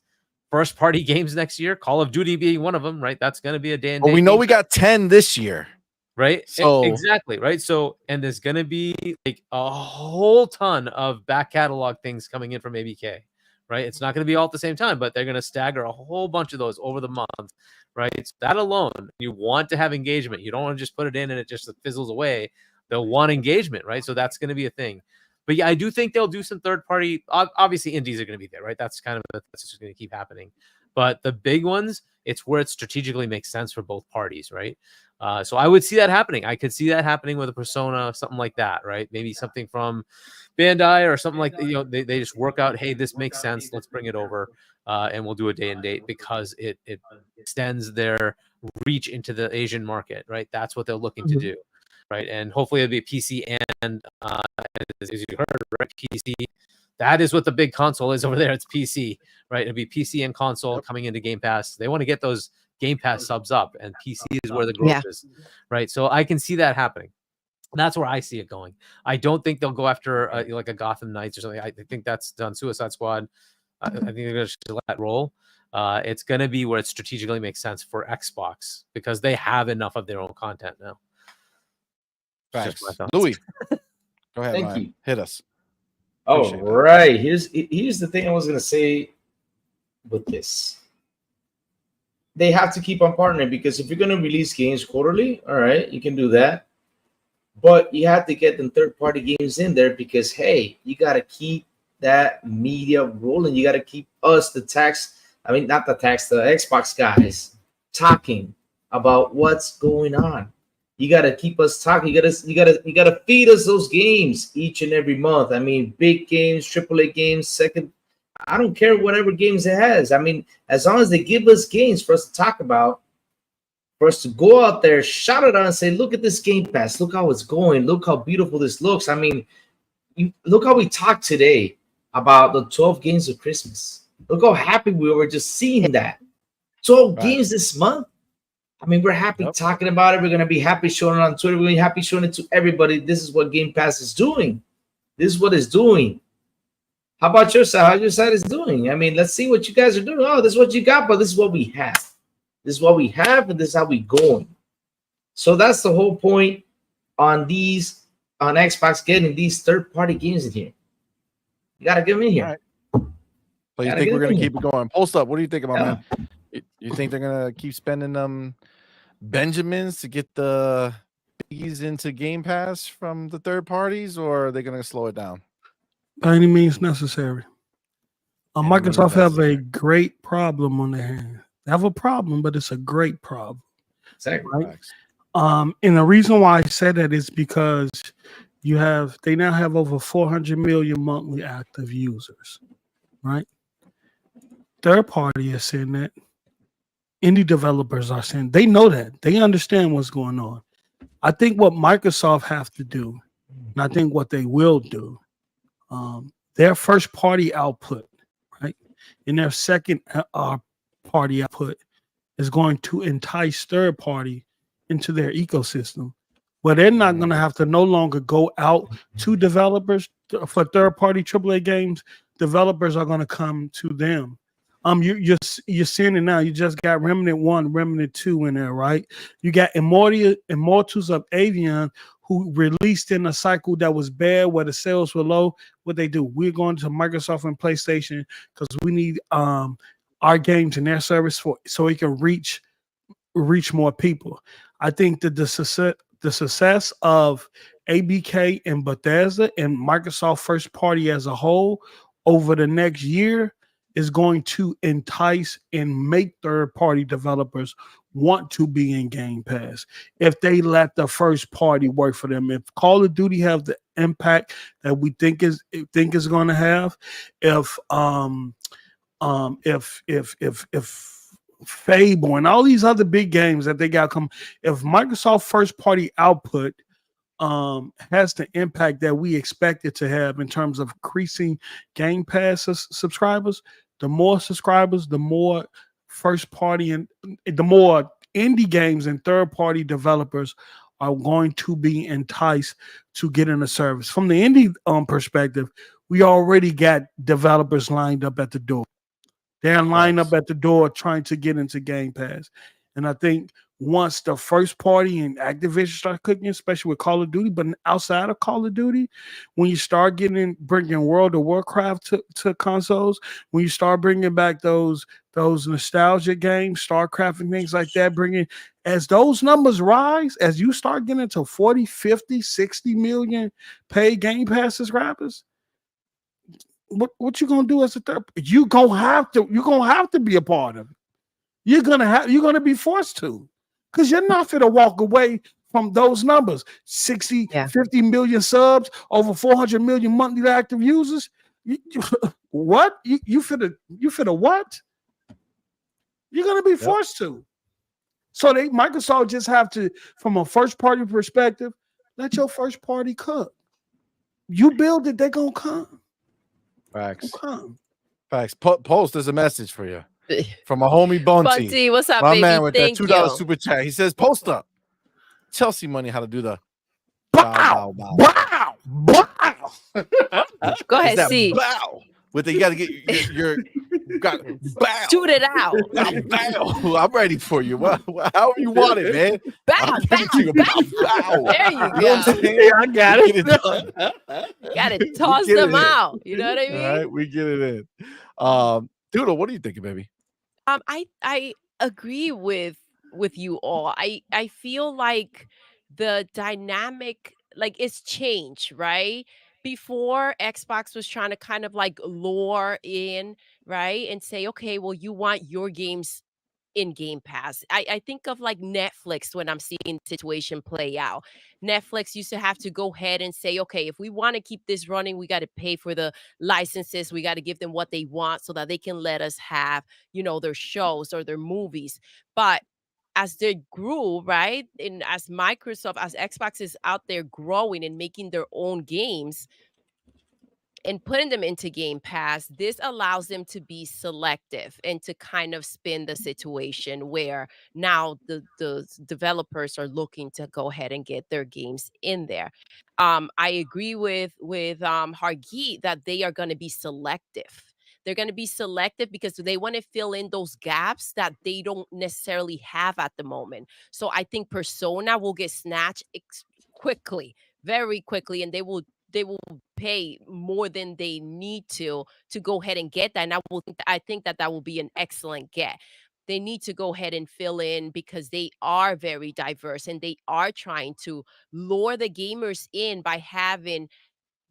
first party games next year. Call of Duty being one of them, right? That's going to be a day and date. Well, we know we got 10 this year. Right. So exactly. Right. So, and there's going to be like a whole ton of back catalog things coming in from ABK, right? It's not going to be all at the same time, but they're going to stagger a whole bunch of those over the month, right? It's that alone. You want to have engagement. You don't want to just put it in and it just fizzles away. They'll want engagement, right? So that's going to be a thing. But yeah, I do think they'll do some third party. Obviously, indies are going to be there, right? That's just going to keep happening. But the big ones, it's where it strategically makes sense for both parties, right? So I would see that happening. I could see that happening with a Persona, something like that, right? Maybe something from Bandai or something like they just work out, hey, this makes sense. Let's bring it over, and we'll do a day and date because it extends their reach into the Asian market, right? That's what they're looking to do, right? And hopefully it'll be PC and as you heard, right? PC. That is what the big console is over there. It's PC, right? It'll be PC and console coming into Game Pass. They want to get those Game Pass subs up, and PC is where the growth is, right? So I can see that happening. That's where I see it going. I don't think they'll go after like a Gotham Knights or something. I think that's done. Suicide Squad. I think they're going to let that roll. It's going to be where it strategically makes sense for Xbox because they have enough of their own content now. Facts. Louis, go ahead. Thank you. Hit us. Oh, right. Here's the thing I was going to say with this. They have to keep on partnering because if you're going to release games quarterly, all right, you can do that. But you have to get them third-party games in there because, hey, you got to keep that media rolling. You got to keep us, the Xbox guys, talking about what's going on. You got to keep us talking. You got to feed us those games each and every month. I mean, big games, AAA games, second. I don't care whatever games it has. I mean, as long as they give us games for us to talk about, for us to go out there, shout it out and say, look at this Game Pass. Look how it's going. Look how beautiful this looks. I mean, look how we talked today about the 12 games of Christmas. Look how happy we were just seeing that. 12 games this month. I mean, we're happy talking about it. We're going to be happy showing it on Twitter. We're going to be happy showing it to everybody. This is what Game Pass is doing. This is what it's doing. How about your side? How your side is doing? I mean, let's see what you guys are doing. Oh, this is what you got, but this is what we have. This is what we have, and this is how we going. So that's the whole point on Xbox getting these third-party games in here. You got to get them in here. All right. So you think we're going to keep it going? Post up. What do you think about man? You think they're going to keep spending Benjamins to get the biggies into Game Pass from the third parties, or are they going to slow it down? by any means necessary. Any means Microsoft have necessary. a great problem on their hands. They have a problem, but it's a great problem. Exactly. Right? And the reason why I say that is because they now have over 400 million monthly active users, right? Third party is saying that. Indie developers are saying they know that. They understand what's going on. I think what Microsoft have to do, and I think what they will do, their first party output, right, and their second party output is going to entice third party into their ecosystem, where they're not going to have to no longer go out to developers for third party AAA games. Developers are going to come to them. You're seeing it now. You just got Remnant 1, Remnant 2 in there, right? You got Immortals of Avian, who released in a cycle that was bad, where the sales were low. What they do? We're going to Microsoft and PlayStation because we need our games in their service so it can reach more people. I think that the success of ABK and Bethesda and Microsoft first party as a whole over the next year is going to entice and make third party developers want to be in Game Pass if they let the first party work for them. If Call of Duty have the impact that we think is going to have, if Fable and all these other big games that they got come, if Microsoft first party output has the impact that we expect it to have in terms of increasing Game Pass subscribers, the more subscribers, the more first party and the more indie games and third party developers are going to be enticed to get in the service. From the indie perspective, we already got developers lined up at the door. They're lined up at the door trying to get into Game Pass. And I think once the first party and Activision start cooking, especially with Call of Duty, but outside of Call of Duty, when you start bringing World of Warcraft to consoles, when you start bringing back those nostalgia games, StarCraft and things like that, as those numbers rise, as you start getting to 40, 50, 60 million paid Game Pass subscribers, what you gonna do as a third? You're gonna have to be a part of it. You're gonna be forced to, because you're not gonna walk away from those numbers. 50 million subs, over 400 million monthly active users. What? You finna what? You're gonna be forced to. So Microsoft just have to, from a first party perspective, let your first party cook. You build it, they're gonna come. Facts. Facts. Post, there's a message for you from a homie Bunty. Bunty, what's up, my baby? man with Thank that $2 you. super chat. He says, "Post up, Chelsea money. How to do the bow, bow, bow." Go ahead, see. Bow. With the, you got to get your got bow. Shoot it out. Bow. I'm ready for you. However you want it, man. Bow, bow, bow. There you go. You know what I'm saying? I got it. Got to toss them out. You know what I mean? All right, we get it in. Doodle, what are you thinking, baby? I agree with you all. I feel like the dynamic, like, it's changed, right? Before, Xbox was trying to kind of like lure in, right, and say, okay, well, you want your games in Game Pass. I think of like Netflix when I'm seeing the situation play out. Netflix used to have to go ahead and say, okay, if we want to keep this running, we got to pay for the licenses. We got to give them what they want so that they can let us have, their shows or their movies. But as they grew, right, and as Xbox is out there growing and making their own games and putting them into Game Pass, this allows them to be selective and to kind of spin the situation where now the developers are looking to go ahead and get their games in there. I agree with Hargeet that they are going to be selective. They're going to be selective because they want to fill in those gaps that they don't necessarily have at the moment. So I think Persona will get snatched quickly, very quickly, and they will pay more than they need to go ahead and get that. And I think that will be an excellent get. They need to go ahead and fill in because they are very diverse and they are trying to lure the gamers in by having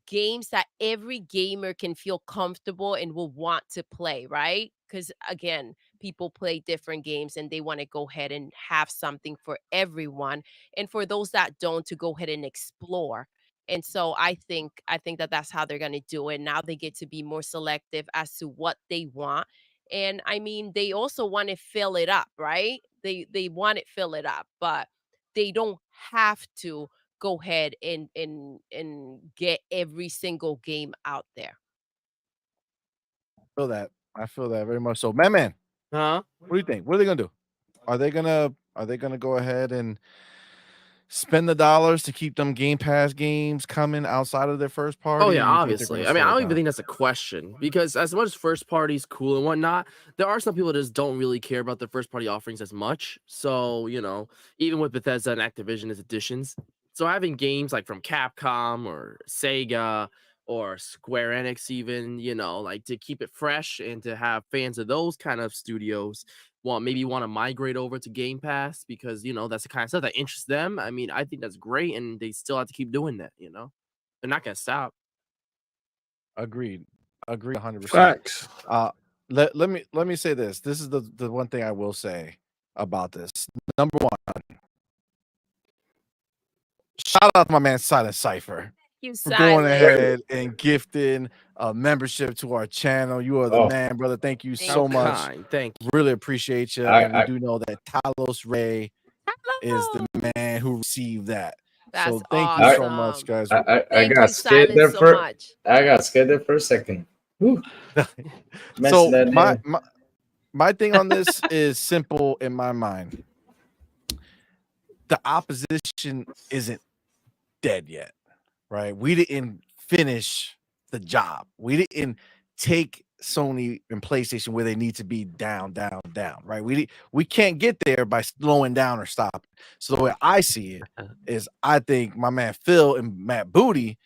games that every gamer can feel comfortable and will want to play, right? Because again, people play different games and they want to go ahead and have something for everyone, and for those that don't, to go ahead and explore. And so I think that that's how they're going to do it. Now they get to be more selective as to what they want. And I mean, they also want to fill it up, right? They want it fill it up, but they don't have to go ahead and get every single game out there. I feel that very much so. Man, Huh? what do you think? What are they gonna do? Are they gonna go ahead and spend the dollars to keep them Game Pass games coming outside of their first party? Oh or yeah, you think they're gonna obviously. I mean, I slow it don't even down? think that's a question because as much as first party's cool and whatnot, there are some people that just don't really care about their first party offerings as much. So, even with Bethesda and Activision as additions, so having games like from Capcom or Sega or Square Enix, even, like to keep it fresh and to have fans of those kind of studios maybe want to migrate over to Game Pass because that's the kind of stuff that interests them. I mean, I think that's great, and they still have to keep doing that. They're not gonna stop. Agreed 100%. Facts. Let me say this. This is the one thing I will say about this. Number one, shout out to my man Silent Cypher You for going silent. ahead and gifting a membership to our channel. You are the Oh. man, brother. Thank you Thank so How much. kind. Thank you. Really appreciate you. I- And we I- do know that Talos Ray is the man who received that. That's So thank you so awesome. much, guys. I Thank got you, scared there Silent, so for much. I got scared there for a second. Whew. Mention So that name. my thing on this is simple in my mind. The opposition isn't dead yet, right? We didn't finish the job. We didn't take Sony and PlayStation where they need to be down, right? We can't get there by slowing down or stopping. So the way I see it is I think my man Phil and Matt Booty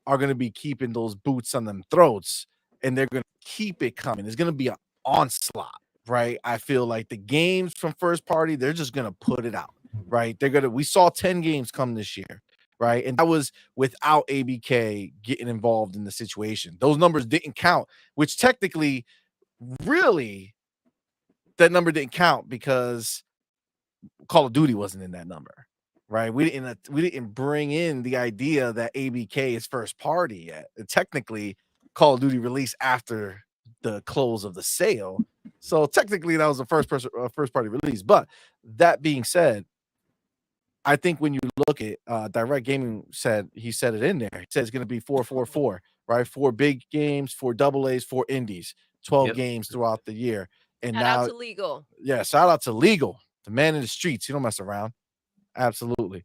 are going to be keeping those boots on them throats, and they're going to keep it coming. It's going to be an onslaught, right? I feel like the games from first party, they're just going to put it out, right? We saw 10 games come this year, right? And that was without ABK getting involved in the situation. Those numbers didn't count, which technically, really, that number didn't count because Call of Duty wasn't in that number, right? We didn't bring in the idea that ABK is first party yet. Technically, Call of Duty released after the close of the sale, so technically that was a first party release. But that being said, I think when you look at Direct Gaming said it in there. He said it's going to be 4-4-4, right? 4 big games, 4 double A's, 4 indies, 12 games throughout the year. And Shout now, out to Legal. yeah, shout out to Legal, the man in the streets. You don't mess around. Absolutely.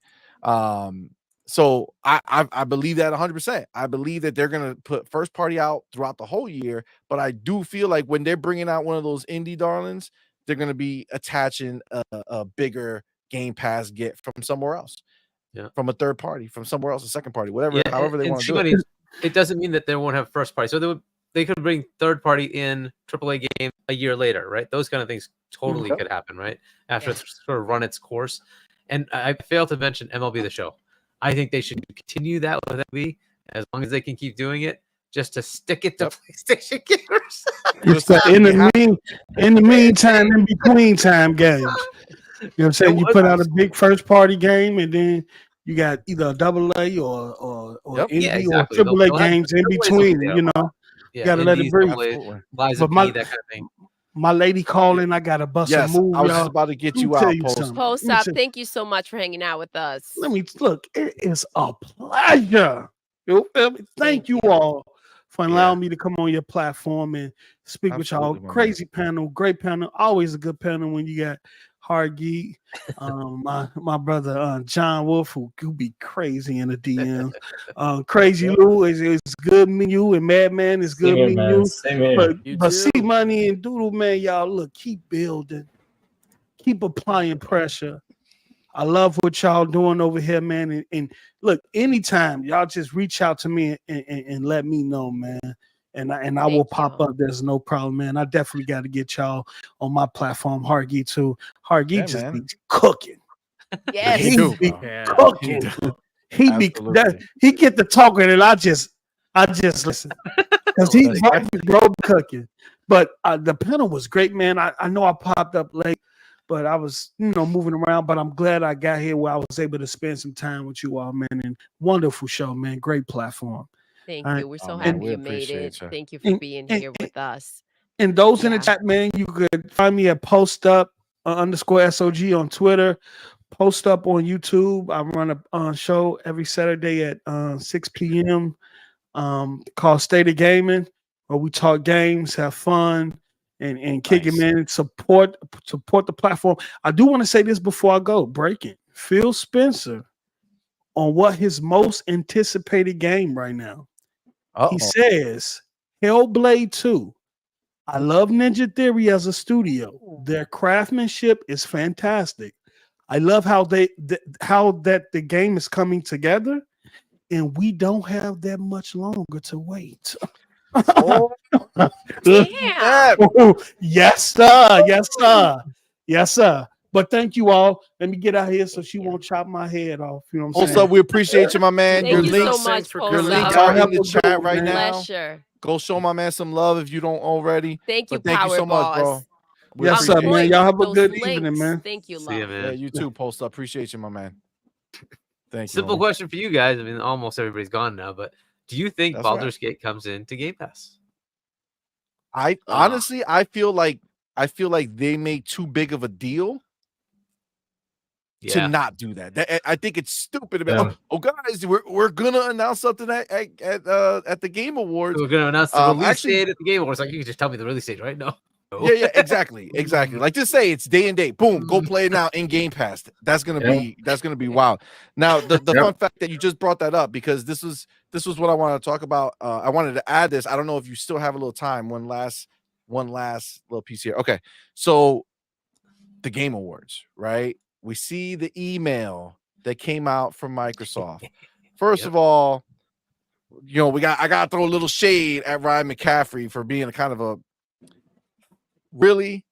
So I believe that 100%. I believe that they're going to put first party out throughout the whole year, but I do feel like when they're bringing out one of those indie darlings, they're going to be attaching a bigger Game Pass get from somewhere else. Yeah. From a third party, from somewhere else, a second party, whatever, however they want to do it. CMoney, it doesn't mean that they won't have first party. So they could bring third party in AAA game a year later, right? Those kind of things totally could happen, right? After it's sort of run its course. And I failed to mention MLB The Show. I think they should continue that with MLB as long as they can keep doing it, just to stick it to PlayStation gamers. In the meantime, in between time games. You know what I'm saying? You put out a big first party game, and then you got either a double A or indie or triple A games in between. You know, you gotta let it breathe. But that kind of thing. My lady calling, I gotta bust a move. I was y'all. just about to get Let me you tell out, something. Post up. Thank you so much for hanging out with us. Let me look. It is a pleasure. You feel me? Thank you all for allowing me to come on your platform and speak with y'all. Crazy panel, great panel. Always a good panel when you got Hard Geek, my brother John Wolf, who be crazy in the DMs. Crazy Lou is good meeting you, and Madman is good meeting you. Same here. But CMoney and Doodle, man, y'all look, keep building, keep applying pressure. I love what y'all doing over here, man. And look, anytime y'all just reach out to me and let me know, man. And I will pop up. There's no problem, man. I definitely got to get y'all on my platform, Hargy too. Hargy just be cooking. Yes, he be cooking. He get the talking, and I just I just listen because he's road cooking. But the panel was great, man. I know I popped up late, but I was, moving around. But I'm glad I got here where I was able to spend some time with you all, man. And wonderful show, man. Great platform. Thank All you. right. We're so man, happy we you made it. appreciate you. Thank you for being here with us. And those in the Yeah. chat, man, you could find me at postup_SOG on Twitter. Post up on YouTube. I run a show every Saturday at 6 p.m. Called State of Gaming, where we talk games, have fun, and kick it, man. Support the platform. I do want to say this before I go. Breaking Phil Spencer on what his most anticipated game right now. He says Hellblade 2. I love Ninja Theory as a studio. Their craftsmanship is fantastic. I love how the game is coming together, and we don't have that much longer to wait. Damn. Yes, sir. Yes, sir. Yes, sir. But thank you all. Let me get out here so she won't chop my head off. You know what I'm saying? Also, we appreciate you, my man. Thank you so much, your links Post are Up. in the chat right now. Pleasure. Go show my man some love if you don't already. Thank you, But thank you so much, bro. Boss. We Yes, sir, appreciate man. it. Y'all have a Those good links. evening, man. Thank you, See ya, love. man. Yeah, you too, Post Up. Appreciate you, my man. Thank you. Simple homie. question for you guys. I mean, almost everybody's gone now, but do you think That's Baldur's Gate comes into Game Pass? I honestly, I feel like they made too big of a deal to not do that. I think it's stupid about. Oh, guys, we're gonna announce something at the Game Awards. We're gonna announce the release actually, date at the Game Awards. Like, you can just tell me the release date, right? No. Yeah, exactly. Like, just say it's day and date. Boom, go play it now in Game Pass. That's gonna be wild. Now, the fun fact that you just brought that up, because this was what I wanted to talk about. I wanted to add this. I don't know if you still have a little time. One last little piece here. Okay, so the Game Awards, right? We see the email that came out from Microsoft. First of all, I gotta throw a little shade at Ryan McCaffrey for being a kind of a really,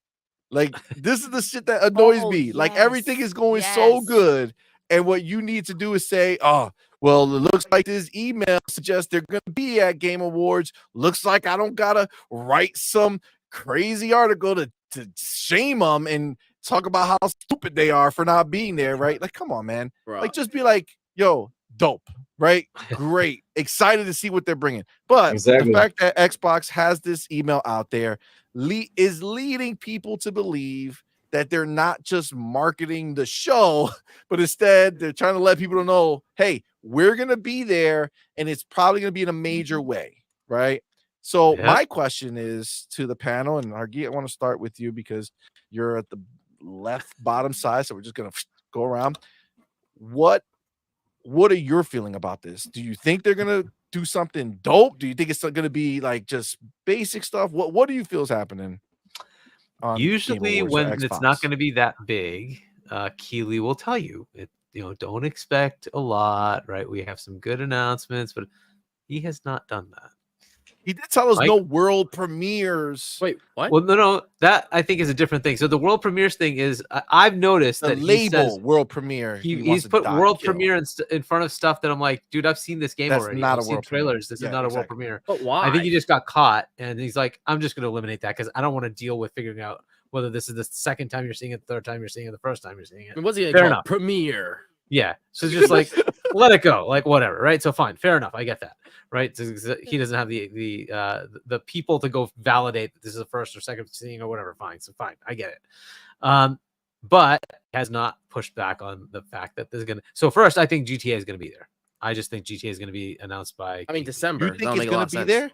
like, this is the shit that annoys me. Like, everything is going so good, and what you need to do is say, oh, well, it looks like this email suggests they're gonna be at Game Awards. Looks like I don't gotta write some crazy article to shame them and talk about how stupid they are for not being there, right? Like, come on, man. Bro. Like, just be like, yo, dope, right? Great. Excited to see what they're bringing. But the fact that Xbox has this email out there is leading people to believe that they're not just marketing the show, but instead they're trying to let people know, hey, we're going to be there, and it's probably going to be in a major way, right? So my question is to the panel, and Argi, I want to start with you because you're at the left bottom side, so we're just going to go around. What are your feeling about this? Do you think they're going to do something dope? Do you think it's going to be like just basic stuff? What do you feel is happening? Usually when it's not going to be that big, Keeley will tell you, don't expect a lot, right? We have some good announcements, but he has not done that. He did tell us no world premieres. Wait, what? Well, no, that I think is a different thing. So the world premieres thing is, I've noticed the that label he says world premiere. He's put world premiere in front of stuff that I'm like, dude, I've seen this game already. Not I've seen trailers. This is not a world premiere. But why? I think he just got caught, and he's like, I'm just going to eliminate that because I don't want to deal with figuring out whether this is the second time you're seeing it, the third time you're seeing it, the first time you're seeing it. And what's he Fair called? enough. Premiere. Yeah. So just like let it go, like whatever, right? So fine, fair enough. I get that, right? So he doesn't have the people to go validate that this is the first or second seeing or whatever. Fine, so fine, I get it. But has not pushed back on the fact that this is gonna. So first, I think GTA is gonna be there. I just think GTA is gonna be announced by. I mean, December. You think it's gonna be there?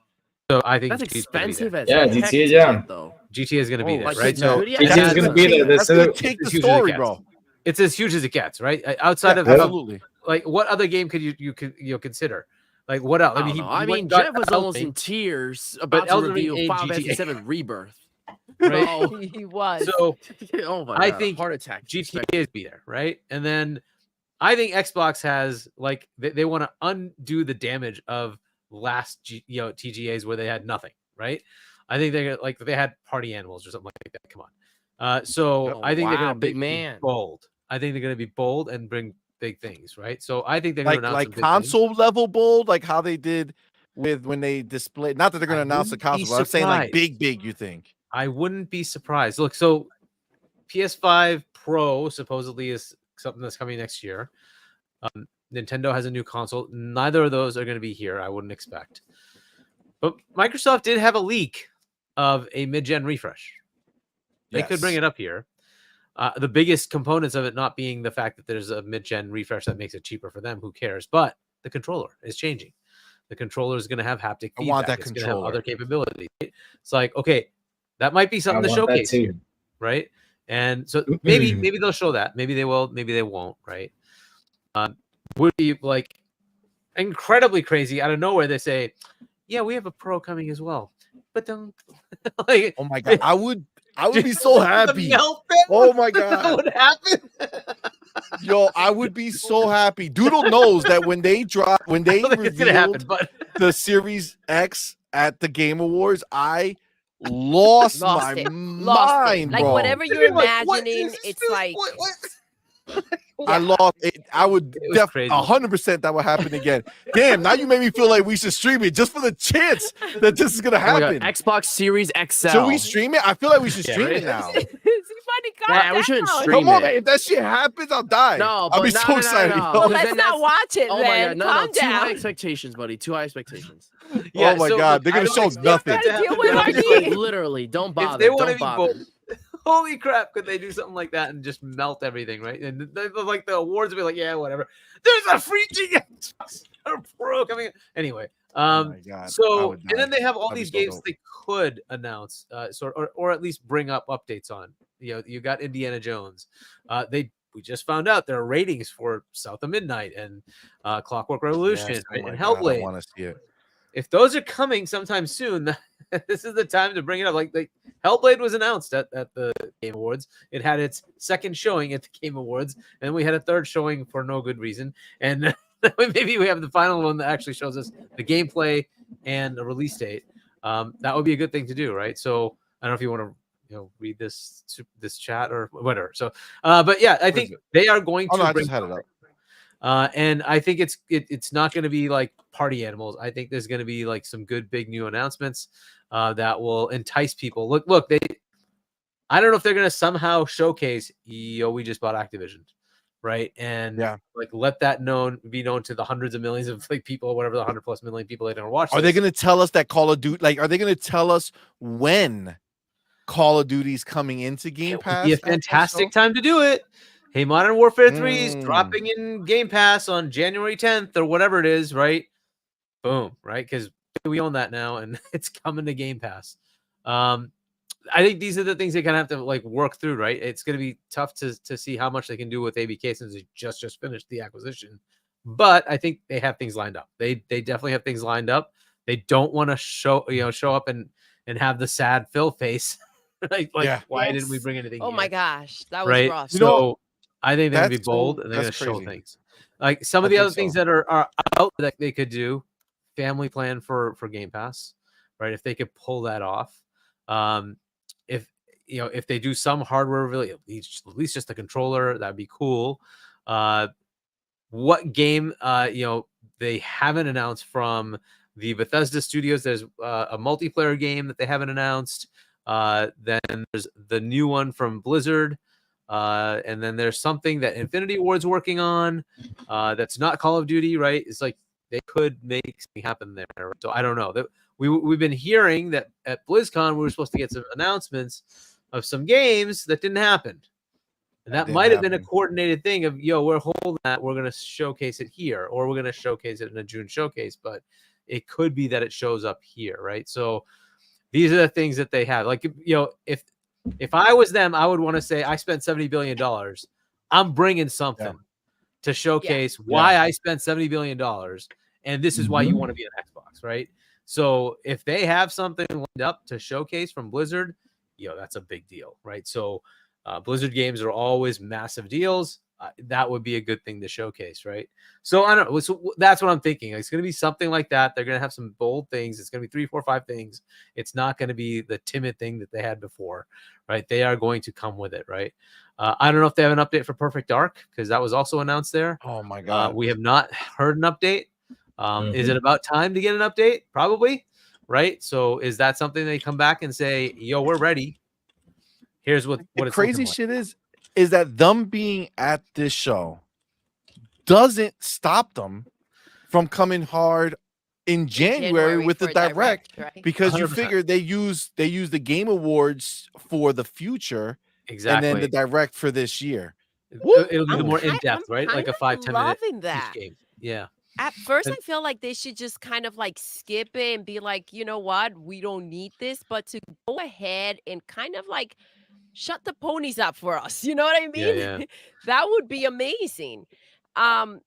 So I think that's expensive as GTA, yeah. Though. GTA is gonna be there, like, right? So GTA is gonna be there. That's gonna take the story, bro. It's as huge as it gets, right? Outside of absolutely. Like, what other game could you consider? Like, what else? I mean, Jeff was almost in tears about to reveal Final Fantasy VII Rebirth. Right? He was. So oh my I God, think heart attack. GTA is be there, right? And then I think Xbox has like they want to undo the damage of last TGAs where they had nothing, right? I think they're like they had party animals or something like that. Come on. So I think they're gonna be bold. I think they're gonna be bold and bring big things, right? So I think they're gonna announce like console level bold, like how they did with when they display? Not that they're going to announce the wouldn't be console, but I'm saying like surprised. big. You think? I wouldn't be surprised. Look, so PS5 Pro supposedly is something that's coming next year. Nintendo has a new console. Neither of those are going to be here, I wouldn't expect. But Microsoft did have a leak of a mid-gen refresh. They could bring it up here. The biggest components of it not being the fact that there's a mid-gen refresh that makes it cheaper for them. Who cares? But the controller is changing. The controller is going to have haptic feedback. I want that it's going to have controller. other capabilities. It's like, okay, that might be something to showcase here, right? And so maybe they'll show that. Maybe they will. Maybe they won't. Right? Would be like incredibly crazy out of nowhere. They say, "Yeah, we have a Pro coming as well." But don't like, oh my god, I would be so happy. Oh my god, that would happen. Yo, I would be so happy. Doodle knows that when they revealed the Series X at the Game Awards, I lost my mind, like bro. whatever you're imagining, it's like I lost it. I would definitely 100% that would happen again. Damn, now you made me feel like we should stream it just for the chance that this is gonna happen. Xbox Series XL. Should we stream it? I feel like we should stream it now. Yeah, we shouldn't stream Come on, it. man. If that shit happens, I'll die. No, I'll be but so excited. Well, let's not watch it, Oh man. my god, Calm Too high down. expectations, buddy. Too high expectations. Yeah, oh my so, god, look, they're gonna show nothing. Deal with RD. Literally, don't bother. If they want to Don't be bother. bold, holy crap, could they do something like that and just melt everything, right? And like the awards will be like, yeah, whatever. There's a freaking Xbox Pro coming. Anyway, my God, so and then they have all these games they could announce, or at least bring up updates on. You know, you got Indiana Jones. We just found out there are ratings for South of Midnight and Clockwork Revolution and Hellblade. I want to see it. If those are coming sometime soon, this is the time to bring it up. Like Hellblade was announced at the Game Awards. It had its second showing at the Game Awards, and we had a third showing for no good reason. And maybe we have the final one that actually shows us the gameplay and a release date. That would be a good thing to do, right? So I don't know if you want to read this chat or whatever. So, but yeah, I think they are going to. Oh no, I bring just had it up. And I think it's not going to be like party animals. I think there's going to be like some good big new announcements that will entice people. Look, I don't know if they're going to somehow showcase, we just bought Activision, right? And like let that be known to the hundreds of millions of like people, whatever the 100+ million people that are watching. Are they going to tell us that Call of Duty? Like, are they going to tell us when Call of Duty's coming into Game Pass? It would be a fantastic time to do it. Hey, Modern Warfare 3 is dropping in Game Pass on January 10th or whatever it is, right? Boom, right? Because we own that now, and it's coming to Game Pass. I think these are the things they kind of have to like work through, right? It's going to be tough to see how much they can do with ABK since they just finished the acquisition. But I think they have things lined up. They definitely have things lined up. They don't want to show up and have the sad Phil face. Why didn't we bring anything? Oh my gosh, that was right? rough. So I think they're gonna be bold and they're gonna show things. Like some of the other things that are out that they could do, family plan for Game Pass, right? If they could pull that off, if they do some hardware, really at least just the controller, that'd be cool. What game they haven't announced from the Bethesda studios? There's a multiplayer game that they haven't announced. Then there's the new one from Blizzard. And then there's something that Infinity Ward's working on that's not Call of Duty, right? It's like they could make something happen there. So I don't know. We've been hearing that at BlizzCon we were supposed to get some announcements of some games that didn't happen. And that might have been a coordinated thing of, we're holding that, we're going to showcase it here, or we're going to showcase it in a June showcase, but it could be that it shows up here, right? So these are the things that they have. Like, if I was them, I would want to say, I spent $70 billion. I'm bringing something to showcase why I spent $70 billion. And this is why you want to be an Xbox, right? So if they have something lined up to showcase from Blizzard, that's a big deal, right? So Blizzard games are always massive deals. That would be a good thing to showcase, right? So I don't know. So that's what I'm thinking. It's going to be something like that. They're going to have some bold things. It's going to be 3, 4, 5 things. It's not going to be the timid thing that they had before, right? They are going to come with it, right? I don't know if they have an update for Perfect Dark because that was also announced there. Oh my God, we have not heard an update. Is it about time to get an update? Probably, right? So is that something they come back and say, "Yo, we're ready. Here's what The it's crazy looking like." shit is that them being at this show doesn't stop them from coming hard in January with the for a direct, right? because you 100%. figure they use the Game Awards for the future, and then the Exactly. direct for this year. It'll be the I'm more kind- in depth, I'm right? Like a kinda 5-10 minute loving each that. game. Yeah. At first, And- I feel like they should just kind of like skip it and be like, you know what, we don't need this, but to go ahead and kind of like shut the ponies up for us. You know what I Yeah, mean? yeah. That would be amazing. Um,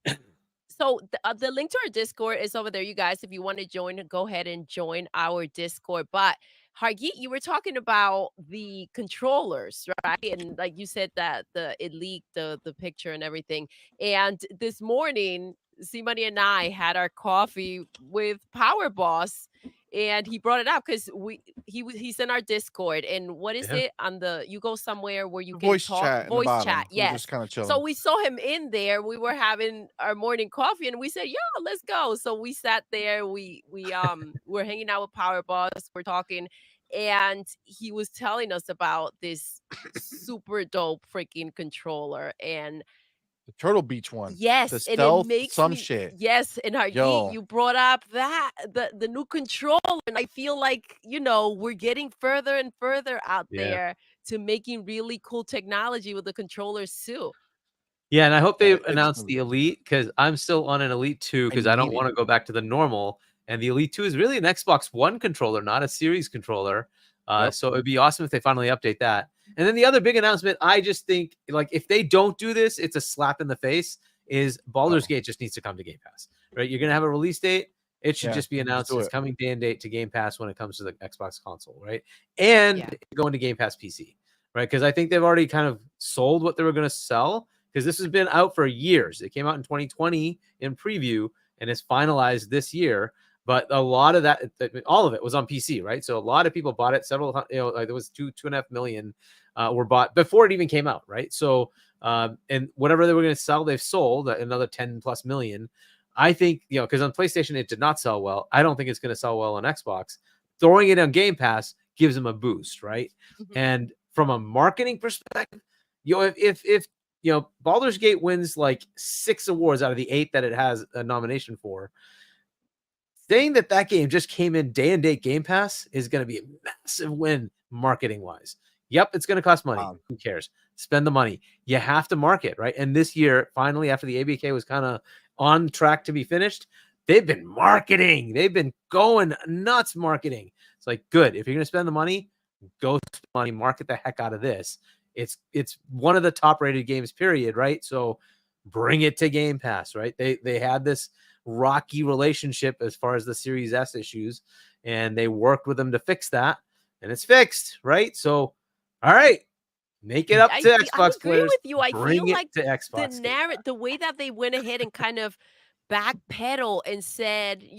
so the link to our Discord is over there, you guys. If you want to join, go ahead and join our Discord. But Hargeet, you were talking about the controllers, right? And like you said that it leaked the picture and everything. And this morning, CMoney and I had our coffee with Power Boss, and he brought it up because he's in our Discord. And what is Yeah. it on the? You go somewhere where you can Voice talk, chat in the voice bottom. chat. We're Yes. just kind of chilling. So we saw him in there. We were having our morning coffee, and we said, "Yo, let's go." So we sat there. We we're hanging out with Power Boss. We're talking, and he was telling us about this super dope freaking controller. And the Turtle Beach one. yes, The and stealth, it makes some me shit. yes. And Hargeet, Yo. you brought up that the new controller, and I feel like we're getting further and further out Yeah. there to making really cool technology with the controllers too. Yeah, and I hope they It's announce gonna the Elite, because I'm still on an Elite 2 because I don't need want to go back to the normal. And the Elite 2 is really an Xbox One controller, not a Series controller. Yep. So it'd be awesome if they finally update that. And then the other big announcement, I just think, like, if they don't do this, it's a slap in the face, is Baldur's Gate just needs to come to Game Pass, right? You're going to have a release date. It should Yeah, just be let's announced. do It's it. coming day and date to Game Pass when it comes to the Xbox console, right? And Yeah. going to Game Pass PC, right? Because I think they've already kind of sold what they were going to sell, because this has been out for years. It came out in 2020 in preview and is finalized this year. But a lot of that, all of it was on PC, right? So a lot of people bought it. Several, like there was 2.5 million were bought before it even came out, right? So, and whatever they were going to sell, they've sold another 10 plus million. I think, because on PlayStation it did not sell well. I don't think it's going to sell well on Xbox. Throwing it on Game Pass gives them a boost, right? Mhm. And from a marketing perspective, if Baldur's Gate wins like 6 awards out of the 8 that it has a nomination for, saying that game just came in day and date Game Pass is going to be a massive win marketing wise. Yep, it's going to cost money. Who cares? Spend the money. You have to market, right? And this year, finally, after the ABK was kind of on track to be finished, they've been marketing. They've been going nuts marketing. It's like, good. If you're going to spend the money, go spend money, market the heck out of this. It's one of the top rated games, period, right? So bring it to Game Pass, right? They had this rocky relationship as far as the Series S issues, and they worked with them to fix that, and it's fixed, right? So, all right, make it up to Xbox I agree players. with you. I Bring feel it like to Xbox. the way that they went ahead and kind of backpedal and said, we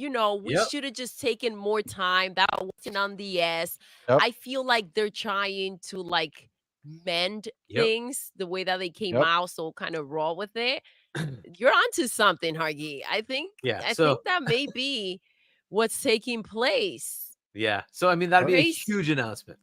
Yep. should have just taken more time. That wasn't on the S. Yep. I feel like they're trying to like mend Yep. things the way that they came Yep. out, so kind of raw with it. You're onto something, Hargy. I think that may be what's taking place. Yeah. So I mean, that'd be a Crazy. huge announcement,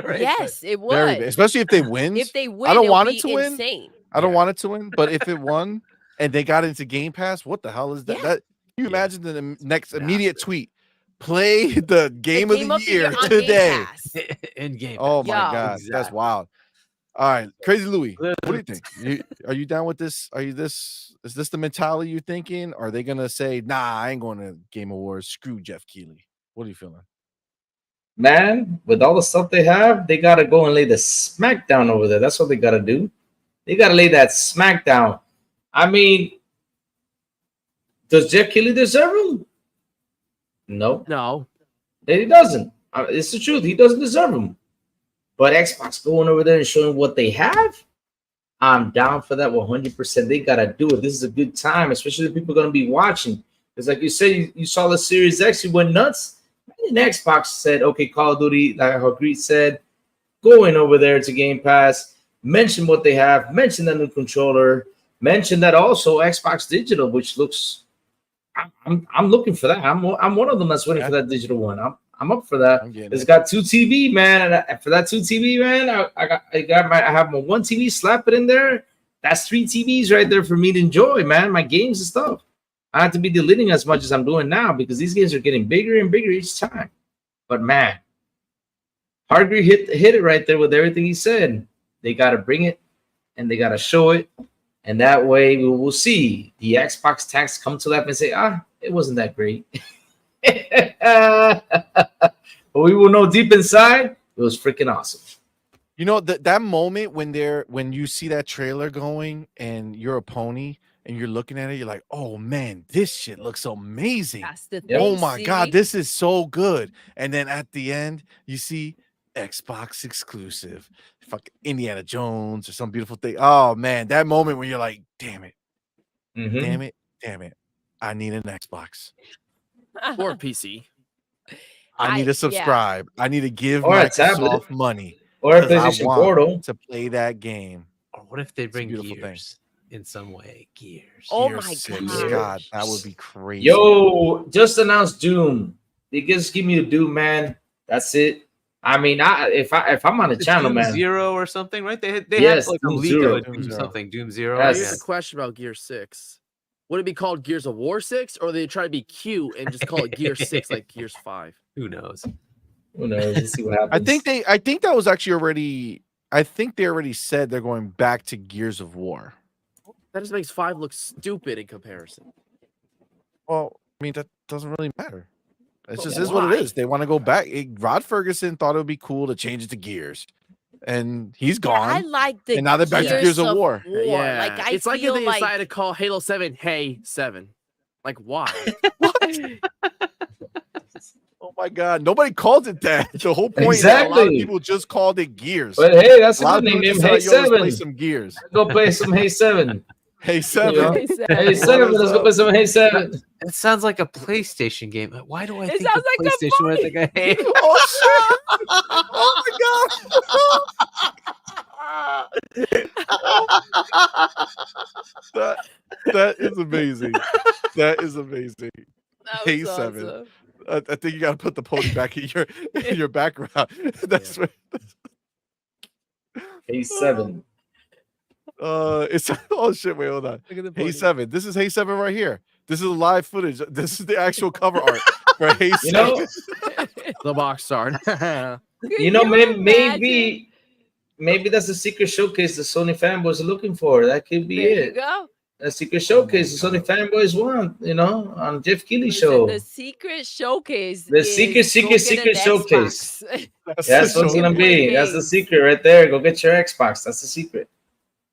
right? Yes, it would. Very big, especially if they win. If they win, I don't it'll want it be to win. insane. I don't want it to win, but if it won and they got into Game Pass, what the hell is that? Yeah. That can you imagine the next immediate tweet? Play the game of the year on Game today. Pass. In Game Pass. Oh my Yeah. god, that's Exactly. wild. All right, Crazy Louie, what do you think? Are you down with this? Is this the mentality you're thinking? Are they gonna say, nah, I ain't going to Game Awards, screw Jeff Keighley? What are you feeling? Man, with all the stuff they have, they gotta go and lay the smackdown over there. That's what they gotta do. They gotta lay that smackdown. I mean, does Jeff Keighley deserve him? No, he doesn't. It's the truth. He doesn't deserve him. But Xbox going over there and showing what they have, I'm down for that 100%. They gotta do it. This is a good time, especially the people gonna be watching. Because, like you said, you saw the Series X, you went nuts. And Xbox said, okay, Call of Duty, like Hargeet said, going over there to Game Pass, mention what they have, mention the new controller, mention that also Xbox Digital, which looks I'm looking for that. I'm one of them that's waiting for that digital one. I'm up for that. It's got 2 TV, man, and for that 2 TV, man, I have my 1 TV. Slap it in there. That's 3 TVs right there for me to enjoy, man. My games and stuff. I have to be deleting as much as I'm doing now because these games are getting bigger and bigger each time. But man, Hargreave hit it right there with everything he said. They got to bring it and they got to show it. And that way we will see the Xbox tax come to life and say, it wasn't that great. But we will know deep inside, it was freaking awesome. You know, that moment when you see that trailer going and you're a pony and you're looking at it, you're like, oh man, this shit looks amazing. That's the thing, Oh my God, this is so good. And then at the end, you see Xbox exclusive, fucking Indiana Jones or some beautiful thing. Oh man, that moment when you're like, damn it, damn it, I need an Xbox or PC. I need to subscribe. I need to give or Microsoft money or a because PlayStation Portal to play that game. Or what if they bring beautiful Gears in some way? Gears. Oh Gears my 6. God, that would be crazy. Yo, just announced Doom. They just give me the Doom, man. That's it. I mean, if I'm on a channel, Doom man. 0 or something, right? They Yes, have like a Doom leak Zero. of a Doom something. Doom 0. Yes. Here's a question about Gear 6. Would it be called Gears of War 6, or they try to be cute and just call it Gear 6 like Gears 5? Who knows? Who knows? Let's see what happens. I think that was actually already. I think they already said they're going back to Gears of War. That just makes 5 look stupid in comparison. Well, I mean that doesn't really matter. It But just is what it is. They want to go back. Rod Ferguson thought it would be cool to change it to Gears, and he's gone. I like the and now they're back to Gears of War. Yeah, Like I it's like if feel they like decided to call Halo 7 Hey 7. Like, why? Oh my God! Nobody called it that. The whole point is that a lot of Exactly. people just called it Gears. But hey, that's a lot a of good people name. just Hey said, "Yo, let's 7. play some Gears." Go play some Hey 7. Hey 7. You know? Hey 7. Let's go play some Hey 7. It sounds like a PlayStation game. Why do I think sounds of like a PlayStation when I think of Hey? Oh shit! Oh my God! that is amazing. That is amazing. That Hey was 7. awesome. I think you got to put the pony back in your background. That's right. Hey 7. It's oh shit. Wait, hold on. Look at the Hey pony. 7. This is Hey 7 right here. This is live footage. This is the actual cover art for Hey 7. You know, The box art. you know, imagine? maybe that's a secret showcase the Sony fanboys are looking for. That could be There you it. go. A secret showcase the Sony fanboys want, on Jeff Keighley Listen, show. the secret showcase. The is secret go get an showcase. Xbox. That's what it's gonna be. That's the secret right there. Go get your Xbox. That's the secret.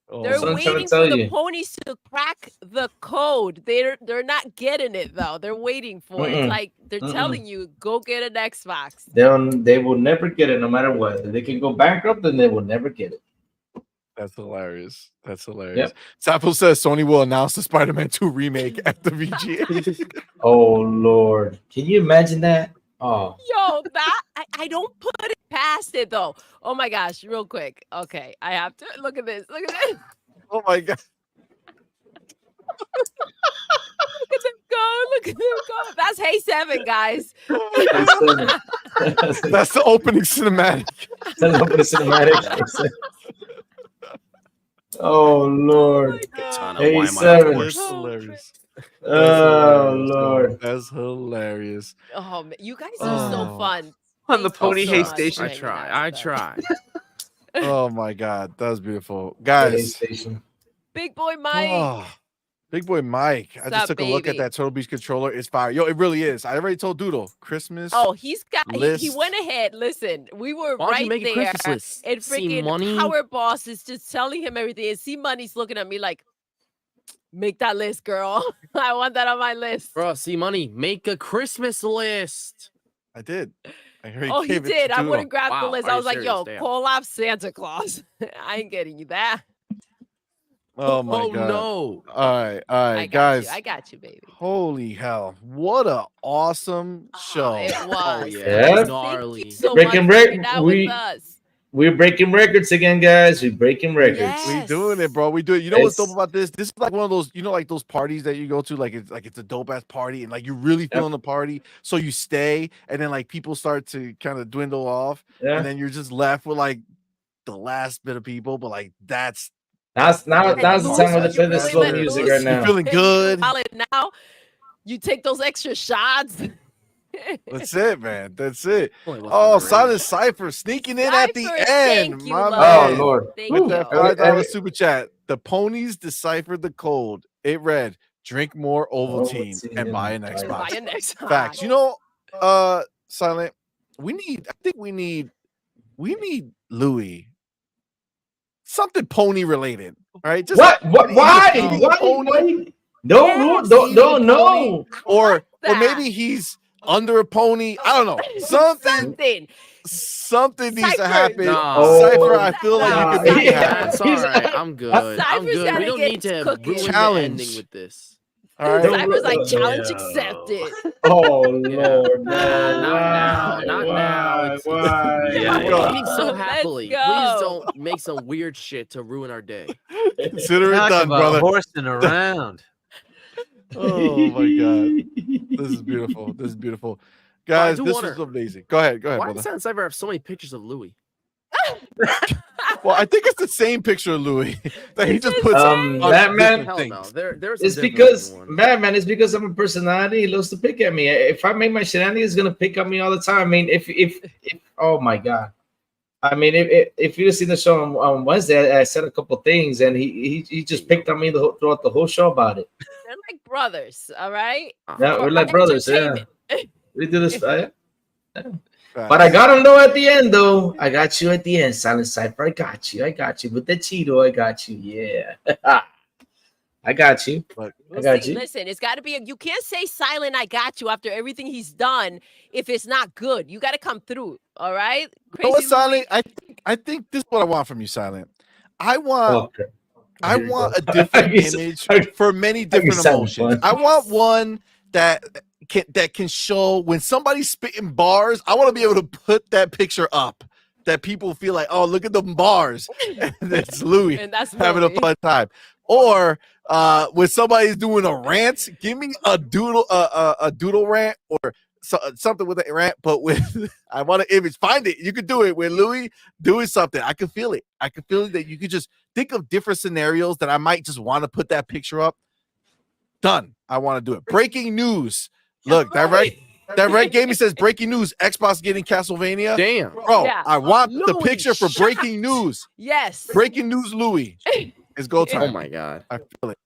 They're That's what I'm trying to waiting tell for the you. ponies to crack the code. They're not getting it though. They're waiting for it. It's like they're telling you, go get an Xbox. They will never get it no matter what. If they can go bankrupt, then they will never get it. That's hilarious. That's hilarious. Sapo says Sony will announce the Spider-Man 2 remake at the VGA. Oh Lord, can you imagine that? Oh, Yo, that I don't put it past it though. Oh my gosh, real quick. Okay, I have to look at this. Look at this. Oh my God. Look at them go. Look at them go. That's Hey 7, guys. That's the opening cinematic. That's opening cinematic. Oh Lord. Hey 7. That's hilarious. Oh Lord. That's hilarious. Oh, man, you guys are so fun. On the Thank you Pony so Hay much for Station. I hanging try. out I with us. try. Oh my God. That was beautiful. Guys. Big boy Mike. Oh, Big boy Mike. I What's just up, took a look at baby? that Turtle Beach controller. It's fire. Yo, it really is. I already told Doodle. Christmas. Oh, he's got he list. went ahead. Listen, we were Why don't you right make a there. Christmas list? And freaking CMoney? Power Boss is just telling him everything. And CMoney's looking at me like, make that list, girl. I want that on my list. Bro, CMoney, make a Christmas list. I did. I already Oh, he gave it to did. I Doodle. wouldn't grab the Wow, list. are I you was like, serious? yo, Damn. call off Santa Claus. I ain't getting you that. Oh my Oh, God. no. All right, I got guys. you. I got you, baby. Holy hell. What a awesome show. It was. yeah. Yeah. Thank Gnarly. you so Break much and for break, hanging out we- with us. We're breaking records again, guys. We're breaking records. Yes. We doing it, bro. We do it. You know what's dope It's- about this? This is like one of those, like those parties that you go to, like it's a dope ass party, and like you really feeling the party, so you stay, and then like people start to kind of dwindle off, Yeah. and then you're just left with like the last bit of people, but like that's Now the time where they You play the really slow let music loose. right you're now. feeling good. Now you take those extra shots. That's it, man. That's it. Only wasn't Oh, underrated. Silent Cypher sneaking in at the Cypher, end. thank you, My love. Oh man. Lord. Thank With you. that $5 super chat, the ponies deciphered the code. It read, "Drink more Ovaltine and buy an Buy Xbox." an Xbox. Facts. You know, Silent, I think we need Louis. Something pony related. All right. Just What? either Why? eating a pony, Why? No, Yes. no. or that. maybe he's under a pony. I don't know. Something needs to Cypher. happen. No. Cypher, I feel like you could make it Yeah. happen. That's all right. I'm good. I'm Cypher's good. gotta We don't get need to cooking. ruin the Challenge. ending with this. All right. Cypher's like Don't- challenge Yeah. accepted. Oh Lord. Not now. Not now. It's- Yeah, We're yeah. eating so Let's happily. go. Please don't make some weird shit to ruin our day. Consider it Talk done, about brother. horsing around. Oh my god. This is beautiful. This is beautiful. Guys, do this wonder- was amazing. Go ahead, Why brother. does Silent Cypher have so many pictures of Louis? Well, I think it's the same picture of Louis that he just puts Um, on Batman- different Hell things. no. There's It's because Madman. It's because I'm a personality. He loves to pick at me. If I make my shenanigans, he's gonna pick at me all the time. I mean, if oh my god. I mean, if you seen the show on Wednesday, I said a couple things, and he just picked on me throughout the whole show about it. They're like brothers, all right? Yeah, we're like brothers. Yeah, Entertainment. we do this. But I got him though at the end. Though I got you at the end, Silent Cypher. I got you with the Cheeto. I got you. Yeah, I got you. I got you. Listen, it's got to be. You can't say silent. I got you after everything he's done. If it's not good, you got to come through. All right, You know what, Crazy Silent? I think this is what I want from you, Silent. I want a different image for many different emotions. I want one that can show when somebody's spitting bars. I want to be able to put that picture up that people feel like, oh, look at the bars. And it's Louis And that's having Louis. a fun time. Or when somebody's doing a rant, give me a doodle rant or something with a rant, but with I want an image. Find it. You could do it with Louis doing something. I can feel it. I can feel it that you could just think of different scenarios that I might just want to put that picture up. Done. I want to do it. Breaking news. Look, Direct Gaming says breaking news. Xbox getting Castlevania. Damn. Bro, Yeah. I want the Louis picture for shot. breaking news. Yes. Breaking news, Louis. It's go time. Oh my god. I feel it.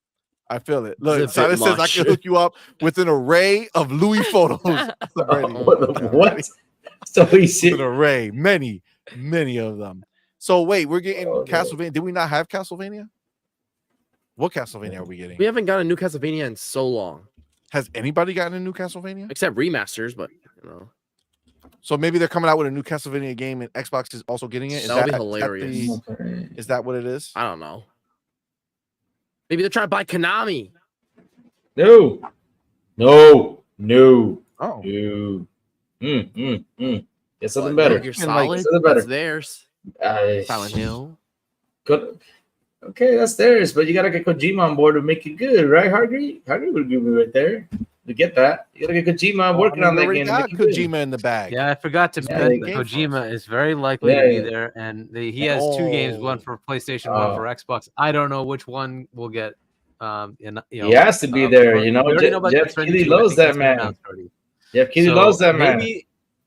I feel it. Look, It's a bit Simon says I much. can hook you up with an array of Louis photos. What? So he said, An array, many of them. So wait, we're getting Castlevania. Did we not have Castlevania? What Castlevania are we getting? We haven't gotten a new Castlevania in so long. Has anybody gotten a new Castlevania? Except remasters, but you know. So maybe they're coming out with a new Castlevania game and Xbox is also getting it. Is That'll be that hilarious. Is that what it is? I don't know. Maybe they're trying to buy Konami. no. Oh, Get something better. You're And, like, solid. something better. That's theirs. Silent Hill. Good. Okay, that's theirs, but you gotta get Kojima on board to make it good, right, Hargreave? Hargreave would agree with me right there. To get that, you gotta get Kojima working on that already game. got to make it good. Kojima in the bag. Yeah, I forgot to Yeah, mention they- that Kojima is very likely Yeah, to be yeah. there, and he has two games, one for PlayStation, one for Xbox. I don't know which one will get. He has to be there, you know. We already know about Jeff Destiny Keighley 2. I loves think that that's been man. announced already. Jeff Keighley So loves that man.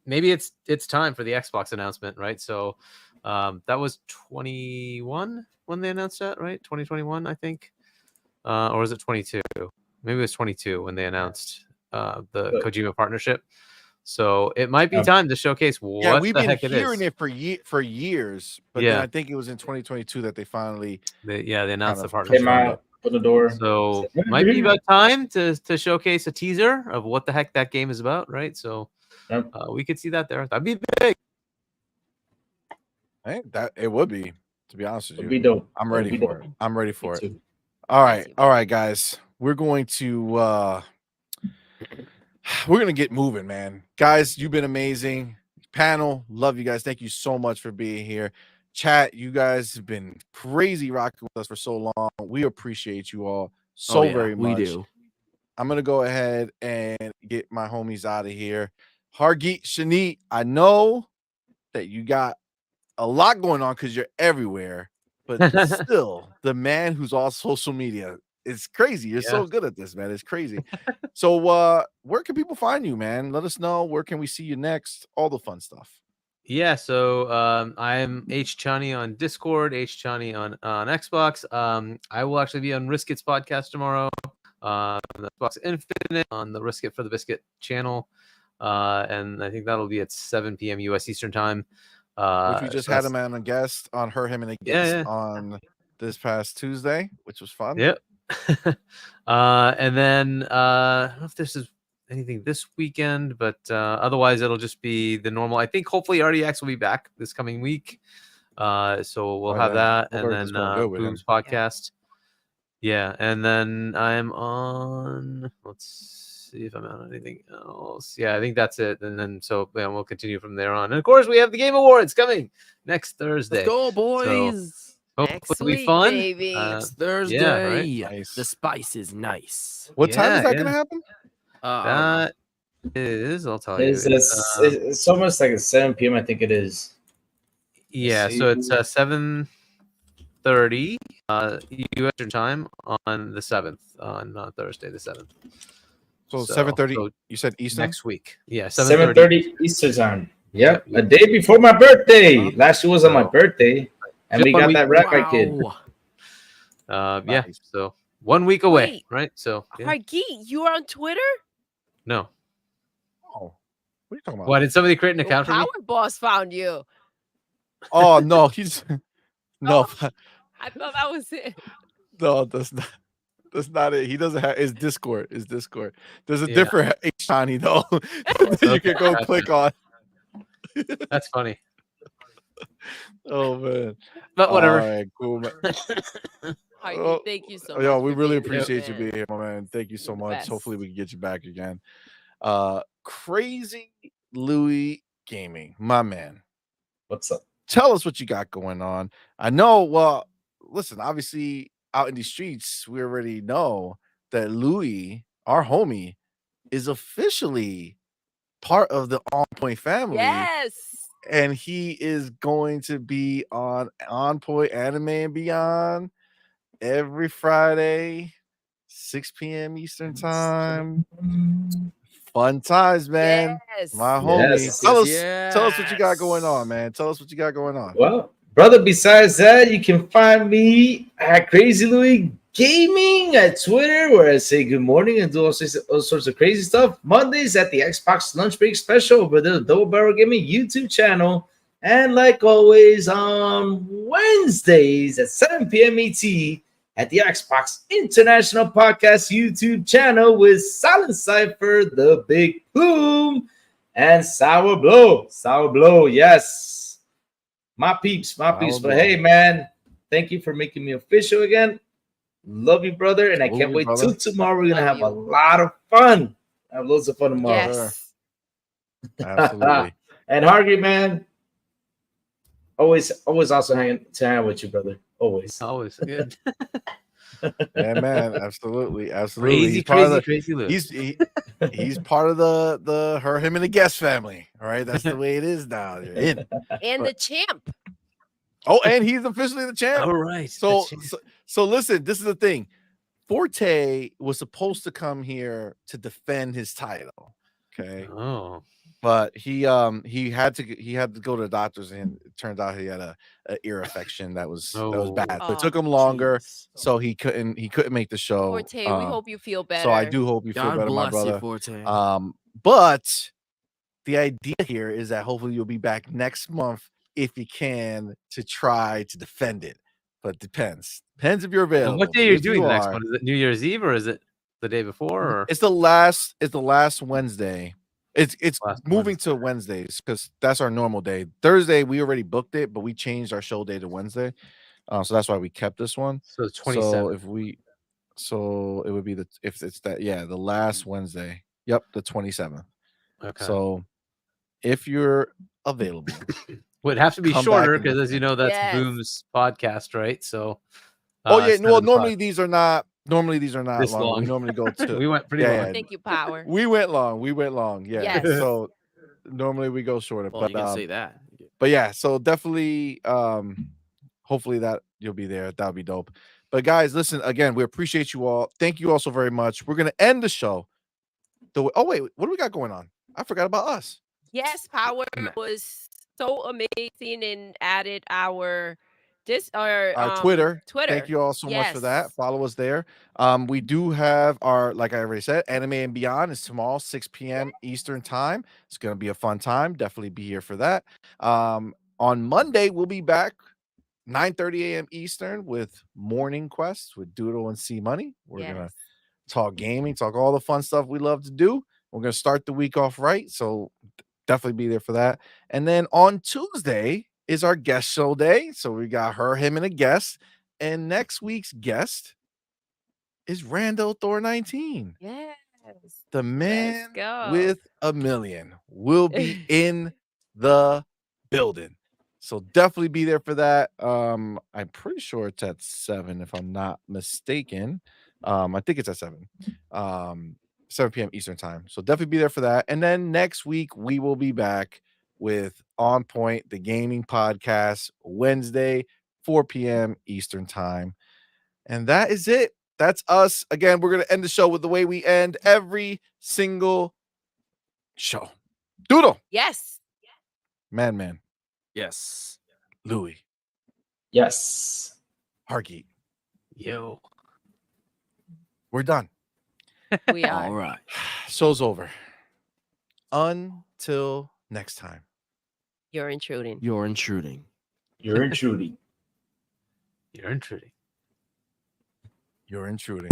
Maybe it's time for the Xbox announcement, right? So that was 21 when they announced that, right? 2021, I think, or was it 22? Maybe it was 22 when they announced the Kojima partnership. So it might be time to showcase what we've the been heck it hearing is. it for years, but then I think it was in 2022 that they finally They announced the kind of partnership. Came out on the door. So might be about time to showcase a teaser of what the heck that game is about, right? So we could see that there. That'd be big. that it would be, to be honest with you. It'd be dope. I'm ready It'd be for it. dope. I'm ready for it. too. All right, guys. We're going to get moving, man. Guys, you've been amazing. Panel, love you guys. Thank you so much for being here. Chat, you guys have been crazy rocking with us for so long. We appreciate you all so very much. We do. I'm gonna go ahead and get my homies out of here. Hargeet, Shani, I know that you got a lot going on because you're everywhere, but still, the man who's on social media is crazy. You're so good at this, man. It's crazy. So, where can people find you, man? Let us know. Where can we see you next? All the fun stuff. Yeah, so I'm H Chani on Discord, H Chani on Xbox. I will actually be on Riskit's podcast tomorrow, on Xbox Infinite, on the Risk It for the Biscuit channel, and I think that'll be at 7 p.m. U.S. Eastern time. Which we just had him on a guest on Her, Him, and a Guest on this past Tuesday, which was fun. Yep. And then I don't know if this is anything this weekend, but otherwise it'll just be the normal. I think hopefully RDX will be back this coming week. So we'll have that, and then Boom's podcast. Yeah, and then I'm on. Let's see if I'm on anything else. Yeah, I think that's it. And then so we'll continue from there on. And of course, we have the Game Awards coming next Thursday. Let's go, boys! So, Next it'll be week, fun. baby. It's Thursday. Yeah, right? Nice. The spice is nice. What time is that gonna happen? That is, I'll tell you. It's almost like at 7 p.m. I think it is. Yeah, so it's 7:30 U.S. time on the 7th, on Thursday the 7th. So 7:30. You said Eastern next week. Yeah, 7:30 Eastern time. Yep, a day before my birthday. Last year was on my birthday, and we got that right, my kid. Yeah, so 1 week away, right? So Hargeet, you are on Twitter? no. Oh, what are you talking about? Why did somebody create an account for me? Power Boss found you. Oh no, he's no. I thought that was it. No, that's not it. He doesn't have his Discord. There's a different H-Tiny though that you can go click on. That's funny. Oh man. But whatever. All right, cool, man. Hargeet, thank you so much. Yo, we really being here, appreciate you man. being here, my man. Thank you so much. Best. Hopefully we can get you back again. Crazy Louis Gaming, my man. What's up? Tell us what you got going on. I know, well, listen, obviously out in the streets, we already know that Louis, our homie, is officially part of the OnPoint family. Yes. And he is going to be on OnPoint Anime and Beyond every Friday, 6 p.m. Eastern time. Fun times, man. Yes. My homie. Yes. Tell us what you got going on, man. Tell us what you got going on. Well, brother, besides that, you can find me at Crazy Louis Gaming at Twitter, where I say good morning and do all sorts of crazy stuff. Mondays at the Xbox Lunch Break Special over the Double Barrel Gaming YouTube channel. And like always, on Wednesdays at 7 p.m. ET at the Xbox International Podcast YouTube channel with Silent Cypher, the Big Boom, and Sour Blow. Sour Blow, yes. My peeps. But hey, man, thank you for making me official again. Love you, brother. And I can't wait till tomorrow. We're going to have a lot of fun. Have loads of fun tomorrow. Yes. Absolutely. And Hargreave, man, always awesome hanging with you, brother. Always good. Yeah, man, absolutely. Crazy Lou. He's part of the Her, Him, and the Guest family. All right, that's the way it is now. You're in. And the champ. Oh, and he's officially the champ. All right. So listen, this is the thing. Forte was supposed to come here to defend his title. Okay. Oh. But he had to go to the doctors, and it turned out he had a ear infection that was bad. So it took him longer, so he couldn't make the show. Forte, we hope you feel better. So I do hope you feel better, my brother. You, Forte. But the idea here is that hopefully you'll be back next month if you can to try to defend it. But depends if you're available. And what day are you doing the next one? Is it New Year's Eve or is it the day before? Or? It's the last Wednesday. It's moving Wednesday. to Wednesdays because that's our normal day. Thursday we already booked it, but we changed our show day to Wednesday, so that's why we kept this one. So 27. So it would be the last Wednesday. Yep, the 27th. Okay. So if you're available, Would have to be come shorter back and because, as you know, that's Yes. Boom's podcast, right? So. Oh yeah, instead well, of the normally these are not long. This We long. normally go to. We went pretty long. Thank you, Power. We went long. Yeah. Yes. So normally we go shorter, Well, but you can say that. But yeah, so definitely hopefully that you'll be there. That'll be dope. But guys, listen, again, we appreciate you all. Thank you all so very much. We're gonna end the show. Oh wait, what do we got going on? I forgot about us. Yes, Power was so amazing and added our Twitter. Twitter. Thank you all so much for that. Yes. Follow us there. We do have our, like I already said, Anime and Beyond is tomorrow, 6 p.m. Eastern time. It's gonna be a fun time. Definitely be here for that. On Monday, we'll be back 9:30 a.m. Eastern with Morning Quest with Doodle and CMoney. We're gonna talk gaming, talk all the fun stuff we love to do. We're gonna start the week off right, so definitely be there for that. And then on Tuesday is our guest show day. So we got her, him, and a guest. And next week's guest is Rando Thor 19. Yes. The man go. with $1 million will be in the building. So definitely be there for that. I'm pretty sure it's at 7, if I'm not mistaken. I think it's at 7. 7 p.m. Eastern time. So definitely be there for that. And then next week we will be back with On Point, the gaming podcast, Wednesday, 4 p.m. Eastern time. And that is it. That's us. Again, we're going to end the show with the way we end every single show. Doodle. Yes. Madman. Yes. Louis. Yes. Hargeet. Yo. We're done. We are. All right. Show's over. Until next time. You're intruding. You're intruding. You're intruding. You're intruding. You're intruding.